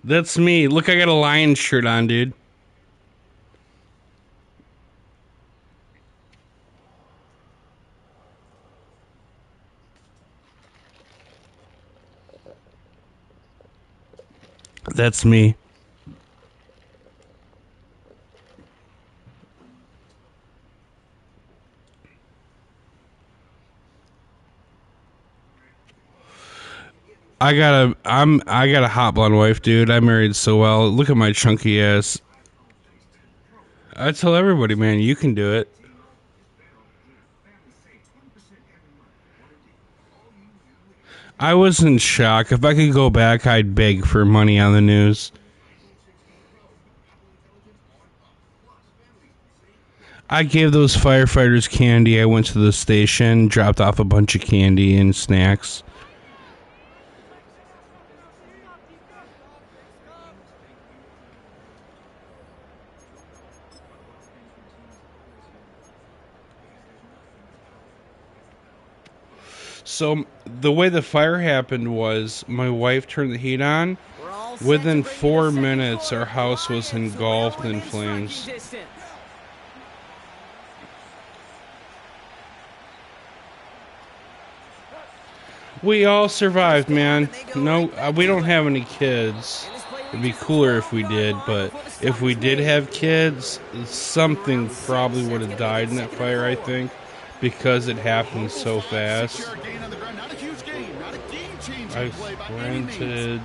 That's me. Look, I got a Lions shirt on, dude. That's me. I got a hot blonde wife, dude. I married so well. Look at my chunky ass. I tell everybody, man, you can do it. I was in shock. If I could go back, I'd beg for money on the news. I gave those firefighters candy. I went to the station, dropped off a bunch of candy and snacks. So the way the fire happened was my wife turned the heat on. Within 4 minutes, our house was engulfed in flames. We all survived, man. No, we don't have any kids. It'd be cooler if we did, but if we did have kids, something probably would have died in that fire, I think, because it happened so fast. I sprinted,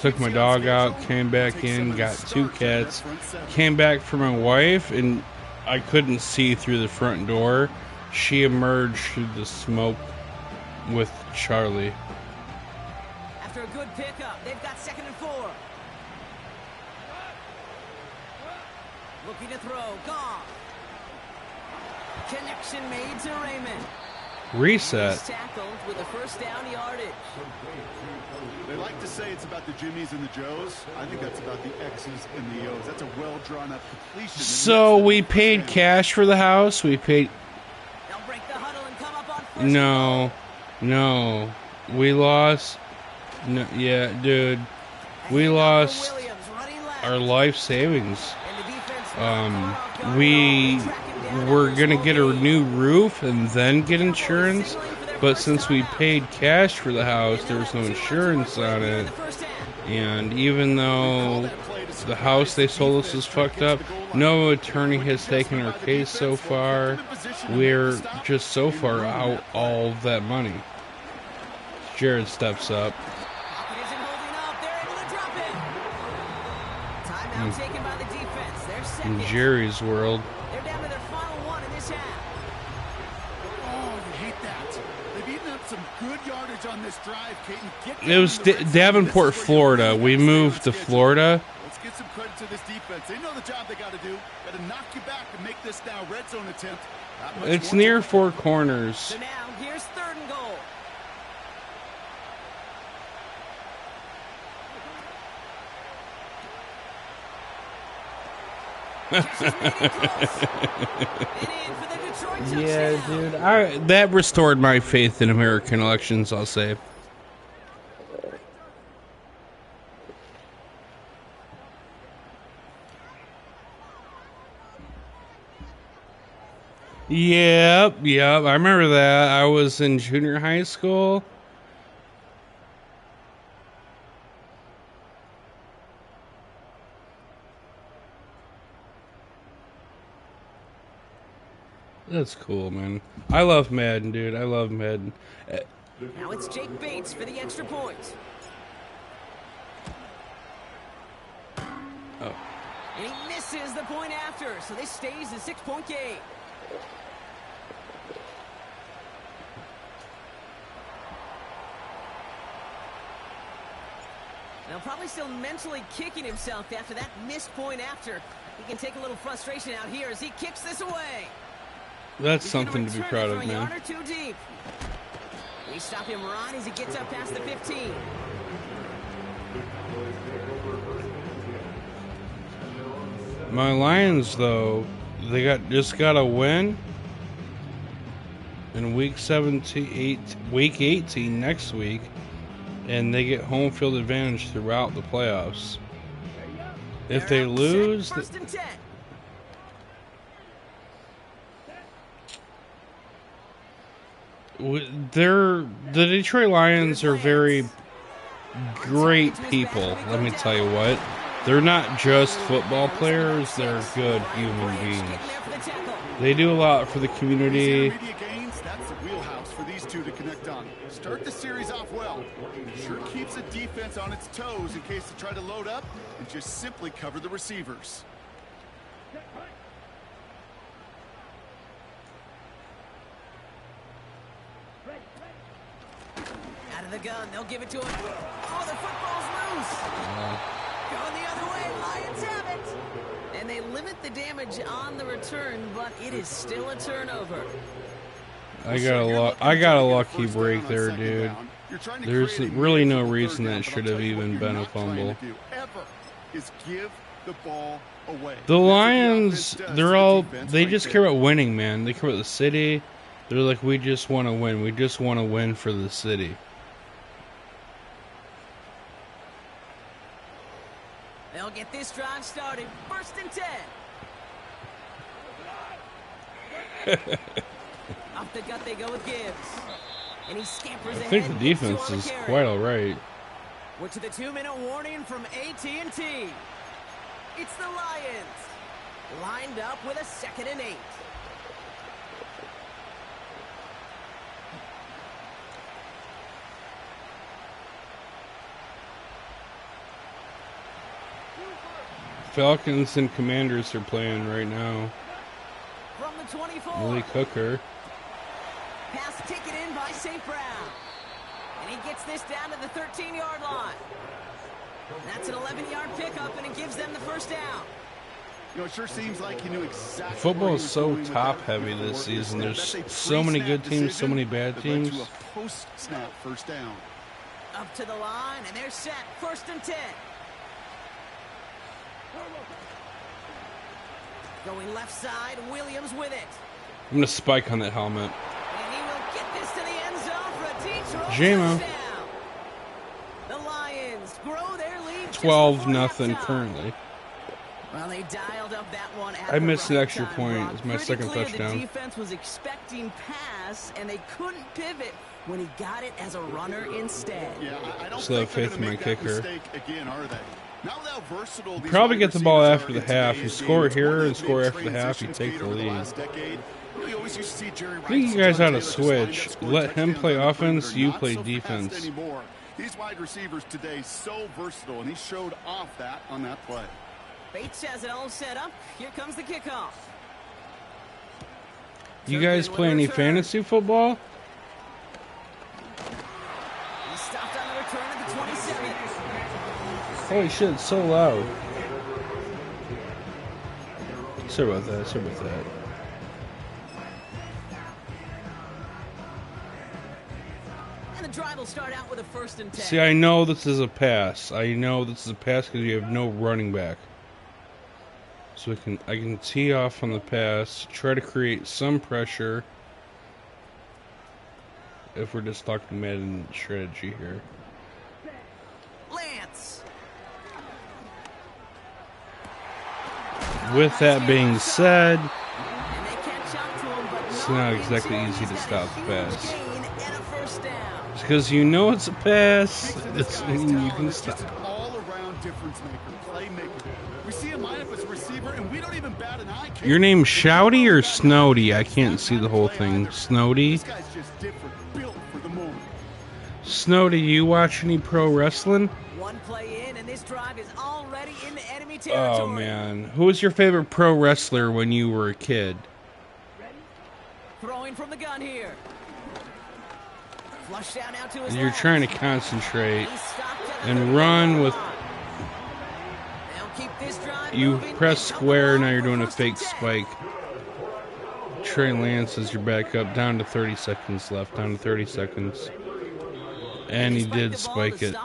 took my dog out, came back in, got 2 cats, came back for my wife, and I couldn't see through the front door. She emerged through the smoke with Charlie. After a good pickup, they've got 2nd and 4. Looking to throw, gone. Connection made to Raymond. Reset. He's tackled with a first down yardage. They like to say it's about the Jimmies and the Joes. I think that's about the X's and the O's. That's a well drawn up completion. So we paid cash for the house. We paid. They'll break the huddle and come up on first. No, we lost. No, yeah, dude, we lost our life savings. We were gonna get a new roof and then get insurance, but since we paid cash for the house, there was no insurance on it. And even though the house they sold us is fucked up, no attorney has taken our case so far. We're just so far out all of that money. Jared steps up. Timeout taken by the defense. They're In second. Jerry's world. They're down to their final one in this half. Oh, you hate that. They've eaten up some good yardage on this drive, Caton. It was Davenport, Florida. We moved to Florida. Let's get some credit to this defense. They know the job they got to do. Got to knock you back and make this now red zone attempt. It's near Four Corners. So now, here's 3rd and goal. Yeah, dude. That restored my faith in American elections, I'll say. Yep. I remember that. I was in junior high school. That's cool, man. I love Madden, dude. I love Madden. Now it's Jake Bates for the extra point. Oh. And he misses the point after, so this stays a 6-point game. Now probably still mentally kicking himself after that missed point after. He can take a little frustration out here as he kicks this away. That's something to be proud of, man. man. Or two deep. We stop him right as he gets up past the 15. My Lions, though, they just got a win in week 18 next week, and they get home field advantage throughout the playoffs. If they lose, the Detroit Lions are very great people. Let me tell you what. They're not just football players, they're good human beings. They do a lot for the community. That's the wheelhouse for these two to connect on. Start the series off well. Sure keeps the defense on its toes in case they try to load up and just simply cover the receivers. Out of the gun, they'll give it to him. Oh, the football's loose. Going the other way, Lions have it. And they limit the damage on the return, but it is still a turnover. I got a lucky break there, dude. There's really no reason that should have even been a fumble. The Lions, they just care about winning, man. They care about the city. They're like, we just want to win. We just want to win for the city. They'll get this drive started. 1st and 10. Off the gut they go with Gibbs. And he scampers ahead. I think the defense is quite all right. We're to the 2-minute warning from AT&T. It's the Lions. Lined up with a 2nd and 8. Falcons and Commanders are playing right now. From the 24. Willie Cooker. Pass taken in by St. Brown. And he gets this down to the 13-yard line. That's an 11-yard pickup, and it gives them the 1st down. You know, it sure seems like he knew exactly. Football is so top-heavy this season. There's so many good teams, so many bad teams. To a post-snap 1st down. Up to the line, and they're set. 1st and 10. Going left side, Williams with it. I'm going to spike on that helmet. And he will get this to the end zone for a Detroit JMO. touchdown. The Lions grow their lead 12-0 currently. Well, they dialed up that one at I missed the an right extra time, point. Rob. It's my Pretty 2nd clear touchdown. The defense was expecting pass, and they couldn't pivot when he got it as a runner instead. Yeah, I don't Still have think faith in my that kicker. mistake again, are they? Now how versatile these Probably get the ball wide after the receivers half. are You in score today's game. here It's and score one after the half, you transition take the over the lead. last decade. We always used to see Jerry I Rice think you and guys John ought to Taylor just lined up, switch. scoring Let him touchdowns play on the offense, perimeter. you Not play so fast defense. anymore. These wide receivers today so versatile, and he showed off that on that play. Bates has it all set up. Here comes the kickoff. You guys play any fantasy football? He stopped on the return at the 27. Holy shit, it's so loud. Sorry about that, sorry about that. And the drive will start out with a 1st and 10. See, I know this is a pass. I know this is a pass because you have no running back. So I can tee off on the pass, try to create some pressure. If we're just talking Madden strategy here. Lance. With that being said, it's not exactly easy to stop the pass. Because you know it's a pass, doesn't mean you can stop. All-around difference maker, playmaker. We see him line up as a receiver, and we don't even bat an eye. Your name's Shouty or Snowdy? I can't see the whole thing. Snowdy? This guy's just different, built for the moment. Snowdy, you watch any pro wrestling? One play in, and this drive is already in the enemy territory. Oh man, who was your favorite pro wrestler when you were a kid? Throwing from the gun here. Flush down out to his And you're left. trying to concentrate and run with. You press square, now you're doing a fake spike. Trey Lance is your backup, down to 30 seconds left, down to 30 seconds. And he did spike it.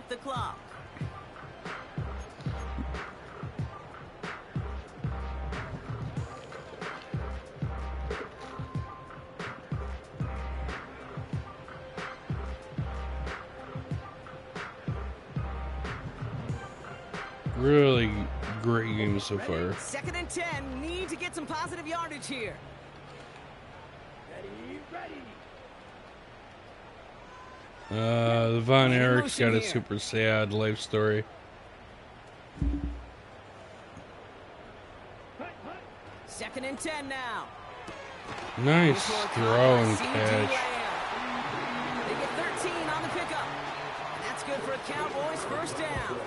Really great game so far. 2nd and 10. Need to get some positive yardage here. The Von Erich's got a super sad life story. Second and 10 now. Nice throw and catch. They get 13 on the pickup. And that's good for a Cowboys first down.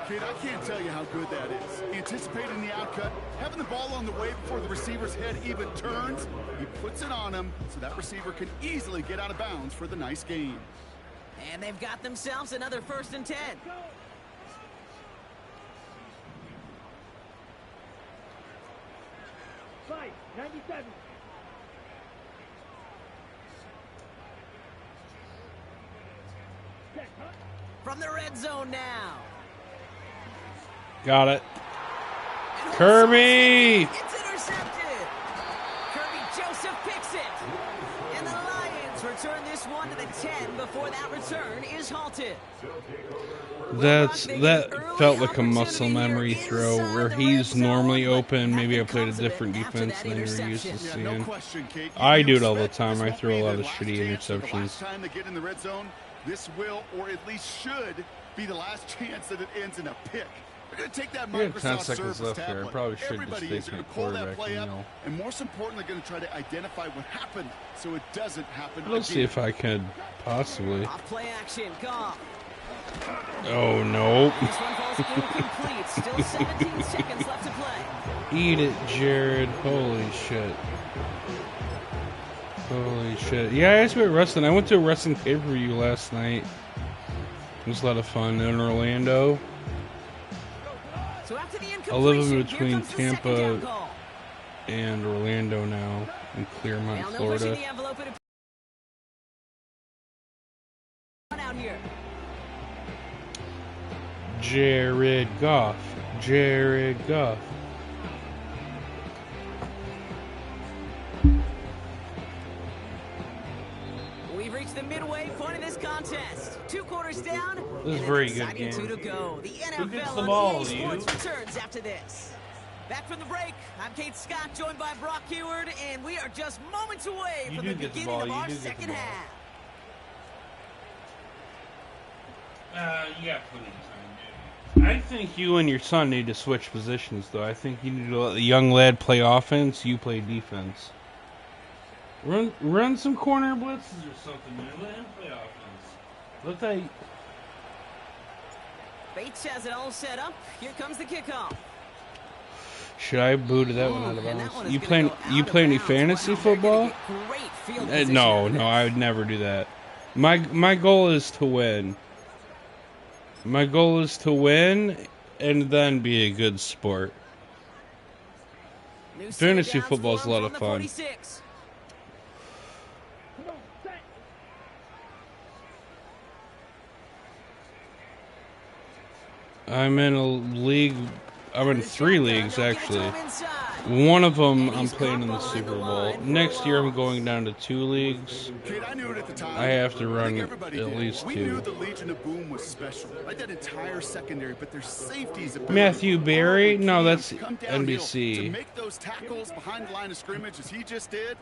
Kid, I can't tell you how good that is. Anticipating the outcut, having the ball on the way before the receiver's head even turns, he puts it on him so that receiver can easily get out of bounds for the nice gain. And they've got themselves another 1st and 10. Fight, 97. From the red zone now. Got it. Kirby! It's intercepted. Kirby Joseph picks it. And the Lions return this one to the 10 before that return is halted. That felt like a muscle memory throw where he's normally open. Maybe I played a different defense than you're used to seeing. I do it all the time. I throw a lot of shitty interceptions. Last time they get in the red zone, this will, or at least should, be the last chance that it ends in a pick. They're going to take that We have 10 Microsoft seconds Surface left here. I tablet. probably should Everybody just is take my going to call that quarterback, play you up, know. and most importantly, going to try to identify what happened so it doesn't happen Let's see if I could possibly. Off play action, Goff. Oh, no. This one falls incomplete. Still 17 seconds left to play. Eat it, Jared. Holy shit. Holy shit. Yeah, I asked about wrestling. I went to a wrestling pay-per-view last night. It was a lot of fun in Orlando. So after the I live in incompletion, between Tampa and Orlando now, in Clearmont, now no Florida. pushing the envelope out here. Jared Goff. Jared Goff. We've reached the midway point of this contest. 2 quarters down. This is a and very an good exciting game. 2 to go. The NFL Who gets the on ball, EA Sports you? returns after this. Back from the break, I'm Kate Scott, joined by Brock Heward, and we are just moments away You from do the get the beginning ball, of you our do get the second ball. half. You got plenty of time, dude. I think you and your son need to switch positions, though. I think you need to let the young lad play offense, you play defense. Run some corner blitzes or something, man. Let him play offense. Let that... Bates has it all set up. Here comes the kickoff. Should I boot that one out of bounds? You play any fantasy football? No, I would never do that. My goal is to win. My goal is to win and then be a good sport. Fantasy football is a lot of fun. I'm in a league. I'm in 3 leagues, actually. One of them I'm playing in the Super Bowl. Next year I'm going down to 2 leagues. I have to run at least 2. We knew the Legion of Boom was special. Like that entire secondary, but their safeties. Matthew Berry? No, that's To NBC. make those tackles behind the line of scrimmage as he just did.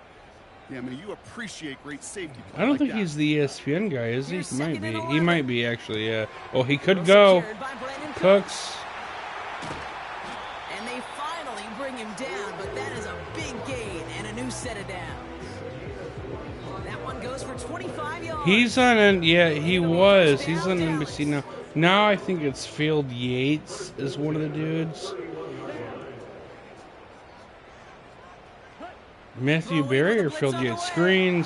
Yeah, I mean, you appreciate great safety. I don't think he's the ESPN guy, is he? He might be. He might be, actually, yeah. Oh, he could go. Cooks. And they finally bring him down, but that is a big gain and a new set of downs. That one goes for 25 yards. He's on, yeah, he was. He's on NBC now. Now I think it's Field Yates is one of the dudes. Matthew Berry or Field Yates? Screen.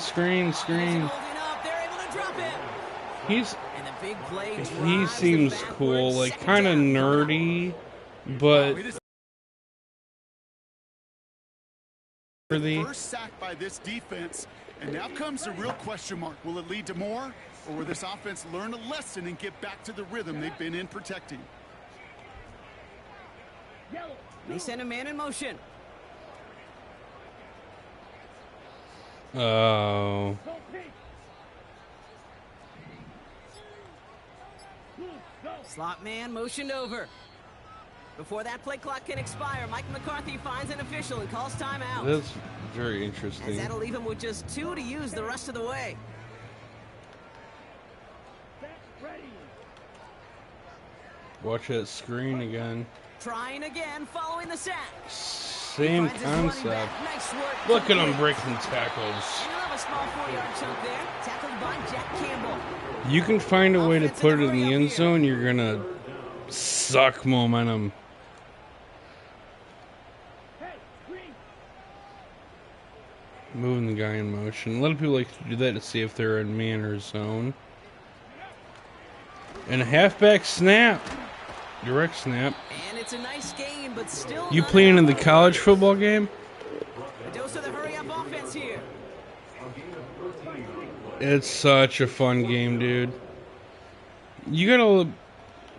He seems cool, like kind of nerdy, but first sack by this defense, and now comes the real question mark. Will it lead to more, or will this offense learn a lesson and get back to the rhythm they've been in protecting? They send a man in motion. Oh. Slot man motioned over. Before that play clock can expire, Mike McCarthy finds an official and calls timeout. That's very interesting. As that'll leave him with just 2 to use the rest of the way. Watch that screen again. Trying again, following the sack. Same concept. Look at him breaking tackles. You can find a way to put it in the end zone, you're going to suck momentum. Moving the guy in motion. A lot of people like to do that to see if they're in man or zone. And a halfback snap. Direct snap. And it's a nice game, but still you playing in the college football game? A dose of the hurry-up offense here. It's such a fun game, dude. You gotta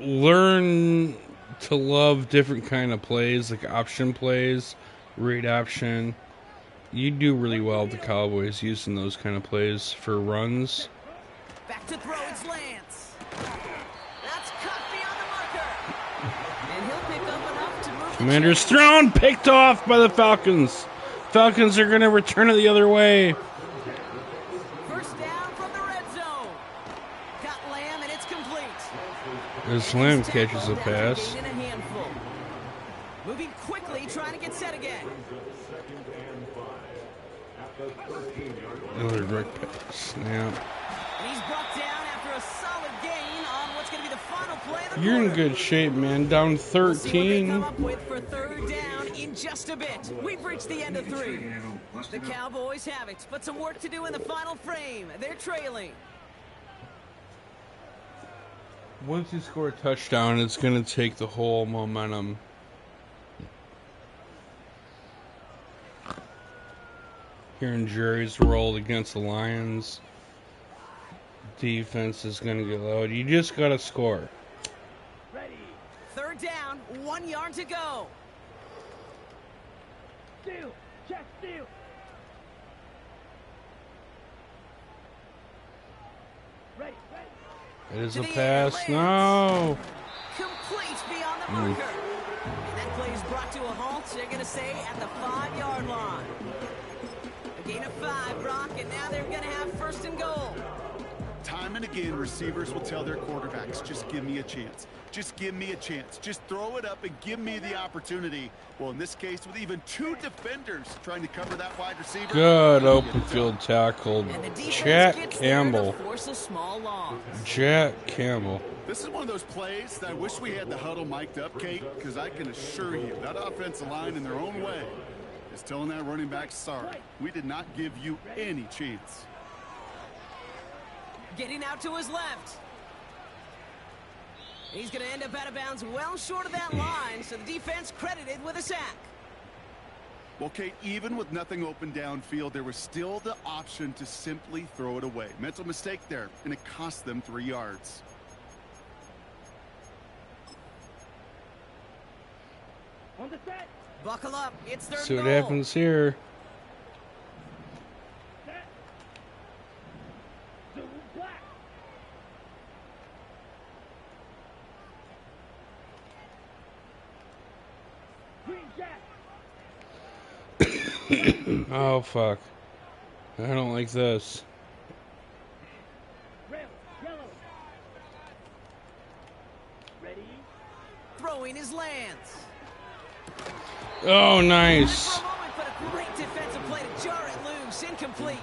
learn to love different kind of plays, like option plays, read option. You do really well with the Cowboys using those kind of plays for runs. Back to throw, it's Lance. That's cut beyond the marker. And he'll pick up enough to move. Commander's thrown, picked off by the Falcons. Falcons are going to return it the other way. First down from the red zone. Got Lamb, and it's complete. As Lamb catches a pass. Moving quickly, trying to get set again. Another direct pass. Snap. And he's brought down after a solid gain on what's going to be the final play of the You're in good shape, man. Down 13. We'll see what they come up with for third down in just a bit. We've reached the end of 3. The Cowboys have it, but some work to do in the final frame. They're trailing. Once you score a touchdown, it's going to take the whole momentum. Hearing Jerry's rolled against the Lions. Defense is going to get loud. You just got to score. Ready. Third down, 1 yard to go. Steal. Check steal. Ready. It is a pass. No. Complete beyond the marker. And that play is brought to a halt. They're going to say at the 5-yard line. A gain of 5, Brock, and now they're going to have first and goal. Time and again, receivers will tell their quarterbacks, just give me a chance. Just give me a chance. Just throw it up and give me the opportunity. Well, in this case, with even 2 defenders trying to cover that wide receiver. Good open field tackle. Jack Campbell. Force a small loss. Jack Campbell. This is one of those plays that I wish we had the huddle mic'd up, Kate, because I can assure you that offensive line in their own way is telling that running back, sorry, we did not give you any chance. Getting out to his left. He's going to end up out of bounds well short of that line, so the defense credited with a sack. Well, Kate, even with nothing open downfield, there was still the option to simply throw it away. Mental mistake there, and it cost them 3 yards. On the set. Buckle up. It's third See what goal. happens here. Set. Zoom black. Green jack. Oh, fuck. I don't like this. Red, yellow. Ready. Throwing his lands. Oh, nice. For a moment, but a great defensive play to jar it loose. Incomplete.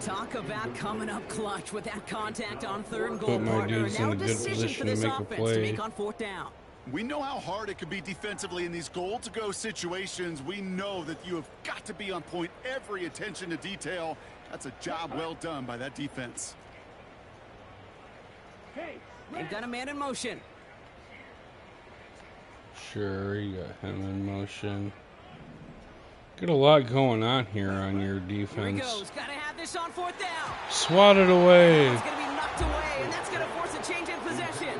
Talk about coming up clutch with that contact on third and goal, Put my partner. dudes And now in a good decision for position to this make a offense to play. make on fourth down. We know how hard it can be defensively in these goal-to-go situations. We know that you have got to be on point, every attention to detail. That's a job well done by that defense. Hey. They've got a man in motion. Sure, you got him in motion. Got a lot going on here on your Here he defense. goes. Got to have this on fourth down. Swatted away. It's going to be knocked away, and that's going to force a change in possession.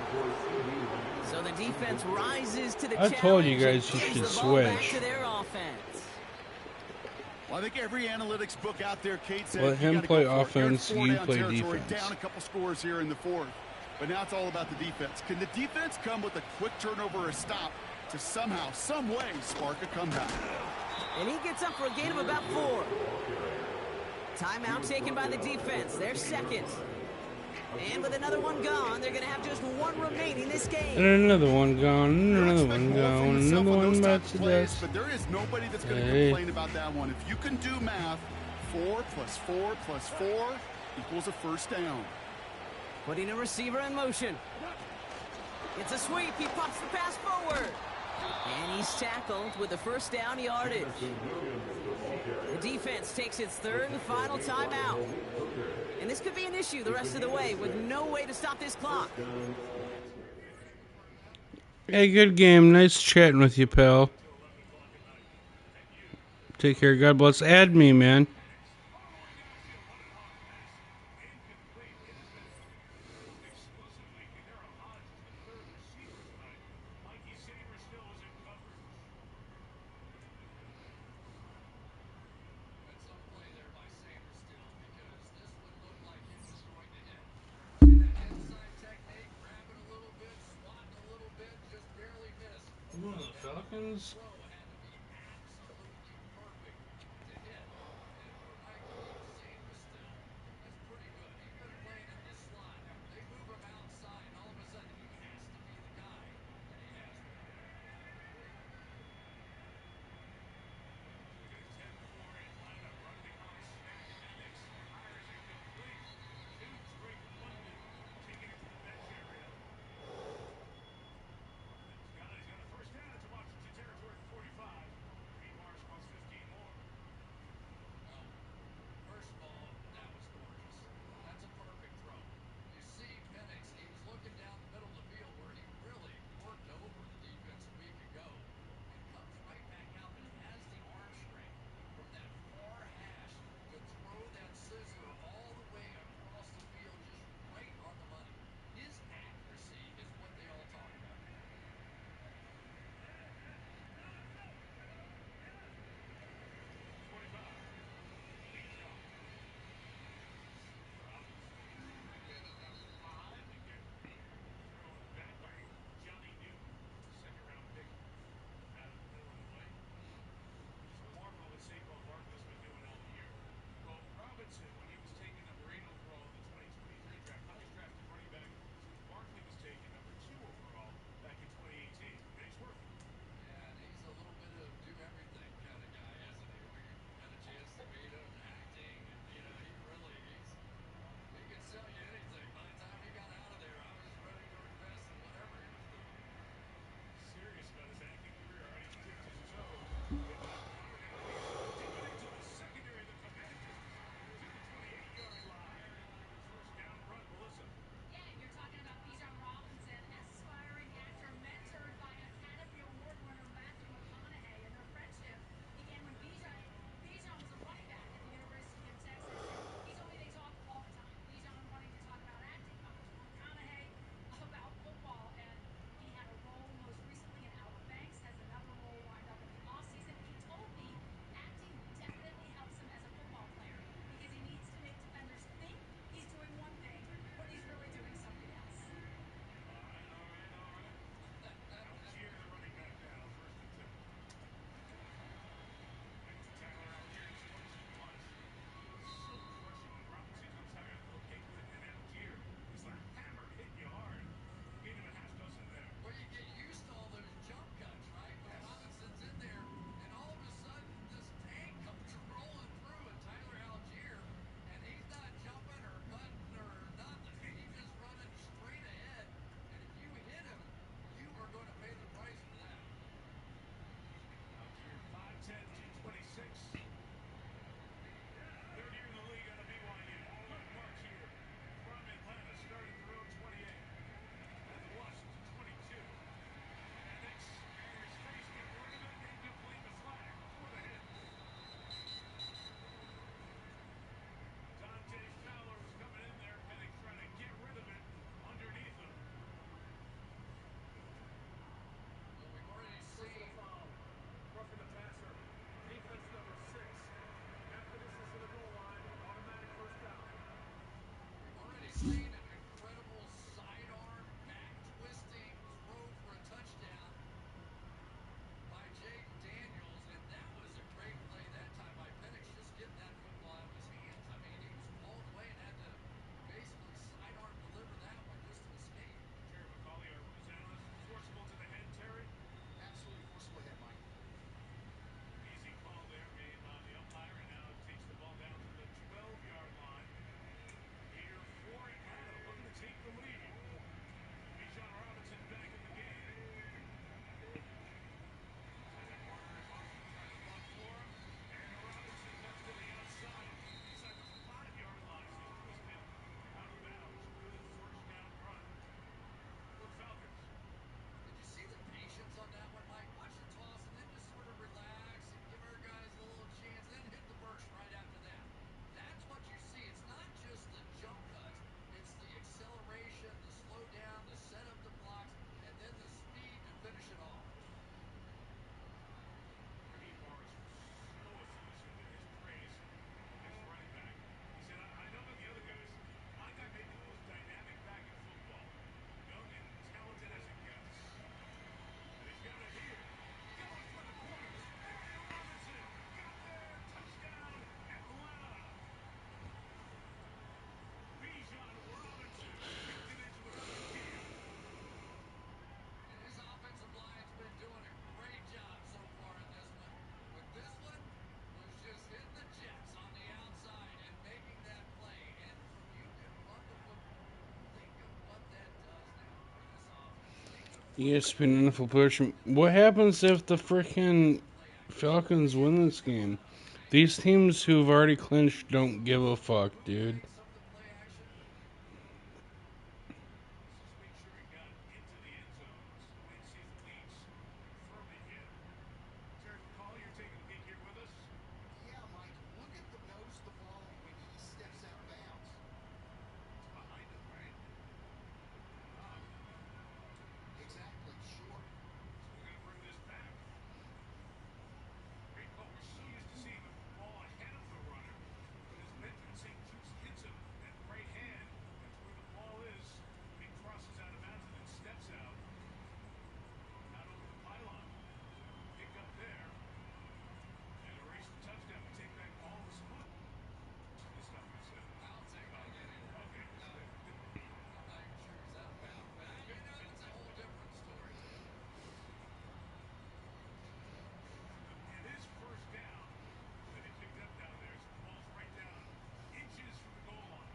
So the defense rises to the challenge. I told you guys and you gives should the ball back switch. to their offense. Well, I think every analytics book out there, Kate, said Let him you gotta play go for it. offense, You're in you four-down play territory, defense. down a couple scores here in the fourth. But now it's all about the defense. Can the defense come with a quick turnover or a stop to somehow, some way, spark a comeback? And he gets up for a gain of about 4. Timeout taken by the defense. They're second. And with another one gone, they're going to have just one remaining this game. And another one gone. Another one gone. Another one about to Plays, death. but there is nobody that's going to Hey. complain about that one. If you can do math, 4 plus 4 plus 4 equals a first down. Putting a receiver in motion. It's a sweep. He pops the pass forward. And he's tackled with the first down yardage. The defense takes its third and final timeout. And this could be an issue the rest of the way with no way to stop this clock. Hey, good game. Nice chatting with you, pal. Take care. God bless. Add me, man. Falcons? ESPN NFL prediction. What happens if the freaking Falcons win this game? These teams who've already clinched don't give a fuck, dude. Yeah, Mike, look at the nose of the ball when he steps out of bounds. It's behind him, right? Exactly, sure. So we're going to bring this back. Great call. We're so used to seeing the ball ahead of the runner, but as Benjamin St. Juste hits him, that right hand, that's where the ball is when he crosses out of bounds and then steps out. Not over the pylon. Pick up there. And a race for touchdown. We take back all the split. This stuff I said. I'll take all that in. Okay. I'm not even sure he's out of bounds, but that's a whole different story. It is first down that he picked up down there, so the ball's right down inches from the goal line.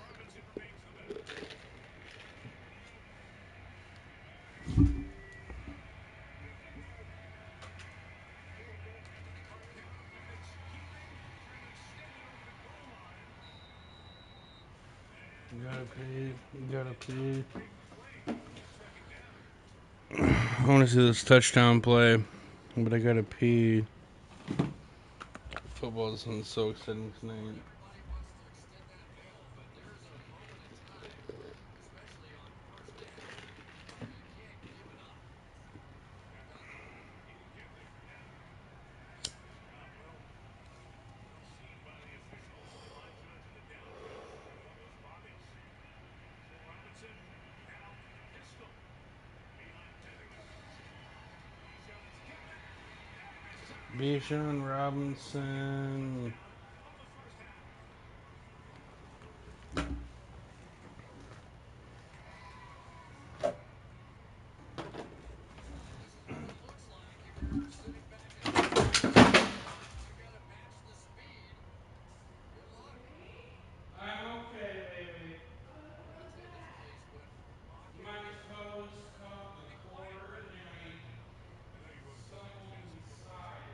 Robinson remains the back. Gotta pee. I want to see this touchdown play, but I gotta pee. Football sounds so exciting tonight. Bijan Robinson. I'm okay, baby. My toes caught the cord and I stumbled inside.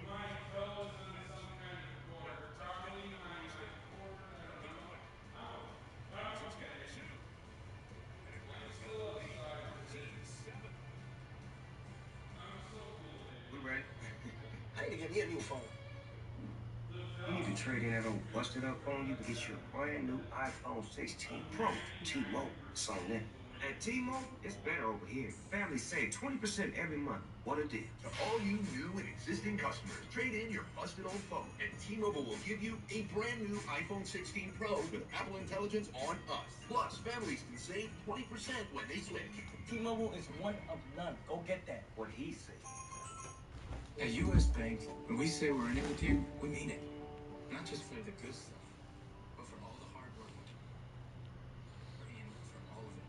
My toe is on some kind of cord. Probably my cord, I don't know. No, but I'm okay. I'm still outside with it. I'm still cool, We baby. ready? I need to get me a new phone. The You need to Falcons trade in that old are busted up phone. You can get you a brand new iPhone 16 Pro from T-Mobile. It's on them. At T-Mobile, it's better over here. Families save 20% every month. What a deal. To all you new and existing customers, trade in your busted old phone, and T-Mobile will give you a brand new iPhone 16 Pro with Apple Intelligence on us. Plus, families can save 20% when they switch. T-Mobile is one of none. Go get that. What he said. At U.S. Bank, when we say we're in it with you, we mean it. Not just for the good stuff, but for all the hard work. We're in for all of it.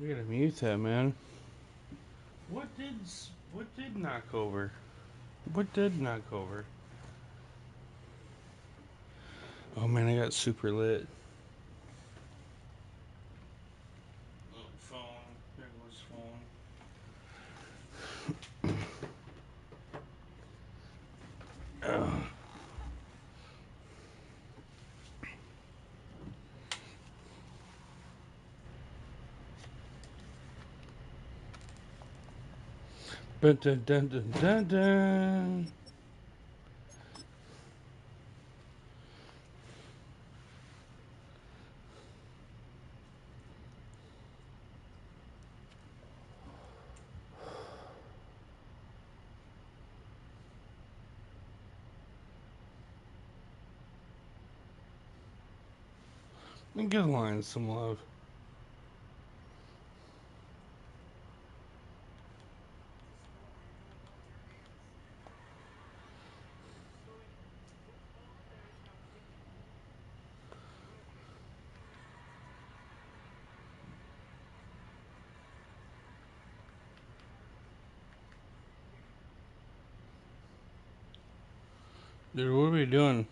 We gotta mute that, man. What did knock over? What did knock over? Oh man, I got super lit. Oh, phone. There goes phone. Ugh. Dun, dun, dun, dun, dun, dun. And give Lions some love. Dude, what are we doing?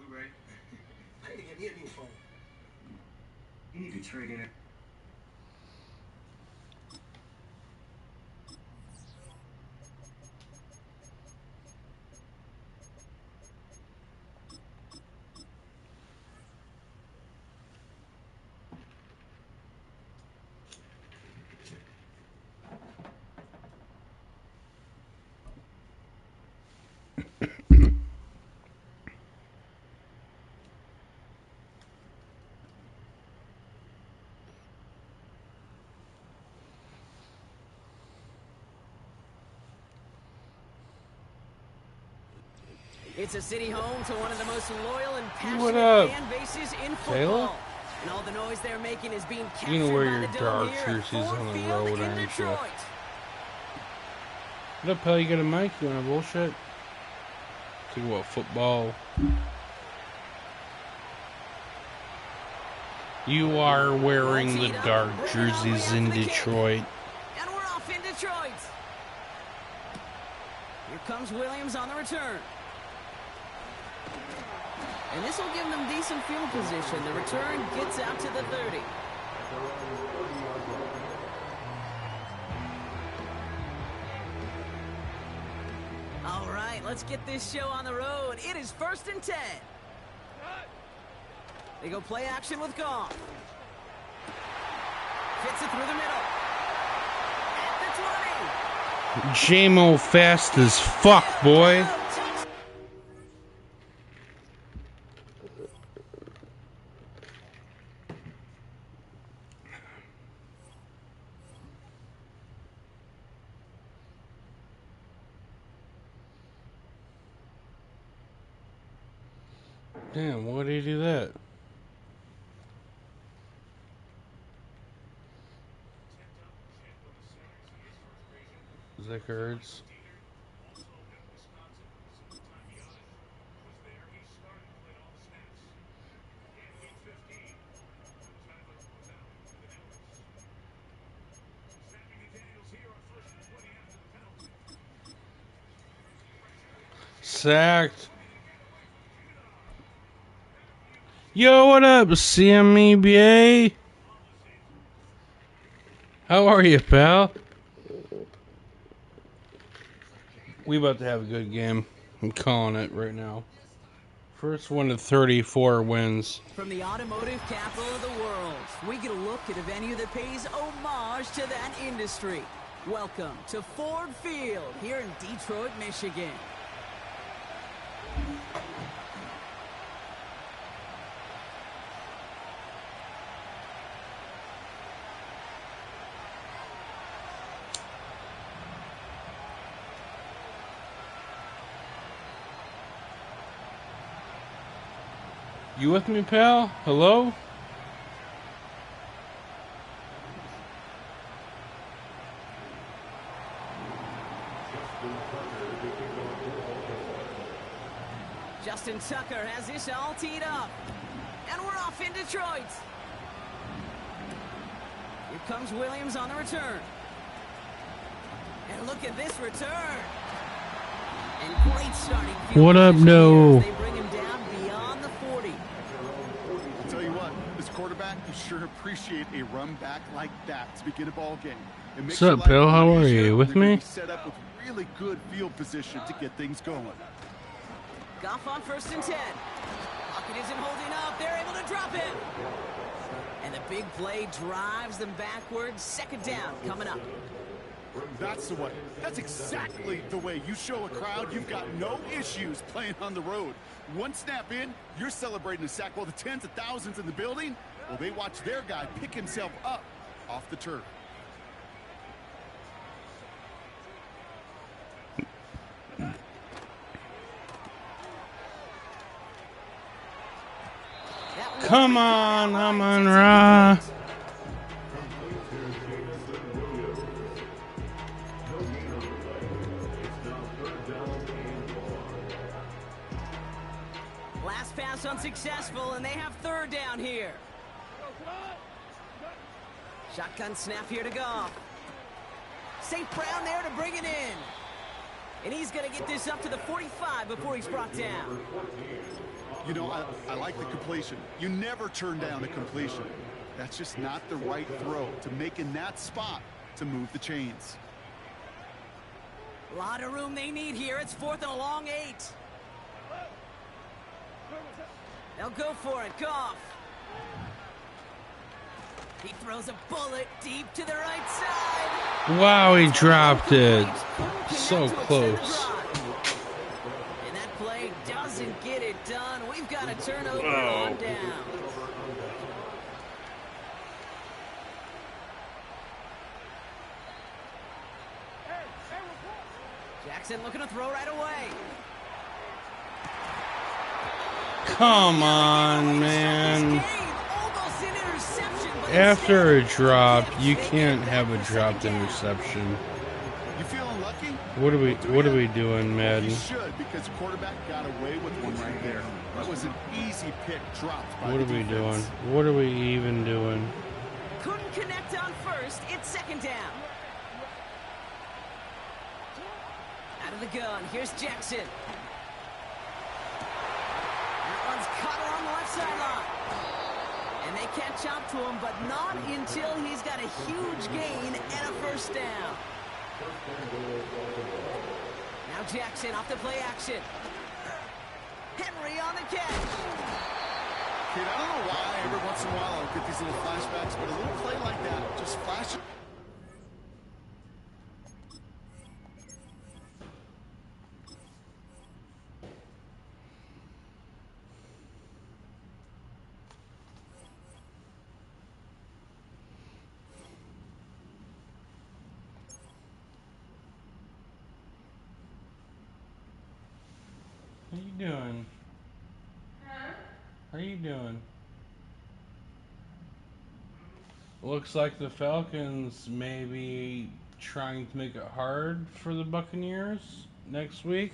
We ready? I need to get me a new phone. You need to trade in it. It's a city home to one of the most loyal and What passionate up, fan bases in Taylor? football. And all the noise they're making is being captured You know where by your the dome dark here at jerseys Ford on the Field road, in aren't you? Detroit. What up, pal? You got a mic? You want to bullshit? Talk about football. You are wearing the dark jerseys in Detroit. And we're off in Detroit. Here comes Williams on the return. And this will give them decent field position. The return gets out to the 30. All right, let's get this show on the road. It is 1st and 10. They go play action with Goff. Fits it through the middle. At the 20. JMO fast as fuck, boy. Damn, why did he do that? Zickards. Sacked. Yo, what up, CMEBA? How are you, pal? We about to have a good game. I'm calling it right now. First one to 34 wins. From the automotive capital of the world, we get a look at a venue that pays homage to that industry. Welcome to Ford Field here in Detroit, Michigan. You with me, pal? Hello? Justin Tucker has this all teed up. And we're off in Detroit. Here comes Williams on the return. And look at this return. And great starting field. What up, no? They bring him down beyond the 40. I'll tell you what, as quarterback, you sure appreciate a run back like that to begin a ball game. What's up, Bill? How are you? With me? Set up with really good field position to get things going. Goff on 1st and 10. Pocket isn't holding up. They're able to drop it. And the big play drives them backwards. 2nd down coming up. That's the way. That's exactly the way you show a crowd you've got no issues playing on the road. One snap in, you're celebrating a sack while the tens of thousands in the building, well, they watch their guy pick himself up off the turf. Come on, Amon-Ra. Last pass unsuccessful, and they have 3rd down here. Shotgun snap here to Goff. St. Brown there to bring it in. And he's going to get this up to the 45 before he's brought down. You know, I like the completion. You never turn down a completion. That's just not the right throw to make in that spot to move the chains. A lot of room they need here. It's 4th and a long 8. They'll go for it. Goff. He throws a bullet deep to the right side. Wow, he dropped it. So close. And that play doesn't get it done. We've got a turnover on down. Jackson looking to throw right away. Come on, man. After a drop, you can't have a dropped interception. You feeling lucky? What are we doing, Madden? You should, because quarterback got away with one right there. That was an easy pick dropped by What are we doing? What are we even doing? Couldn't connect on 1st. It's 2nd down. Out of the gun. Here's Jackson. That one's caught along the left sideline. And they catch up to him, but not until he's got a huge gain and a 1st down. Now Jackson off the play action. Henry on the catch. Kid, I don't know why every once in a while I'll get these little flashbacks, but a little play like that just flashes. What are you doing? Huh? How you doing? Looks like the Falcons may be trying to make it hard for the Buccaneers next week.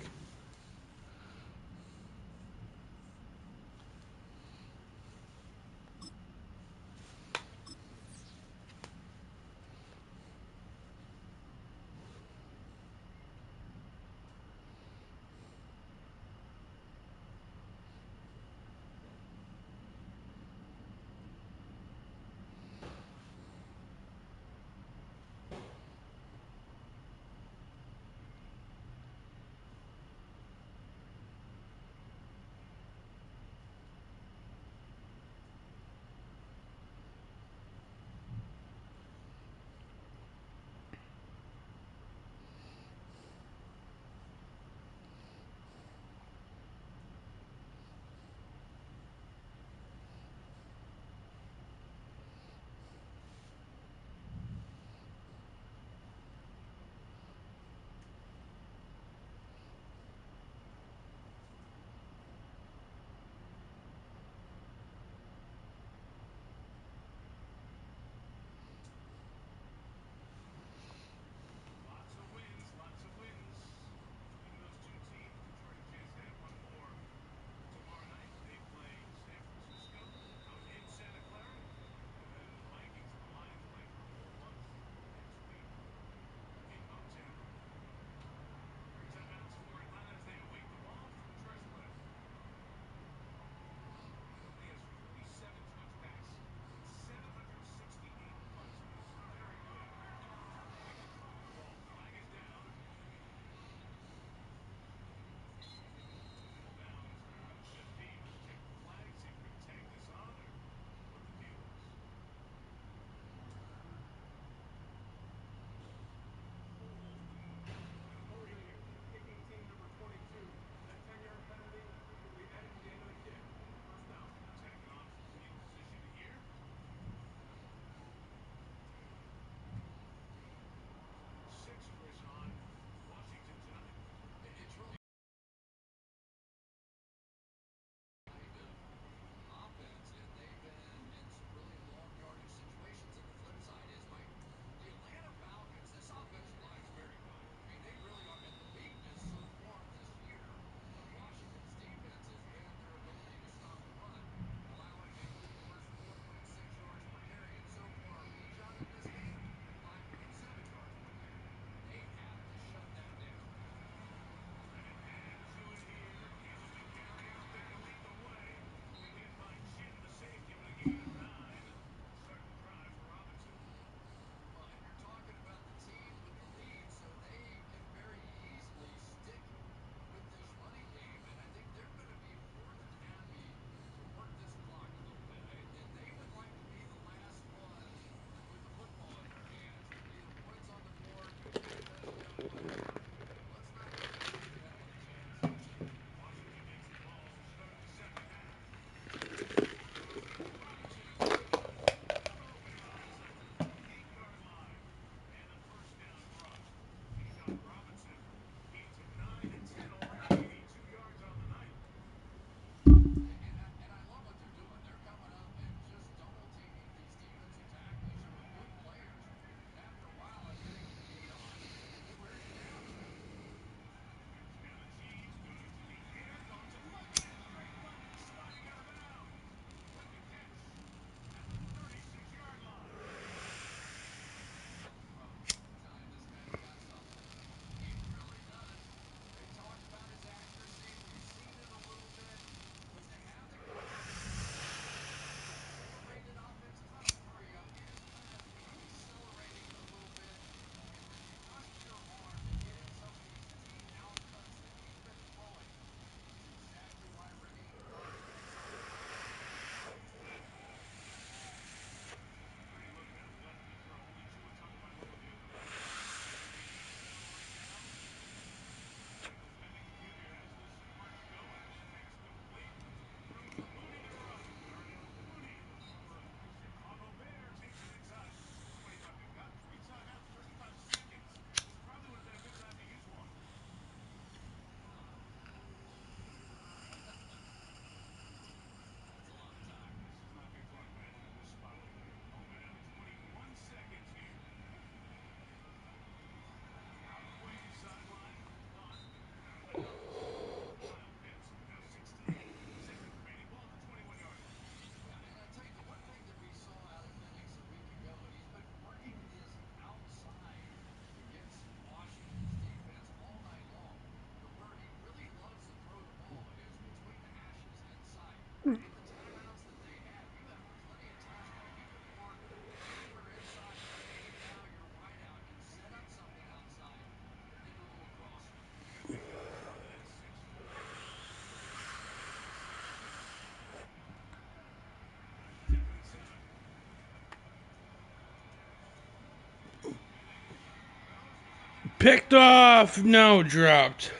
Picked off. No, dropped.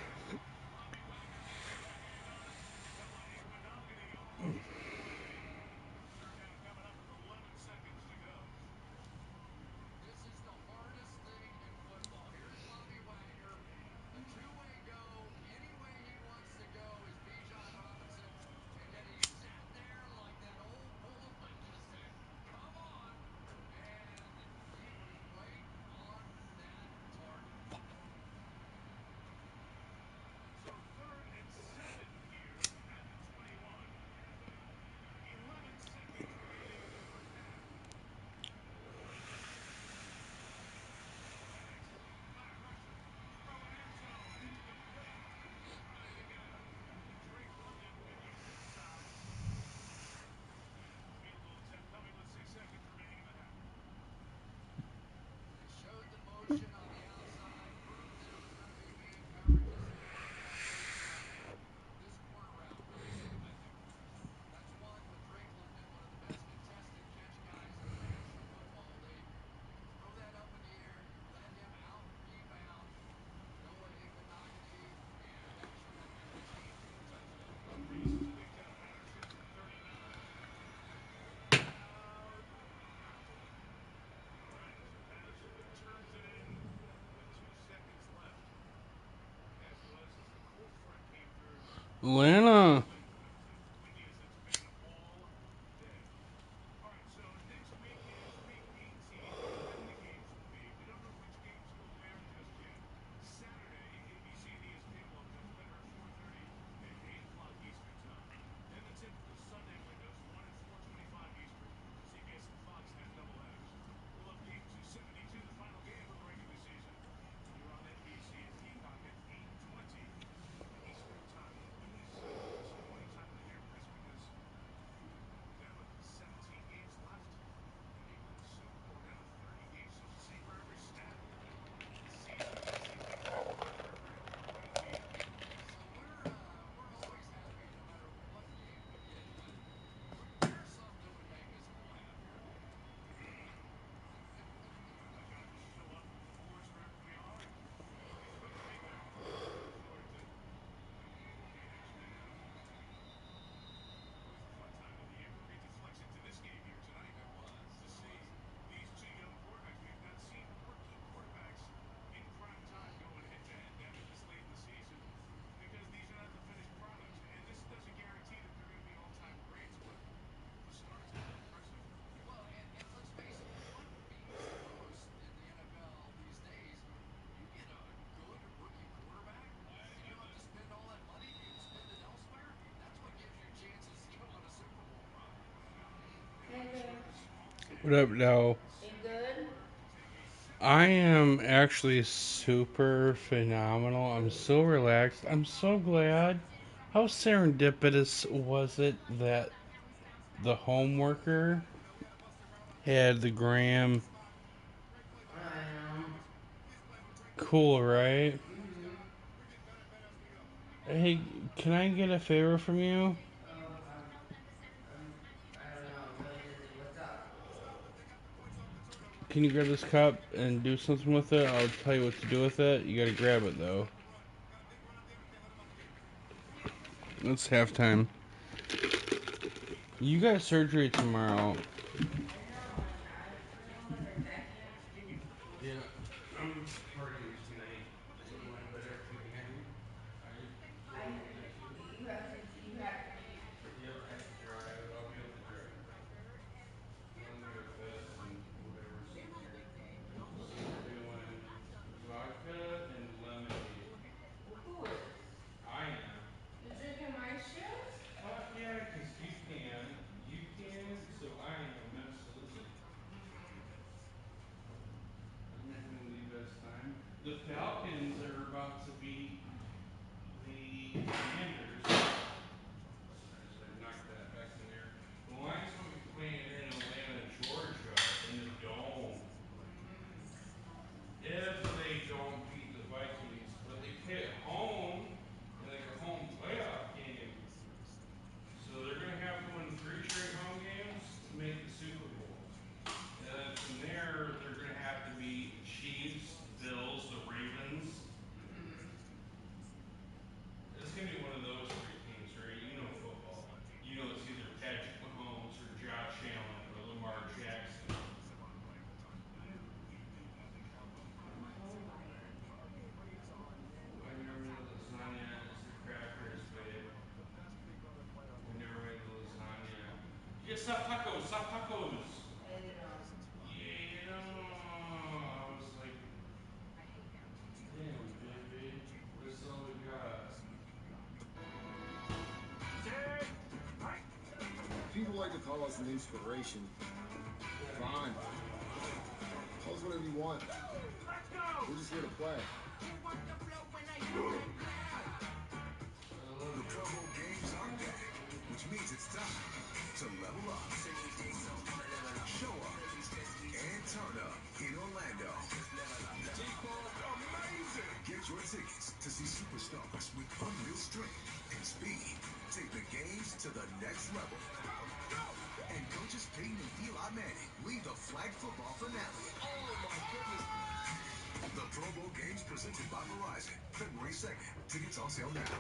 Atlanta. What up, now? You good? I am actually super phenomenal. I'm so relaxed. I'm so glad. How serendipitous was it that the home worker had the gram? I know. Cool, right? Mhm. Hey, can I get a favor from you? Oh, I don't know. I'm really busy. What's up? Can you grab this cup and do something with it? I'll tell you what to do with it. You gotta grab it, though. It's halftime. You got surgery tomorrow. I know, and for the hell of it, I can't sleep. Yeah, I'm partying tonight. You want a better fan? I I drove to two. you have to leave. Yep, I have to drive. I'll be able to drive one way with this and whatever's easier. So we're doing vodka and lemonade. Well, who is? I am. You drinking my shit? Fuck yeah, because you can, so I am, absolutely. I'm having the best time. The Falcons are about to beat the Commanders. Sorry, so I knocked that Yeah, soft tacos, soft tacos. Yeah. I was like, damn, baby. That's all we got. People like to call us an inspiration. Fine. Call us whatever you want. We're just here to play. The Pro Bowl games are back, which means it's time to level up, show up, and turn up in Orlando. Amazing! Get your tickets to see superstars with unreal strength and speed. Take the games to the next level. And coaches Peyton and Eli Manning lead the flag football finale. Oh my goodness! The Pro Bowl games presented by Verizon, February 2nd. Tickets on sale now.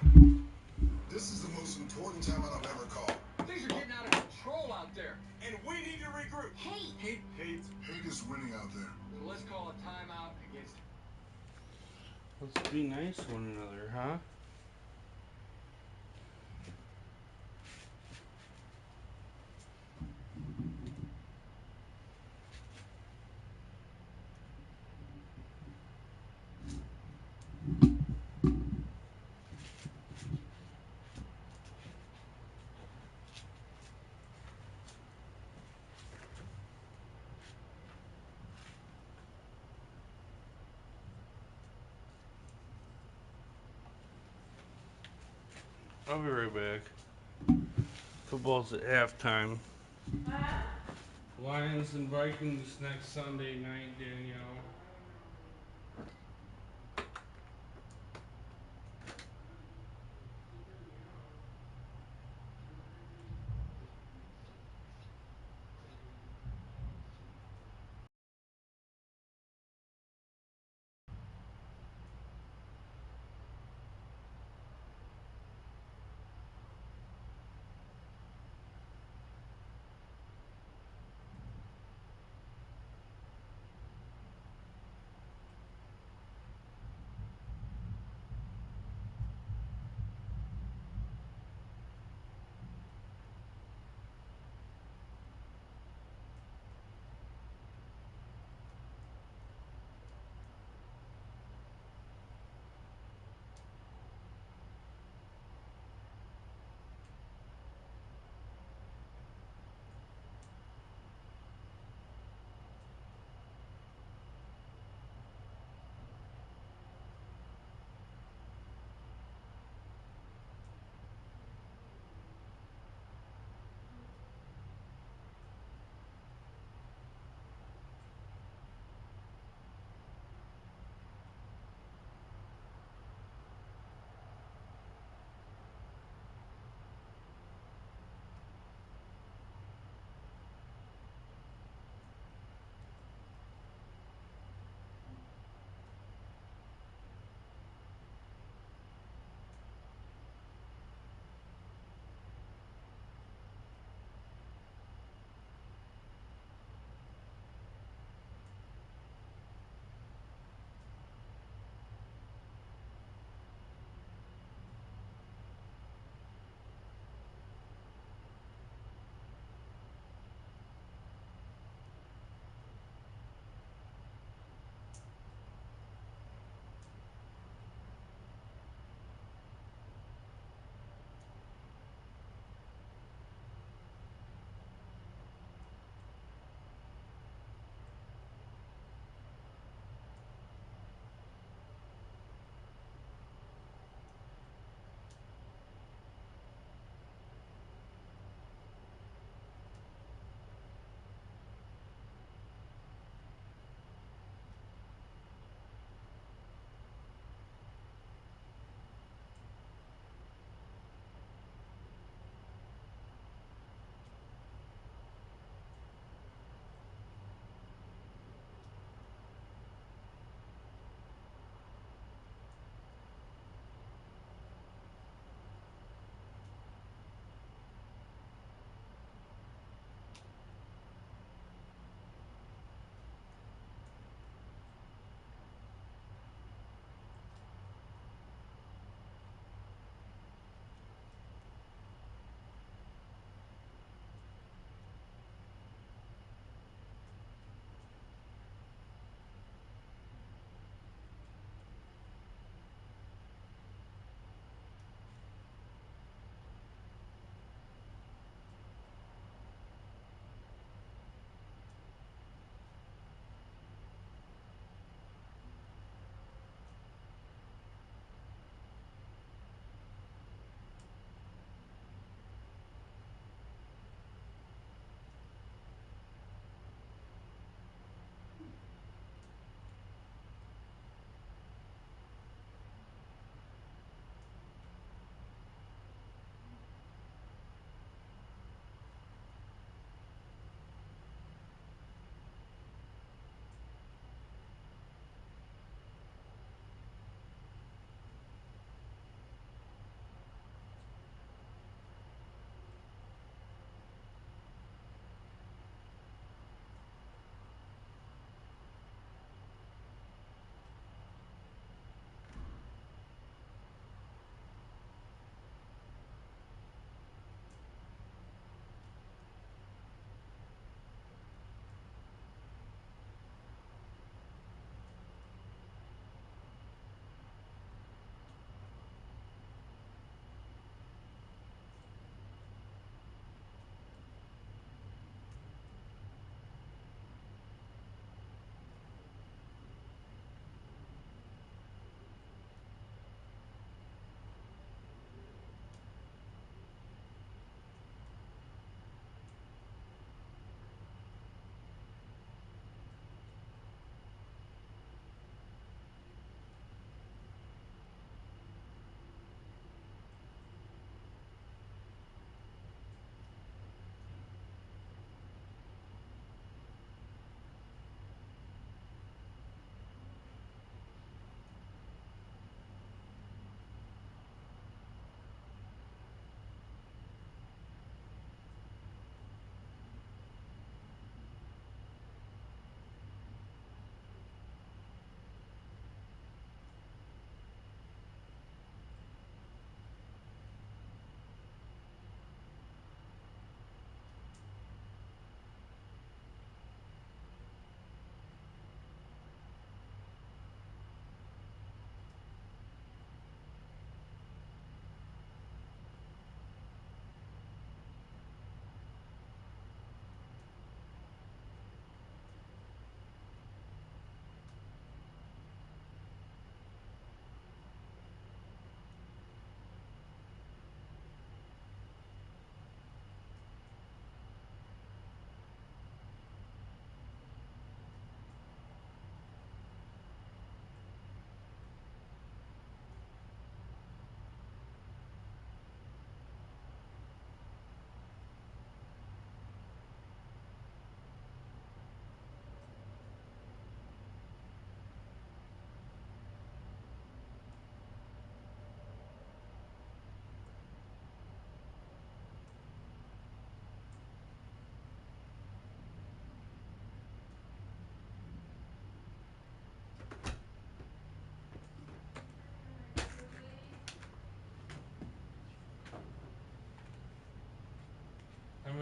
This is the most important timeout I've ever called. Things are getting out of control out there. And we need to regroup. Hate. Hate is winning out there. So let's call a timeout against. Let's be nice to one another, huh? I'll be right back. Football's at halftime. Lions and Vikings next Sunday night, Danielle.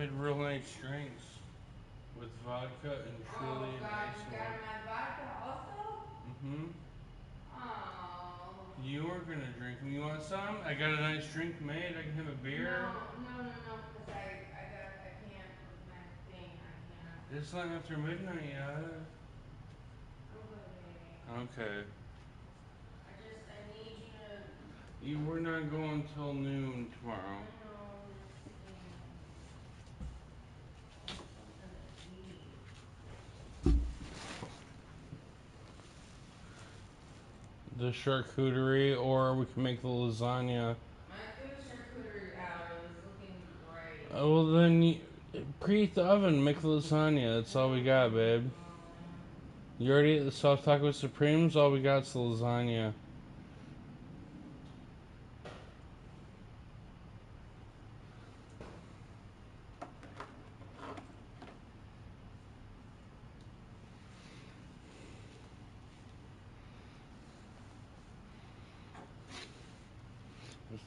made real nice drinks with vodka and Oh chili and God, ice you and got one. him at vodka also? Mm-hmm. Oh. You were gonna drink them. You want some? I got a nice drink made. I can have a beer. No, because I can't with my thing. I can't. It's not after midnight yet. Okay. Okay. I need you to. We're not going till noon tomorrow. I know, I'm just saying. Something to eat. The charcuterie, or we can make the lasagna. Threw the charcuterie out. It was looking great. Well, then preheat the oven, make the lasagna. That's all we got, babe. You already ate the soft taco supremes. All we got is the lasagna.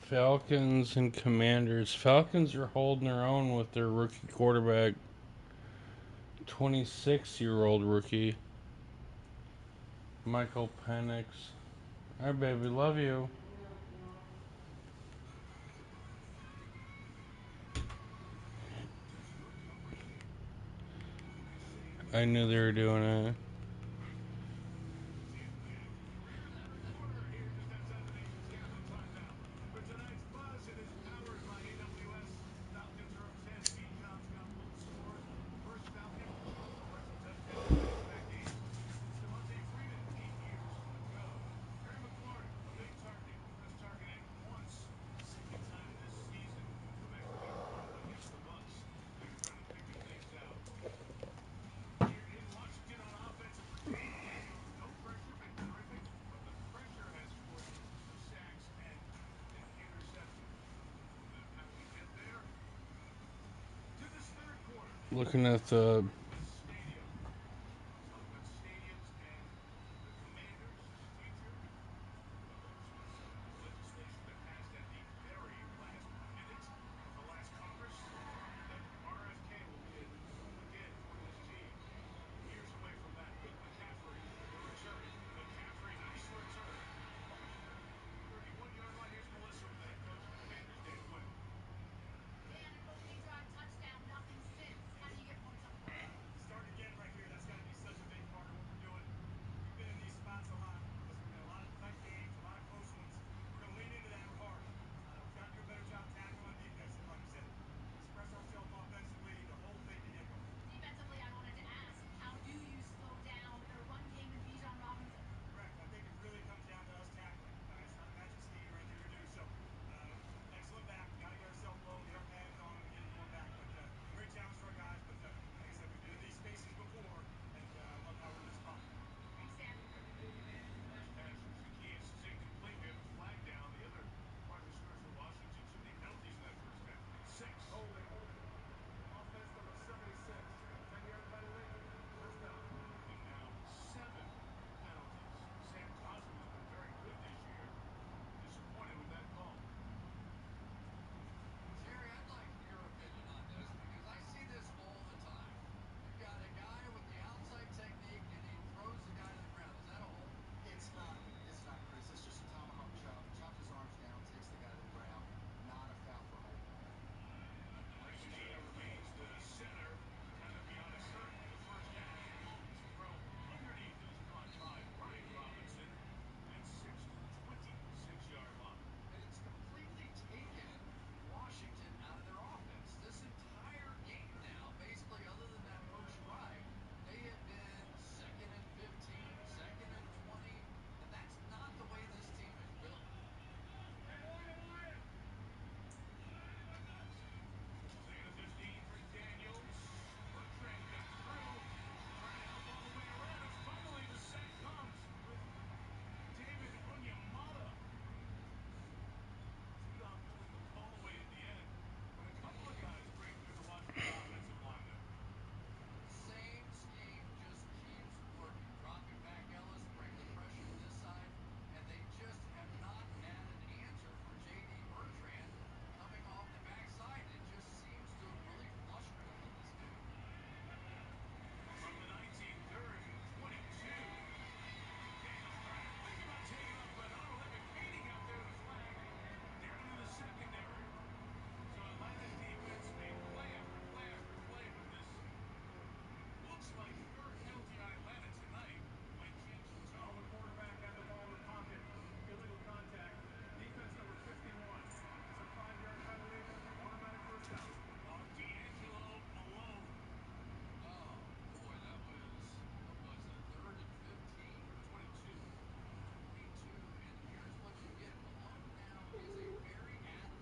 Falcons and Commanders. Falcons are holding their own with their rookie quarterback, 26-year-old rookie, Michael Penix. All right, baby, love you. I knew they were doing it. Looking at the Dan, if those knees are on touchdown, nothing since. How do you get points up front?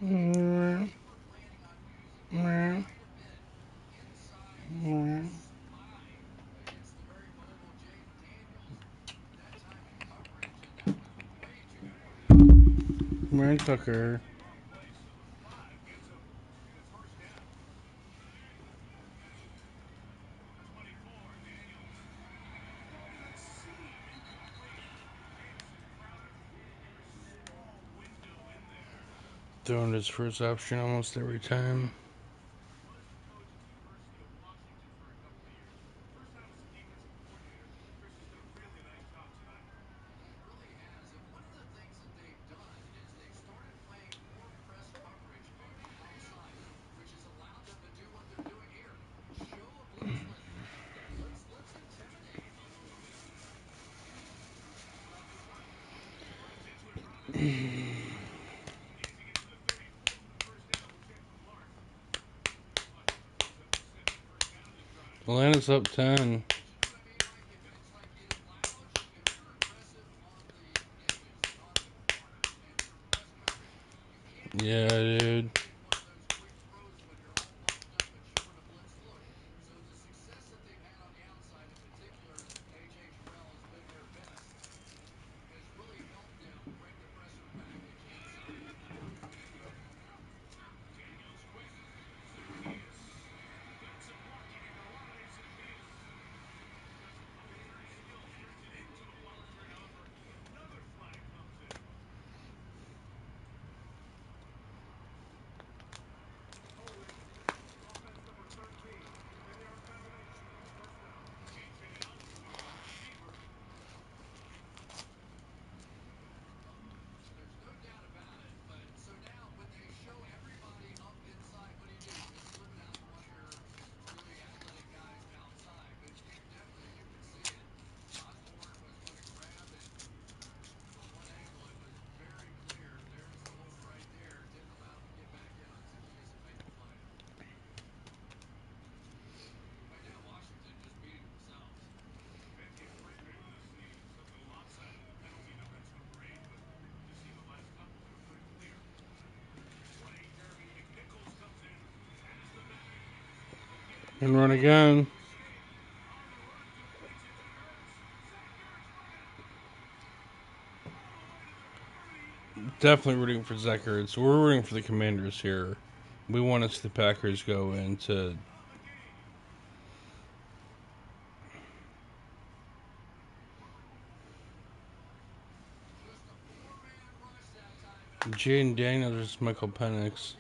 Man Tucker. Throwing his first option almost every time. Atlanta's up 10. Yeah, dude. And run again. Definitely rooting for Zeckers. We're rooting for the Commanders here. We want to see the Packers go into. Jaden Daniels versus Michael Penix.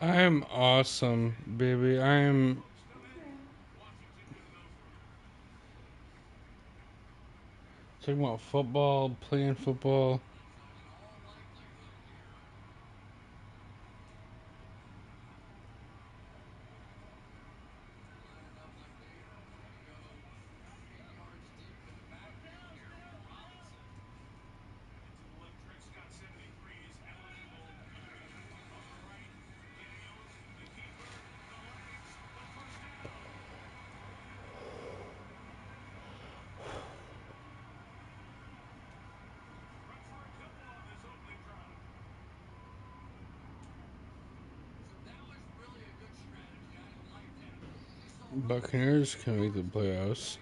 I'm awesome, baby. I'm. Talking about football, playing football. Buccaneers can make the playoffs.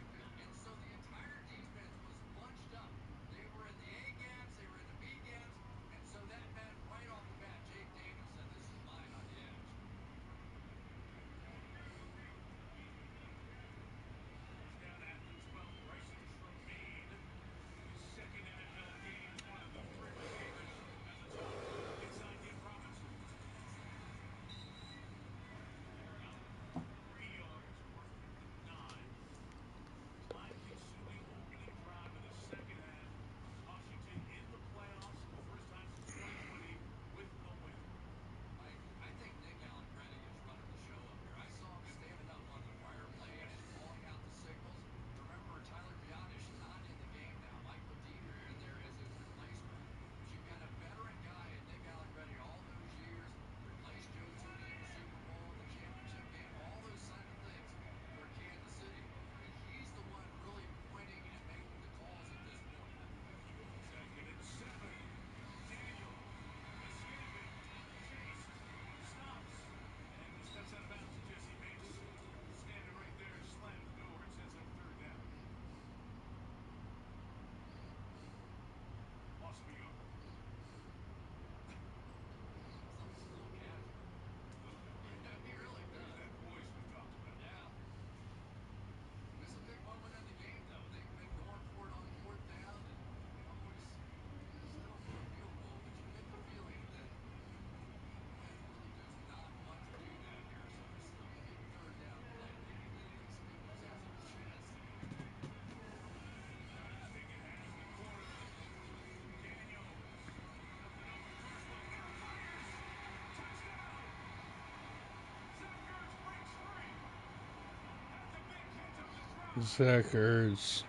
Zach Ertz,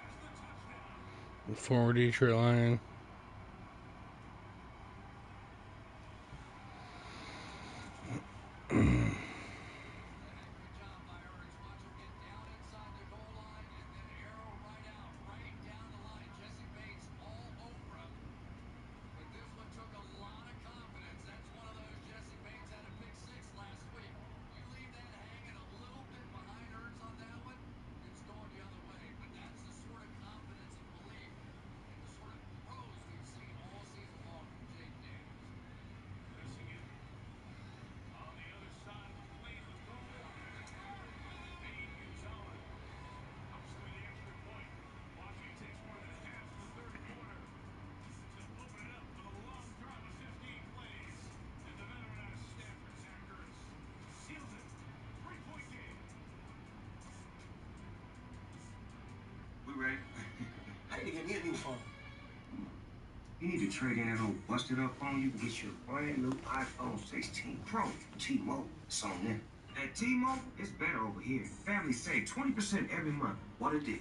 former Detroit Lion. We ready? I need to get me a new phone. You need to trade in that old busted up phone. You can get you a brand new iPhone 16 Pro from T-Mobile. It's on them. At T-Mobile, it's better over here. Families save 20% every month. What a deal.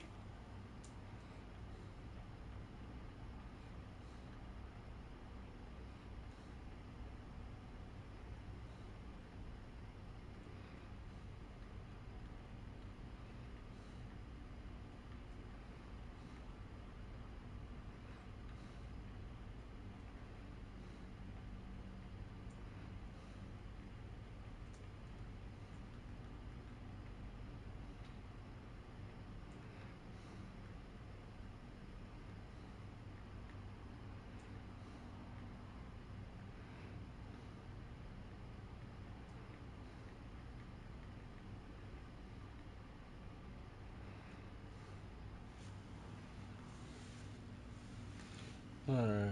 Alright. .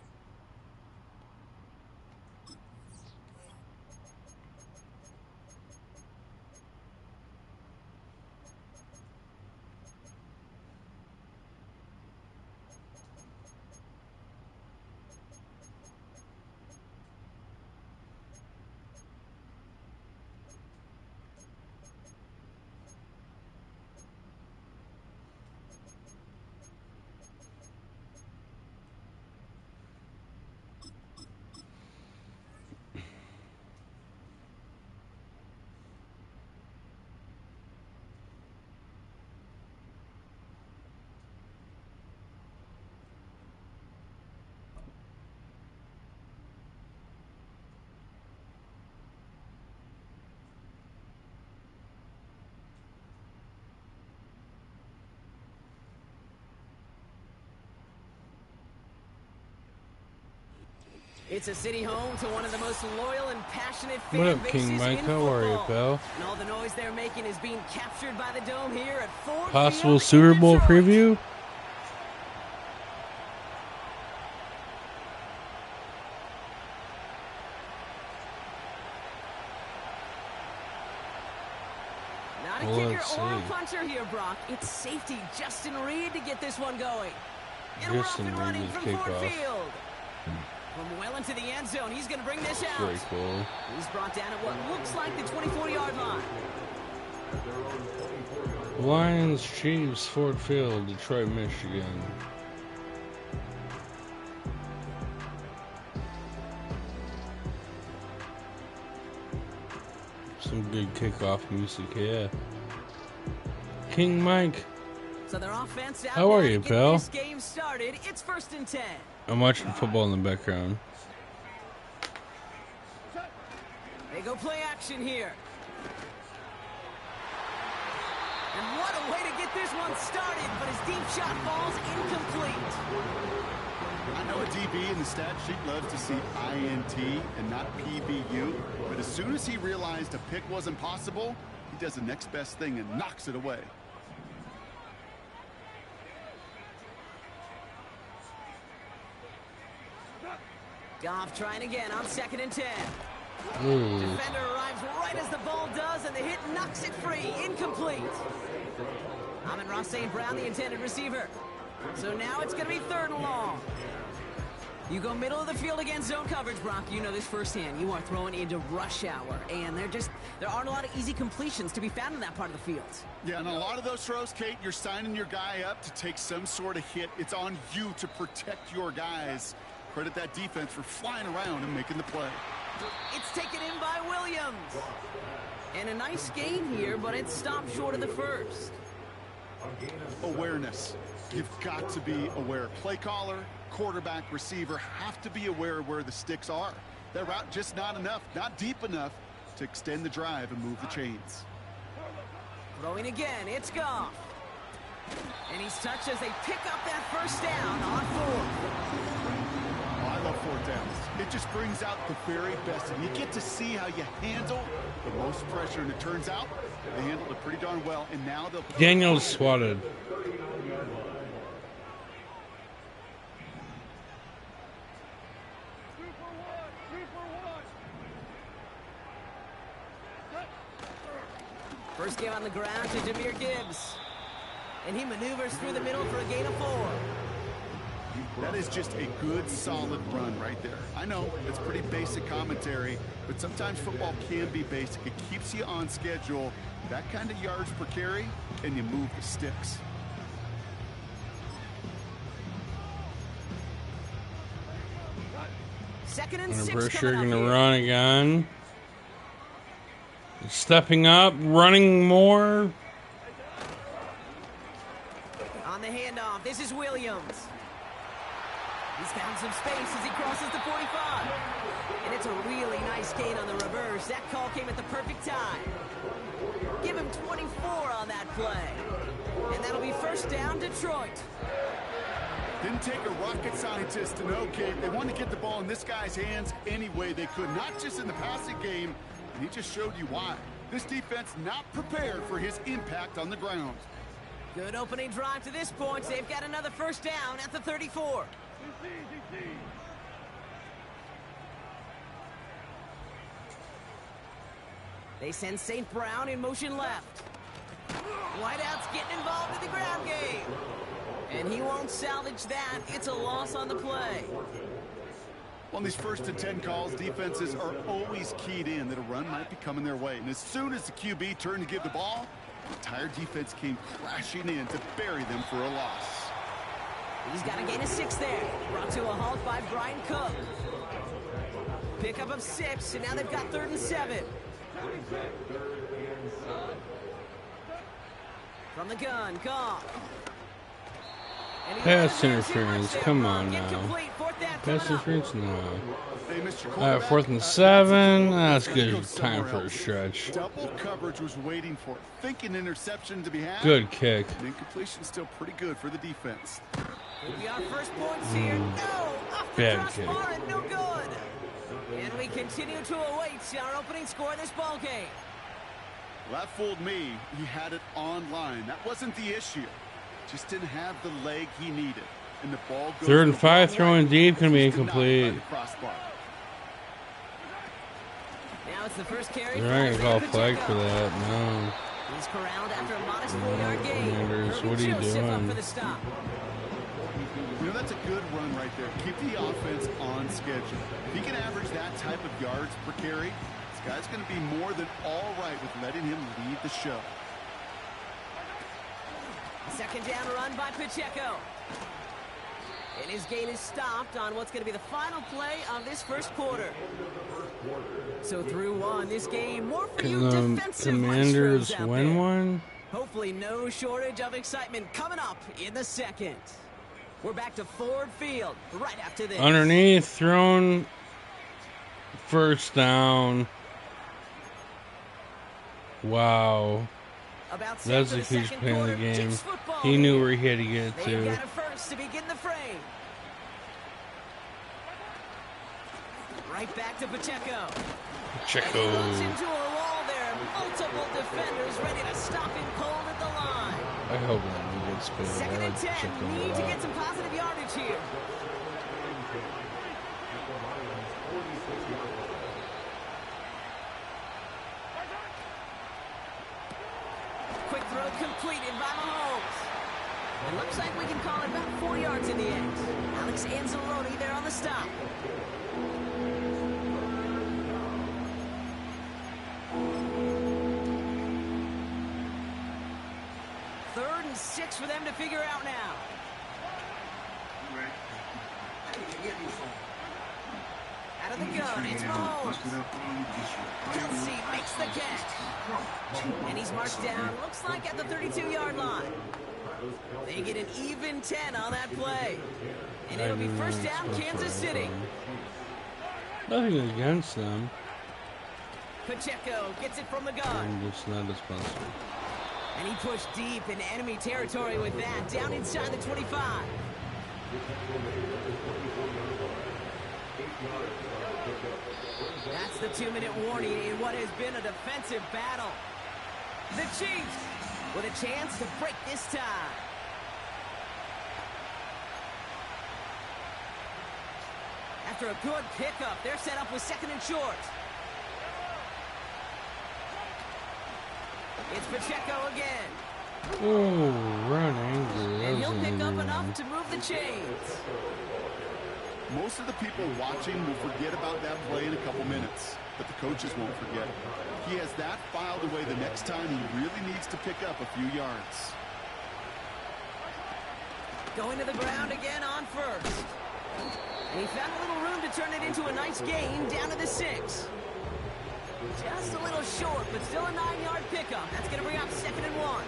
It's a city home to one of the most loyal and passionate fan What up, bases King Mike? in How are you, football. pal? And all the noise they're making is being captured by the dome here at Ford Possible Field Super in Bowl Detroit. preview? Not a Well, kicker let's or a see. puncher here, Brock. It's safety Justin Reed to get this one going. And Justin we're off and Reed running with from kickoff. Ford Field. From well into the end zone, he's going to bring this out. Very cool. He's brought down at what looks like the 24-yard line. Lions, Chiefs, Ford Field, Detroit, Michigan. Some good kickoff music, yeah. King Mike. So their offense out How there are to you, get pal? this game started. It's 1st and 10. I'm watching football in the background. They go play action here. And what a way to get this one started, but his deep shot falls incomplete. I know a DB in the stat sheet loves to see INT and not PBU, but as soon as he realized a pick wasn't possible, he does the next best thing and knocks it away. Goff trying again on 2nd and 10. Ooh. Defender arrives right as the ball does, and the hit knocks it free. Incomplete. Amon-Ra St. Brown, the intended receiver. So now it's going to be 3rd and long. You go middle of the field against zone coverage, Brock. You know this firsthand. You are throwing into rush hour, and there aren't a lot of easy completions to be found in that part of the field. Yeah, and a lot of those throws, Kate, you're signing your guy up to take some sort of hit. It's on you to protect your guys. Credit that defense for flying around and making the play. It's taken in by Williams. And a nice gain here, but it's stopped short of the first. Awareness. You've got to be aware. Play caller, quarterback, receiver have to be aware of where the sticks are. That route just not enough, not deep enough to extend the drive and move the chains. Throwing again, it's Goff. And he's touched as they pick up that first down on 4th. Oh, I love 4th downs. It just brings out the very best, and you get to see how you handle the most pressure, and it turns out they handled it pretty darn well, and now they'll... Daniel's swatted. First game on the ground to Jahmyr Gibbs. And he maneuvers through the middle for a gain of 4. That is just a good, solid run right there. I know it's pretty basic commentary, but sometimes football can be basic. It keeps you on schedule, that kind of yards per carry, and you move the sticks. Second and Under 6 pressure, coming up gonna here. run again. Stepping up, running more. On the handoff, this is Williams. He's found some space as he crosses the 45. And it's a really nice gain on the reverse. That call came at the perfect time. Give him 24 on that play. And that'll be first down, Detroit. Didn't take a rocket scientist to know, Kate. They wanted to get the ball in this guy's hands any way they could, not just in the passing game, and he just showed you why. This defense not prepared for his impact on the ground. Good opening drive to this point. They've got another first down at the 34. They send St. Brown in motion left. Whiteout's getting involved in the ground game. And he won't salvage that. It's a loss on the play. On these 1st and 10 calls, defenses are always keyed in that a run might be coming their way. And as soon as the QB turned to give the ball, the entire defense came crashing in to bury them for a loss. He's got a gain of 6 there. Brought to a halt by Brian Cook. Pickup of 6, and now they've got 3rd and 7. From the gun, Goff. Pass interference, come on now. Pass interference, no. 4th and 7. That's good time for a stretch. Double coverage was waiting for it. Thinking interception to be had. Good kick. And incompletion still pretty good for the defense. Could be our first points here. No! Off the Bad crossbar and no good. And we continue to await our opening score of this ball game. Well, that fooled me. He had it online. That wasn't the issue. Just didn't have the leg he needed. And the ball goes 3rd and the 5, wrong throwing way. deep, can be Just denied by incomplete. the crossbar. Now it's the first carry. They're not going to call a flag for that, no. He's corralled after a modest 4-yard gain. Commanders, Kirby what are you Joseph up doing? for the stop. You know, that's a good run right there. Keep the offense on schedule. If he can average that type of yards per carry, this guy's going to be more than all right with letting him lead the show. Second down run by Pacheco. And his gain is stopped on what's going to be the final play of this first quarter. So through one, this game more for you Can the defensive Commanders maestros out win there. one? Hopefully no shortage of excitement coming up in the second. We're back to Ford Field right after this. Underneath, thrown, first down. Wow. About That's a huge play in the game. He knew where he had to get They've to. got it first to begin the frame. Right back to Pacheco. Pacheco. And he runs into a wall there. Multiple defenders ready to stop him cold at the line. I hope that gets good. Second and 10. Need to get some positive yardage here. Quick throw completed by Mahomes. It looks like we can call it about 4 yards in the end. Alex Anzalone there on the stop. Third and 6 for them to figure out now. Out of the gun, it's Mahomes. Kelsey makes the catch. And he's marched down, looks like at the 32-yard line. They get an even 10 on that play. And it'll be first down, Kansas City. Nothing against them. Pacheco gets it from the gun. I'm just not as possible. And he pushed deep in enemy territory with that, down inside the 25. That's the 2-minute warning in what has been a defensive battle. The Chiefs with a chance to break this tie. After a good pickup, they're set up with second and short. It's Pacheco again. Oh, run angry. And he'll pick up enough to move the chains. Most of the people watching will forget about that play in a couple minutes, but the coaches won't forget. He has that filed away the next time he really needs to pick up a few yards. Going to the ground again on first. And he found a little room to turn it into a nice gain down to the 6. Just a little short, but still a 9-yard pickup. That's going to bring up 2nd and 1.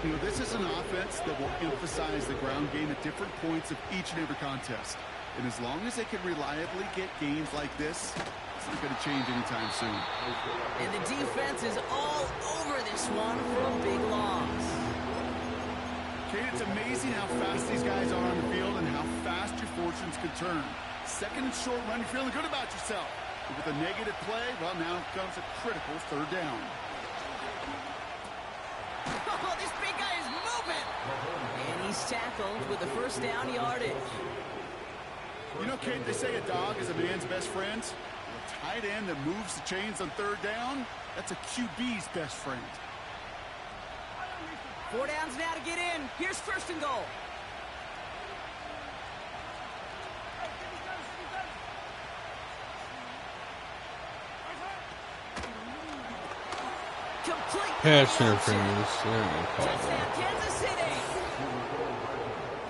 You know, this is an offense that will emphasize the ground game at different points of each and every contest. And as long as they can reliably get gains like this, it's not going to change anytime soon. And the defense is all over this one for a big loss. Kate, it's amazing how fast these guys are on the field and how fast your fortunes can turn. Second and short run, you're feeling good about yourself. But with a negative play, well, now comes a critical 3rd down. Oh, this big guy is moving! And he's tackled with the first down yardage. You know, Kate, they say a dog is a man's best friend. A tight end that moves the chains on 3rd down, that's a QB's best friend. 4 downs now to get in. Here's 1st and goal. Complete. Pass interference. Touchdown, Kansas City.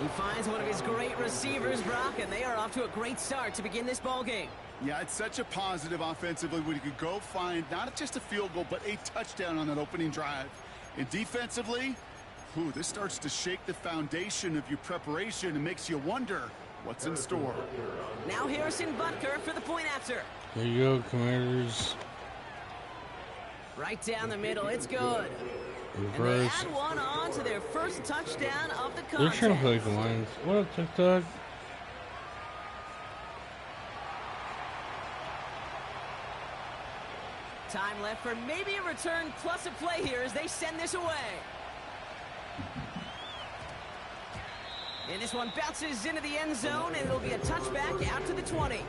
He finds one of his great receivers, Brock, and they are off to a great start to begin this ball game. Yeah, it's such a positive offensively when you could go find not just a field goal, but a touchdown on that opening drive. And defensively, this starts to shake the foundation of your preparation and makes you wonder what's in store. Now Harrison Butker for the point after. There you go, Commanders. Right down the middle, it's good. And they add one on to their first touchdown of the They're trying to contest. play like the Lions. What up, TikTok? Time left for maybe a return plus a play here as they send this away. And this one bounces into the end zone, and it'll be a touchback out to the 20.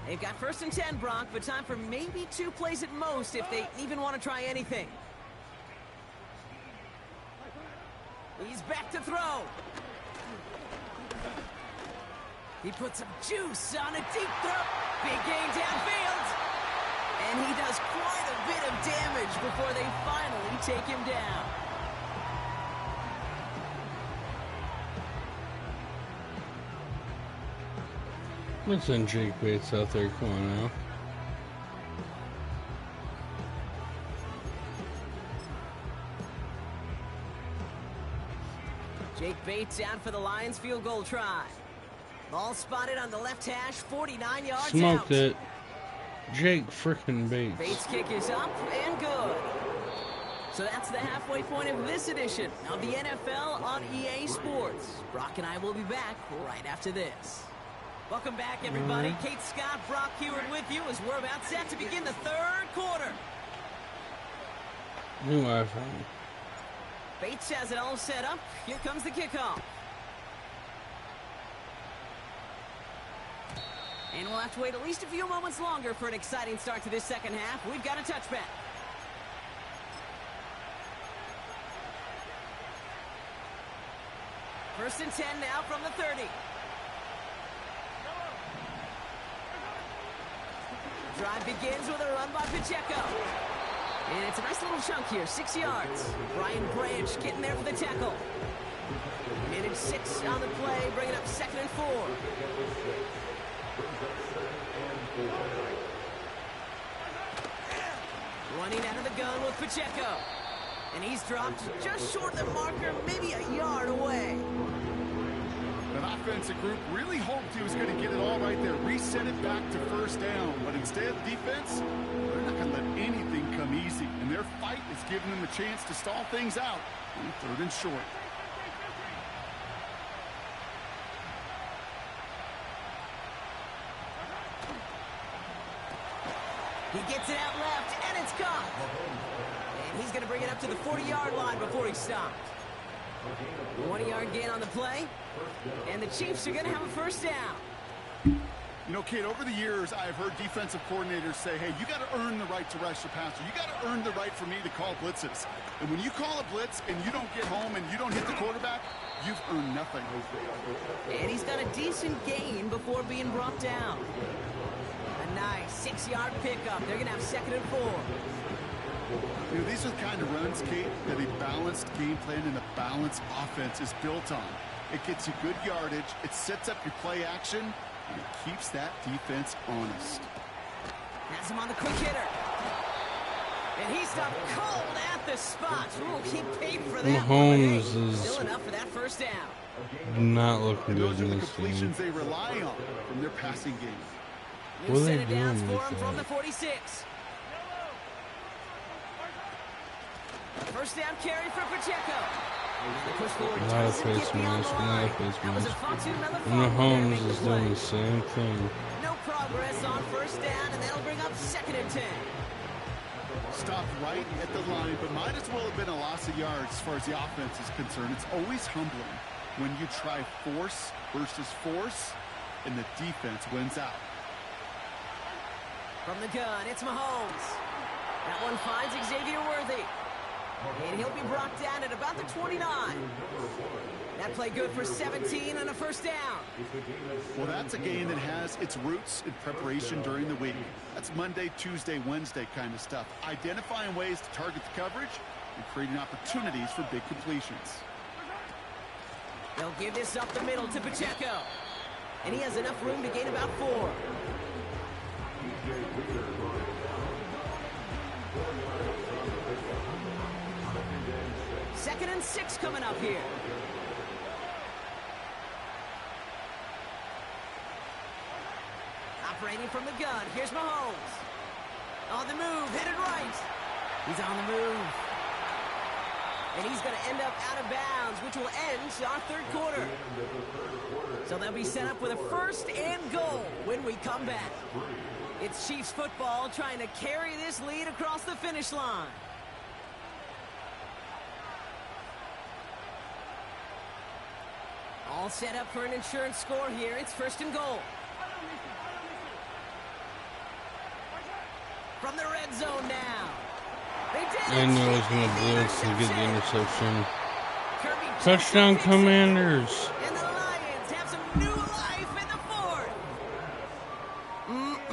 They've got 1st and 10, Brock, but time for maybe 2 plays at most if they even want to try anything. He's back to throw. He puts some juice on a deep throw. Big gain downfield. And he does quite a bit of damage before they finally take him down. Let's send Jake Bates out there. Come on now. Jake Bates out for the Lions field goal try. Ball spotted on the left hash, 49 yards Smoked out. it. Jake frickin' Bates. Bates' kick is up and good. So that's the halfway point of this edition of the NFL on EA Sports. Brock and I will be back right after this. Welcome back, everybody. Kate Scott, Brock Heward with you as we're about set to begin the 3rd quarter. New iPhone. Bates has it all set up. Here comes the kickoff. And we'll have to wait at least a few moments longer for an exciting start to this second half. We've got a touchback. First and 10 now from the 30. Drive begins with a run by Pacheco. And it's a nice little chunk here, 6 yards. Brian Branch getting there for the tackle. Minute 6 on the play, bringing up 2nd and 4. Running out of the gun with Pacheco. And he's dropped just short of the marker, maybe a yard away. That offensive group really hoped he was going to get it all right there, reset it back to 1st down. But instead, defense, they're not going to let anything come easy. And their fight is giving them a chance to stall things out on 3rd and short. He gets it out left, and it's caught. And he's going to bring it up to the 40-yard line before he stopped. 1-yard gain on the play, and the Chiefs are going to have a 1st down. You know, Kate, over the years, I've heard defensive coordinators say, hey, you got to earn the right to rush the passer. You got to earn the right for me to call blitzes. And when you call a blitz and you don't get home and you don't hit the quarterback, you've earned nothing. And he's got a decent gain before being brought down. A nice 6-yard pickup. They're going to have 2nd and 4. You know, these are the kind of runs, Kate, that a balanced game plan and a balanced offense is built on. It gets you good yardage, it sets up your play action, and it keeps that defense honest. Has him on the quick hitter. And he stopped cold at the spot. Ooh, he paid for that. Mahomes is still enough for that 1st down. not looking And good those are in the this game. completions they rely on from their passing game. What are they New set of downs doing for him with from the that? 46. 1st down carry for Pacheco. The push forward A lot of doesn't face get beyond mask, the a lot line. of face That was a mask. Fatu another And fumble there to Mahomes make the is play. doing the same thing. No progress on 1st down, and that'll bring up 2nd and 10. Stopped right at the line, but might as well have been a loss of yards as far as the offense is concerned. It's always humbling when you try force versus force, and the defense wins out. From the gun, it's Mahomes. That one finds Xavier Worthy. And he'll be brought down at about the 29. That play good for 17 and a 1st down. Well, that's a game that has its roots in preparation during the week. That's Monday, Tuesday, Wednesday kind of stuff. Identifying ways to target the coverage and creating opportunities for big completions. They'll give this up the middle to Pacheco. And he has enough room to gain about 4. Second and 6 coming up here. Operating from the gun, here's Mahomes. On the move, headed right. He's on the move. And he's going to end up out of bounds, which will end our third quarter. So they'll be set up with a 1st and goal when we come back. It's Chiefs football trying to carry this lead across the finish line. All set up for an insurance score here. It's 1st and goal. From the red zone now. They did it. I know it's going to blitz and get the interception. Touchdown, Commanders. And the Lions have some new life in the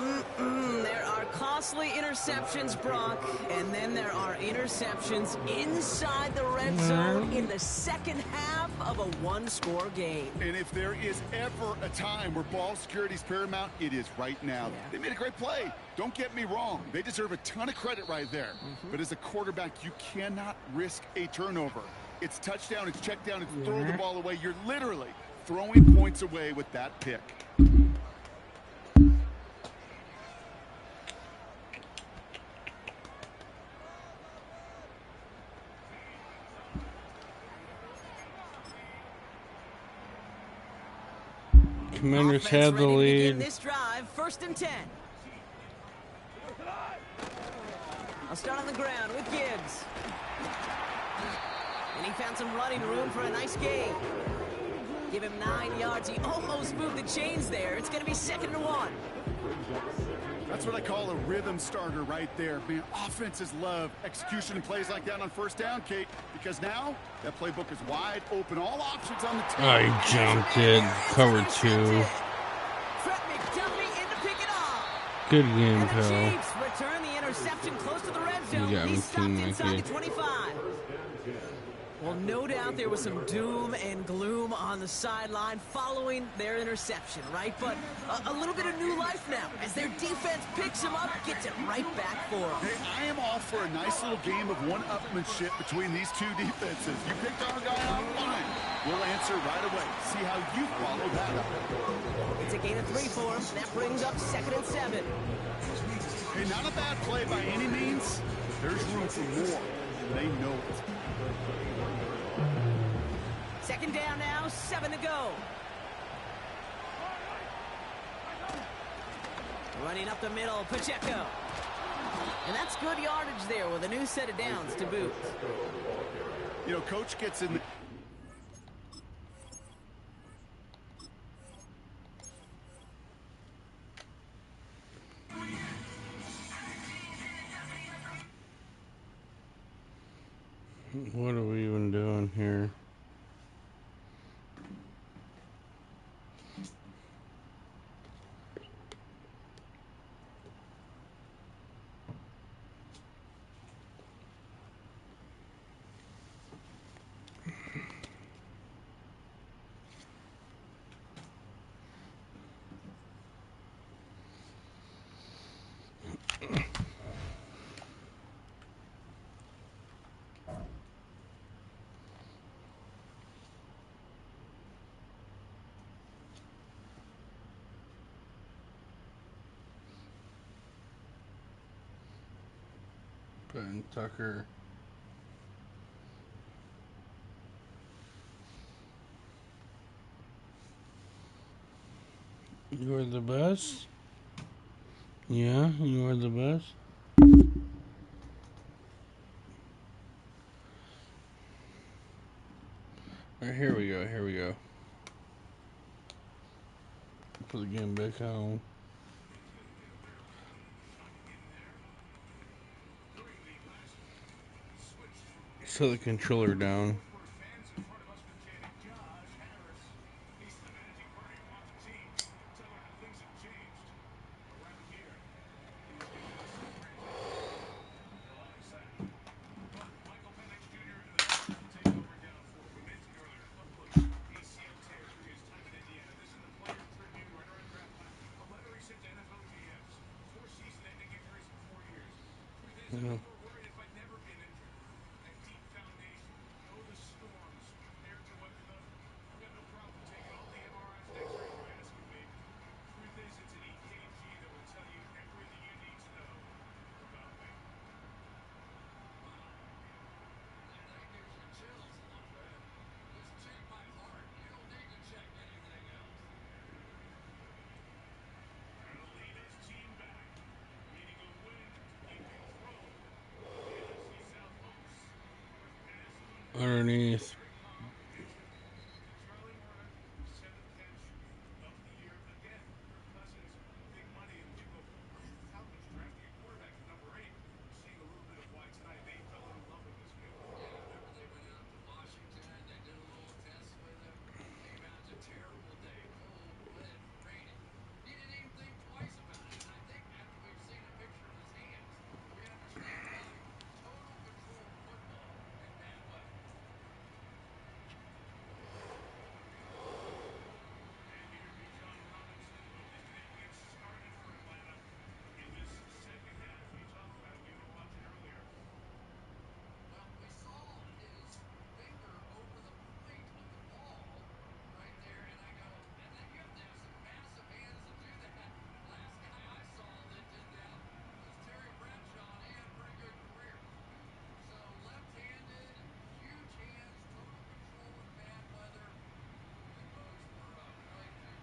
4th. There are costly interceptions, Brock, and then there are interceptions inside the red zone in the second half of a one-score game. And if there is ever a time where ball security is paramount, it is right now. Yeah. They made a great play. Don't get me wrong. They deserve a ton of credit right there. But as a quarterback, you cannot risk a turnover. It's touchdown, it's check down, it's throw the ball away. You're literally throwing points away with that pick. Commanders had the lead. This drive, 1st and 10. I'll start on the ground with Gibbs. And he found some running room for a nice gain. Give him 9 yards. He almost moved the chains there. It's going to be 2nd and 1. That's what I call a rhythm starter right there. Man, offenses love execution and plays like that on 1st down, Kate, because now that playbook is wide open. All options on the table. Oh, he jumped it. Cover 2. Good game, pal. Chiefs return the interception close to the red zone. You got me, He's stopped inside Mikey. the 25. Well, no doubt there was some doom and gloom on the sideline following their interception, right? But a little bit of new life now as their defense picks him up, gets it right back for him. Hey, I am all for a nice little game of one-upmanship between these two defenses. You picked our guy out, fine. We'll answer right away. See how you follow that up. It's a gain of 3 for him. That brings up 2nd and 7. Hey, not a bad play by any means. There's room for more. They know it. 2nd down now, 7 to go. Running up the middle, Pacheco. And that's good yardage there with a new set of downs to boot. You know, Coach gets in the... What are we even doing here? Putting Tucker. You are the best? Yeah, you are the best? Alright, here we go, here we go. Put the game back on. Set the controller down. underneath. Yeah, remember they went out to Washington, they did a little test with him, came out to a terrible day, cold, wet, raining. He didn't even think twice about it. And I think after we've seen a picture of his hands, we understand why. Total control football in bad weather. Well, we saw his finger over the point of the ball right there, and I go, and then you have to have some massive hands to do that. Last guy I saw that did that was Terry Bradshaw, and he had a pretty good career. So left-handed, huge hands, total control in bad weather. That bodes for a bright future.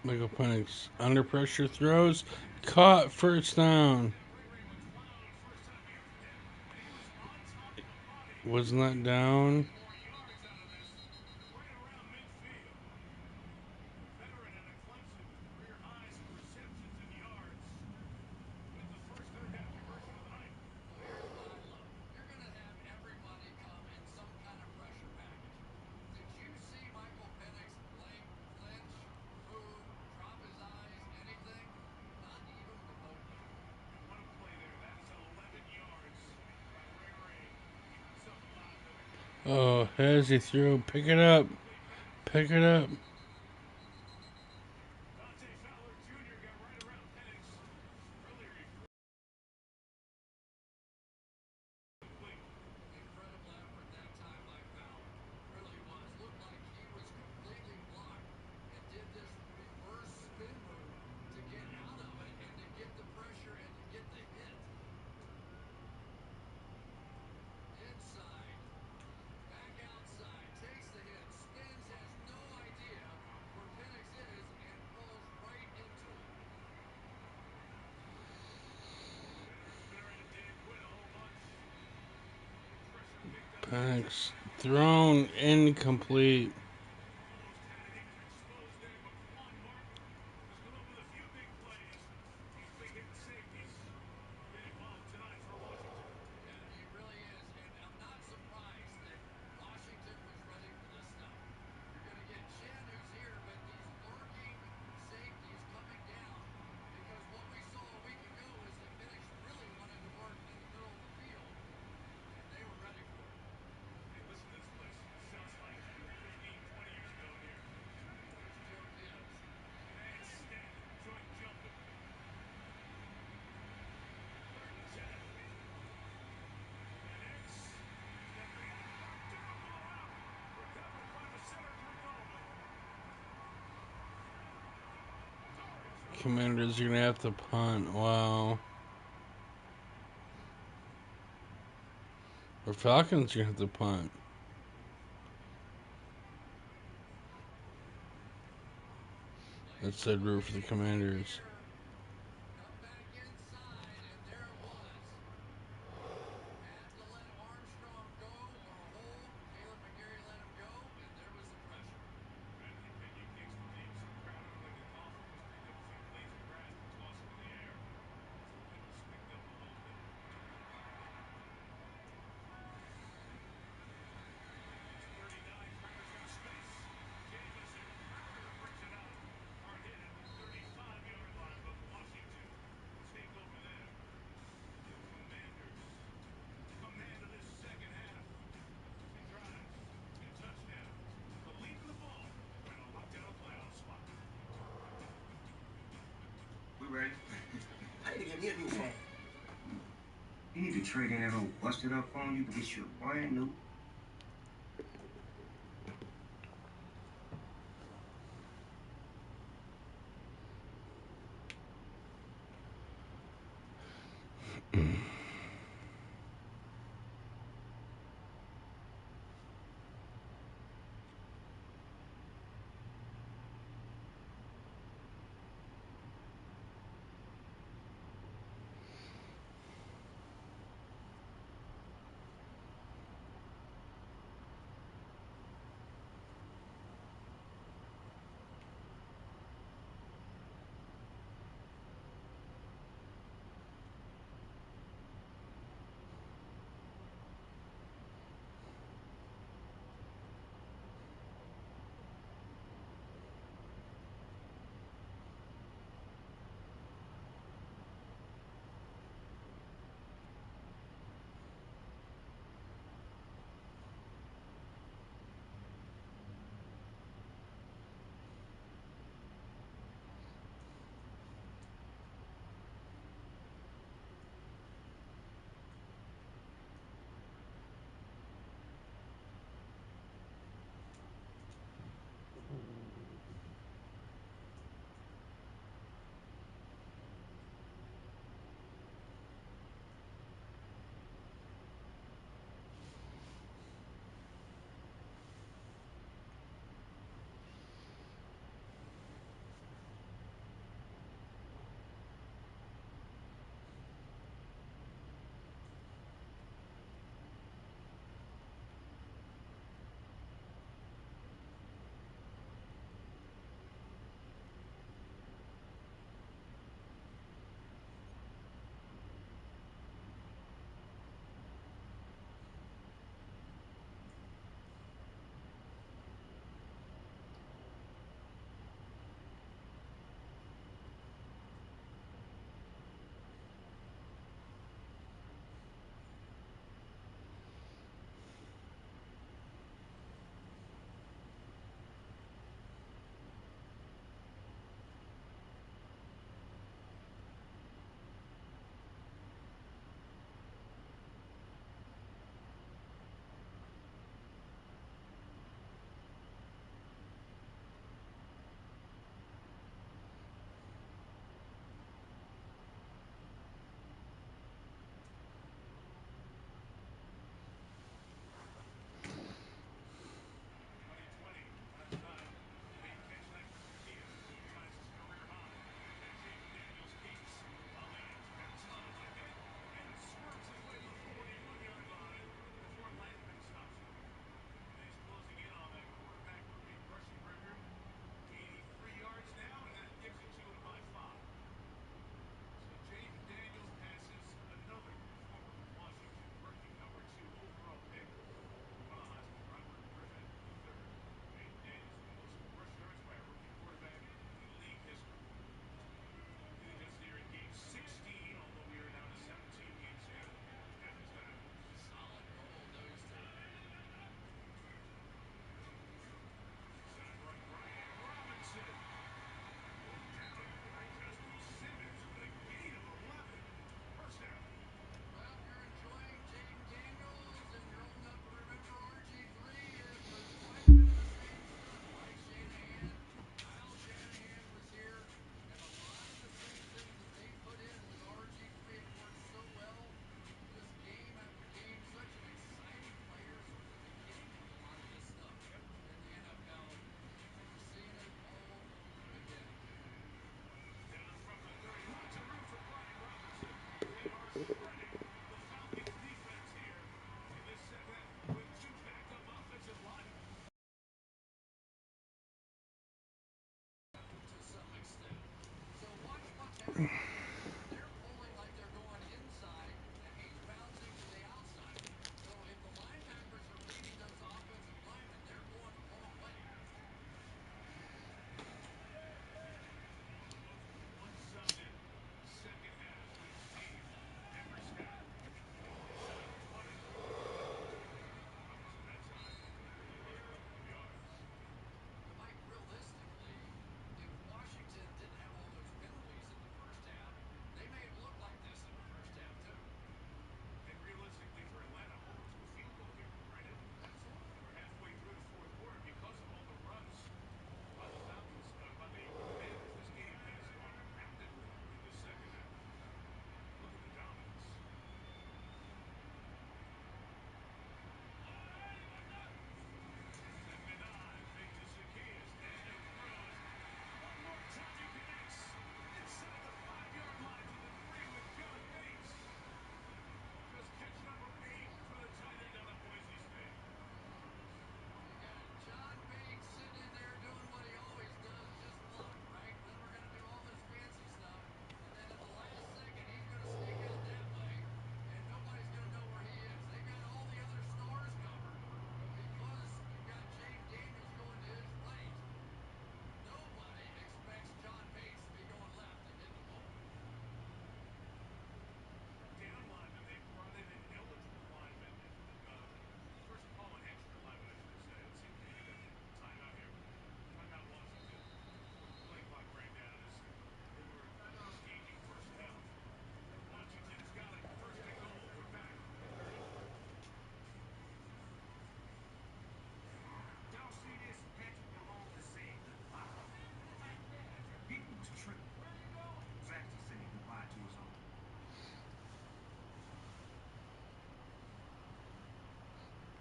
Michael Penix under pressure throws, caught, first down. Wasn't that down? Well, here's what I love. You're going to have everybody come in some kind of pressure package. Did you see Michael Penix blink, flinch, move, drop his eyes, anything? Not even remotely. Oh, as he threw, pick it up, pick it up. Incredible effort that time by Fowler. Really was. Looked like he was completely blocked and did this reverse spin move to get out of it and to get the pressure and to get the hit. Inside, back outside, takes the hit, spins, has no idea where Penix is, and falls right into him. Penix thrown incomplete. Yeah, he really is. And I'm not surprised that Washington was ready for this stuff. You're going to get Chin, who's here, but these lurking safeties coming down, because what we saw a week ago is that Penix really wanted to work in the middle of the field, and they were ready for it. Still kids. Commanders are gonna have to punt. Wow. Or Falcons are gonna have to punt. That said root for the Commanders. Come back inside, and there it was. Had to let Armstrong go or hold. Caleb McGarry let him go, and there was the pressure. We ready? I need to get me a new phone. You need to trade in that old busted up phone. You can get you a brand new.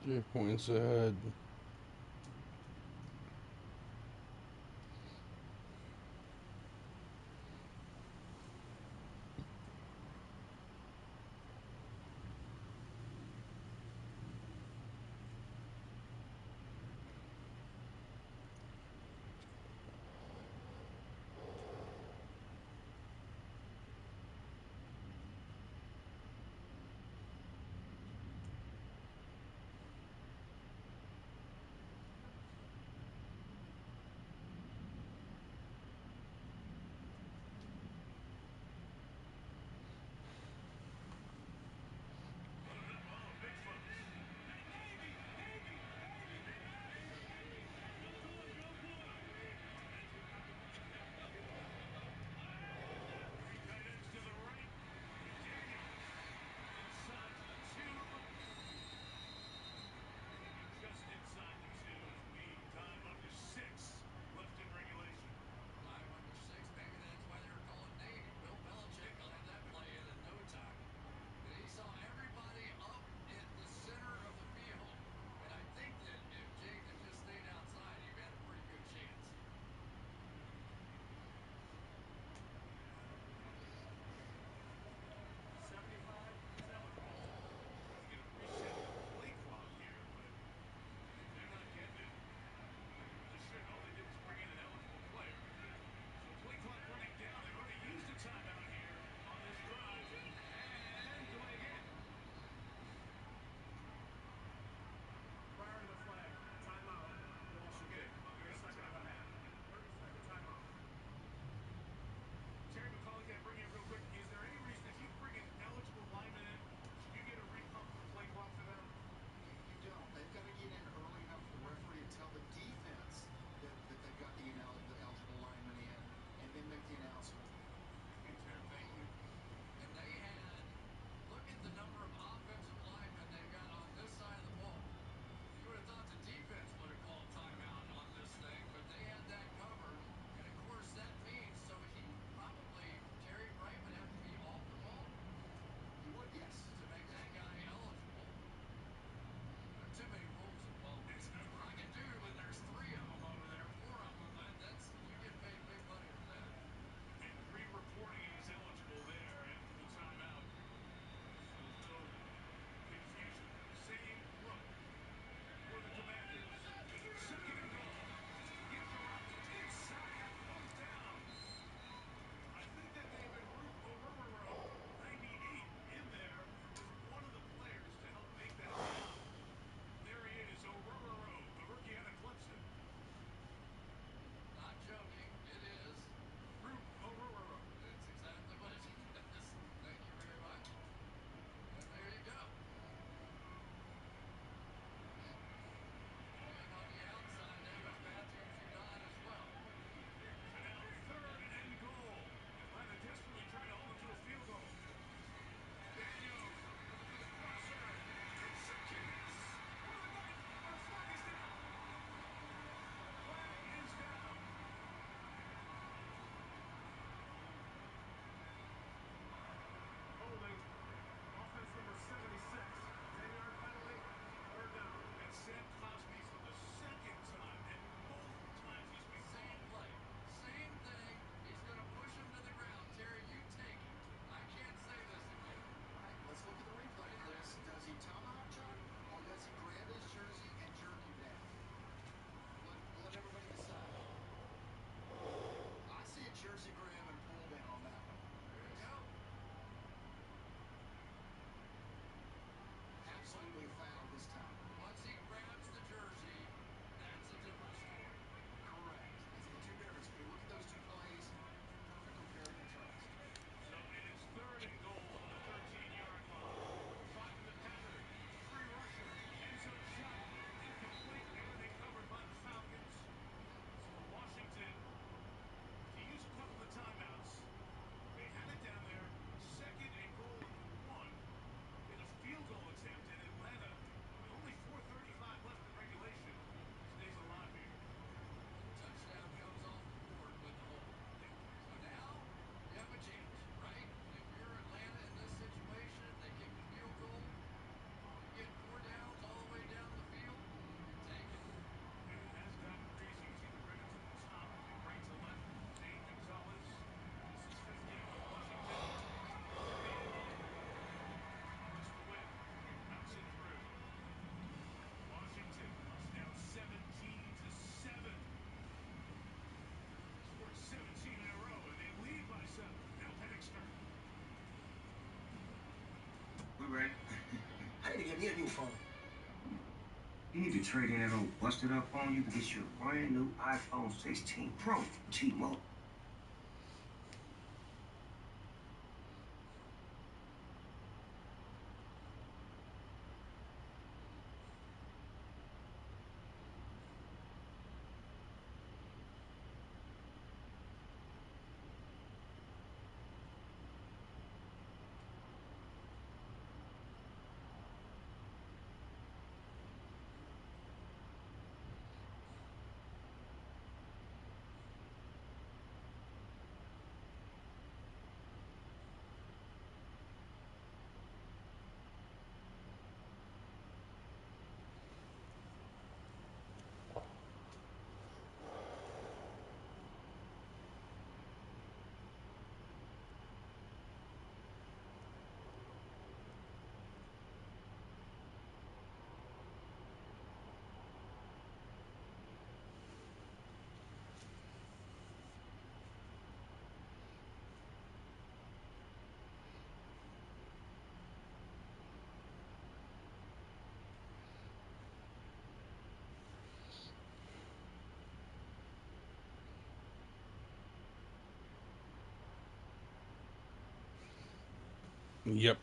3 points ahead. Greg. I need to get me a new phone. You need to trade in that old busted up phone. You can get you a brand new iPhone 16 Pro from T-Mobile. Yep.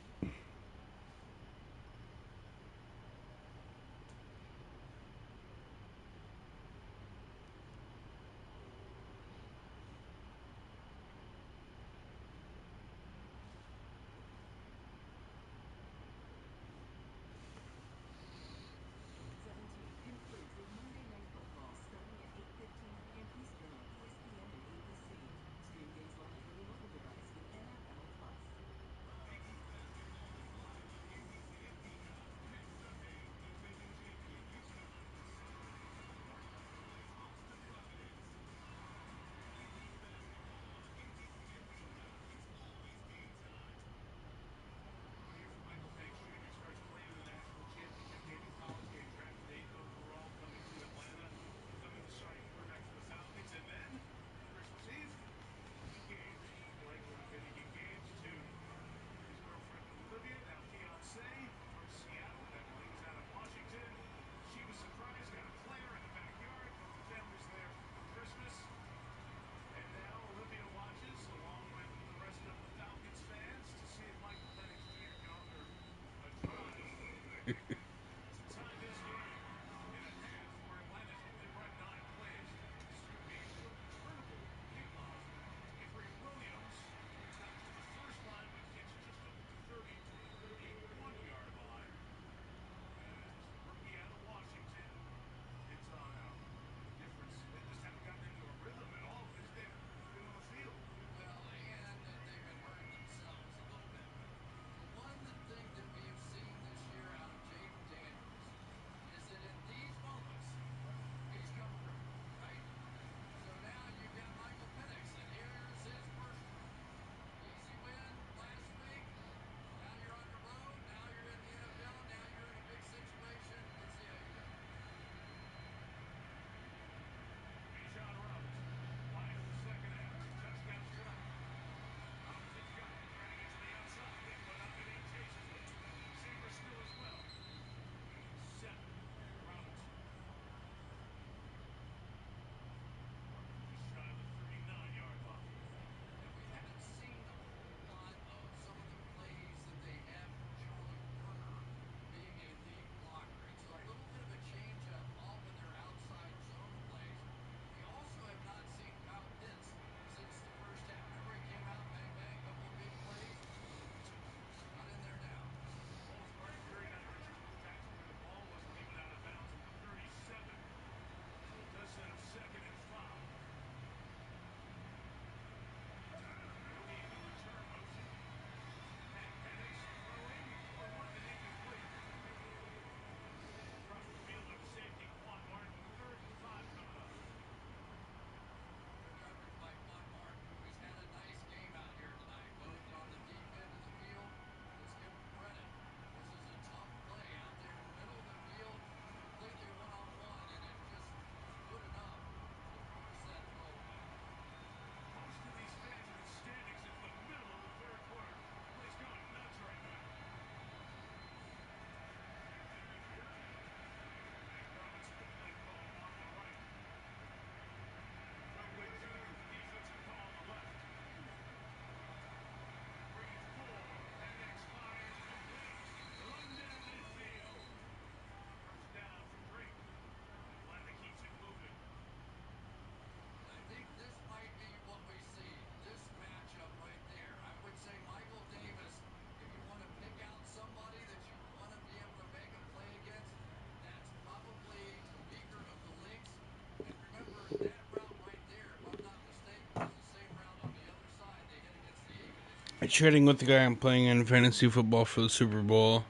trading with the guy I'm playing in fantasy football for the Super Bowl.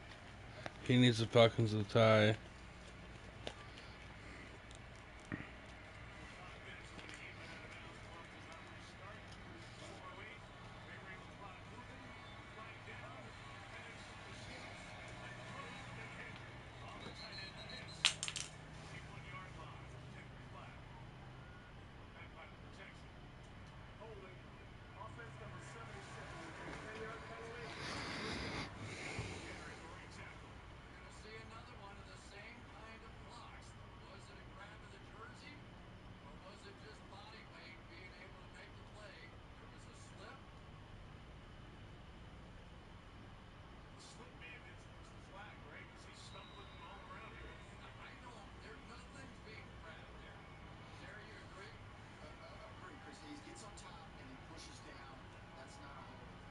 He needs the Falcons to tie. Agree, Chris Hayes gets on top and then pushes down. That's not a holding.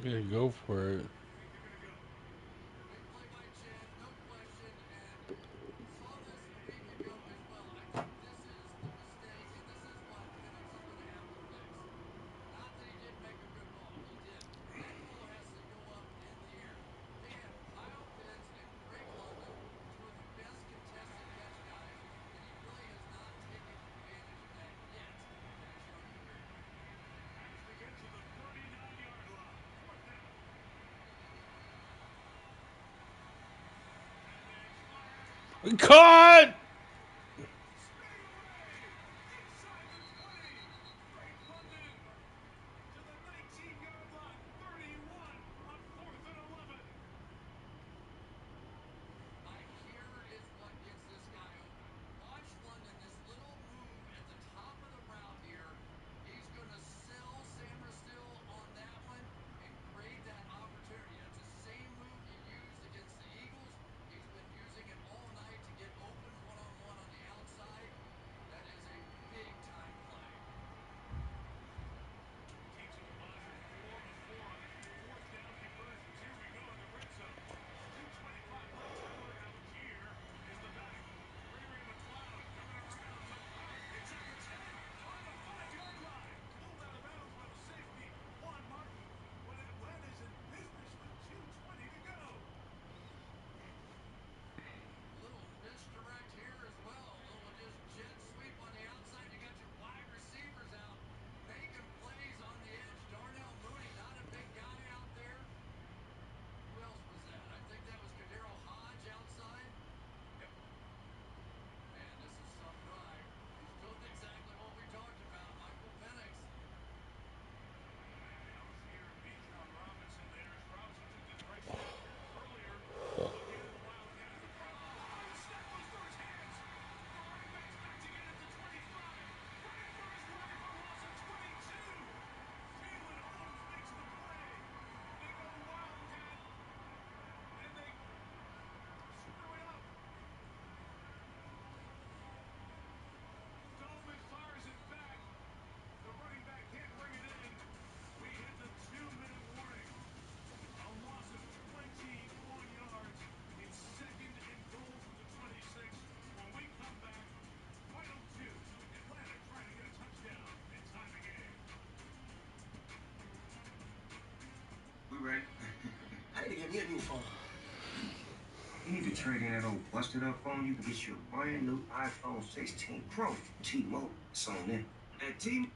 Yeah, go for it. Caught! me a new phone. You need to trade in that old busted up phone. You can get you a brand new iPhone 16 Pro from T-Mobile. It's on there. At T-Mobile.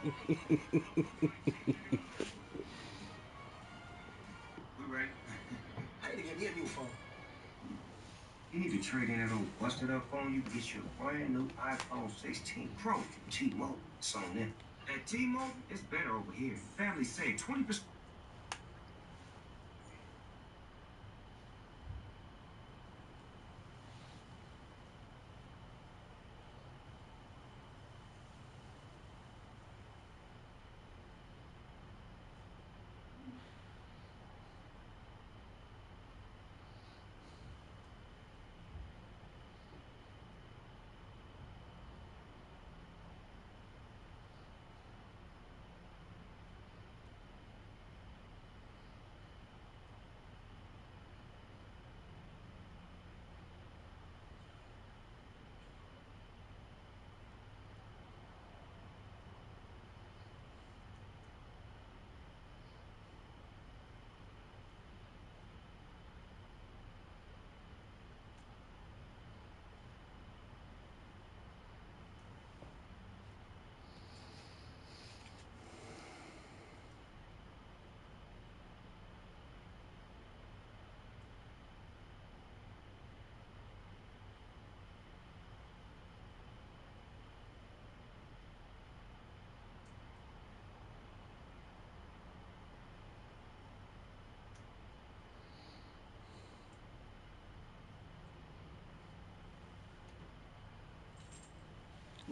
We ready? I need to get me a new phone. You need to trade in that old busted up phone. You can get you a brand new iPhone 16 Pro from T-Mobile. It's on there. At T-Mobile, it's better over here. Families save 20%.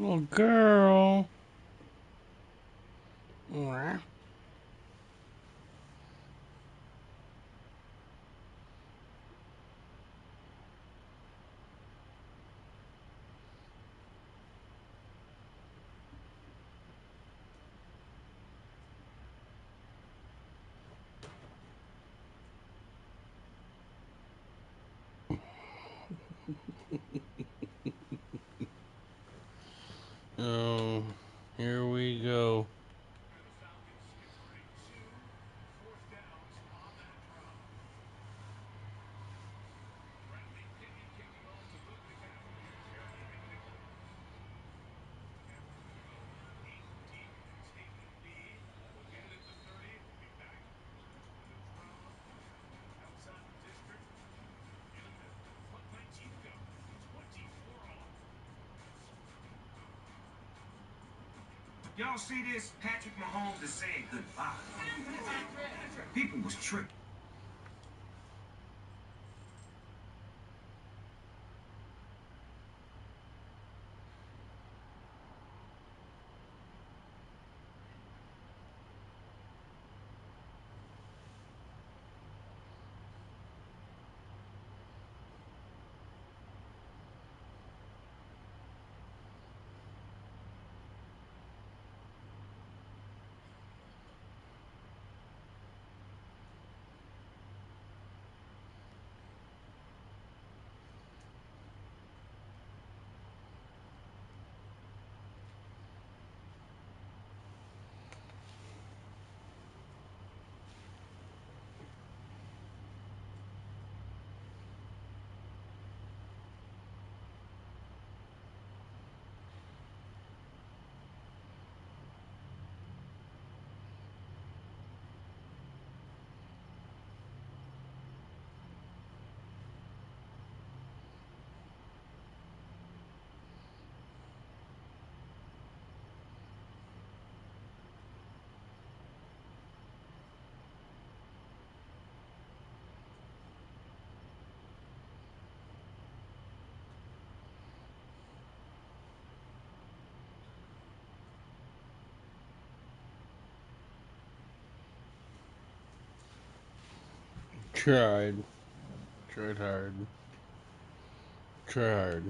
Little girl. Mwah. Oh, here we go. Y'all see this? Patrick Mahomes is saying goodbye. People was tripping. Tried. Tried hard. Tried.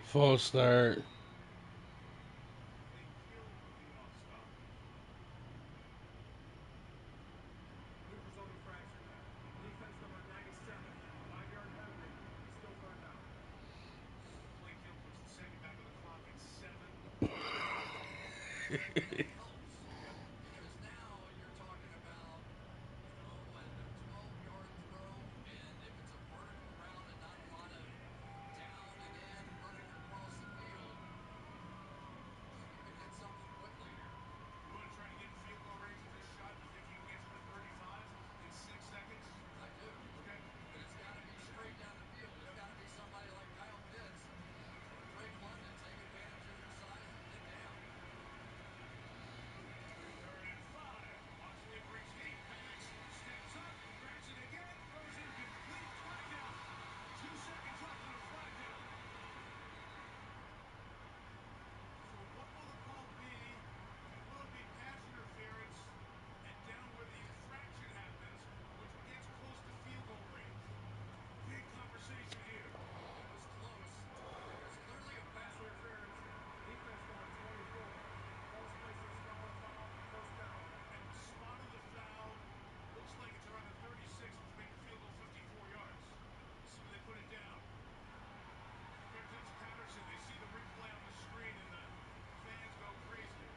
Full start. Neutral zone infraction. Defense number 97. 5-yard penalty. Still third down. Play kill puts the second back on the clock at 7. That helps. Yep. Because now you're talking about, 12-yard throw, and if it's a vertical route and not a lot of down and in running across the field, you can hit something quickly here. You want to try to get in field goal range with this shot? You think you can get to the 35 in 6 seconds? I do. Okay. But it's got to be straight down the field. It's got to be somebody like Kyle Pitts or Drake London take advantage of their size and get down. Third and 5. Moxley brings heat, panics, steps up, grabs it again, throws incomplete, flag down. 2 seconds left on a flag down. So what will the call be? And will it be pass interference and down where the infraction happens, which gets close to field goal range? Big conversation here. It was close. It was clearly a Pass foul. interference. Defense number 24. False places, foul, first down. And the spot of the foul looks like it's around the 36, which make the field goal 54 yards. Let's see where they put it down. Here comes Patterson. They see the replay on the screen, and the fans go crazy.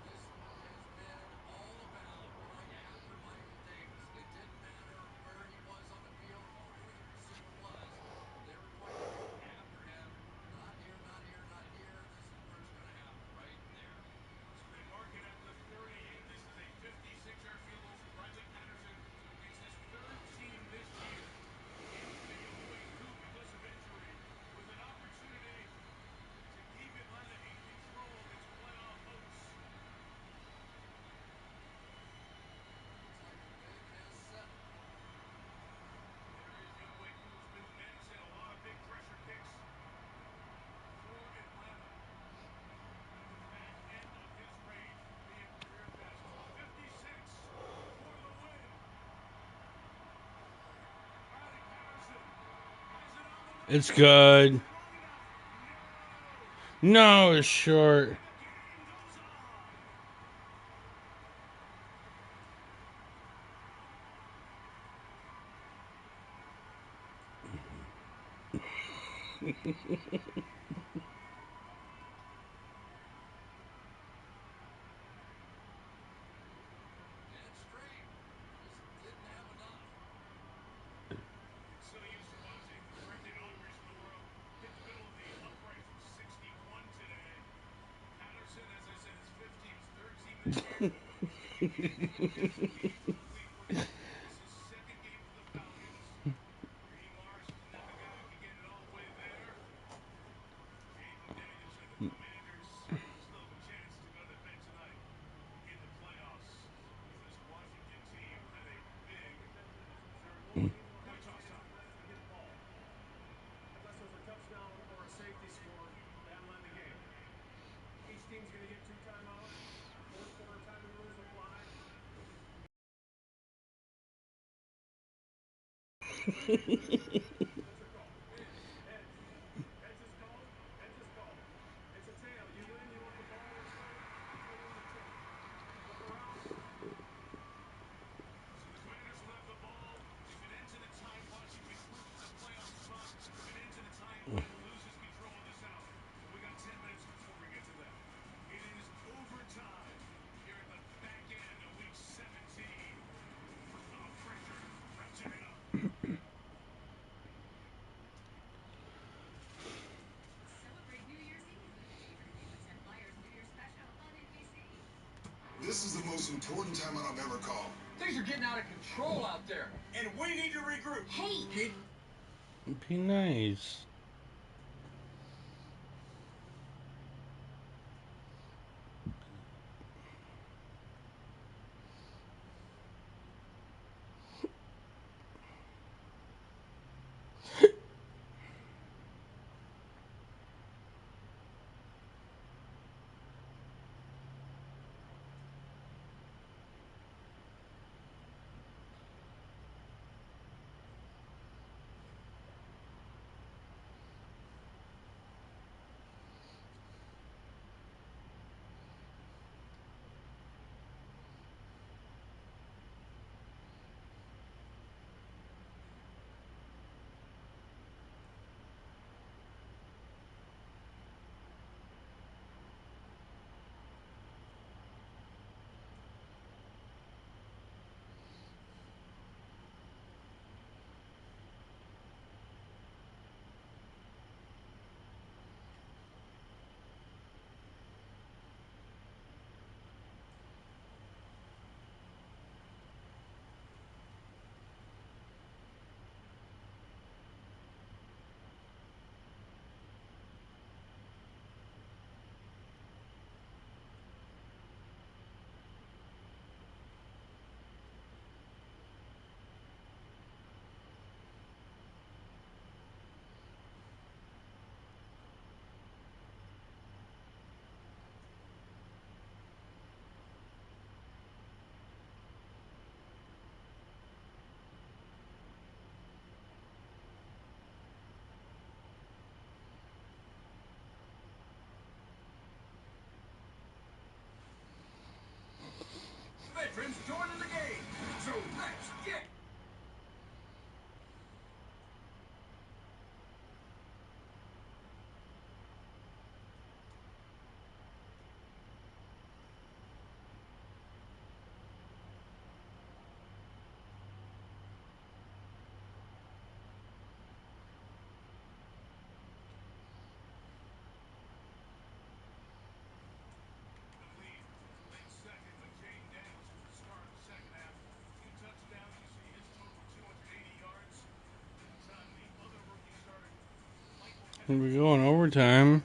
This has been all about going after Michael Davis. It didn't matter where he was on the field or who the receiver was. They were going to go after him. Not here, not here, not here. This is where it's going to happen, right there. So they mark it at the 38. This is a 56-yard field goal for Bradley Patterson. It's his 3rd team this year. Game's been given away 2 because of injury, with an opportunity to keep Atlanta in control of its playoff hopes. Looks like the bid has settled. There is young Way Kuzmin, who next hit a lot of big pressure kicks for Atlanta. At the back end of his range, being career best. 56 for the win. Bradley Patterson has it on the way. It's good. Is it long enough? No, it's short. And the game goes on. And straight. Just didn't have enough. So used to watching Brendan Aubreys of the world hit the middle of the upright from 61 today. Patterson, as I said, is 50. He's 3rd team this year. Incomplete for the Eagles. This is 2nd game for the Falcons. Raheem Morris isn't the guy who can get it all the way there. Jaden Daniels and the Commanders still have a chance to go to bed tonight in the playoffs, as this Washington team had a big coin toss time. To get the ball. Unless there's a touchdown or a safety score, that'll end the game. Each team's going to get 2 timeouts. 4th quarter timing rules apply. What's the call? Heads. Heads. Heads is called. Heads is called. It's a tail. You win. You want the ball instead. Throw in the choke. Flip around. So the Commanders will have the ball. If it ends in a tie, Washington clinches a playoff spot. If it ends in a tie, Atlanta loses control of this out. But we got 10 minutes before we get to that. It is overtime here at the back end of week 17. Oh, pressure. Ratchet it up. Celebrate New Year's Eve with the favorite Famous and Flyers New Year special on NBC. This is the most important timeout I've ever called. Things are getting out of control out there. And we need to regroup. Hey! Be nice. We go in overtime.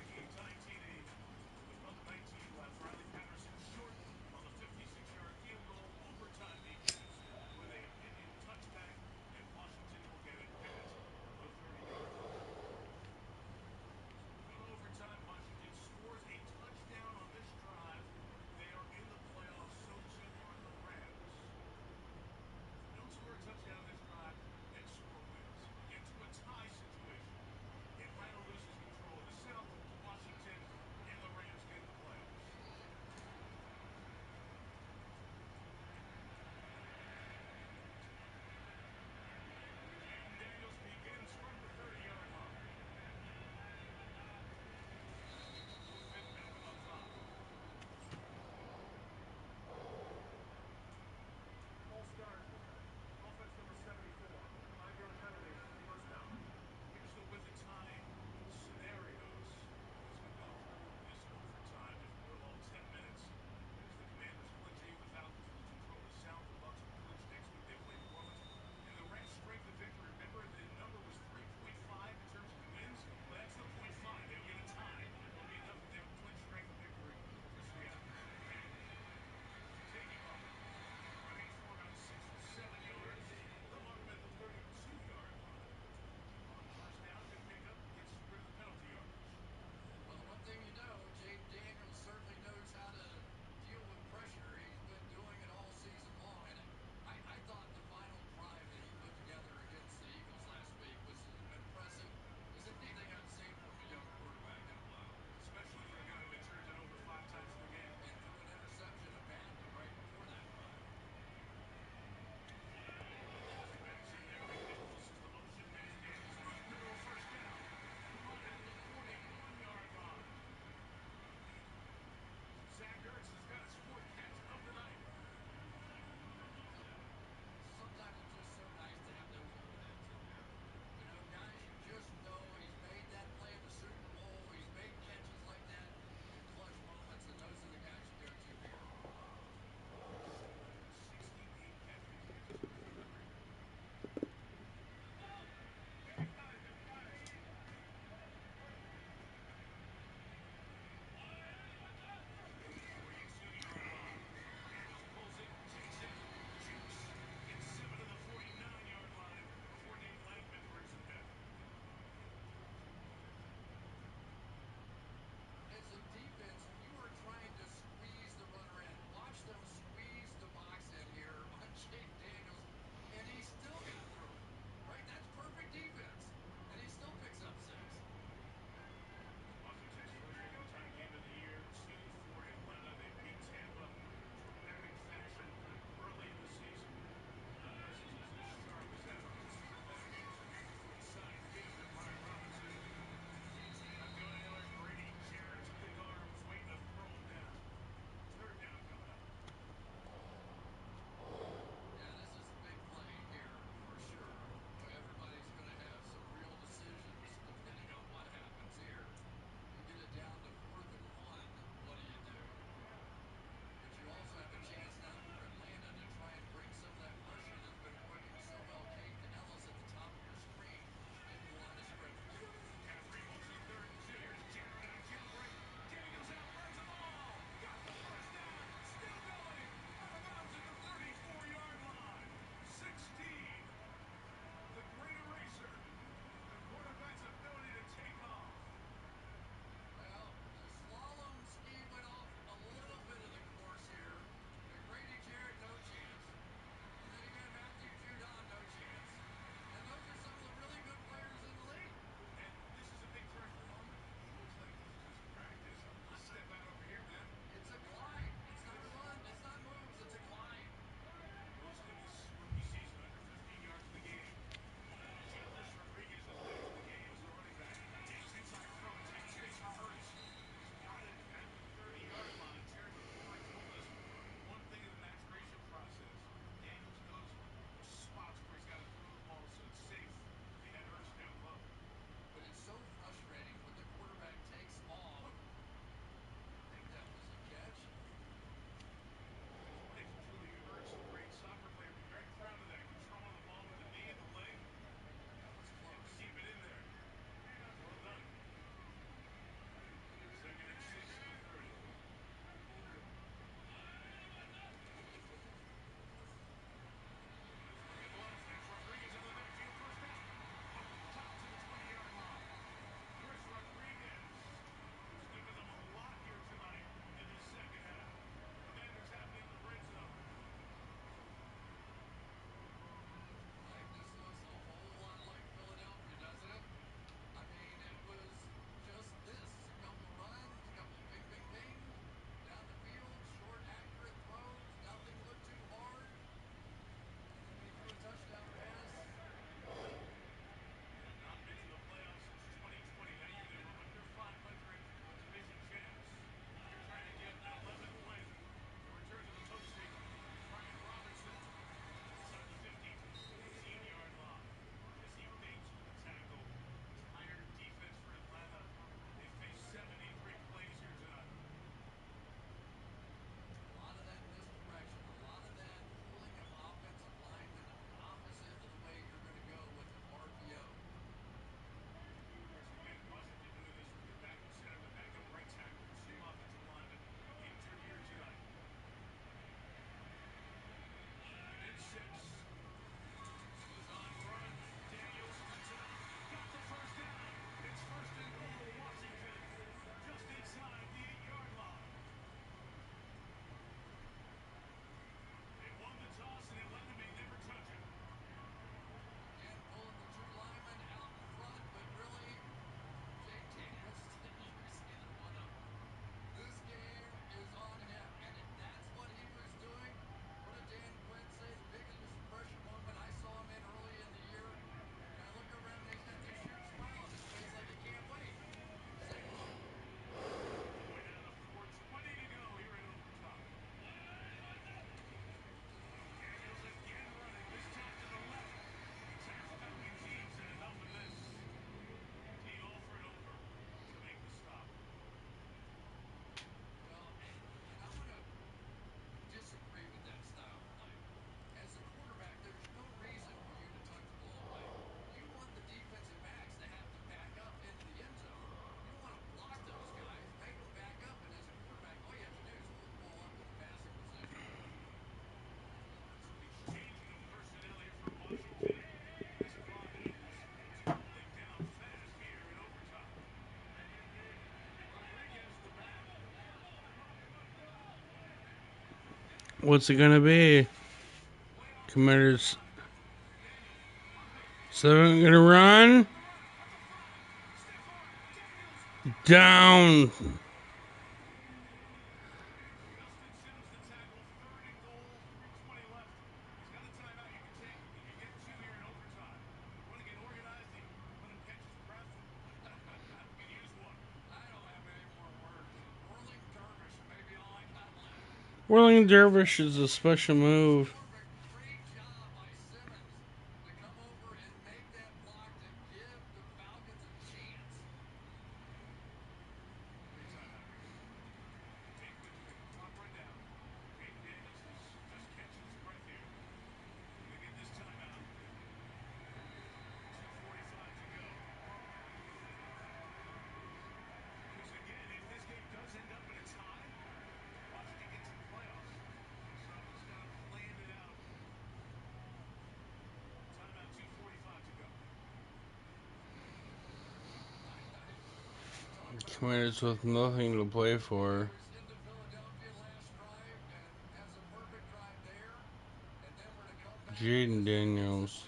What's it gonna be? Commanders 7 gonna run. Down. Whirling Dervish is a special move. Commanders with nothing to play for. Jaden Daniels.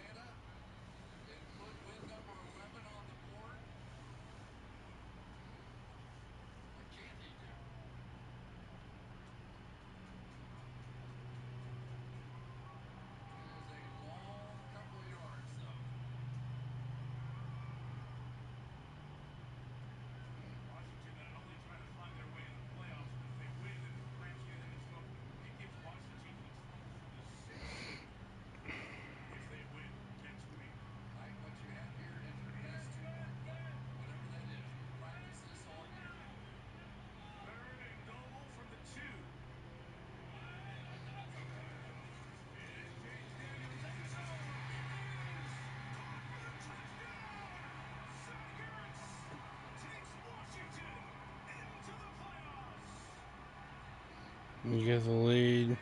You get the lead.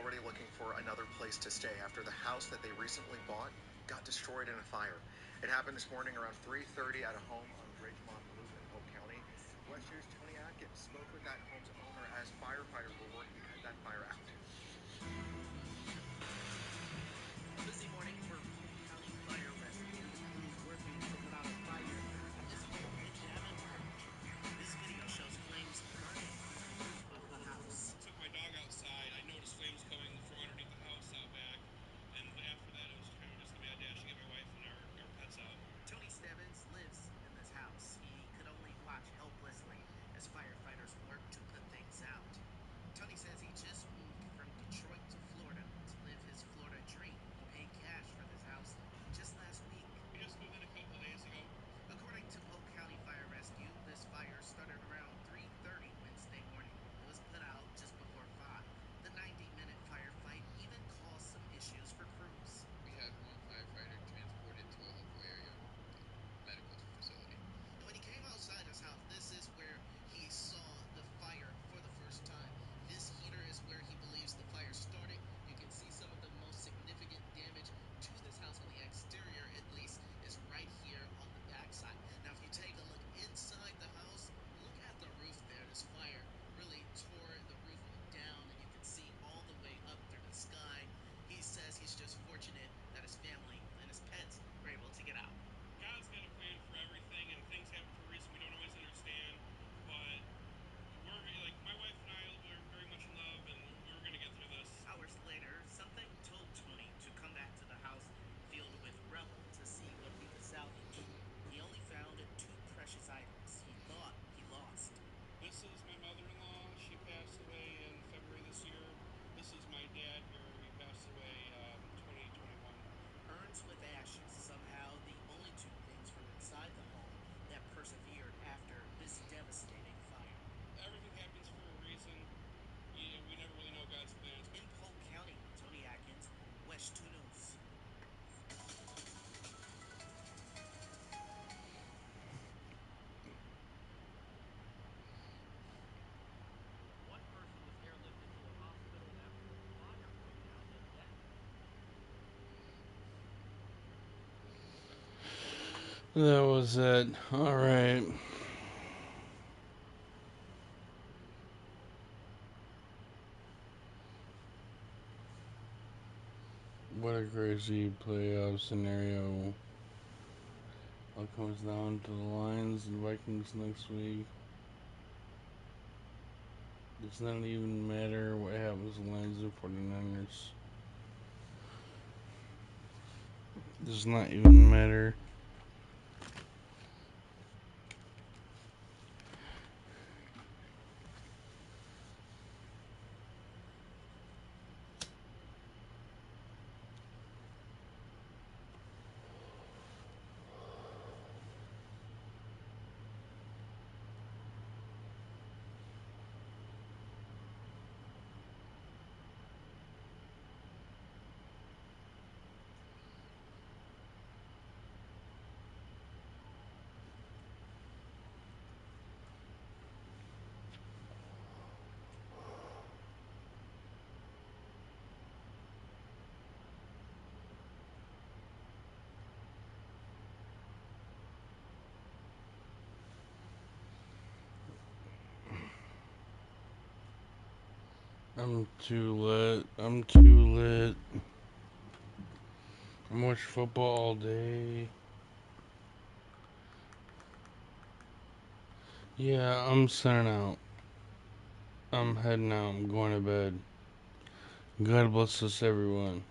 Already looking for another place to stay after the house that they recently bought got destroyed in a fire. It happened this morning around 3:30 at a home on Ridgemont Loop in Polk County. West News' Tony Atkins spoke with that home's owner as firefighters were working to put that fire out. Busy morning for Polk County fire rescue crews working to put out a fire at this home in Davenport. This video shows flames burning under the roof of the house. Took my dog outside. I noticed flames coming from underneath the house out back, and after that it was That was it. Alright. What a crazy playoff scenario. All comes down to the Lions and Vikings next week. Does not even matter what happens to the Lions and 49ers. Does not even matter. I'm too lit. I'm too lit. I'm watching football all day. Yeah, I'm signing out. I'm heading out. I'm going to bed. God bless us, everyone.